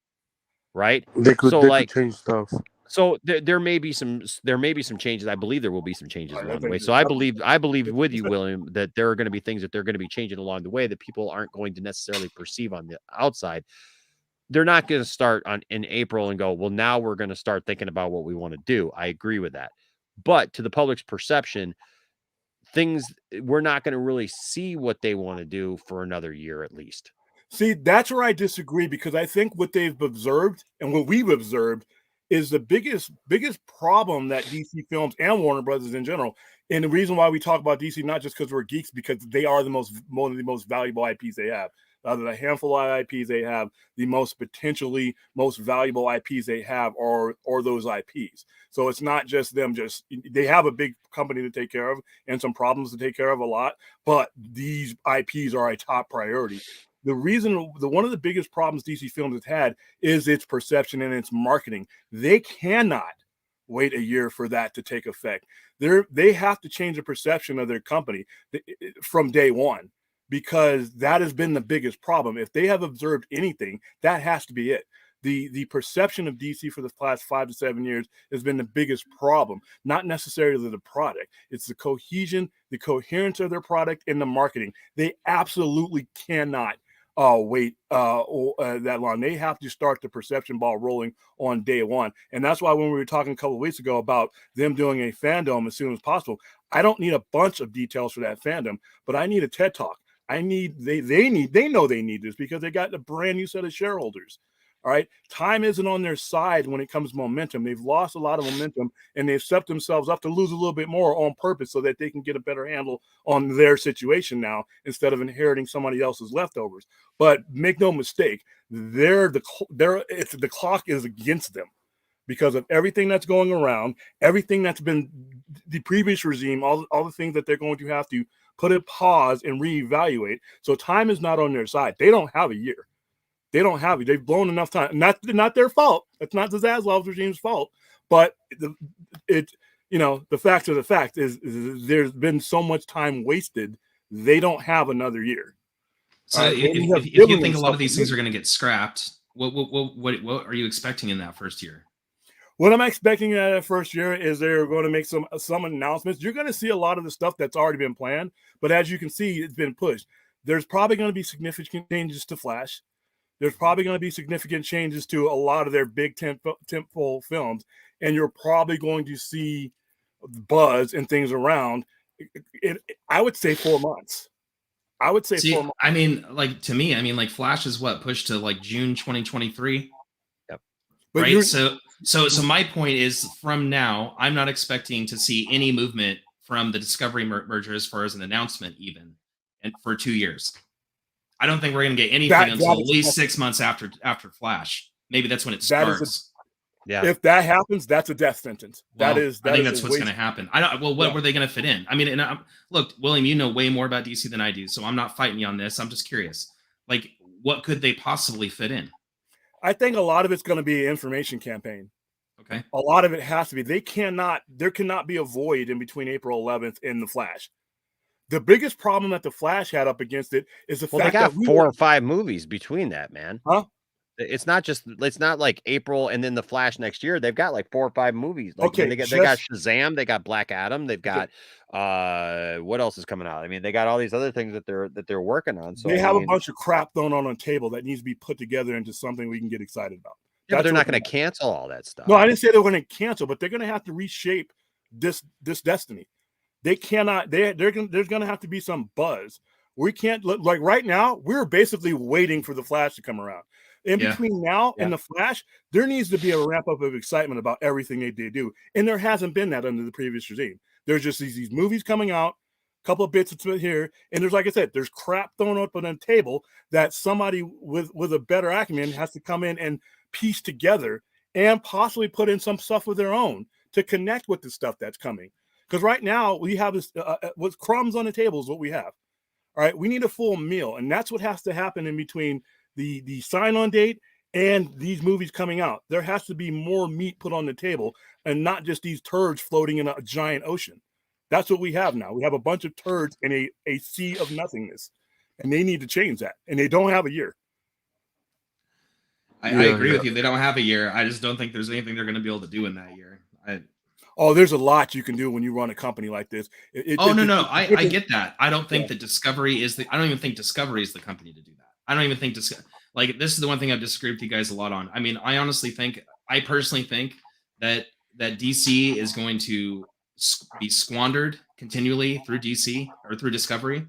right? They could change stuff. So there may be some changes. I believe there will be some changes along the way. So I believe with you, William, that there are going to be things that they're going to be changing along the way that people aren't going to necessarily perceive on the outside. They're not going to start in April and go, well, now we're going to start thinking about what we want to do. I agree with that. But to the public's perception, we're not going to really see what they want to do for another year at least. See, that's where I disagree, because I think what they've observed and what we've observed is the biggest problem that DC Films and Warner Brothers in general. And the reason why we talk about DC, not just because we're geeks, because they are one of the most valuable IPs they have. Out of the handful of IPs they have, the potentially most valuable IPs they have are those IPs. So it's not just them, they have a big company to take care of and some problems to take care of a lot, but these IPs are a top priority. One of the biggest problems DC Films has had is its perception and its marketing. They cannot wait a year for that to take effect. They have to change the perception of their company from day one, because that has been the biggest problem. If they have observed anything, that has to be it. The perception of DC for the past 5 to 7 years has been the biggest problem, not necessarily the product. It's the cohesion, the coherence of their product, and the marketing. They absolutely cannot wait that long. They have to start the perception ball rolling on day one. And that's why when we were talking a couple of weeks ago about them doing a fandom as soon as possible, I don't need a bunch of details for that fandom, but I need a TED Talk. They know they need this because they got a brand new set of shareholders. All right. Time isn't on their side when it comes to momentum. They've lost a lot of momentum, and they've set themselves up to lose a little bit more on purpose so that they can get a better handle on their situation now instead of inheriting somebody else's leftovers. But make no mistake, the clock is against them. because of everything that's going around, everything that's been the previous regime, all the things that they're going to have to put a pause and reevaluate. So time is not on their side. They don't have a year. They don't have it. They've blown enough time. Not their fault. It's not the Zaslav's regime's fault. But the fact of the fact is there's been so much time wasted. They don't have another year. So if you think a lot of these things are going to get scrapped, what are you expecting in that first year? What I'm expecting in that first year is they're going to make some announcements. You're going to see a lot of the stuff that's already been planned, but as you can see, it's been pushed. There's probably going to be significant changes to Flash. There's probably going to be significant changes to a lot of their big tentpole films, and you're probably going to see buzz and things around. I would say 4 months. I would say 4 months. I mean, like to me, I mean, like Flash is what pushed to like June 2023. Yep. But right. So my point is, from now, I'm not expecting to see any movement from the Discovery merger as far as an announcement, even, and for 2 years. I don't think we're going to get anything until at least 6 months after Flash. Maybe that's when it starts. Yeah. If that happens, that's a death sentence. I think that's what's going to happen. What were they going to fit in? I mean, and look, William, you know way more about DC than I do, so I'm not fighting you on this. I'm just curious. Like, what could they possibly fit in? I think a lot of it's going to be an information campaign. Okay. A lot of it has to be. There cannot be a void in between April 11th and the Flash. The biggest problem that the Flash had up against it is the fact that they got 4 or 5 movies between that, man. Huh? It's not like April and then the Flash next year. They've got like 4 or 5 movies. Like, okay, they got Shazam, they got Black Adam, they've got what else is coming out? I mean, they got all these other things that they're working on. So they have a bunch of crap thrown on a table that needs to be put together into something we can get excited about. Yeah, but they're not going to cancel all that stuff. No, I didn't say they were going to cancel, but they're going to have to reshape this destiny. They cannot. There's going to have to be some buzz. We can't like right now. We're basically waiting for the Flash to come around. In between now and the Flash, there needs to be a ramp up of excitement about everything they do, and there hasn't been that under the previous regime. There's just these movies coming out, a couple of bits of here, and there's, like I said, there's crap thrown up on the table that somebody with a better acumen has to come in and piece together and possibly put in some stuff of their own to connect with the stuff that's coming. Because right now we have this with crumbs on the table is what we have. All right, we need a full meal, and that's what has to happen in between the sign-on date and these movies coming out. There has to be more meat put on the table and not just these turds floating in a giant ocean. That's what we have now. We have a bunch of turds in a sea of nothingness, and they need to change that, and they don't have a year. I agree with you. They don't have a year. I just don't think there's anything they're going to be able to do in that year. There's a lot you can do when you run a company like this. No. I get that. I don't think that Discovery is I don't even think Discovery is the company to do that. I don't even think this is the one thing I've disagreed with you guys a lot on. I mean, I personally think that DC is going to be squandered continually through DC or through Discovery.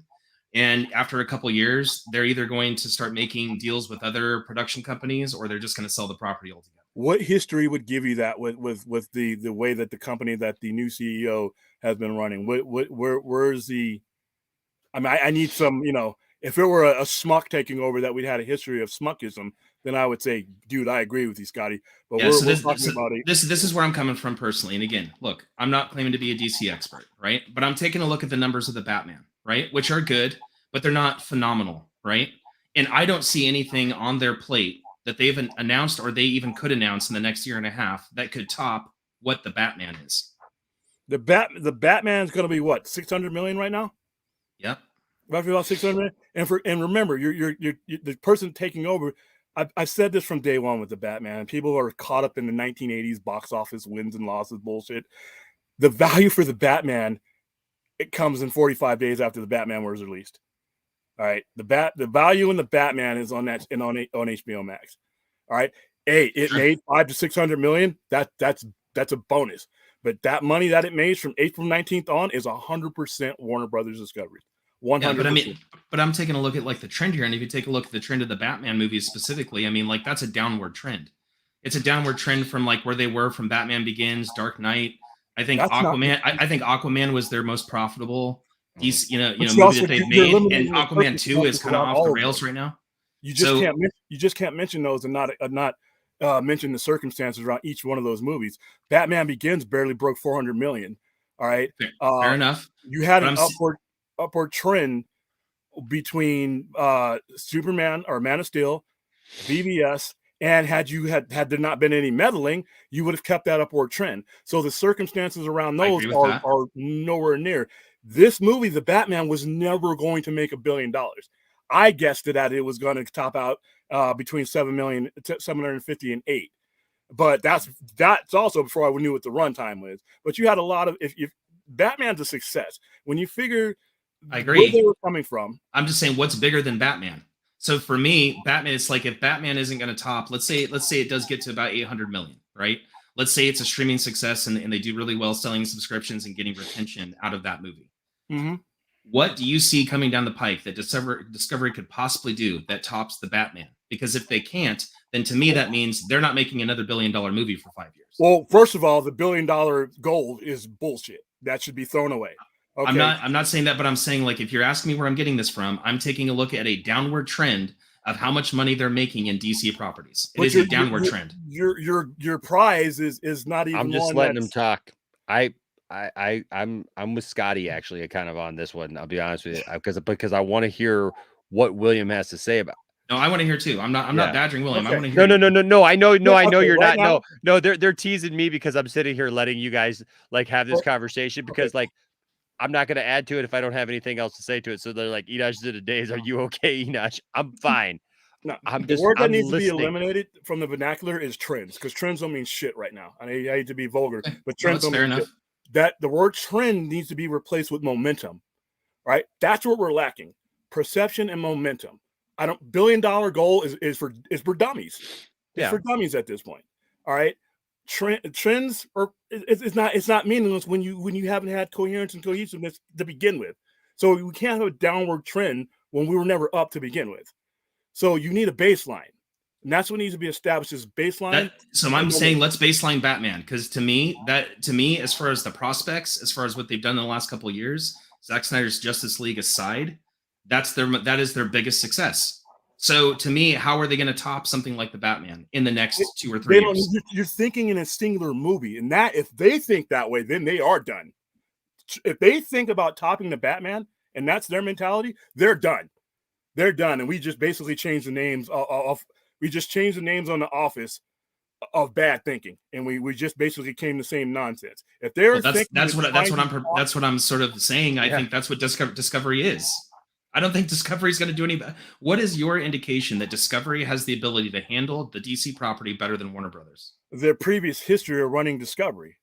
And after a couple of years, they're either going to start making deals with other production companies or they're just going to sell the property altogether. What history would give you that with the way that the company that the new CEO has been running? Where's the? I mean, I need some. If it were a schmuck taking over that we'd had a history of schmuckism, then I would say, dude, I agree with you, Scotty. But we're talking about it. This is where I'm coming from personally. And again, look, I'm not claiming to be a DC expert, right? But I'm taking a look at the numbers of the Batman, right? Which are good, but they're not phenomenal, right? And I don't see anything on their plate that they've announced or they even could announce in the next year and a half that could top what the Batman is. The Batman is going to be what, 600 million right now? Yep. Roughly about 600. And remember, you're the person taking over. I've said this from day one with the Batman. People are caught up in the 1980s box office wins and losses bullshit. The value for the Batman, it comes in 45 days after the Batman was released. All right, the value in the Batman is on HBO Max. All right, it made 500 to 600 million. That's a bonus. But that money that it made from April 19th on is 100% Warner Brothers Discovery. 100%. Yeah, but I'm taking a look at like the trend here, and if you take a look at the trend of the Batman movies specifically, I mean, like that's a downward trend. It's a downward trend from like where they were from Batman Begins, Dark Knight. I think Aquaman. I think Aquaman was their most profitable. Movie that they've made, and Aquaman 2 is kind of off the rails right now. You just can't mention those and not mention the circumstances around each one of those movies. Batman Begins barely broke 400 million. All right, Fair enough. You had But an upward trend between Superman or Man of Steel, BVS, and had there not been any meddling, you would have kept that upward trend. So the circumstances around those are nowhere near. This movie, The Batman, was never going to make $1 billion. I guessed that it was going to top out between 750 and 8. But that's also before I knew what the runtime was. But you had a lot of if Batman's a success. When you figure I agree where they were coming from. I'm just saying what's bigger than Batman. So for me, Batman, it's like if Batman isn't going to top, let's say it does get to about 800 million, right? Let's say it's a streaming success and they do really well selling subscriptions and getting retention out of that movie. Mm-hmm. What do you see coming down the pike that Discovery could possibly do that tops the Batman? Because if they can't, then to me that means they're not making another $1 billion movie for 5 years. Well, first of all, the $1 billion goal is bullshit. That should be thrown away. Okay. I'm not saying that, but I'm saying, like, if you're asking me where I'm getting this from, I'm taking a look at a downward trend of how much money they're making in DC properties. It is a downward trend. Your prize is not even. I'm just letting them talk. I'm with Scotty actually, kind of on this one. I'll be honest with you, because I want to hear what William has to say about. No, I want to hear too. I'm not badgering William. Okay. I want to hear. No. I know you're right not. No. They're teasing me because I'm sitting here letting you guys like have this conversation because like I'm not going to add to it if I don't have anything else to say to it. So they're like, Enosh did a days. Are you okay, Enosh? I'm fine. No, I'm the just, word that I'm needs listening. to be eliminated from the vernacular is trends, because trends don't mean shit right now. I hate to be vulgar, but trends don't mean shit. That the word trend needs to be replaced with momentum, right? That's what we're lacking: perception and momentum. $1 billion goal is for dummies. It's for dummies at this point. All right, trends are it's not meaningless when you haven't had coherence and cohesiveness to begin with. So we can't have a downward trend when we were never up to begin with. So you need a baseline, and that's what needs to be established as baseline. So I'm saying let's baseline Batman, because to me, as far as the prospects, as far as what they've done in the last couple of years, Zack Snyder's Justice League aside, that is their biggest success. So to me, how are they going to top something like the Batman in the next 2 or 3 years? You're thinking in a singular movie, and that if they think that way, then they are done. If they think about topping the Batman, and that's their mentality, they're done. They're done, and we just basically changed the names we just changed the names on the office of bad thinking, and we just basically came the same nonsense. If they're that's what I'm sort of saying. I think that's what Discovery is. I don't think Discovery is going to do any better. What is your indication that Discovery has the ability to handle the DC property better than Warner Brothers? Their previous history of running Discovery.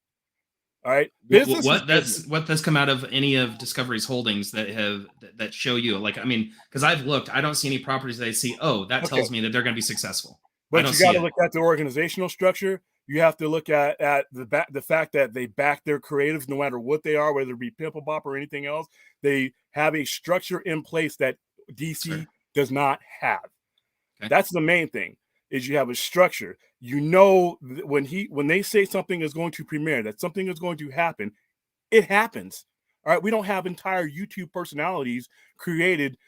All right. What that's come out of any of Discovery's holdings that show you, like, I mean, because I've looked, I don't see any properties that I see. Oh, that tells me that they're going to be successful. But you got to look at the organizational structure. You have to look at the fact that they back their creatives no matter what they are, whether it be Pimple Bop or anything else. They have a structure in place that DC does not have. Okay. That's the main thing. Is you have a structure. You know, when they say something is going to premiere, that something is going to happen, it happens. All right, we don't have entire YouTube personalities created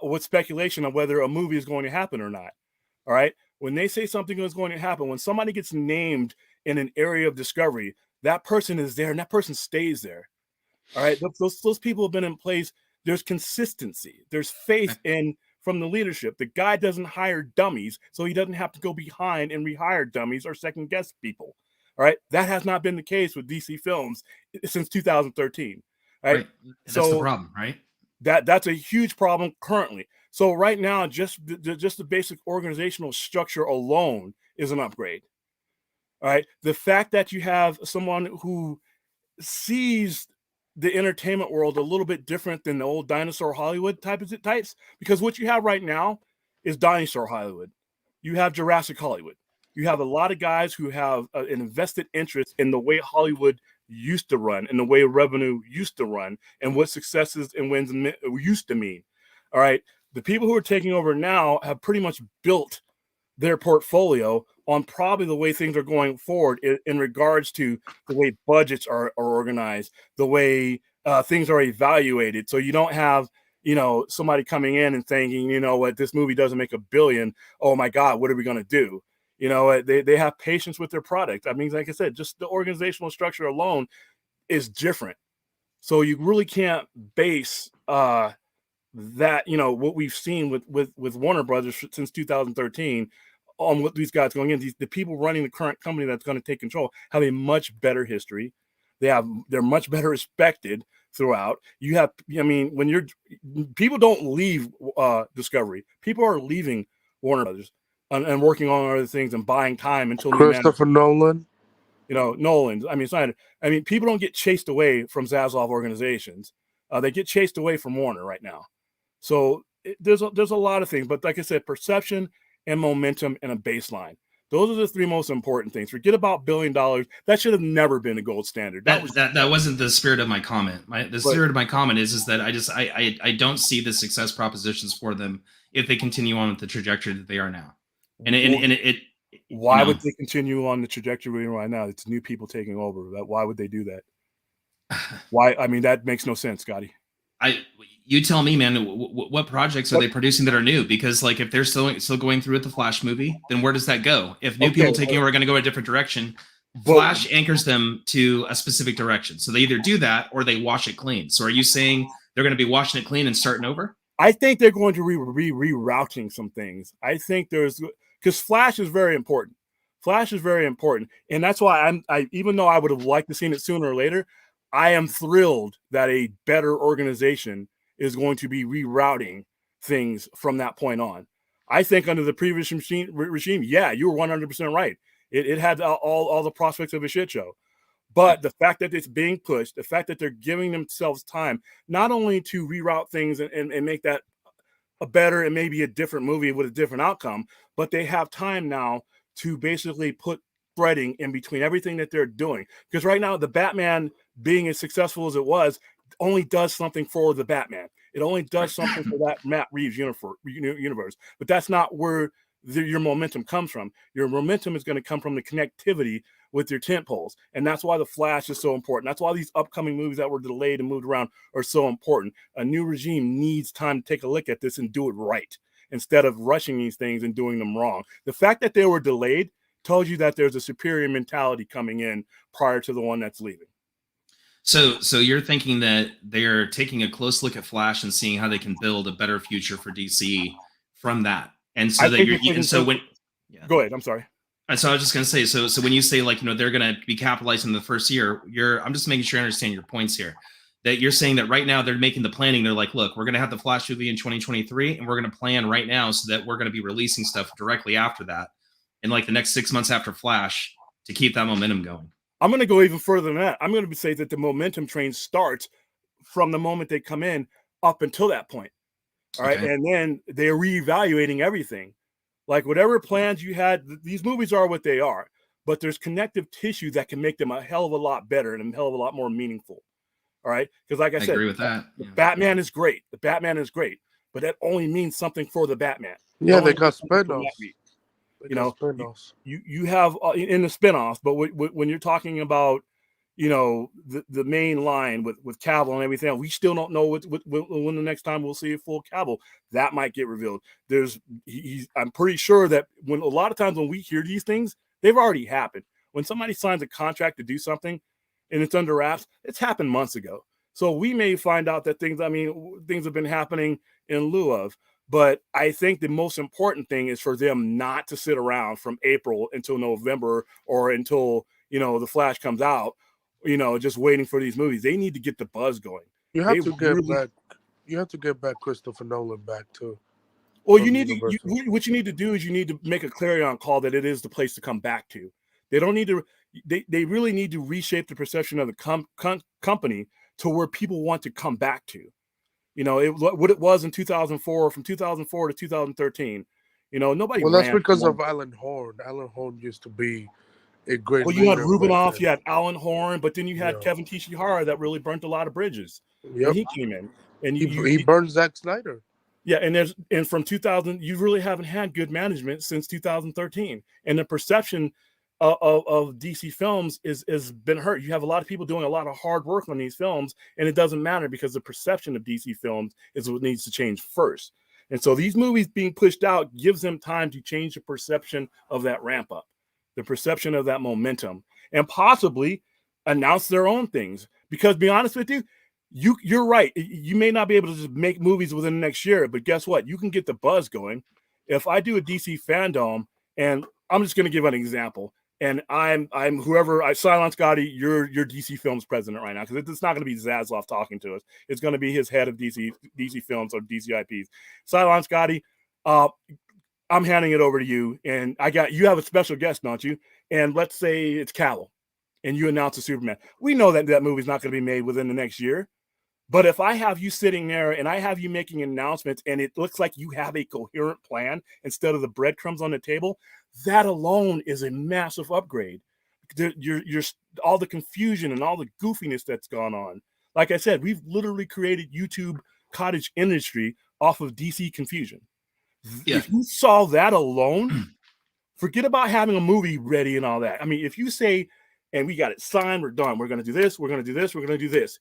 with speculation of whether a movie is going to happen or not. All right, when they say something is going to happen, when somebody gets named in an area of Discovery, that person is there and that person stays there. All right, those people have been in place. There's consistency. There's faith in. From the leadership. The guy doesn't hire dummies, so he doesn't have to go behind and rehire dummies or second guess people. All right. That has not been the case with DC Films since 2013. Right. That's the problem, right? That's a huge problem currently. So right now, just the basic organizational structure alone is an upgrade. All right. The fact that you have someone who sees the entertainment world a little bit different than the old dinosaur Hollywood types, because what you have right now is dinosaur Hollywood. You have Jurassic Hollywood. You have a lot of guys who have an invested interest in the way Hollywood used to run and the way revenue used to run and what successes and wins used to mean. All right. The people who are taking over now have pretty much built their portfolio on probably the way things are going forward in regards to the way budgets are organized, the way things are evaluated. So you don't have, somebody coming in and thinking, you know what, this movie doesn't make $1 billion. Oh my God, what are we going to do? You know, they have patience with their product. I mean, like I said, just the organizational structure alone is different. So you really can't base that, you know, what we've seen with Warner Brothers since 2013 on what these guys going in. The people running the current company that's going to take control have a much better history. They're much better respected throughout. You have, I mean, when people don't leave Discovery, people are leaving Warner Brothers and working on other things and buying time until Christopher Nolan. You know, Nolan. I mean, it's not, I mean, people don't get chased away from Zaslav organizations. They get chased away from Warner right now. So there's a lot of things, but like I said, perception and momentum and a baseline. Those are the three most important things. Forget about $1 billion. That should have never been a gold standard. That wasn't the spirit of my comment. Spirit of my comment is that I don't see the success propositions for them if they continue on with the trajectory that they are now. Why would they continue on the trajectory right now? It's new people taking over. Why would they do that? Why? I mean, that makes no sense, Scotty. You tell me, man. What projects are they producing that are new? Because like, if they're still going through with the Flash movie, then where does that go? If new people taking over are going to go a different direction, Flash anchors them to a specific direction. So they either do that or they wash it clean. So are you saying they're going to be washing it clean and starting over? I think they're going to be rerouting some things. I think because Flash is very important. Flash is very important, and that's why I even though I would have liked to seen it sooner or later, I am thrilled that a better organization is going to be rerouting things from that point on. I think under the previous regime, yeah, you were 100% right. It had all the prospects of a shit show. But the fact that it's being pushed, the fact that they're giving themselves time, not only to reroute things and make that a better and maybe a different movie with a different outcome, but they have time now to basically put threading in between everything that they're doing. Because right now, the Batman being as successful as it was only does something for the Batman. It only does something for that Matt Reeves universe. But that's not where your momentum comes from. Your momentum is going to come from the connectivity with your tentpoles. And that's why the Flash is so important. That's why these upcoming movies that were delayed and moved around are so important. A new regime needs time to take a look at this and do it right, instead of rushing these things and doing them wrong. The fact that they were delayed tells you that there's a superior mentality coming in prior to the one that's leaving. So you're thinking that they're taking a close look at Flash and seeing how they can build a better future for DC from that. And so go ahead. I'm sorry. So I was just going to say, so when you say, like, you know, they're going to be capitalizing the first year, I'm just making sure I understand your points here. That you're saying that right now they're making the planning. They're like, look, we're going to have the Flash movie in 2023, and we're going to plan right now so that we're going to be releasing stuff directly after that, in like the next 6 months after Flash, to keep that momentum going. I'm going to go even further than that. I'm going to say that the momentum train starts from the moment they come in up until that point. All right. Okay. And then they're reevaluating everything. Like whatever plans you had, these movies are what they are, but there's connective tissue that can make them a hell of a lot better and a hell of a lot more meaningful. All right. Because like I said, agree with that. Batman is great. The Batman is great, but that only means something for the Batman. Yeah, they got spin-offs. You know, you have in the spinoffs, but when you're talking about, you know, the main line with Cavill and everything else, we still don't know when the next time we'll see a full Cavill. That might get revealed. I'm pretty sure that when a lot of times when we hear these things, they've already happened. When somebody signs a contract to do something and it's under wraps, it's happened months ago. So we may find out that things have been happening in lieu of. But I think the most important thing is for them not to sit around from April until November or until, you know, the Flash comes out, you know, just waiting for these movies. They need to get the buzz going. You have to get back Christopher Nolan back too. Well, what you need to do is you need to make a clarion call that it is the place to come back to. They don't need to. They really need to reshape the perception of the company to where people want to come back to. You know, what it was in 2004, from 2004 to 2013. You know, nobody. Well, that's because of Alan Horn. Alan Horn used to be a great. Well, you had Rubinoff, you had Alan Horn, but then you had Kevin Tishihara that really burnt a lot of bridges. Yep. He came in and he burned Zack Snyder. Yeah, and from 2000, you really haven't had good management since 2013, and the perception of DC films is been hurt. You have a lot of people doing a lot of hard work on these films, and it doesn't matter because the perception of DC films is what needs to change first. And so these movies being pushed out gives them time to change the perception of that ramp up, the perception of that momentum, and possibly announce their own things. Because be honest with you, you're right. You may not be able to just make movies within the next year, but guess what? You can get the buzz going. If I do a DC fandom, and I'm just going to give an example, and I'm whoever Silence Scotty, you're DC Films president right now, because it's not going to be Zaslav talking to us. It's going to be his head of DC Films or DC IPs. Silence Scotty, I'm handing it over to you, and you have a special guest, don't you? And let's say it's Cavill, and you announce a Superman. We know that movie's not going to be made within the next year. But if I have you sitting there and I have you making announcements and it looks like you have a coherent plan instead of the breadcrumbs on the table, that alone is a massive upgrade. You're all the confusion and all the goofiness that's gone on. Like I said, we've literally created YouTube cottage industry off of DC confusion. Yeah. If you solve that alone, forget about having a movie ready and all that. I mean, if you say, and we got it signed, we're done, we're going to do this, we're going to do this, we're going to do this.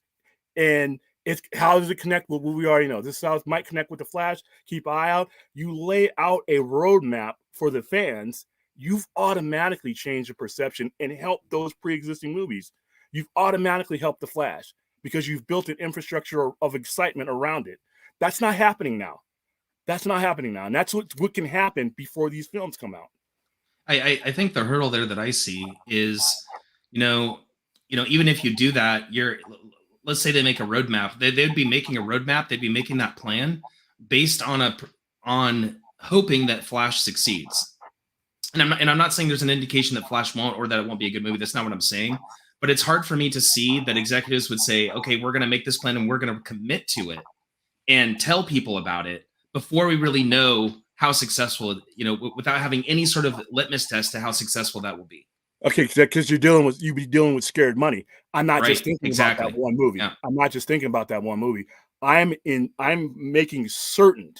And it's how does it connect with what we already know? This is how it might connect with the Flash. Keep an eye out. You lay out a roadmap for the fans. You've automatically changed the perception and helped those pre-existing movies. You've automatically helped the Flash because you've built an infrastructure of excitement around it. That's not happening now. That's not happening now. And that's what can happen before these films come out. I think the hurdle there that I see is, even if you do that, let's say they make a roadmap. They'd be making a roadmap. They'd be making that plan based on hoping that Flash succeeds. And I'm not saying there's an indication that Flash won't or that it won't be a good movie. That's not what I'm saying. But it's hard for me to see that executives would say, okay, we're going to make this plan and we're going to commit to it and tell people about it before we really know how successful, without having any sort of litmus test to how successul that will be. Okay, because you'd be dealing with scared money. I'm not just thinking about that one movie. Yeah. I'm not just thinking about that one movie. I'm making certain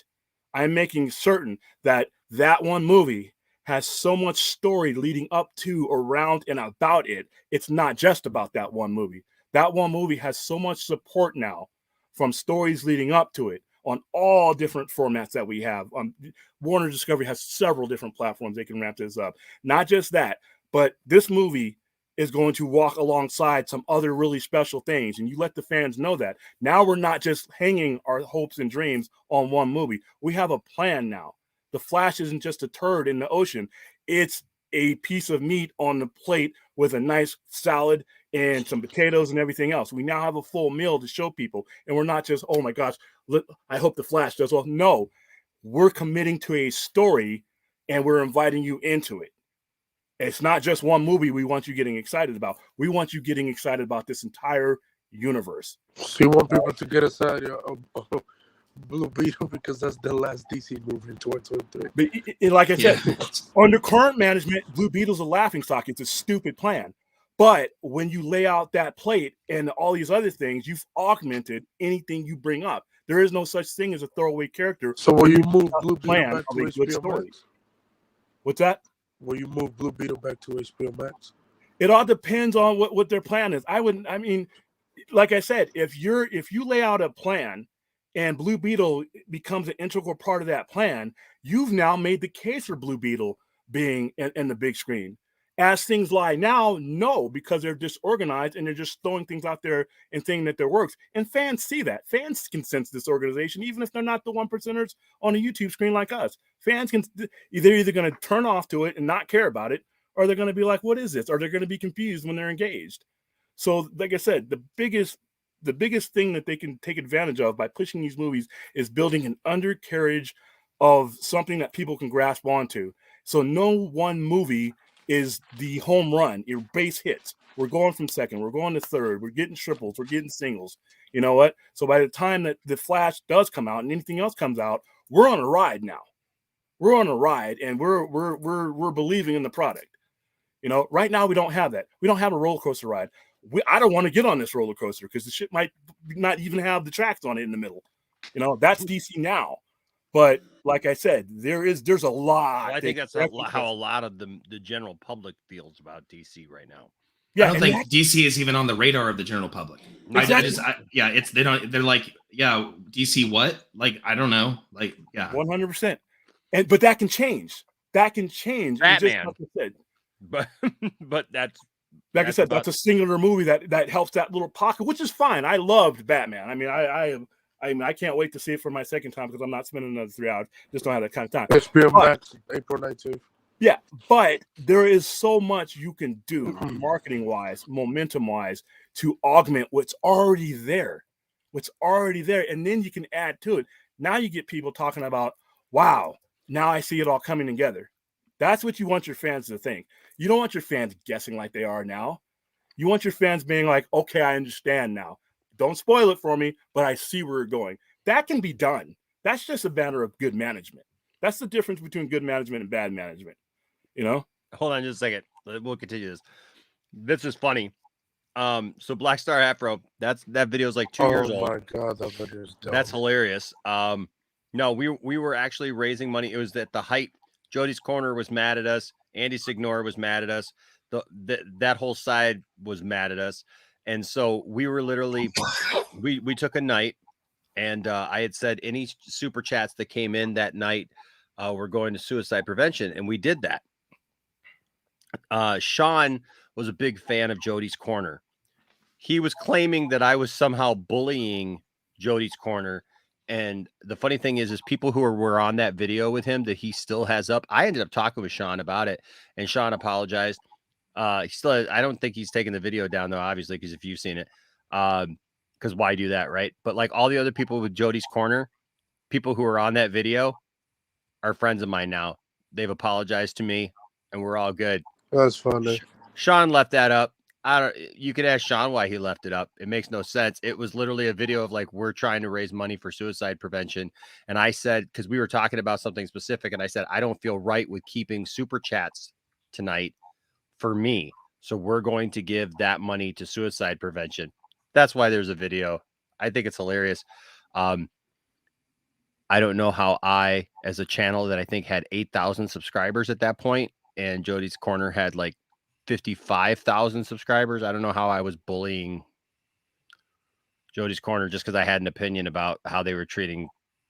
that one movie has so much story leading up to, around, and about it. It's not just about that one movie. That one movie has so much support now from stories leading up to it on all different formats that we have. Warner Discovery has several different platforms they can ramp this up. Not just that, but this movie is going to walk alongside some other really special things. And you let the fans know that. Now we're not just hanging our hopes and dreams on one movie. We have a plan now. The Flash isn't just a turd in the ocean. It's a piece of meat on the plate with a nice salad and some potatoes and everything else. We now have a full meal to show people. And we're not just, oh my gosh, I hope the Flash does well. No, we're committing to a story and we're inviting you into it. It's not just one movie we want you getting excited about. We want you getting excited about this entire universe. So you want people to get excited of Blue Beetle because that's the last DC movie in 2023. But like I said, under current management, Blue Beetle's a laughingstock. It's a stupid plan. But when you lay out that plate and all these other things, you've augmented anything you bring up. There is no such thing as a throwaway character. So will you move Blue Beetle back to HBO Max? What's that? Will you move Blue Beetle back to HBO Max? It all depends on what their plan is. Like I said, if you lay out a plan and Blue Beetle becomes an integral part of that plan, you've now made the case for Blue Beetle being in the big screen. As things lie now, no, because they're disorganized and they're just throwing things out there and saying that there works. And fans see that. Fans can sense disorganization, even if they're not the 1%ers on a YouTube screen like us. Fans can, they're either going to turn off to it and not care about it, or they're going to be like, what is this? Or they're going to be confused when they're engaged. So, like I said, the biggest thing that they can take advantage of by pushing these movies is building an undercarriage of something that people can grasp onto. So no one movie is the home run, your base hits. We're going from second, we're going to third, we're getting triples, we're getting singles. You know what? So by the time that the Flash does come out and anything else comes out, we're on a ride now. We're on a ride and we're believing in the product. Right now we don't have that. We don't have a roller coaster ride. I don't want to get on this roller coaster because the shit might not even have the tracks on it in the middle. That's DC now. But like I said, there's a lot. Well, I think that's how a lot of the general public feels about DC right now. Yeah, I don't and think DC is even on the radar of the general public. Exactly. They don't. They're like, yeah, DC what? Like, I don't know. Like, yeah, 100%. But that can change. That can change. And just Batman. like I said, but that's like I said, that's a singular movie that helps that little pocket, which is fine. I loved Batman. I mean, I can't wait to see it for my second time because I'm not spending another 3 hours. Just don't have that kind of time. HBO But- Max, April 19th. Yeah, but there is so much you can do marketing wise, momentum wise, to augment what's already there. And then you can add to it. Now you get people talking about, wow, now I see it all coming together. That's what you want your fans to think. You don't want your fans guessing like they are now. You want your fans being like, okay, I understand now. Don't spoil it for me, but I see where you're going. That can be done. That's just a matter of good management. That's the difference between good management and bad management. You know? Hold on just a second. We'll continue this. This is funny. So Black Star Afro, that video is like 2 years old. Oh my god, that video is dope. That's hilarious. No, we were actually raising money. It was at the height. Jody's Corner was mad at us. Andy Signore was mad at us. That whole side was mad at us. And so we were literally we took a night, and I had said any super chats that came in that night were going to suicide prevention, and we did that. Sean was a big fan of Jody's Corner. He was claiming that I was somehow bullying Jody's Corner. And the funny thing is people who were on that video with him that he still has up, I ended up talking with Sean about it, and Sean apologized. He still, I don't think he's taken the video down though, obviously, because if you've seen it, because why do that, right? But like all the other people with Jody's Corner, people who are on that video are friends of mine now. They've apologized to me, and we're all good. That's funny. Sean left that up. You could ask Sean why he left it up. It makes no sense. It was literally a video of like, we're trying to raise money for suicide prevention. And I said, because we were talking about something specific, and I said, I don't feel right with keeping super chats tonight for me. So we're going to give that money to suicide prevention. That's why there's a video. I think it's hilarious. I don't know how I, as a channel that I think had 8,000 subscribers at that point, and Jody's Corner had like 55,000 subscribers. I don't know how I was bullying Jody's Corner just because I had an opinion about how they were treating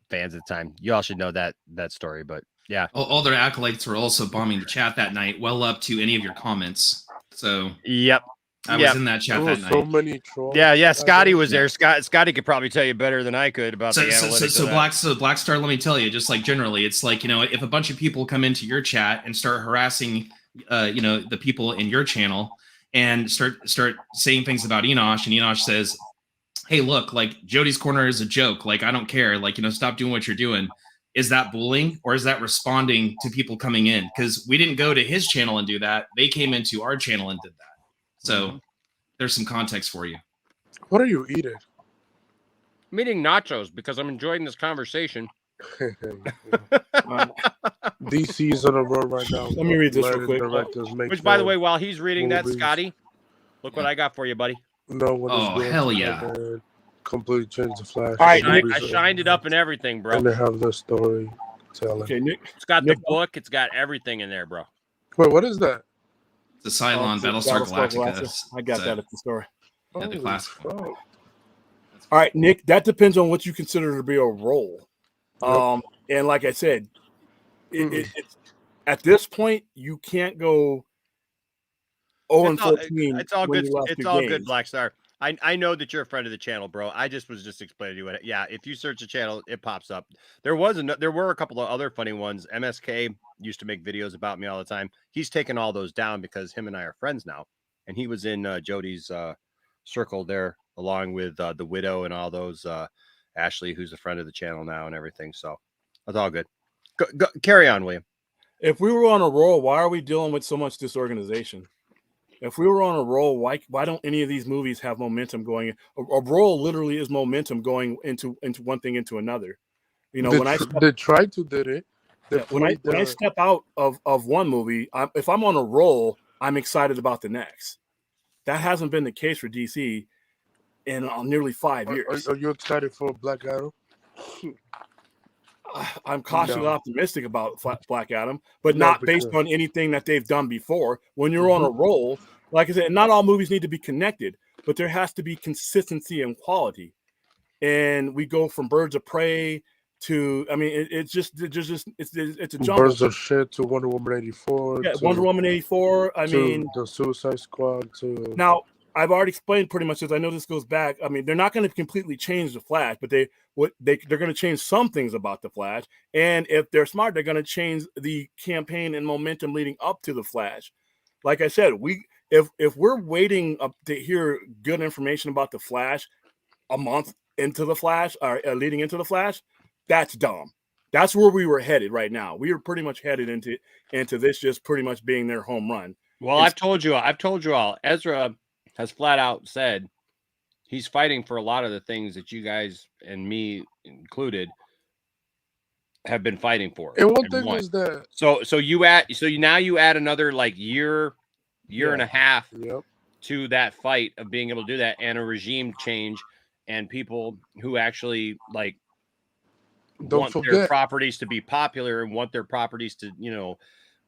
fans at the time. You all should know that story, but yeah. All their acolytes were also bombing the chat that night, well up to any of your comments. So yep. I was in that chat that night. So many trolls. Yeah. Scotty was there. Scotty could probably tell you better than I could about the analytics. So Black Star, let me tell you, just like generally, it's like, if a bunch of people come into your chat and start harassing, the people in your channel and start saying things about Enosh, and Enosh says, hey, look, like Jody's Corner is a joke. Like, I don't care. Like, stop doing what you're doing. Is that bullying, or is that responding to people coming in? Because we didn't go to his channel and do that. They came into our channel and did that. So there's some context for you. What are you eating? I'm eating nachos because I'm enjoying this conversation. DC is on a roll right now. Let me read this real quick. Which, by the way, while he's reading that, Scotty, look what I got for you, buddy. No one is doing hell yeah. it. Completely changed the flash. All right, I shined it up and everything, bro. And they have the story telling. Okay, Nick. It's got the book. It's got everything in there, bro. Wait, what is that? The Cylon Battlestar Galactica. I got that at the store. Yeah, the classic. All right, Nick, that depends on what you consider to be a role. And like I said, it's at this point, you can't go 0-14. It's all good. It's all good, games. Black Star. I know that you're a friend of the channel, bro. I was just explaining to you what. Yeah, if you search the channel, it pops up. There were a couple of other funny ones. MSK used to make videos about me all the time. He's taken all those down because him and I are friends now, and he was in Jody's circle there, along with the widow and all those. Ashley, who's a friend of the channel now, and everything. So that's all good. Go, carry on, William. If we were on a roll, why are we dealing with so much disorganization? If we were on a roll, why don't any of these movies have momentum going? A roll literally is momentum going into one thing into another. They tried to do it. When I step out of one movie, if I'm on a roll, I'm excited about the next. That hasn't been the case for DC in nearly 5 years. Are you excited for Black Adam? I'm cautiously optimistic about Black Adam, but not based on anything that they've done before. When you're on a roll, like I said, not all movies need to be connected, but there has to be consistency and quality. And we go from Birds of Prey to, I mean, it's a jumble. Birds of shit to Wonder Woman 84. Yeah, to, Wonder Woman 84. I to mean, the Suicide Squad. To now I've already explained pretty much this. I know this goes back. I mean, they're not going to completely change the Flash, but they're going to change some things about the Flash. And if they're smart, they're going to change the campaign and momentum leading up to the Flash. Like I said, if we're waiting up to hear good information about the Flash a month into the Flash or leading into the Flash, that's dumb. That's where we were headed right now. We were pretty much headed into this just pretty much being their home run. Well, I've told you all. Ezra has flat out said he's fighting for a lot of the things that you guys and me included have been fighting for. And one thing is that now you add another like year and a half Yep. to that fight of being able to do that, and a regime change and people who actually like want their properties to be popular and want their properties to,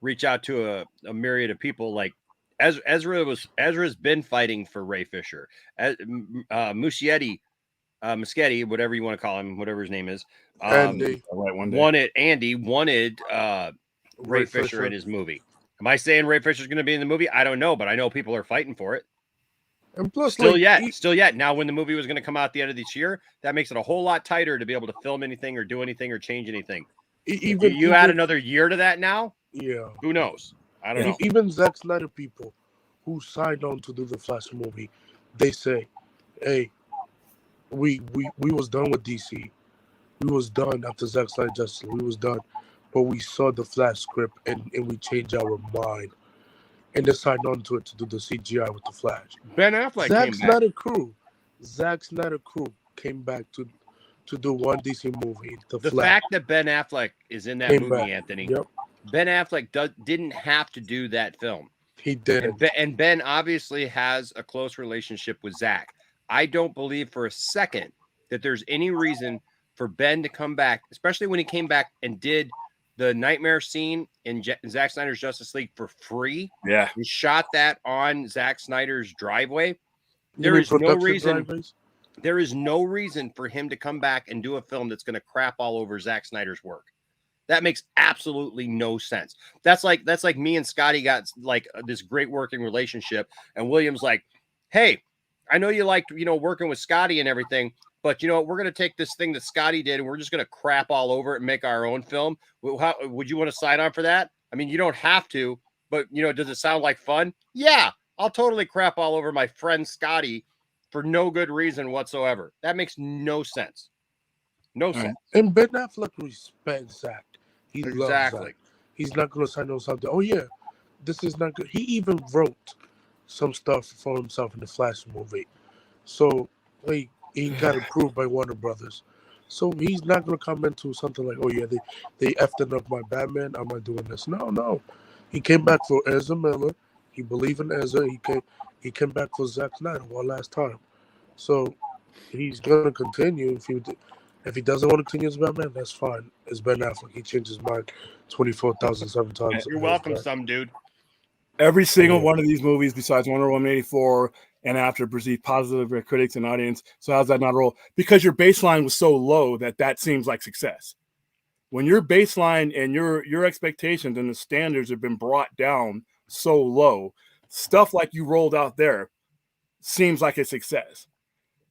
reach out to a myriad of people. Like Ezra's been fighting for Ray Fisher. Muschietti, whatever you want to call him, whatever his name is. Andy. Andy wanted Ray Fisher in his movie. Am I saying Ray Fisher's going to be in the movie? I don't know, but I know people are fighting for it. And plus, still yet. Now, when the movie was going to come out at the end of this year, that makes it a whole lot tighter to be able to film anything or do anything or change anything. You add another year to that now? Yeah. Who knows? I don't know. Even Zack Snyder people who signed on to do the Flash movie, they say, hey, we was done with DC. We was done after Zack Snyder Justice. We was done. But we saw the Flash script and we changed our mind. And they signed on to it to do the CGI with the Flash. Ben Affleck Zack Snyder crew came back to do one DC movie. The fact that Ben Affleck is in that movie, Anthony. Yep. Ben Affleck didn't have to do that film. He did. And Ben obviously has a close relationship with Zack. I don't believe for a second that there's any reason for Ben to come back, especially when he came back and did the nightmare scene in Zack Snyder's Justice League for free. Yeah. He shot that on Zack Snyder's driveway. There is no reason for him to come back and do a film that's going to crap all over Zack Snyder's work. That makes absolutely no sense. That's like me and Scotty got like this great working relationship, and William's like, hey, I know you liked, working with Scotty and everything, but we're going to take this thing that Scotty did and we're just going to crap all over it and make our own film. Would you want to sign on for that? I mean, you don't have to, but does it sound like fun? Yeah, I'll totally crap all over my friend Scotty for no good reason whatsoever. That makes no sense. No sense. And Ben Affleck respects Zack. He loves Zack. He's not going to sign on something. Oh yeah, this is not good. He even wrote some stuff for himself in the Flash movie. So he got approved by Warner Brothers. So he's not going to come into something like, oh yeah, they effed up my Batman. I'm not doing this. No. He came back for Ezra Miller. He believed in Ezra. He came back for Zack Snyder one last time. So he's going to continue. If he doesn't want to continue as Batman, that's fine. It's Ben Affleck. He changed his mind 24,007 times. You're welcome, some dude. Every single one of these movies, besides Wonder Woman 84 and after, received positive by critics and audience. So how's that not roll? Because your baseline was so low that seems like success. When your baseline and your expectations and the standards have been brought down so low, stuff like you rolled out there seems like a success.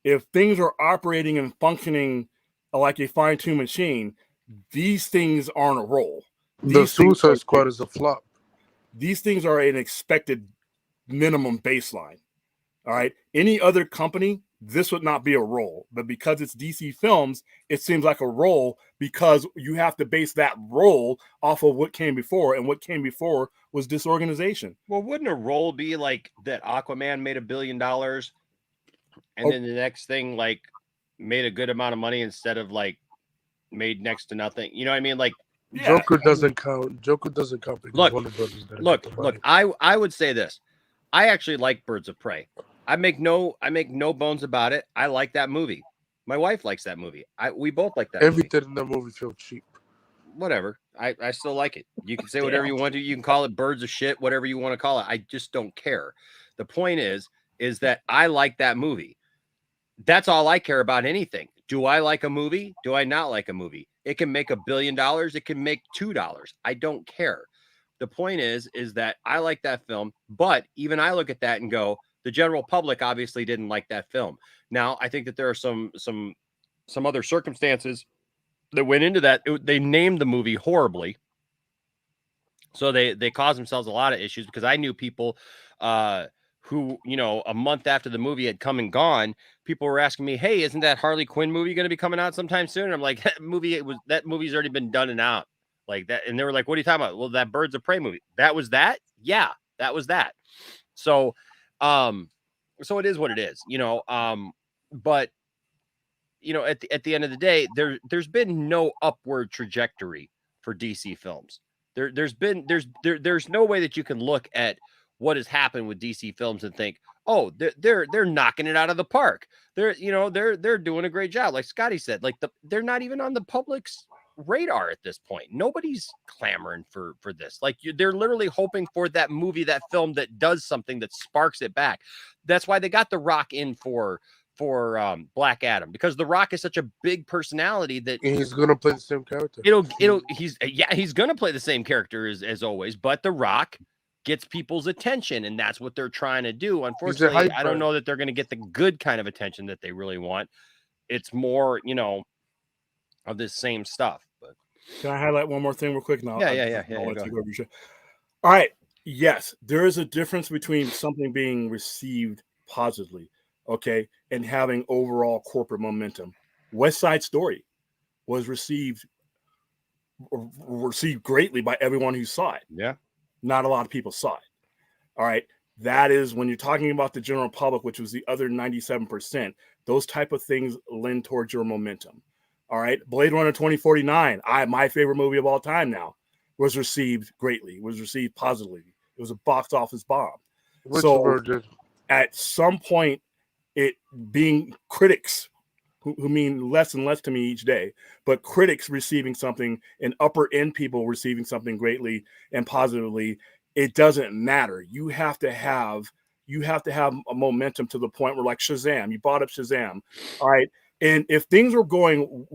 If things are operating and functioning like a fine-tuned machine, these things aren't a roll. The Suicide Squad is a flop. These things are an expected minimum baseline. All right. Any other company, this would not be a roll. But because it's DC Films, it seems like a roll because you have to base that roll off of what came before. And what came before was disorganization. Well, wouldn't a roll be like that Aquaman made $1 billion and then the next thing like made a good amount of money instead of like made next to nothing? You know what I mean? Like, Joker doesn't count. Joker doesn't count. Look, I would say this. I actually like Birds of Prey. I make no bones about it. I like that movie. My wife likes that movie. We both like that. Everything in that movie feels cheap. whatever. I still like it. You can say whatever you want to. You can call it birds of shit, whatever you want to call it. I just don't care. The point is that I like that movie. That's all I care about anything. Do I like a movie? Do I not like a movie? It can make $1 billion. It can make $2. I don't care. The point is that I like that film, but even I look at that and go, the general public obviously didn't like that film. Now, I think that there are some other circumstances that went into that. They named the movie horribly. So they caused themselves a lot of issues, because I knew people who, a month after the movie had come and gone, people were asking me, hey, isn't that Harley Quinn movie going to be coming out sometime soon? And I'm like, that movie's already been done and out like that. And they were like, what are you talking about? Well, that Birds of Prey movie, that was that. Yeah, that was that. So, so it is what it is, but at the end of the day, there's been no upward trajectory for DC films. There's no way that you can look at what has happened with DC films and think, oh, they're knocking it out of the park. They're doing a great job. Like Scotty said, like they're not even on the public's radar at this point. Nobody's clamoring for this. Like they're literally hoping for that movie, that film that does something that sparks it back. That's why they got The Rock in for Black Adam, because The Rock is such a big personality that he's gonna play the same character. He's gonna play the same character as always, but The Rock gets people's attention, and that's what they're trying to do. Unfortunately, I don't know that they're gonna get the good kind of attention that they really want. It's more, of this same stuff. But can I highlight one more thing real quick? Now, yeah. All right. Yes, there is a difference between something being received positively, okay, and having overall corporate momentum. West Side Story was received greatly by everyone who saw it. Yeah. Not a lot of people saw it. All right. That is when you're talking about the general public, which was the other 97%, those type of things lend towards your momentum. All right. Blade Runner 2049, my favorite movie of all time now, was received greatly, was received positively. It was a box office bomb. At some point, it being critics who mean less and less to me each day, but critics receiving something and upper end people receiving something greatly and positively, it doesn't matter. You have to have a momentum to the point where, like Shazam, you brought up Shazam. All right. And if things are going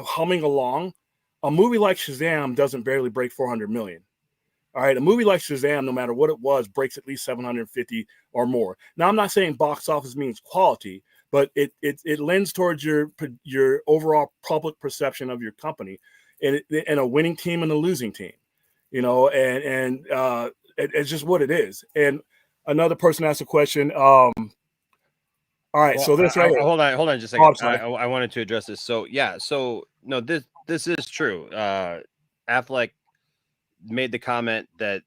humming along, a movie like Shazam doesn't barely break 400 million. All right, a movie like Shazam, no matter what it was, breaks at least 750 or more. Now, I'm not saying box office means quality, but it lends towards your overall public perception of your company, and a winning team and a losing team, and it's just what it is. And another person asked a question. All right, well, so this right here. Hold on just a second. I wanted to address this. So yeah, no, this is true. Affleck made the comment that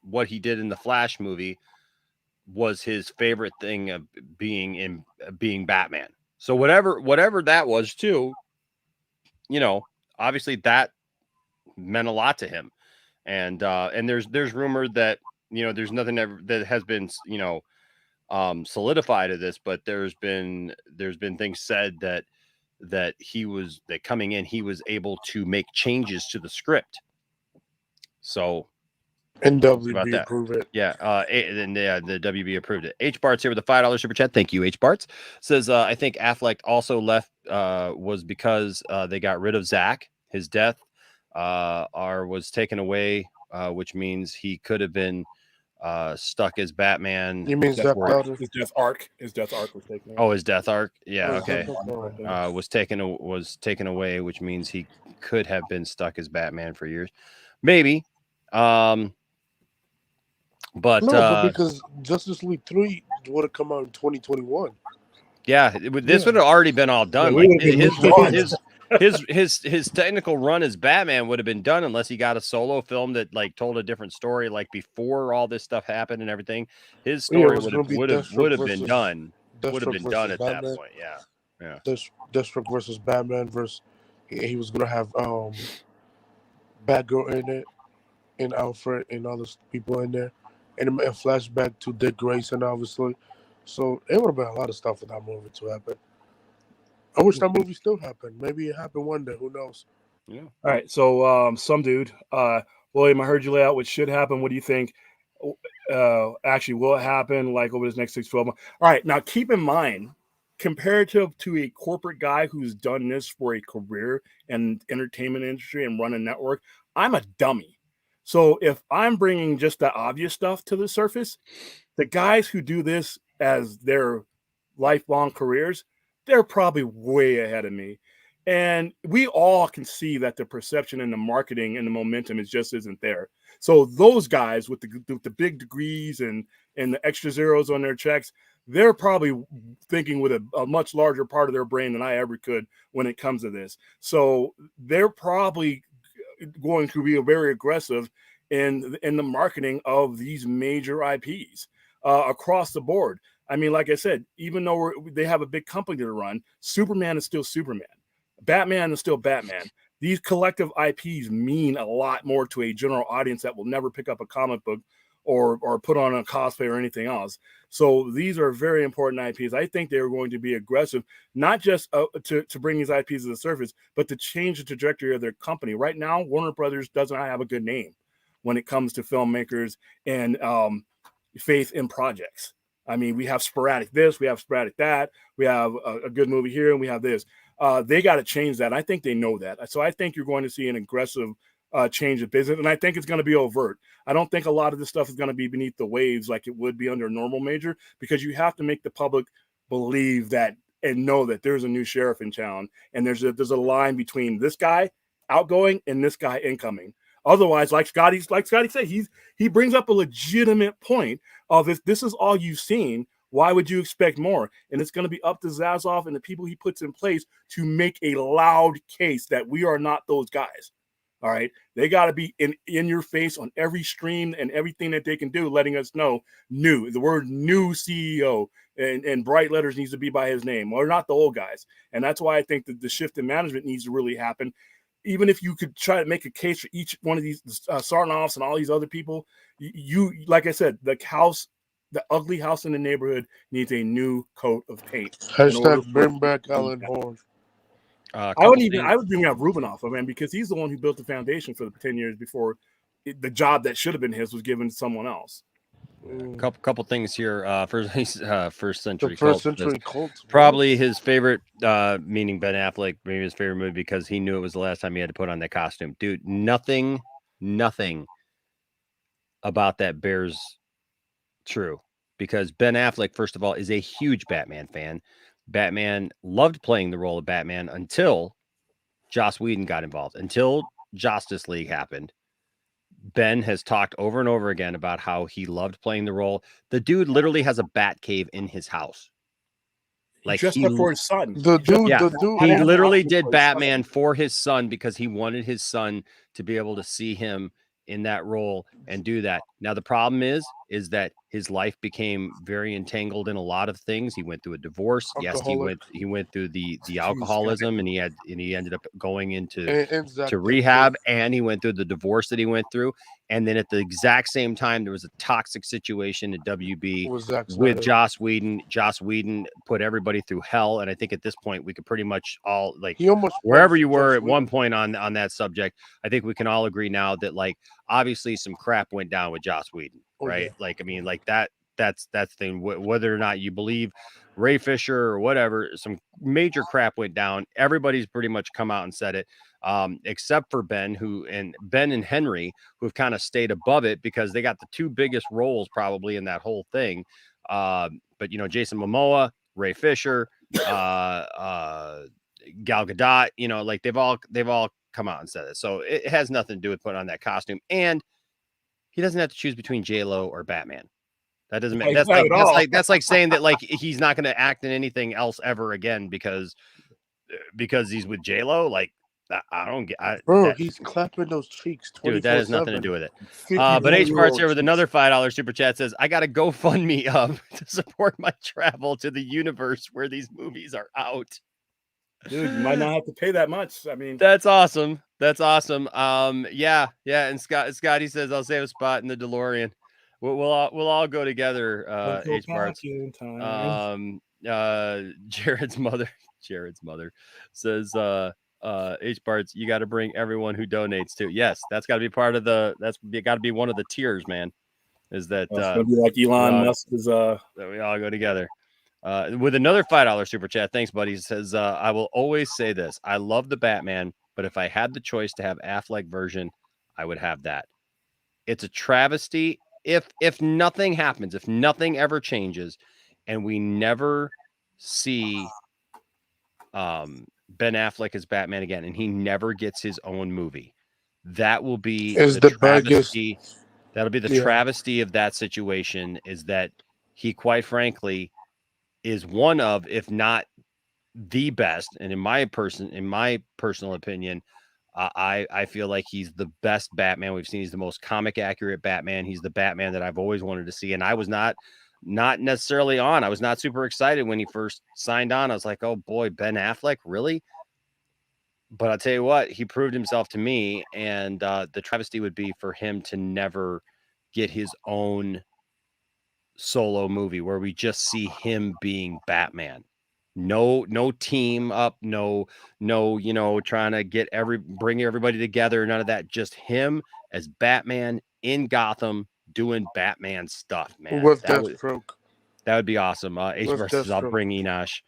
what he did in the Flash movie was his favorite thing of being Batman. So whatever that was too, obviously that meant a lot to him. And there's rumor that there's nothing that has been solidified of this, but there's been things said that coming in, he was able to make changes to the script. So and WB approved it. Yeah, the WB approved it. H Bart's here with a $5 super chat. Thank you, H Bart's. Says I think Affleck also left was because they got rid of Zach. His death was taken away, which means he could have been stuck as Batman. You mean his death arc? His death arc was taken away. Oh, his death arc. Yeah, okay. Was taken away, which means he could have been stuck as Batman for years, maybe. But because Justice League 3 would have come out in 2021. Yeah, this would have already been all done. Like his technical run as Batman would have been done unless he got a solo film that like told a different story, like before all this stuff happened and everything. His story would have been done. Would have been done at that point. Yeah. Deathstroke versus Batman versus he was gonna have Batgirl in it, and Alfred and other people in there, and a flashback to Dick Grayson, obviously. So it would have been a lot of stuff for that movie to happen. I wish that movie still happened. Maybe it happened one day. Who knows? Yeah. All right. So, some dude, William, I heard you lay out what should happen. What do you think? Actually, will it happen like over this next 6-12 months? All right. Now, keep in mind, comparative to a corporate guy who's done this for a career in entertainment industry and run a network, I'm a dummy. So if I'm bringing just the obvious stuff to the surface, the guys who do this as their lifelong careers, they're probably way ahead of me. And we all can see that the perception and the marketing and the momentum is just isn't there. So those guys with the big degrees and the extra zeros on their checks, they're probably thinking with a much larger part of their brain than I ever could when it comes to this. So they're probably going to be very aggressive in the marketing of these major IPs across the board. I mean, like I said, even though they have a big company to run, Superman is still Superman. Batman is still Batman. These collective IPs mean a lot more to a general audience that will never pick up a comic book or put on a cosplay or anything else. So these are very important IPs. I think they're going to be aggressive, not just to bring these IPs to the surface, but to change the trajectory of their company. Right now, Warner Brothers doesn't have a good name when it comes to filmmakers and faith in projects. I mean, we have sporadic this, we have sporadic that, we have a good movie here, and we have this. They got to change that. I think they know that. So I think you're going to see an aggressive change of business, and I think it's going to be overt. I don't think a lot of this stuff is going to be beneath the waves like it would be under a normal major, because you have to make the public believe that and know that there's a new sheriff in town, and there's a line between this guy outgoing and this guy incoming. Otherwise, like Scotty said, he brings up a legitimate point of if this is all you've seen, why would you expect more? And it's going to be up to Zazoff and the people he puts in place to make a loud case that we are not those guys. All right. They got to be in your face on every stream and everything that they can do, letting us know new. The word new CEO and bright letters needs to be by his name. We're not the old guys. And that's why I think that the shift in management needs to really happen. Even if you could try to make a case for each one of these Sarnoffs and all these other people, you like I said, the ugly house in the neighborhood needs a new coat of paint. Hashtag bring back Alan Horn. I would bring up Rubinoff, man, because he's the one who built the foundation for the 10 years before the job that should have been his was given to someone else. Couple things here. First Century First Cult. Century Cult. Probably his favorite, meaning Ben Affleck, maybe his favorite movie because he knew it was the last time he had to put on that costume. Dude, nothing about that bears true, because Ben Affleck, first of all, is a huge Batman fan. Batman loved playing the role of Batman until Joss Whedon got involved, until Justice League happened. Ben has talked over and over again about how he loved playing the role. The dude literally has a bat cave in his house. Like just for his son. He literally did Batman for his son because he wanted his son to be able to see him in that role and do that. Now the problem is that his life became very entangled in a lot of things. He went through a divorce. Yes, he went through the alcoholism, and he ended up going into rehab, and he went through the divorce that he went through. And then at the exact same time, there was a toxic situation at WB with Joss Whedon. Joss Whedon put everybody through hell. And I think at this point, we could pretty much all, like, wherever you were at one point on that subject, I think we can all agree now that, like, obviously some crap went down with Joss Whedon, right? Yeah. Like, I mean, like that's the thing. Whether or not you believe Ray Fisher or whatever, some major crap went down. Everybody's pretty much come out and said it. Except for Ben and Henry, who've kind of stayed above it because they got the two biggest roles probably in that whole thing. But Jason Momoa, Ray Fisher, Gal Gadot, like they've all come out and said it. So it has nothing to do with putting on that costume, and he doesn't have to choose between J-Lo or Batman. That doesn't make that's like saying that like he's not going to act in anything else ever again because he's with J-Lo. Like, I don't get. He's clapping those cheeks. Dude, that has nothing to do with it. But H Parts here with another $5 super chat says, "I got a GoFundMe up to support my travel to the universe where these movies are out." Dude, you might not have to pay that much. I mean, that's awesome. That's awesome. Yeah. And Scotty says, "I'll save a spot in the DeLorean." We'll all go together. H Parts. Jared's mother says, H parts, you got to bring everyone who donates too. Yes, that's got to be part of the. That's got to be one of the tiers, man. Is that It's gonna be like Elon Musk is that we all go together. With another $5 super chat. Thanks, buddy. He says, I will always say this. I love the Batman, but if I had the choice to have Affleck version, I would have that. It's a travesty. If nothing happens, if nothing ever changes, and we never see Ben Affleck as Batman again, and he never gets his own movie, that will be the travesty. That'll be the travesty of that situation, is that he, quite frankly, is one of, if not the best, and in my personal opinion, I feel like he's the best Batman we've seen. He's the most comic accurate Batman. He's the Batman that I've always wanted to see. And I was not necessarily on. I was not super excited when he first signed on. I was like, oh boy, Ben Affleck, really? But I'll tell you what, he proved himself to me. And the travesty would be for him to never get his own solo movie where we just see him being Batman. No team up, no, trying to bring everybody together, none of that. Just him as Batman in Gotham doing Batman stuff, man. With That would be awesome. H versus I'll bring Enosh.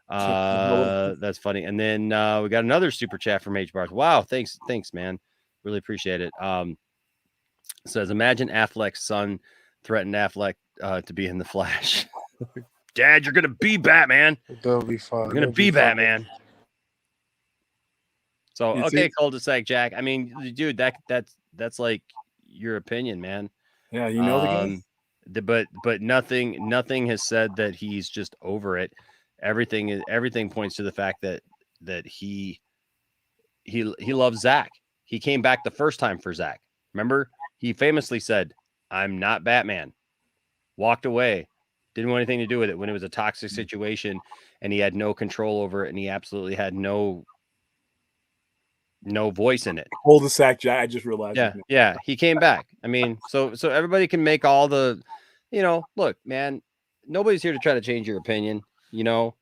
That's funny. And then we got another super chat from H Bars. Wow, thanks, man. Really appreciate it. Says, imagine Affleck's son threatened Affleck to be in the Flash. Dad, you're gonna be Batman. That'll be fun. You're gonna be Batman. So okay, cul-de-sac Jack. I mean, dude, that's like your opinion, man. Yeah, you know the game. But nothing has said that he's just over it. Everything points to the fact that he loves Zach. He came back the first time for Zach. Remember, he famously said, "I'm not Batman." Walked away. Didn't want anything to do with it when it was a toxic situation and he had no control over it and he absolutely had no voice in it. Hold the sack, Jack. I just realized. Yeah. He came back. I mean, so everybody can make all the, look, man, nobody's here to try to change your opinion,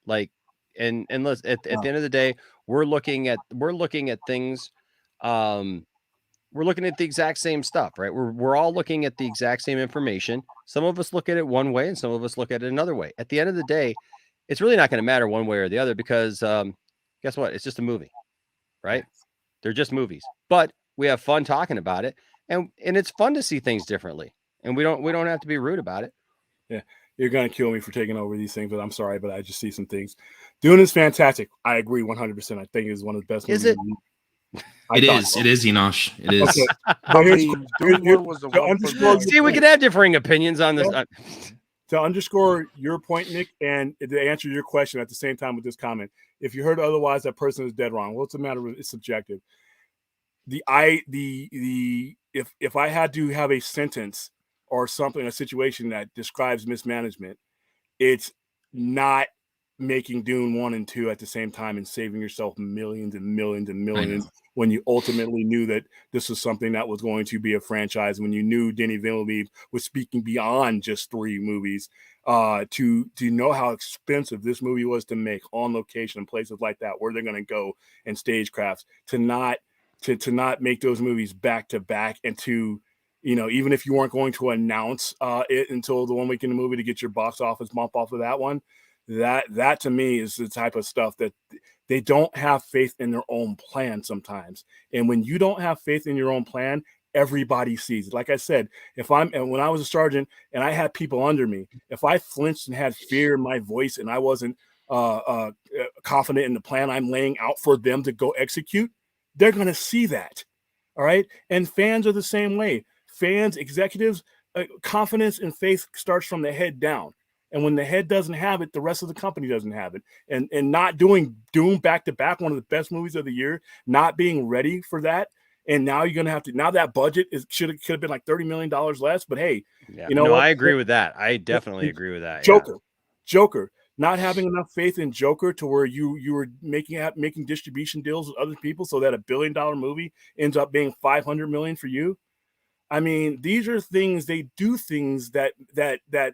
like, and let's, at the end of the day, we're looking at things. We're looking at the exact same stuff, right? We're all looking at the exact same information. Some of us look at it one way and some of us look at it another way. At the end of the day, it's really not going to matter one way or the other because guess what? It's just a movie, right? They're just movies, but we have fun talking about it, and it's fun to see things differently, and we don't have to be rude about it. Yeah, you're gonna kill me for taking over these things, but I'm sorry, but I just see some things. Dune is fantastic. I agree 100%. I think it's one of the best movies. Is it? It is, Enosh. It is. Okay. See, we can have differing opinions on this. To underscore your point, Nick, and to answer your question at the same time with this comment, if you heard otherwise, that person is dead wrong. What's the matter with it's subjective? If I had to have a sentence or something, a situation that describes mismanagement, it's not making Dune 1 and 2 at the same time and saving yourself millions and millions and millions when you ultimately knew that this was something that was going to be a franchise, when you knew Denis Villeneuve was speaking beyond just 3 movies, to know how expensive this movie was to make on location in places like that, where they're going to go and stagecrafts, to not make those movies back to back, and to, even if you weren't going to announce it until the 1 week in the movie to get your box office bump off of that one, that to me is the type of stuff that they don't have faith in their own plan sometimes. And when you don't have faith in your own plan, everybody sees it. Like I said, when I was a sergeant and I had people under me, if I flinched and had fear in my voice and I wasn't confident in the plan I'm laying out for them to go execute, they're going to see that. All right. And fans are the same way. Fans, executives, confidence and faith starts from the head down. And when the head doesn't have it, the rest of the company doesn't have it. And not doing Doom back to back, one of the best movies of the year, not being ready for that. And now you're going to have to, now that budget could have been like $30 million less, but hey, I agree with that. I definitely agree with that. Joker, not having enough faith in Joker to where you were making distribution deals with other people so that $1 billion movie ends up being $500 million for you. I mean, these are things, they do things that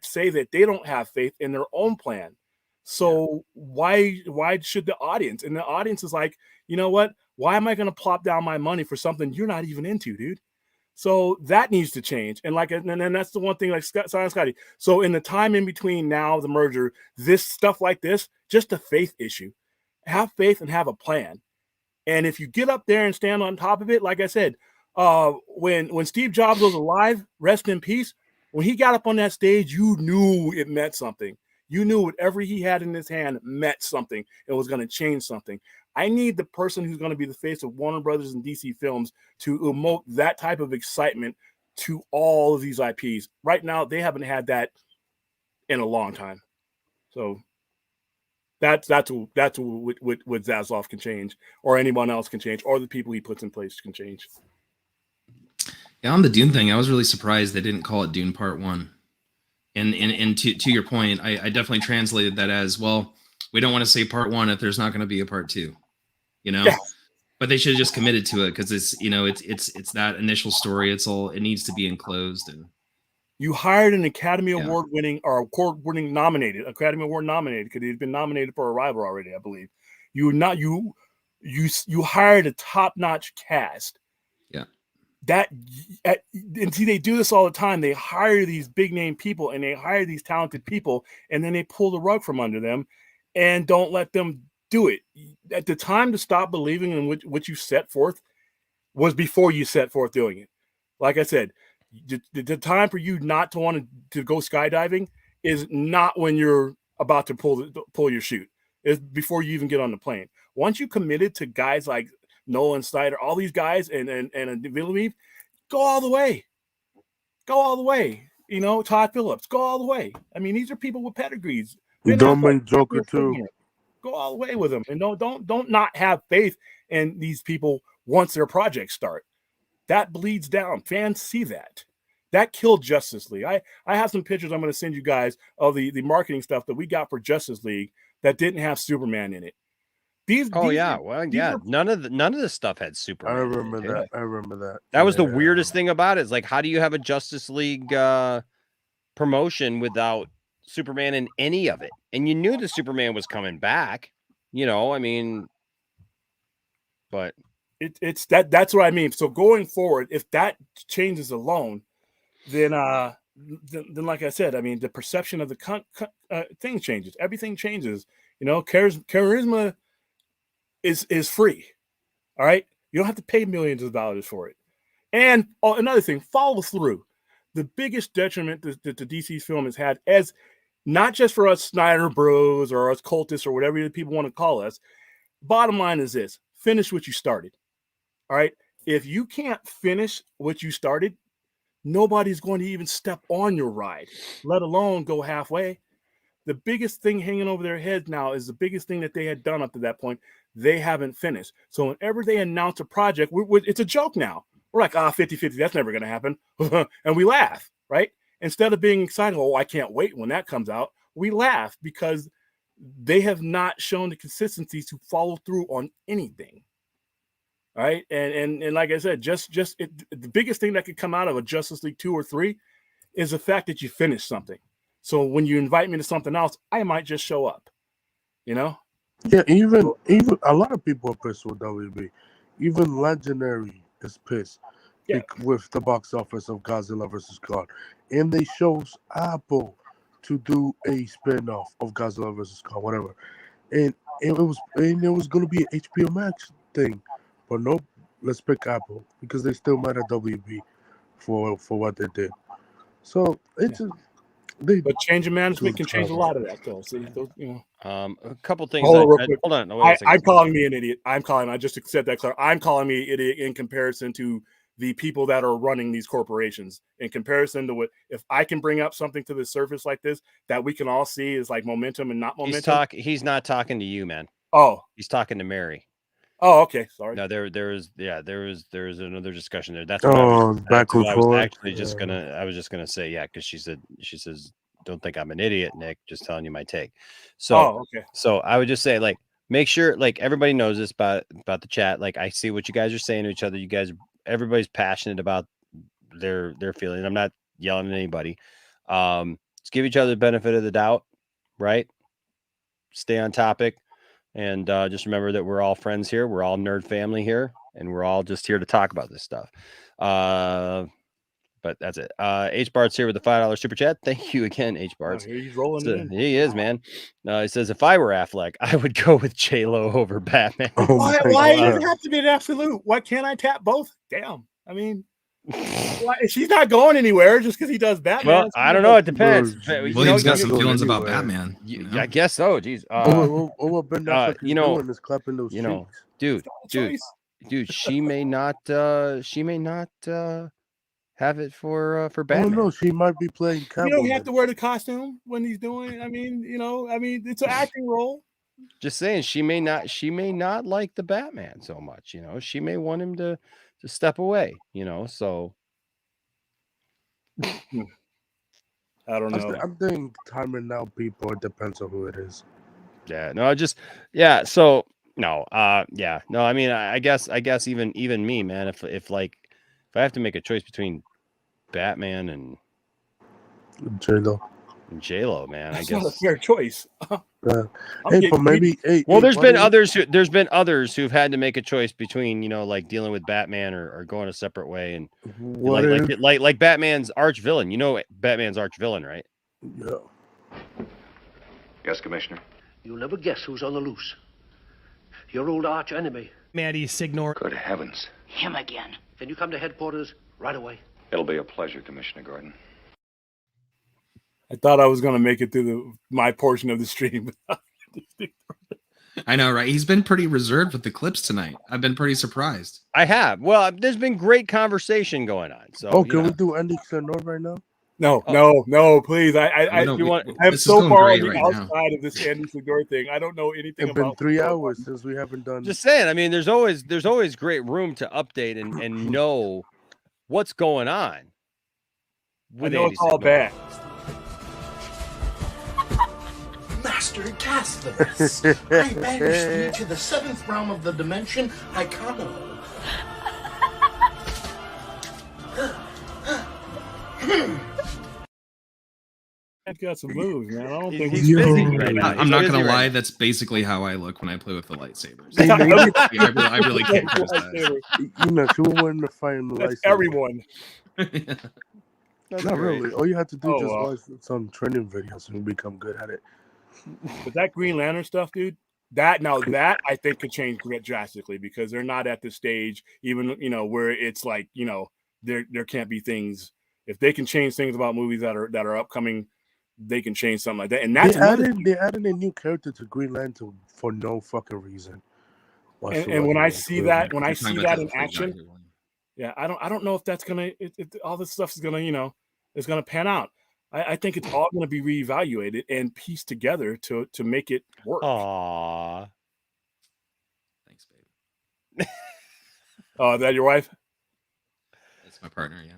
say that they don't have faith in their own plan. So why should the audience? And the audience is like, you know what? Why am I going to plop down my money for something you're not even into, dude? So that needs to change. And then that's the one thing, like Scotty. So in the time in between now, the merger, this stuff like this, just a faith issue. Have faith and have a plan. And if you get up there and stand on top of it, like I said, when Steve Jobs was alive, rest in peace, when he got up on that stage, you knew it meant something. You knew whatever he had in his hand meant something. It was going to change something. I need the person who's going to be the face of Warner Brothers and DC Films to emote that type of excitement to all of these IPs. Right now, they haven't had that in a long time. So that's what Zaslav can change, or anyone else can change, or the people he puts in place can change. Yeah, on the Dune thing, I was really surprised they didn't call it Dune Part 1. And to your point, I definitely translated that as, well, we don't want to say Part 1 if there's not going to be a Part 2, you know? Yeah. But they should have just committed to it, because it's, you know, it's that initial story. It needs to be enclosed. And you hired an Academy Award winning, or Academy Award nominated, because he'd been nominated for Arrival already, I believe. You hired a top-notch cast. Yeah. And see, they do this all the time. They hire these big name people, and they hire these talented people, and then they pull the rug from under them and don't let them do it. At the time to stop believing in what you set forth was before you set forth doing it. Like I said, the time for you not to want to go skydiving is not when you're about to pull your chute. It's before you even get on the plane. Once you committed to guys like Nolan Snyder, all these guys, and Villeneuve, go all the way. Go all the way. You know, Todd Phillips, go all the way. I mean, these are people with pedigrees. Don't make Joker too. Go all the way with them, and don't not have faith in these people once their projects start. That bleeds down. Fans see that. That killed Justice League. I have some pictures I'm going to send you guys of the marketing stuff that we got for Justice League that didn't have Superman in it. None of this stuff had Superman. I remember that. That was the weirdest thing about it. Is like, how do you have a Justice League promotion without Superman in any of it? And you knew the Superman was coming back. You know, I mean, but it's that's what I mean. So going forward, if that changes alone, then like I said, I mean, the perception of the thing changes. Everything changes. You know, charisma is free. All right, you don't have to pay millions of dollars for it. And another thing, follow through. The biggest detriment that the DC film has had, as not just for us Snyder Bros or us cultists or whatever people want to call us. Bottom line is this: finish what you started. All right. If you can't finish what you started, nobody's going to even step on your ride, let alone go halfway. The biggest thing hanging over their heads now is the biggest thing that they had done up to that point. They haven't finished. So whenever they announce a project, it's a joke now. We're like, 50-50, that's never going to happen. And we laugh, right? Instead of being excited, oh, I can't wait when that comes out, we laugh because they have not shown the consistency to follow through on anything. All right. And like I said, the biggest thing that could come out of a Justice League 2 or 3 is the fact that you finished something. So when you invite me to something else, I might just show up, you know? Yeah, even a lot of people are pissed with WB. Even Legendary is pissed with the box office of Godzilla vs. Kong. And they chose Apple to do a spin-off of Godzilla vs. Kong, whatever. And it was going to be an HBO Max thing. But nope, let's pick Apple because they still mad at WB for what they did. So it's but change of management can change a lot of that, though. See, those, you know. A couple things. Hold on. I'm calling me an idiot. I just accept that, Claire. I'm calling me an idiot in comparison to the people that are running these corporations. In comparison to what, if I can bring up something to the surface like this that we can all see is like momentum and not momentum. He's not talking to you, man. Oh, he's talking to Mary. Oh, okay. Sorry. No, there was another discussion there. That's what I was just gonna say, yeah, because she says, don't think I'm an idiot, Nick, just telling you my take. So, okay. So I would just say, like, make sure, like, everybody knows this about the chat. Like, I see what you guys are saying to each other. Everybody's passionate about their feeling. I'm not yelling at anybody. Let's give each other the benefit of the doubt, right? stay on topic, and just remember that we're all friends here. We're all nerd family here, and we're all just here to talk about this stuff. But that's it. H Bart's here with the $5 super chat. Thank you again, H Bart's. He's rolling So, in. he is, man. He says, if I were Affleck, I would go with J-Lo over Batman. Why does it have to be an absolute? Why can't I tap both? Damn. I mean, why, she's not going anywhere just because he does Batman. Well, I don't know. It depends. Well, he's got some feelings about Batman. I guess so. Jeez. What Ben Affleck is doing is clapping those cheeks. Dude, she may not have it for Batman. Oh no, she might be playing Catwoman. You don't have to wear the costume when he's doing. I mean, it's an acting role. Just saying, she may not like the Batman so much. She may want him to step away. So I don't know. I'm thinking timing out people. It depends on who it is. Yeah. No. So no. No. I mean, I guess even me, man. If I have to make a choice between Batman and J-Lo, man, That's I guess not a fair choice. There's been others who've had to make a choice between dealing with Batman or going a separate way, and like Batman's arch villain. Batman's arch villain, right? Yeah. Yes, Commissioner. You'll never guess who's on the loose. Your old arch enemy. Maddie Signor. Good heavens. Him again. Can you come to headquarters right away? It'll be a pleasure, Commissioner Gordon. I thought I was going to make it through my portion of the stream. I know, right? He's been pretty reserved with the clips tonight. I've been pretty surprised. I have. Well, there's been great conversation going on. So, can we do Andy Senor right now? No, please. I'm so far on the outside of this Andy Segura thing. I don't know anything about. It's been 3 hours since we haven't done. Just saying. I mean, there's always great room to update and know what's going on. I know it's all bad. Master Castless, I banish thee to the 7th realm of the dimension, Icano. He's got some moves, man. I don't think he's busy right now. I'm not gonna lie. That's basically how I look when I play with the lightsabers. I really can't criticize. You want to find the That's lightsaber. everyone. Not really. All you have to do is just watch some training videos and become good at it. But that Green Lantern stuff, dude, that I think could change drastically because they're not at the stage, even where it's like there can't be things. If they can change things about movies that are upcoming, they can change something like that. And that's they added a new character to Green Lantern for no fucking reason. And when I see that in action, yeah, I don't know if that's gonna all this stuff is gonna is gonna pan out. I think it's all gonna be reevaluated and pieced together to make it work. Aww. Thanks, baby. Oh, is that your wife? That's my partner. Yeah.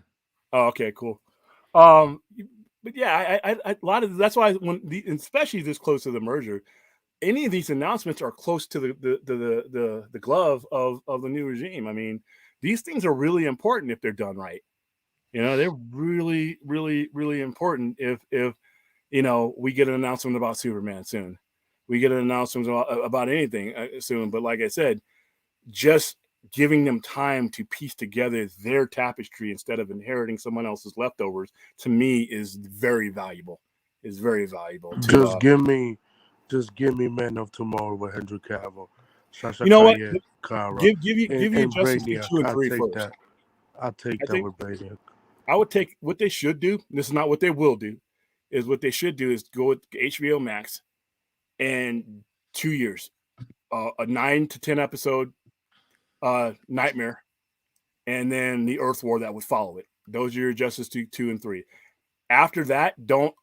Oh, okay, cool. But yeah, I a lot of that's why especially this close to the merger, any of these announcements are close to the glove of the new regime. I mean, these things are really important if they're done right. They're really, really, really important if we get an announcement about Superman soon. We get an announcement about anything soon. But like I said, just giving them time to piece together their tapestry instead of inheriting someone else's leftovers, to me, is very valuable. Is very valuable. Just give me Man of Tomorrow with Henry Cavill. You know what? Carr, give you Justice League 2 and 3 first. I'll take that with Brainiac. I would take what they should do. This is not what they will do. Is what they should do is go with HBO Max and 2 years, a 9 to 10 episode Nightmare, and then the Earth War that would follow it. Those are your Justice League 2 and 3. After that, don't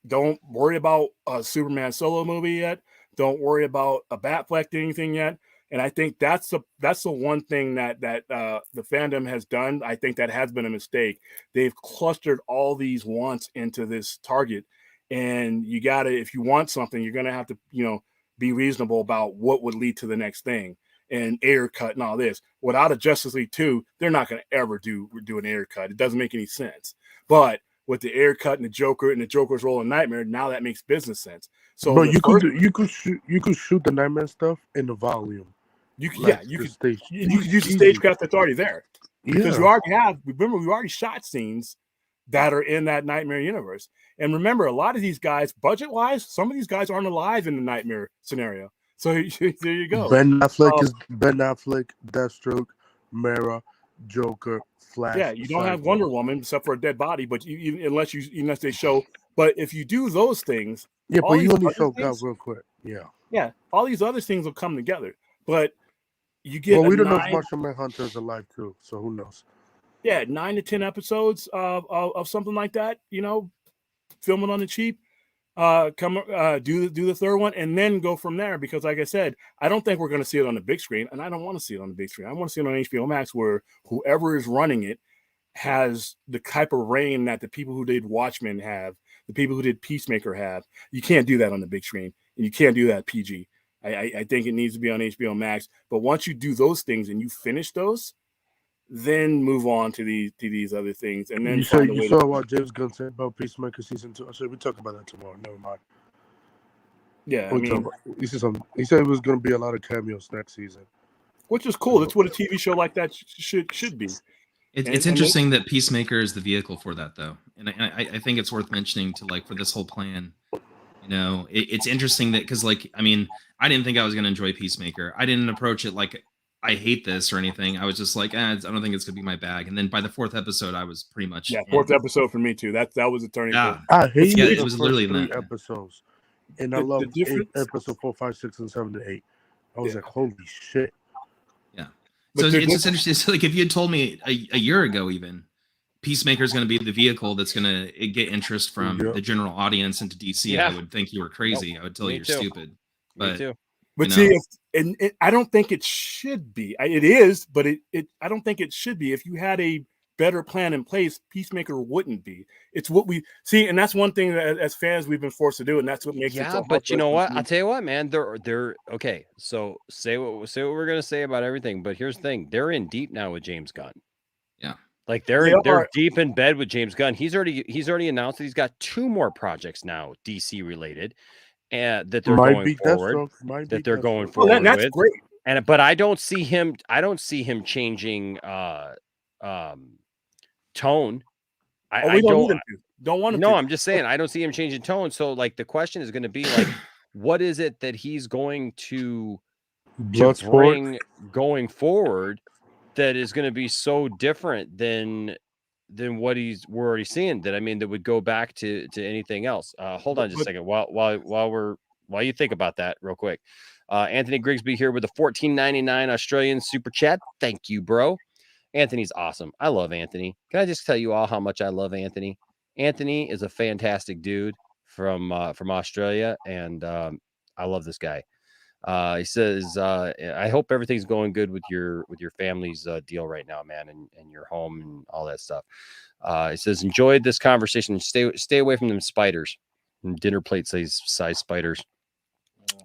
worry about a Superman solo movie yet. Don't worry about a Batfleck anything yet. And I think that's the one thing that the fandom has done. I think that has been a mistake. They've clustered all these wants into this target, and you gotta, if you want something, you're gonna have to be reasonable about what would lead to the next thing. And air cut and all this. Without a Justice League 2, they're not gonna ever do an air cut. It doesn't make any sense. But with the air cut and the Joker's role in Nightmare. Now that makes business sense. So But you could shoot the Nightmare stuff in the volume. You could, Like you the could stage. you could use the Easy. stagecraft that's already there because Yeah. you already have. Remember, we already shot scenes that are in that Nightmare universe. And remember, a lot of these guys, budget wise, some of these guys aren't alive in the Nightmare scenario. So there you go. Ben Affleck, Deathstroke, Mara, Joker, Flash. Yeah, you don't have Cyborg. Wonder Woman except for a dead body, but unless they show. But if you do those things, Yeah, all but you these only other show things- God real quick. Yeah. all these other things will come together. But you get Well, we a don't know if 9 Martian Manhunter is alive too, so who knows? 9 to 10 episodes of something like that, filming on the cheap. Do the third one and then go from there, because like I said, I don't think we're going to see it on the big screen, and I don't want to see it on the big screen. I want to see it on HBO Max, where whoever is running it has the type of reign that the people who did Watchmen have, the people who did Peacemaker have. You can't do that on the big screen, and you can't do that PG. I think it needs to be on HBO Max. But once you do those things and you finish those, then move on to these other things, and then You saw what James Gunn said about Peacemaker season 2. Actually, we talk about that tomorrow. Never mind. Yeah, he said it was going to be a lot of cameos next season, which is cool. That's what a TV show like that should be. It's interesting that Peacemaker is the vehicle for that, though, and I think it's worth mentioning to for this whole plan. It's interesting that because I didn't think I was going to enjoy Peacemaker. I didn't approach it like I hate this or anything. I was just like, I don't think it's gonna be my bag. And then by the 4th episode, I was pretty much fourth episode for me too. That was a turning point. I hate it was literally in 3 that episodes, and I love episode 4, 5, 6, and 7 to 8. I was like, holy shit. Yeah. So it's just interesting. So if you had told me a year ago, even Peacemaker is going to be the vehicle that's going to get interest from the general audience into DC, I would think you were crazy. I would tell you you're stupid. Me too. But see, I don't think it should be. It is, but I don't think it should be. If you had a better plan in place, Peacemaker wouldn't be. It's what we see, and that's one thing that as fans we've been forced to do, and that's what makes it. Yeah, but you know what? I'll tell you what, man. They're okay. So say what we're gonna say about everything, but here's the thing: they're in deep now with James Gunn. Yeah, like they're deep in bed with James Gunn. He's already announced that he's got 2 more projects now, DC related. And that they're going forward. That's great. But I don't see him changing tone. I don't want to. No, I'm just saying I don't see him changing tone. So the question is going to be what is it that he's going to bring going forward that is going to be so different than what we're already seeing, that would go back to anything else. Hold on just a second while you think about that real quick. Anthony Grigsby here with a $14.99 Australian super chat. Thank you, bro. Anthony's awesome. I love Anthony. Can I just tell you all how much I love Anthony? Anthony is a fantastic dude from Australia, and I love this guy. He says, I hope everything's going good with your family's deal right now, man, and your home and all that stuff. He says, enjoyed this conversation. Stay away from them spiders, dinner plate size spiders.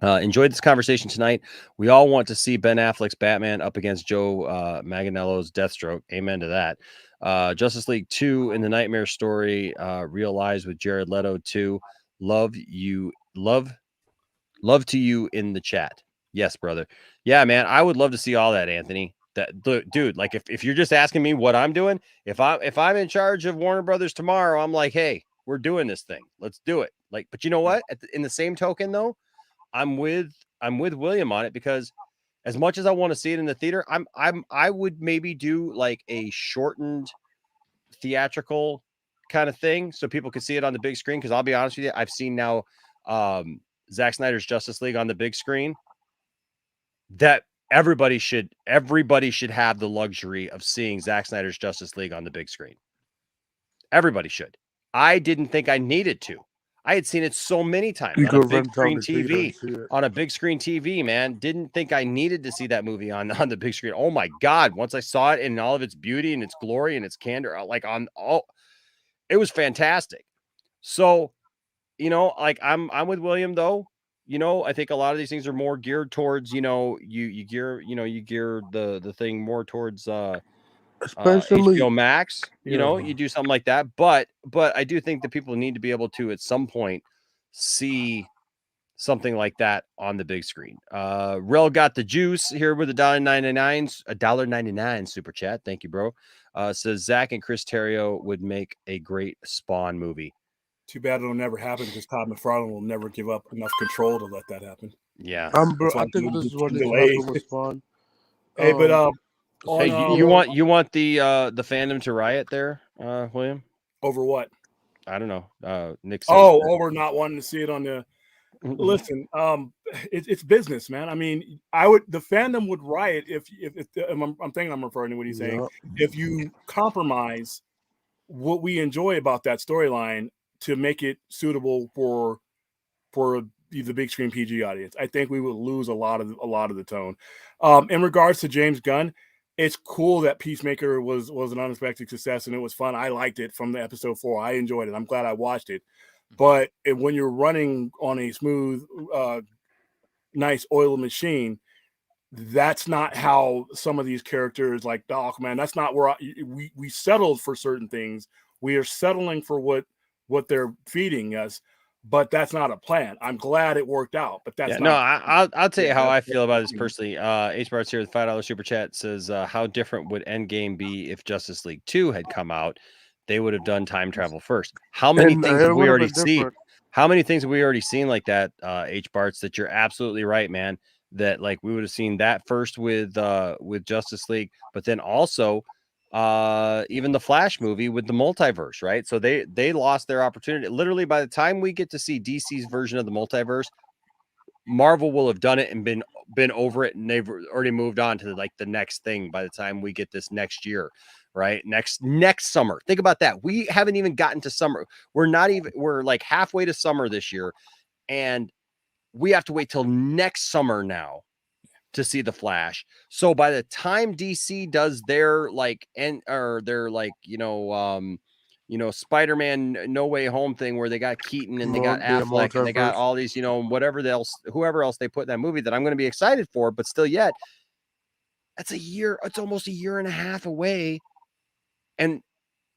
Enjoyed this conversation tonight. We all want to see Ben Affleck's Batman up against Joe Manganiello's Deathstroke. Amen to that. Justice League 2 in the Nightmare story, realized with Jared Leto 2. Love to you in the chat. Yes, brother. Yeah, man. I would love to see all that, Anthony. Dude, if you're just asking me what I'm doing, if I'm in charge of Warner Brothers tomorrow, I'm like, hey, we're doing this thing. Let's do it. But you know what? In the same token, though, I'm with William on it, because as much as I want to see it in the theater, I would maybe do a shortened theatrical kind of thing so people could see it on the big screen. Because I'll be honest with you, I've seen now Zack Snyder's Justice League on the big screen. That everybody should have the luxury of seeing Zack Snyder's Justice League on the big screen. Everybody should. I didn't think I needed to. I had seen it so many times on a big screen TV. Man, didn't think I needed to see that movie on the big screen. Oh my God. Once I saw it in all of its beauty and its glory and its candor, it was fantastic. So, I'm with William though. I think a lot of these things are more geared towards, you gear the thing more towards Especially HBO Max, you know, you do something like that. But I do think that people need to be able to at some point see something like that on the big screen. Rel got the juice here with $1.99 super chat. Thank you, bro. Says Zach and Chris Terrio would make a great Spawn movie. Too bad it'll never happen because Todd McFarlane will never give up enough control to let that happen. Yeah, bro, That's why I think movies this is get what needs to delayed. happen with Spawn. Hey, but hey, you want the fandom to riot there, William? Over what? I don't know. Nick says over not wanting to see it on the. Listen, it's business, man. I mean, the fandom would riot if I'm thinking I'm referring to what he's saying. Yep. If you compromise what we enjoy about that storyline to make it suitable for the big screen PG audience, I think we would lose a lot of the tone. In regards to James Gunn, it's cool that Peacemaker was an unexpected success and it was fun. I liked it from the episode 4. I enjoyed it. I'm glad I watched it. But when you're running on a smooth, nice oil machine, that's not how some of these characters like the Aquaman. That's not where we settled for certain things. We are settling for what they're feeding us, but that's not a plan. I'm glad it worked out, but that's I'll tell you how I feel about this personally. H Bart's here with $5 super chat says, how different would Endgame be if Justice League 2 had come out? They would have done time travel first. How many things have we already seen? How many things have we already seen like that, H Barts, that you're absolutely right, man? That like we would have seen that first with Justice League, but then also even the Flash movie with the multiverse, right? So they lost their opportunity. Literally, by the time we get to see DC's version of the multiverse, Marvel will have done it and been over it, and they've already moved on to like the next thing by the time we get this next year, right? Next summer. Think about that. We haven't even gotten to summer. We're like halfway to summer this year, and we have to wait till next summer now to see the Flash. So by the time DC does their Spider-Man No Way Home thing where they got Keaton and they got Affleck and they got all these, whoever else they put in that movie that I'm going to be excited for, but still yet that's a year. It's almost a year and a half away. And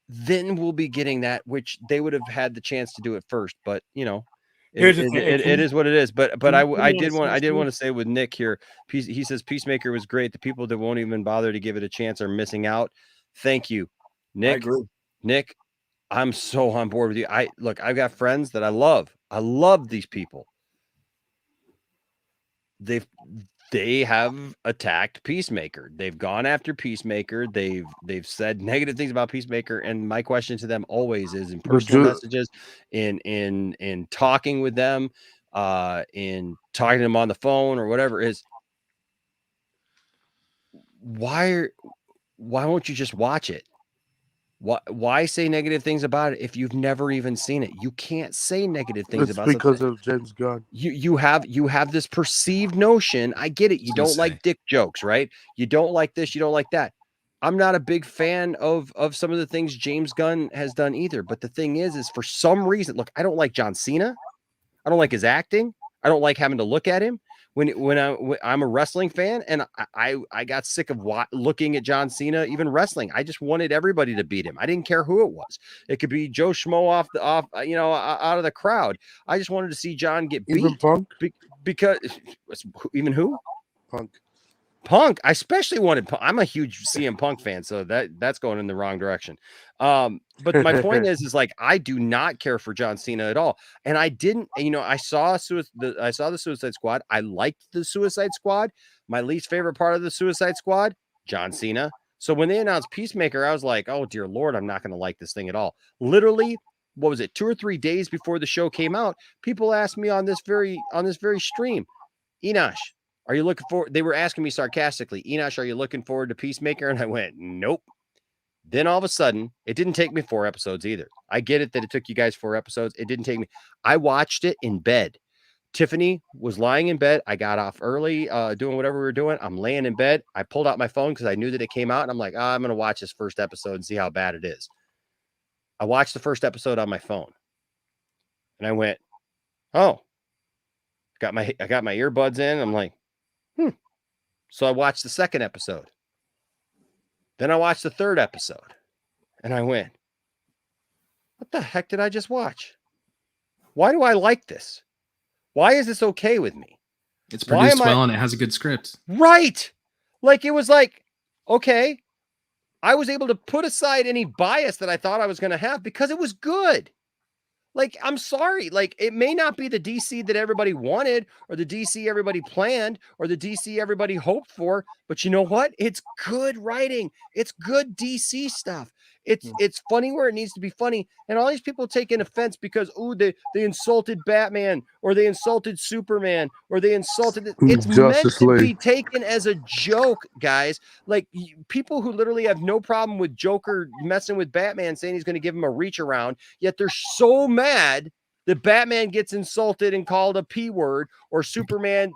then we'll be getting that, which they would have had the chance to do it first, but it is what it is. But I did want to say with Nick here, he says Peacemaker was great. The people that won't even bother to give it a chance are missing out. Thank you, Nick. I agree. Nick, I'm so on board with you. I've got friends that I love. I love these people. They have attacked Peacemaker. They've gone after Peacemaker. They've said negative things about Peacemaker. And my question to them always is in personal messages, in talking with them, in talking to them on the phone or whatever, is why won't you just watch it? Why say negative things about it if you've never even seen it? You can't say negative things about it. It's because of James Gunn. You have this perceived notion. I get it. You don't like dick jokes, right? You don't like this, you don't like that. I'm not a big fan of some of the things James Gunn has done either. But the thing is for some reason, look, I don't like John Cena. I don't like his acting. I don't like having to look at him. When I'm a wrestling fan, and I got sick of looking at John Cena even wrestling. I just wanted everybody to beat him. I didn't care who it was. It could be Joe Schmo out of the crowd. I just wanted to see John get beat. Even Punk? Because even who? Punk. I especially wanted Punk. I'm a huge CM Punk fan, so that's going in the wrong direction. But my point is like I do not care for John Cena at all, and I didn't. I saw the Suicide Squad. I liked the Suicide Squad. My least favorite part of the Suicide Squad, John Cena. So when they announced Peacemaker, I was like, oh dear Lord, I'm not going to like this thing at all. Literally, what was it? 2 or 3 days before the show came out, people asked me on this very stream, Enosh, are you looking forward? They were asking me sarcastically, Enosh, are you looking forward to Peacemaker? And I went, nope. Then all of a sudden, it didn't take me 4 episodes either. I get it that it took you guys 4 episodes. It didn't take me. I watched it in bed. Tiffany was lying in bed. I got off early, doing whatever we were doing. I'm laying in bed. I pulled out my phone because I knew that it came out. And I'm like, I'm going to watch this first episode and see how bad it is. I watched the first episode on my phone. And I went, oh. I got my earbuds in. I'm like, So I watched the second episode. Then I watched the 3rd episode and I went, what the heck did I just watch? Why do I like this? Why is this okay with me? It's Why produced am well I and it has a good script. right? Like it was like, okay, I was able to put aside any bias that I thought I was going to have because it was good. Like, I'm sorry. Like, it may not be the DC that everybody wanted or the DC everybody planned or the DC everybody hoped for, but you know what? It's good writing. It's good DC stuff. It's funny where it needs to be funny. And all these people taking offense because, they insulted Batman or they insulted Superman or they insulted it's meant Justice to be League. taken as a joke, guys. Like people who literally have no problem with Joker messing with Batman, saying he's going to give him a reach around, yet they're so mad that Batman gets insulted and called a P word or Superman,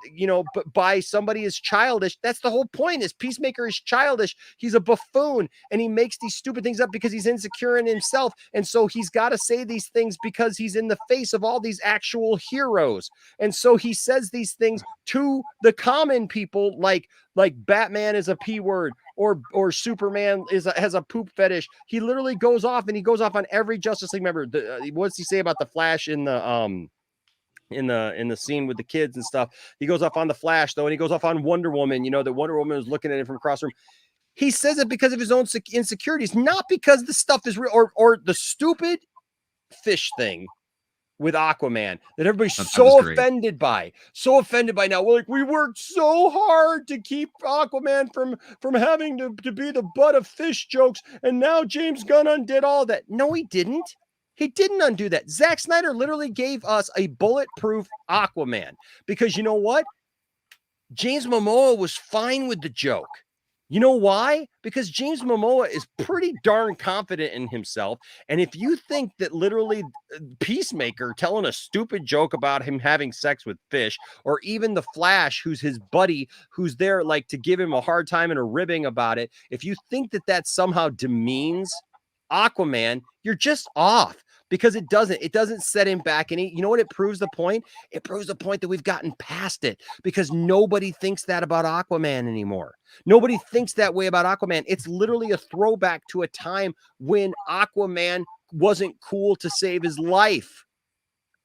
by somebody is childish. That's the whole point is Peacemaker is childish. He's a buffoon and he makes these stupid things up because he's insecure in himself. And so he's got to say these things because he's in the face of all these actual heroes. And so he says these things to the common people like Batman is a P word or Superman has a poop fetish. He literally goes off on every Justice League member. What's he say about the Flash in the scene with the kids and stuff? He goes off on the Flash though, and he goes off on Wonder Woman. That Wonder Woman was looking at him from across the room. He says it because of his own insecurities, not because the stuff is real or the stupid fish thing with Aquaman that everybody's so offended by. Now. We're like, we worked so hard to keep Aquaman from having to be the butt of fish jokes, and now James Gunn undid all that. No, he didn't. He didn't undo that. Zack Snyder literally gave us a bulletproof Aquaman because you know what? James Momoa was fine with the joke. You know why? Because James Momoa is pretty darn confident in himself. And if you think that literally Peacemaker telling a stupid joke about him having sex with fish, or even the Flash, who's his buddy, who's there like to give him a hard time and a ribbing about it, if you think that somehow demeans Aquaman, you're just off. Because it doesn't set him back any. You know what it proves the point? It proves the point that we've gotten past it because nobody thinks that about Aquaman anymore. Nobody thinks that way about Aquaman. It's literally a throwback to a time when Aquaman wasn't cool to save his life.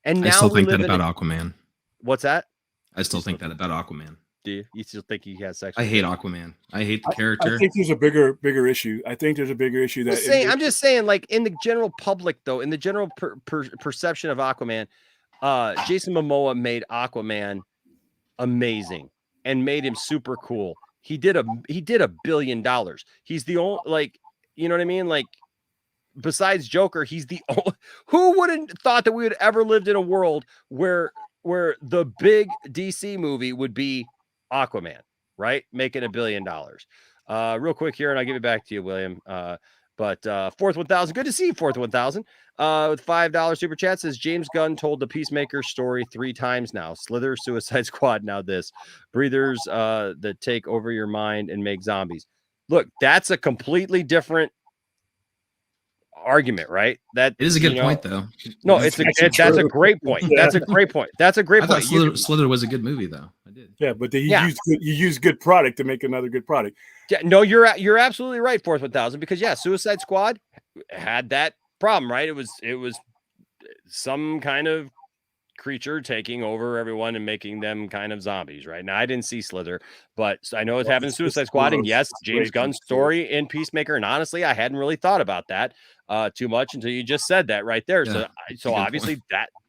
And now I still think that about Aquaman. What's that? I still think that about Aquaman. Do you? You still think he has sex? I hate Aquaman. I hate the character. I think there's a bigger issue. I think there's a bigger issue that I'm just saying, like in the general public, though, in the general perception of Aquaman, Jason Momoa made Aquaman amazing and made him super cool. He did $1 billion. He's the only, like, you know what I mean? Like, besides Joker, he's the only. Who wouldn't thought that we would ever lived in a world where the big DC movie would be Aquaman, right? Making $1 billion. Real quick here, and I'll give it back to you, William. But Fourth 1000, good to see you, Fourth 1000. With $5 super chat says James Gunn told the Peacemaker story 3 times now. Slither, Suicide Squad, now this. Breathers that take over your mind and make zombies. Look, that's a completely different argument, right? That it is a good point, though. No, that's a great point. That's a great point. That's a great point. Slither was a good movie, though. I did. Yeah, but you use good product to make another good product. Yeah, no, you're absolutely right, Fourth 1000, because Suicide Squad had that problem, right? It was some kind of creature taking over everyone and making them kind of zombies, right? Now, I didn't see Slither, but I know it happened in Suicide Squad, and yes, James Gunn's story in Peacemaker, and honestly, I hadn't really thought about that too much until you just said that right there. Yeah, so obviously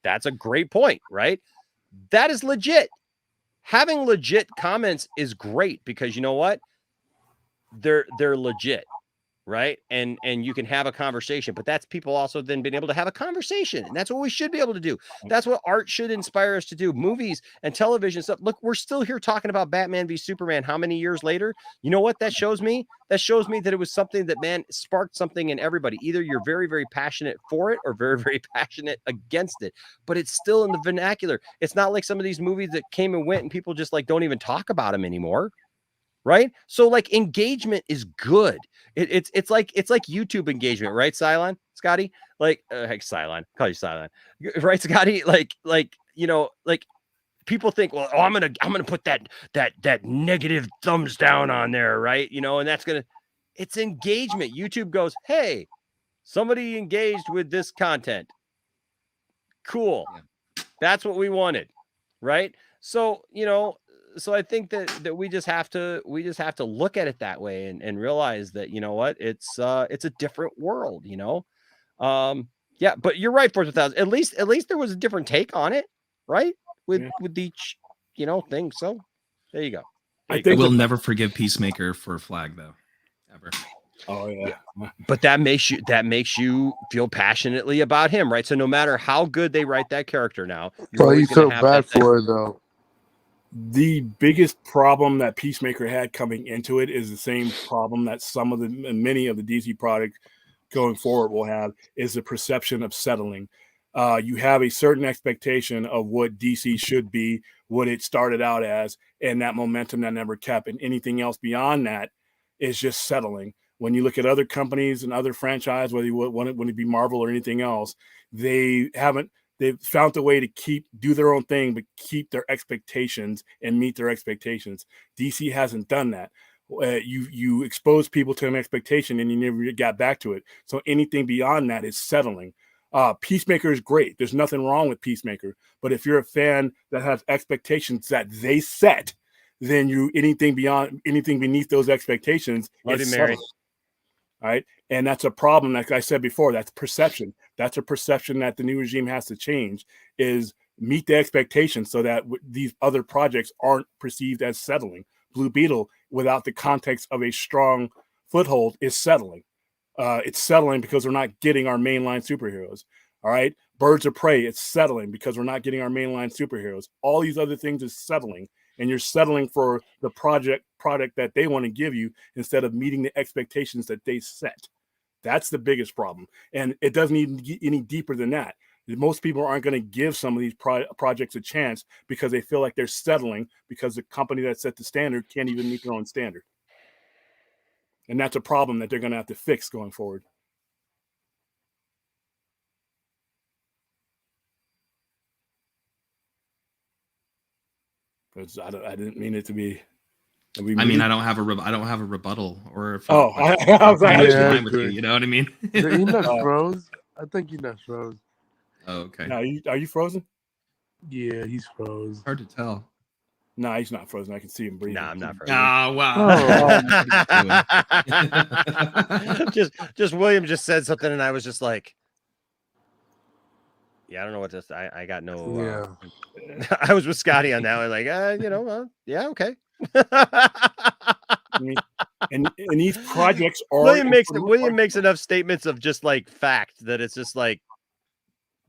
that's a great point, right? That is legit. Having legit comments is great because you know what? They're legit, right? And you can have a conversation, but that's people also then being able to have a conversation, and that's what we should be able to do. That's what art should inspire us to do. Movies and television stuff. Look, we're still here talking about Batman v Superman. How many years later? You know what that shows me? That shows me that it was something that sparked something in everybody. Either you're very, very passionate for it or very, very passionate against it, but it's still in the vernacular. It's not like some of these movies that came and went and people just like don't even talk about them anymore. Right. So like engagement is good. It's like YouTube engagement, right? Cylon, Scotty, like heck, Cylon, call you Cylon, right? Scotty, like people think, well, I'm gonna put that negative thumbs down on there, right? And that's gonna. It's engagement. YouTube goes, hey, somebody engaged with this content. Cool. That's what we wanted, right? So, so I think that we just have to look at it that way and realize that, you know what, it's a different world, yeah, but you're right, 4,000. At least there was a different take on it, right? With each, thing. So there you go. I will never forgive Peacemaker for Flag, though, ever. Oh yeah. But that makes you feel passionately about him, right? So no matter how good they write that character now, you're Why you always going so to have bad that thing. for it though? The biggest problem that Peacemaker had coming into it is the same problem that many of the DC products going forward will have, is the perception of settling. You have a certain expectation of what DC should be, what it started out as, and that momentum that never kept. And anything else beyond that is just settling. When you look at other companies and other franchise, whether you want it be Marvel or anything else, they've found a way to do their own thing, but keep their expectations and meet their expectations. DC hasn't done that. You expose people to an expectation and you never got back to it. So anything beyond that is settling. Peacemaker is great. There's nothing wrong with Peacemaker. But if you're a fan that has expectations that they set, then anything beneath those expectations is settling. All right. And that's a problem. Like I said before, that's perception. That's a perception that the new regime has to change, is meet the expectations so that these other projects aren't perceived as settling. Blue Beetle, without the context of a strong foothold, is settling. It's settling because we're not getting our mainline superheroes. All right. Birds of Prey, it's settling because we're not getting our mainline superheroes. All these other things is settling. And you're settling for the product that they want to give you instead of meeting the expectations that they set. That's the biggest problem. And it doesn't even get any deeper than that. Most people aren't going to give some of these projects a chance because they feel like they're settling because the company that set the standard can't even meet their own standard. And that's a problem that they're going to have to fix going forward. I didn't mean it to be. I mean, I don't have a rebuttal or. I was like, fine with you. You know what I mean? The Enoch froze. I think Enoch froze. Oh, okay. Now, are you frozen? Yeah, he's froze. Hard to tell. No, he's not frozen. I can see him breathing. No, I'm not frozen. Oh, wow. Just William just said something, and I was just like, yeah, I don't know what this. I got no. I was with Scotty on that one, like, yeah, okay. and these projects are. William makes enough statements of just like fact that it's just like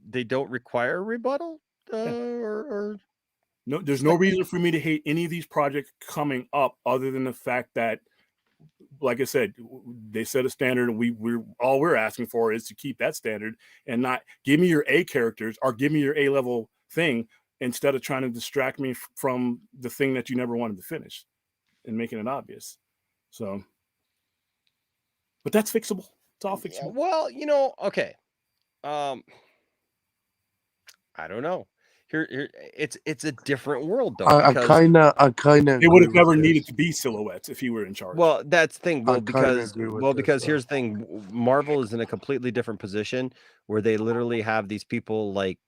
they don't require a rebuttal, or. No, there's no reason for me to hate any of these projects coming up other than the fact that, like I said, they set a standard, and we're asking for is to keep that standard and not give me your A characters or give me your A level thing instead of trying to distract me from the thing that you never wanted to finish and making it obvious. So, but that's fixable. It's all fixable. Well, okay. I don't know. Here, it's a different world though. I kind of. It would have never needed to be silhouettes if he were in charge. Well, that's the thing. Well, because this, here's the thing. Marvel is in a completely different position where they literally have these people like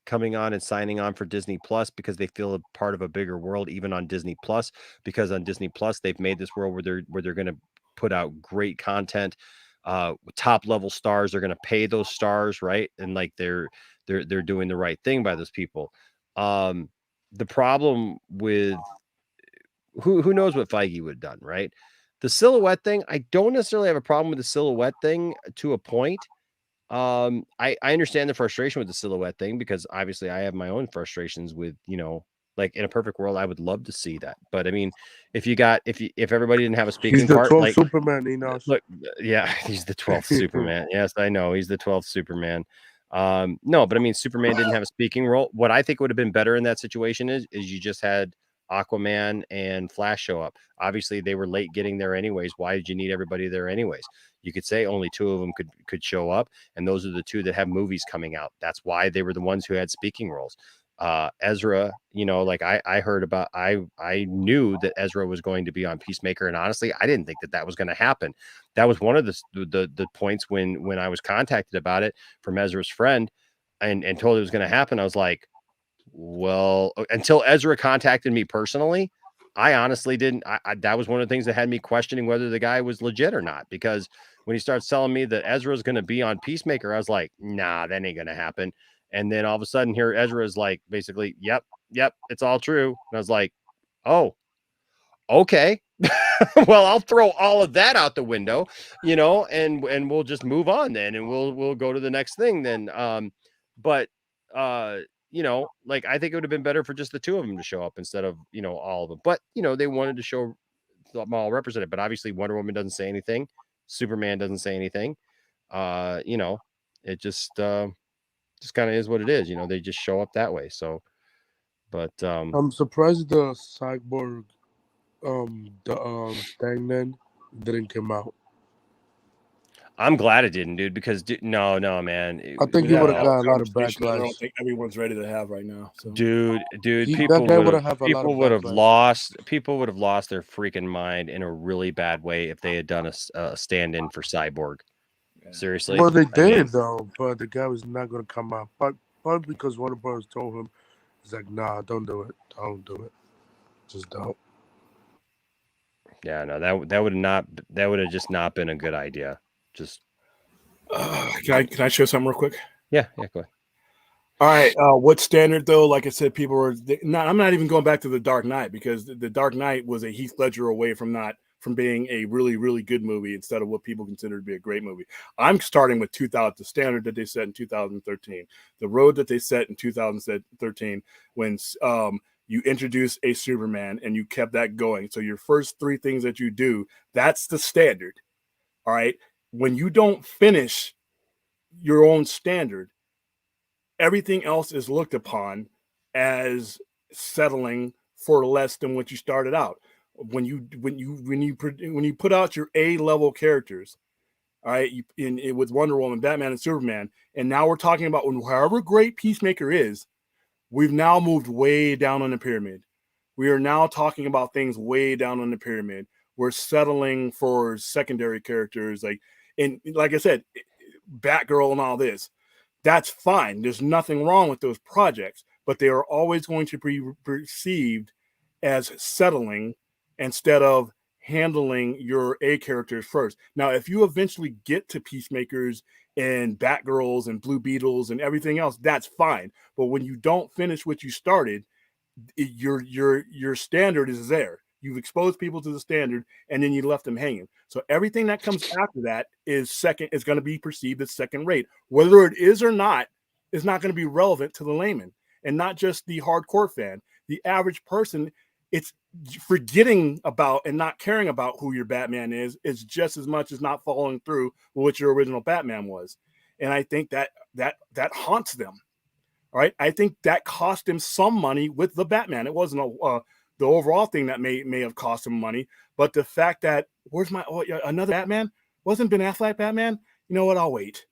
coming on and signing on for Disney Plus because they feel a part of a bigger world, even on Disney Plus. Because on Disney Plus, they've made this world where they're going to put out great content. Top level stars. They're going to pay those stars, right? And like they're doing the right thing by those people. The problem with who knows what Feige would have done, right? The silhouette thing, I don't necessarily have a problem with the silhouette thing to a point. I understand the frustration with the silhouette thing because obviously I have my own frustrations with, like in a perfect world, I would love to see that. But I mean, if everybody didn't have a speaking part, like Superman, look, yeah, he's the 12th Superman. Yes, I know he's the 12th Superman. No, but I mean, Superman didn't have a speaking role. What I think would have been better in that situation is you just had Aquaman and Flash show up. Obviously, they were late getting there anyways. Why did you need everybody there anyways? You could say only two of them could show up, and those are the two that have movies coming out. That's why they were the ones who had speaking roles. Ezra, like I heard about, I knew that Ezra was going to be on Peacemaker, and honestly, I didn't think that was going to happen. That was one of the points when I was contacted about it from Ezra's friend, and told it was going to happen. I was like, well, until Ezra contacted me personally, I honestly didn't. That was one of the things that had me questioning whether the guy was legit or not, because when he starts telling me that Ezra's going to be on Peacemaker, I was like, nah, that ain't going to happen. And then all of a sudden here, Ezra is like, basically, yep, it's all true. And I was like, oh, okay. Well, I'll throw all of that out the window, and we'll just move on then, and we'll go to the next thing then. But like, I think it would have been better for just the two of them to show up instead of, all of them. But, they wanted to show them all represented, but obviously Wonder Woman doesn't say anything. Superman doesn't say anything. It just kind of is what it is. They just show up that way. So, but I'm surprised the Cyborg Stangman didn't come out. I'm glad it didn't, dude, because no, man. I think he would have got a lot of Conversation I backlash. don't think everyone's ready to have right now. So. Dude, That guy would have people would have lost their freaking mind in a really bad way if they had done a stand-in for Cyborg. Seriously. Well, they did though, but the guy was not going to come out. But probably because Warner Bros. Told him, he's like, nah, don't do it, just don't. Yeah, no, that would have just not been a good idea. Just can I share something real quick? Yeah, go ahead. All right, what standard though? Like I said, people were not. I'm not even going back to The Dark Knight, because The Dark Knight was a Heath Ledger away from being a really, really good movie instead of what people consider to be a great movie. I'm starting with 2000, the standard that they set in 2013, the road that they set in 2013 when you introduce a Superman and you kept that going. So your first three things that you do, that's the standard. All right. When you don't finish your own standard, everything else is looked upon as settling for less than what you started out. When you put out your A-level characters, all right, with Wonder Woman, Batman, and Superman, and now we're talking about however great Peacemaker is, we've now moved way down on the pyramid. We are now talking about things way down on the pyramid. We're settling for secondary characters, like I said, Batgirl and all this. That's fine. There's nothing wrong with those projects, but they are always going to be perceived as settling instead of handling your A characters first. Now, if you eventually get to Peacemakers and Batgirls and Blue Beetles and everything else, that's fine. But when you don't finish what you started, your standard is there. You've exposed people to the standard, and then you left them hanging. So everything that comes after that is going to be perceived as second rate. Whether it is or not is not going to be relevant to the layman, and not just the hardcore fan. The average person, it's forgetting about and not caring about who your Batman is just as much as not following through with what your original Batman was. And I think that haunts them. All right. I think that cost him some money with the Batman. It wasn't the overall thing that may have cost him money, but the fact that another Batman? Wasn't Ben Affleck Batman? You know what? I'll wait.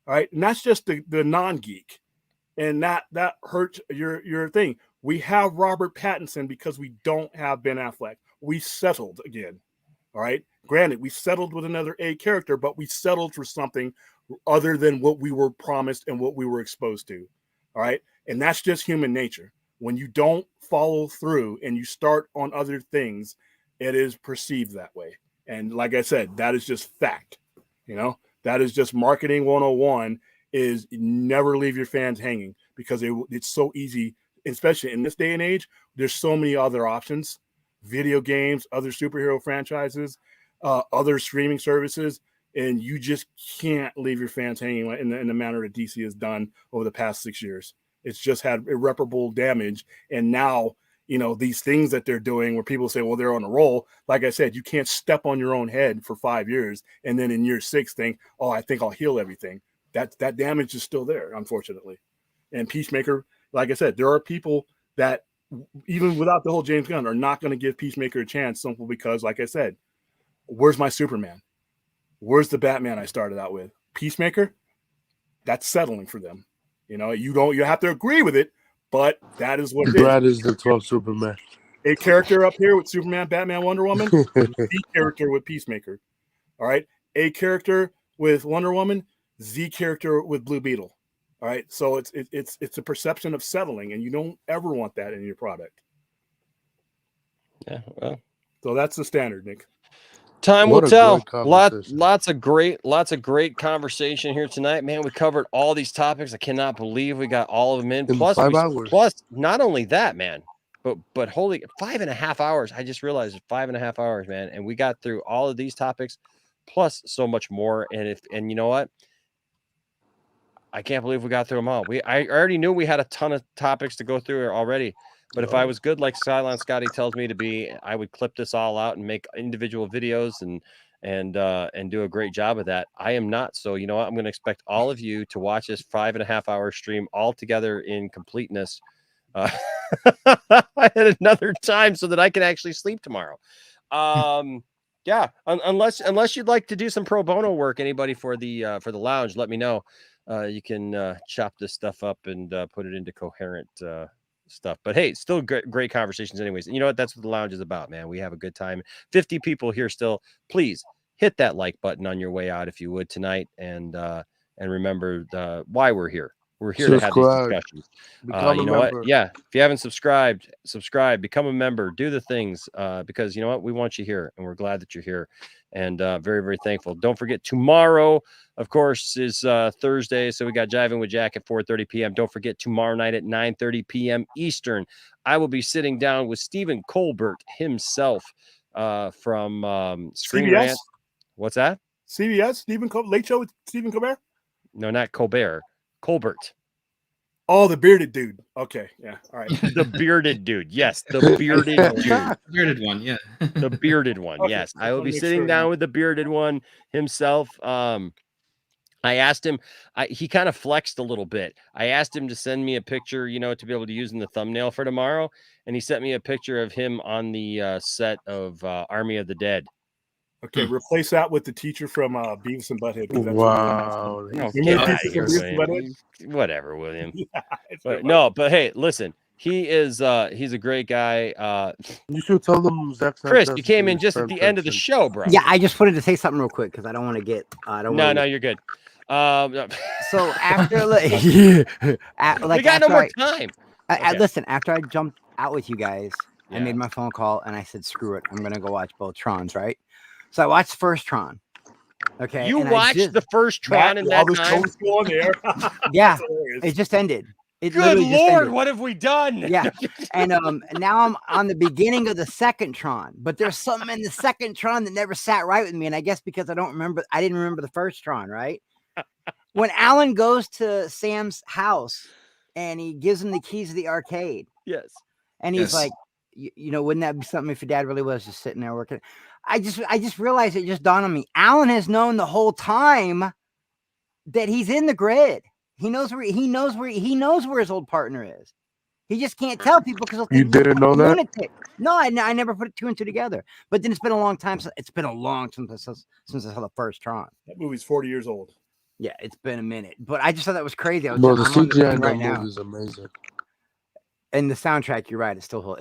All right. And that's just the non-geek. And that hurts your thing. We have Robert Pattinson because we don't have Ben Affleck. We settled again. All right. Granted, we settled with another A character, but we settled for something other than what we were promised and what we were exposed to. All right. And that's just human nature. When you don't follow through and you start on other things, it is perceived that way. And like I said, that is just fact. That is just marketing 101, is never leave your fans hanging, because it's so easy, especially in this day and age. There's so many other options, video games, other superhero franchises, other streaming services, and you just can't leave your fans hanging in the manner that DC has done over the past 6 years. It's just had irreparable damage. And now, these things that they're doing where people say, well, they're on a roll. Like I said, you can't step on your own head for 5 years and then in year 6 think, oh, I think I'll heal everything. That damage is still there, unfortunately. And Peacemaker, like I said, there are people that, even without the whole James Gunn, are not going to give Peacemaker a chance, simply because, like I said, where's my Superman? Where's the Batman I started out with? Peacemaker? That's settling for them. You have to agree with it, but that is what it Brad is. is the 12th Superman. A character up here with Superman, Batman, Wonder Woman, the character with Peacemaker. All right. A character with Wonder Woman, Z character with Blue Beetle. All right. So it's a perception of settling, and you don't ever want that in your product. Yeah. Well, so that's the standard, Nick. Time will What a tell. great Lots of great conversation here tonight, man. We covered all these topics. I cannot believe we got all of them in. Plus, 5 hours. Plus, not only that, man, but holy 5.5 hours. I just realized it's 5.5 hours, man, and we got through all of these topics, plus so much more. And you know what? I can't believe we got through them all. I already knew we had a ton of topics to go through already. But if I was good, like Silent Scotty tells me to be, I would clip this all out and make individual videos and do a great job of that. I am not. So you know what? I'm going to expect all of you to watch this 5.5 hour stream all together in completeness at another time so that I can actually sleep tomorrow. Yeah, unless you'd like to do some pro bono work, anybody for the lounge, let me know. You can chop this stuff up and put it into coherent stuff. But hey, still great conversations anyways. And you know what? That's what the lounge is about, man. We have a good time. 50 people here still. Please hit that like button on your way out if you would tonight, and remember why we're here. We're here to have these discussions. You know what? Yeah, if you haven't subscribed, subscribe, become a member, do the things, because you know what? We want you here, and we're glad that you're here, and very, very thankful. Don't forget, tomorrow, of course, is Thursday, so we got Jiving with Jack at 4:30 p.m. Don't forget, tomorrow night at 9:30 p.m. Eastern, I will be sitting down with Stephen Colbert himself from Screen CBS? Rant. What's that? CBS? Late Show with Stephen Colbert? No, not Colbert. Colbert. Oh, the bearded dude. Okay, yeah, all right. The bearded dude. Yes, the bearded dude. Bearded one, yeah. The bearded one. Okay, Yes, just I will wanna be make sitting sure. down with the bearded one himself. I asked him, he kind of flexed a little bit. I asked him to send me a picture, you know, to be able to use in the thumbnail for tomorrow. And he sent me a picture of him on the set of Army of the Dead. Okay, replace that with the teacher from Beavis and Butthead. 'cause that's Wow. What Get out of here, William. Whatever, William. But hey, listen, he's a great guy. You should tell them Zach Chris, Sanchez you came in is just at the end of the show, bro. Yeah, I just wanted to say something real quick because I don't want to get. No, you're good. So after we got no more time. Listen, after I jumped out with you guys, I made my phone call and I said, "Screw it, I'm gonna go watch both Trons." Right. So I watched the first Tron. Okay. You watched the first Tron in that time? Yeah, it just ended. Good Lord, what have we done? Yeah, and now I'm on the beginning of the second Tron, but there's something in the second Tron that never sat right with me, and I guess because I didn't remember the first Tron, right? When Alan goes to Sam's house and he gives him the keys to the arcade, yes, and he's like, you know, wouldn't that be something if your dad really was just sitting there working? I just realized, it just dawned on me. Alan has known the whole time that he's in the grid. He knows where his old partner is. He just can't tell people because you didn't know that. Lunatic. No, I never put two and two together. But then it's been a long time. It's been a long time since I saw the first Tron. That movie's 40 years old. Yeah, it's been a minute. But I just thought that was crazy. Bro, the CGI in that movie is amazing. And the soundtrack, you're right, it's so good.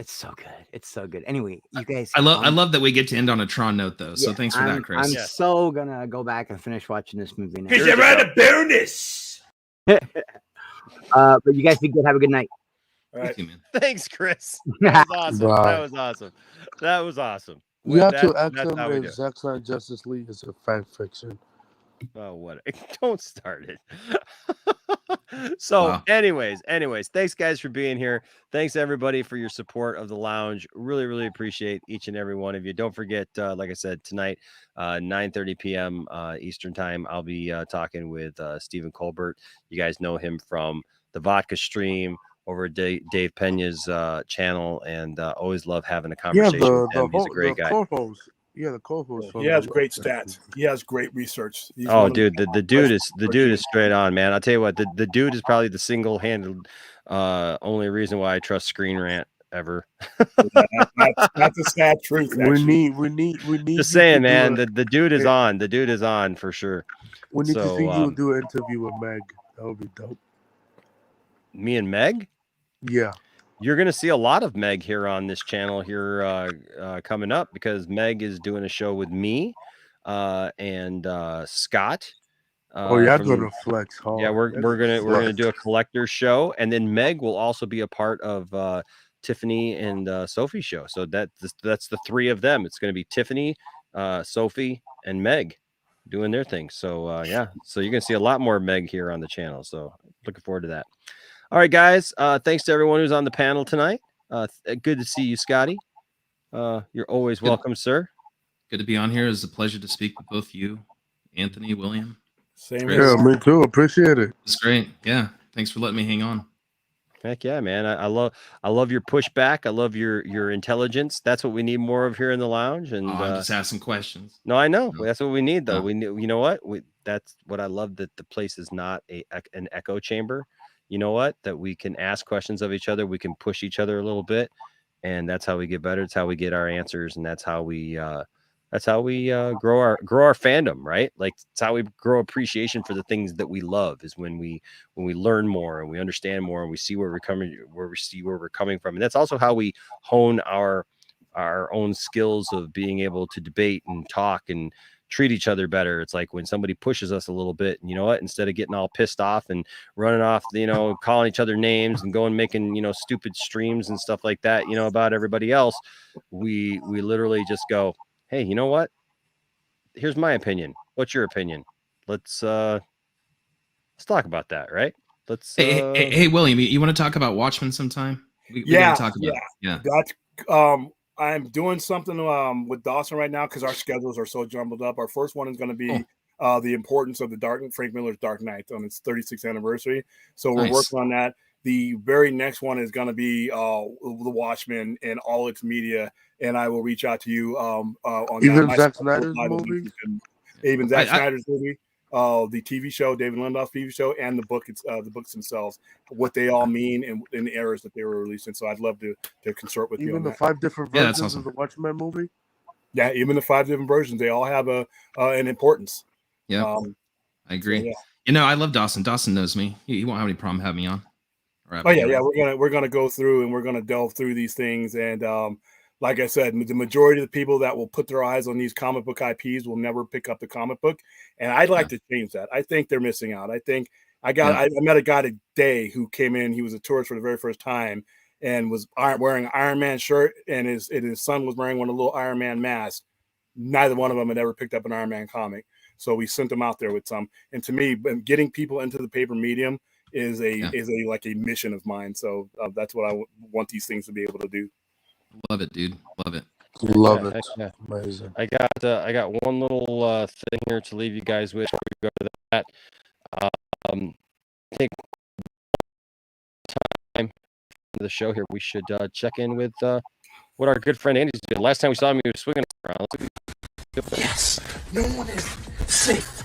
It's so good. Anyway, you guys, I love that we get to end on a Tron note, though. So thanks for that, Chris. I'm so gonna go back and finish watching this movie now. Because you're on a bonus. But you guys be good. Have a good night. All right. Thank you, man. Thanks, Chris. That was awesome. Bye. That was awesome. We have to ask him if Zack Snyder Justice League is a fan fiction. Oh, what? Don't start it. So, anyways, thanks guys for being here. Thanks everybody for your support of the lounge. Really, really appreciate each and every one of you. Don't forget, like I said, tonight, 9:30 p.m. Eastern time, I'll be talking with Stephen Colbert. You guys know him from the Vodka Stream over at Dave Pena's channel, and always love having a conversation with him. He's a great guy. Co-host. Yeah, the co-host. He has great stats. He has great research. Dude, the dude is straight on, man. I'll tell you what, the dude is probably the single-handed only reason why I trust Screen Rant ever. That's a sad truth. Actually. We need. Just saying, man. The dude is on. The dude is on for sure. We need to see you do an interview with Meg. That would be dope. Me and Meg? Yeah. You're going to see a lot of Meg here on this channel here coming up, because Meg is doing a show with me and Scott. Y'all gonna flex hard. Yeah, we're gonna do a collector show, and then Meg will also be a part of Tiffany and Sophie's show. So that's the three of them. It's going to be Tiffany, Sophie, and Meg doing their thing. So yeah, so you're gonna see a lot more Meg here on the channel. So looking forward to that. All right, guys. Thanks to everyone who's on the panel tonight. Good to see you, Scotty. You're always welcome, sir. Good to be on here. It's a pleasure to speak with both you, Anthony, William. Same here. Yeah, me too. Appreciate it. It's great. Yeah. Thanks for letting me hang on. Heck yeah, man. I love your pushback. I love your intelligence. That's what we need more of here in the lounge. And I'm just asking questions. No, I know. That's what we need, though. We need, you know what? That's what I love, that the place is not an echo chamber. You know what? That we can ask questions of each other. We can push each other a little bit, and that's how we get better. It's how we get our answers, and that's how we grow our fandom, right? Like, it's how we grow appreciation for the things that we love, is when we learn more and we understand more and we see where we're coming from. And that's also how we hone our own skills of being able to debate and talk and treat each other better. It's like when somebody pushes us a little bit, and you know what, instead of getting all pissed off and running off, calling each other names and going making, stupid streams and stuff like that, about everybody else, we literally just go, hey, you know what? Here's my opinion. What's your opinion? Let's talk about that, right? Let's. Hey, William, you want to talk about Watchmen sometime? We gotta talk about it. Yeah. That's I'm doing something with Dawson right now because our schedules are so jumbled up. Our first one is going to be the importance of Frank Miller's Dark Knight on its 36th anniversary. So we're working on that. The very next one is going to be The Watchmen and all its media, and I will reach out to you on even Zack Snyder's movie, even Zack Snyder's movie, the TV show, David Lindelof's TV show, and the books themselves, what they all mean and the eras that they were releasing. So I'd love to consort with you. Even on the that. 5 different versions of the Watchmen movie. Yeah, even the 5 different versions, they all have an importance. Yeah, I agree. So, I love Dawson. Dawson knows me. He won't have any problem having me on. We're gonna go through and we're gonna delve through these things, and like I said, the majority of the people that will put their eyes on these comic book IPs will never pick up the comic book, and I'd like to change that. I think they're missing out. I think I met a guy today who came in. He was a tourist for the very first time and was wearing an Iron Man shirt, and his son was wearing one of the little Iron Man masks. Neither one of them had ever picked up an Iron Man comic, so we sent them out there with some. And to me, getting people into the paper medium is a mission of mine. So that's what I want these things to be able to do. Love it, dude. Love it. Love it. Yeah. Amazing. I got one little thing here to leave you guys with before we go to that. Take time for the show here. We should check in with what our good friend Andy's doing. Last time we saw him, he was swinging around. Yes, no one is safe.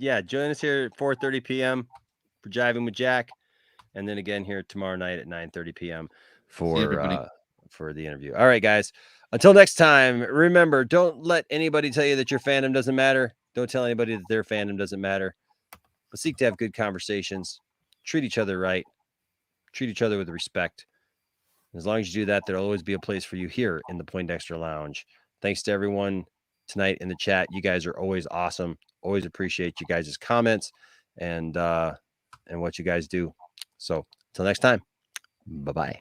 Yeah, join us here at 4:30 p.m. for Jiving with Jack, and then again here tomorrow night at 9:30 p.m. for the interview. All right, guys. Until next time, remember, don't let anybody tell you that your fandom doesn't matter. Don't tell anybody that their fandom doesn't matter. But seek to have good conversations. Treat each other right. Treat each other with respect. As long as you do that, there'll always be a place for you here in the Poindexter Lounge. Thanks to everyone tonight in the chat. You guys are always awesome. Always appreciate you guys' comments and what you guys do. So until next time, bye-bye.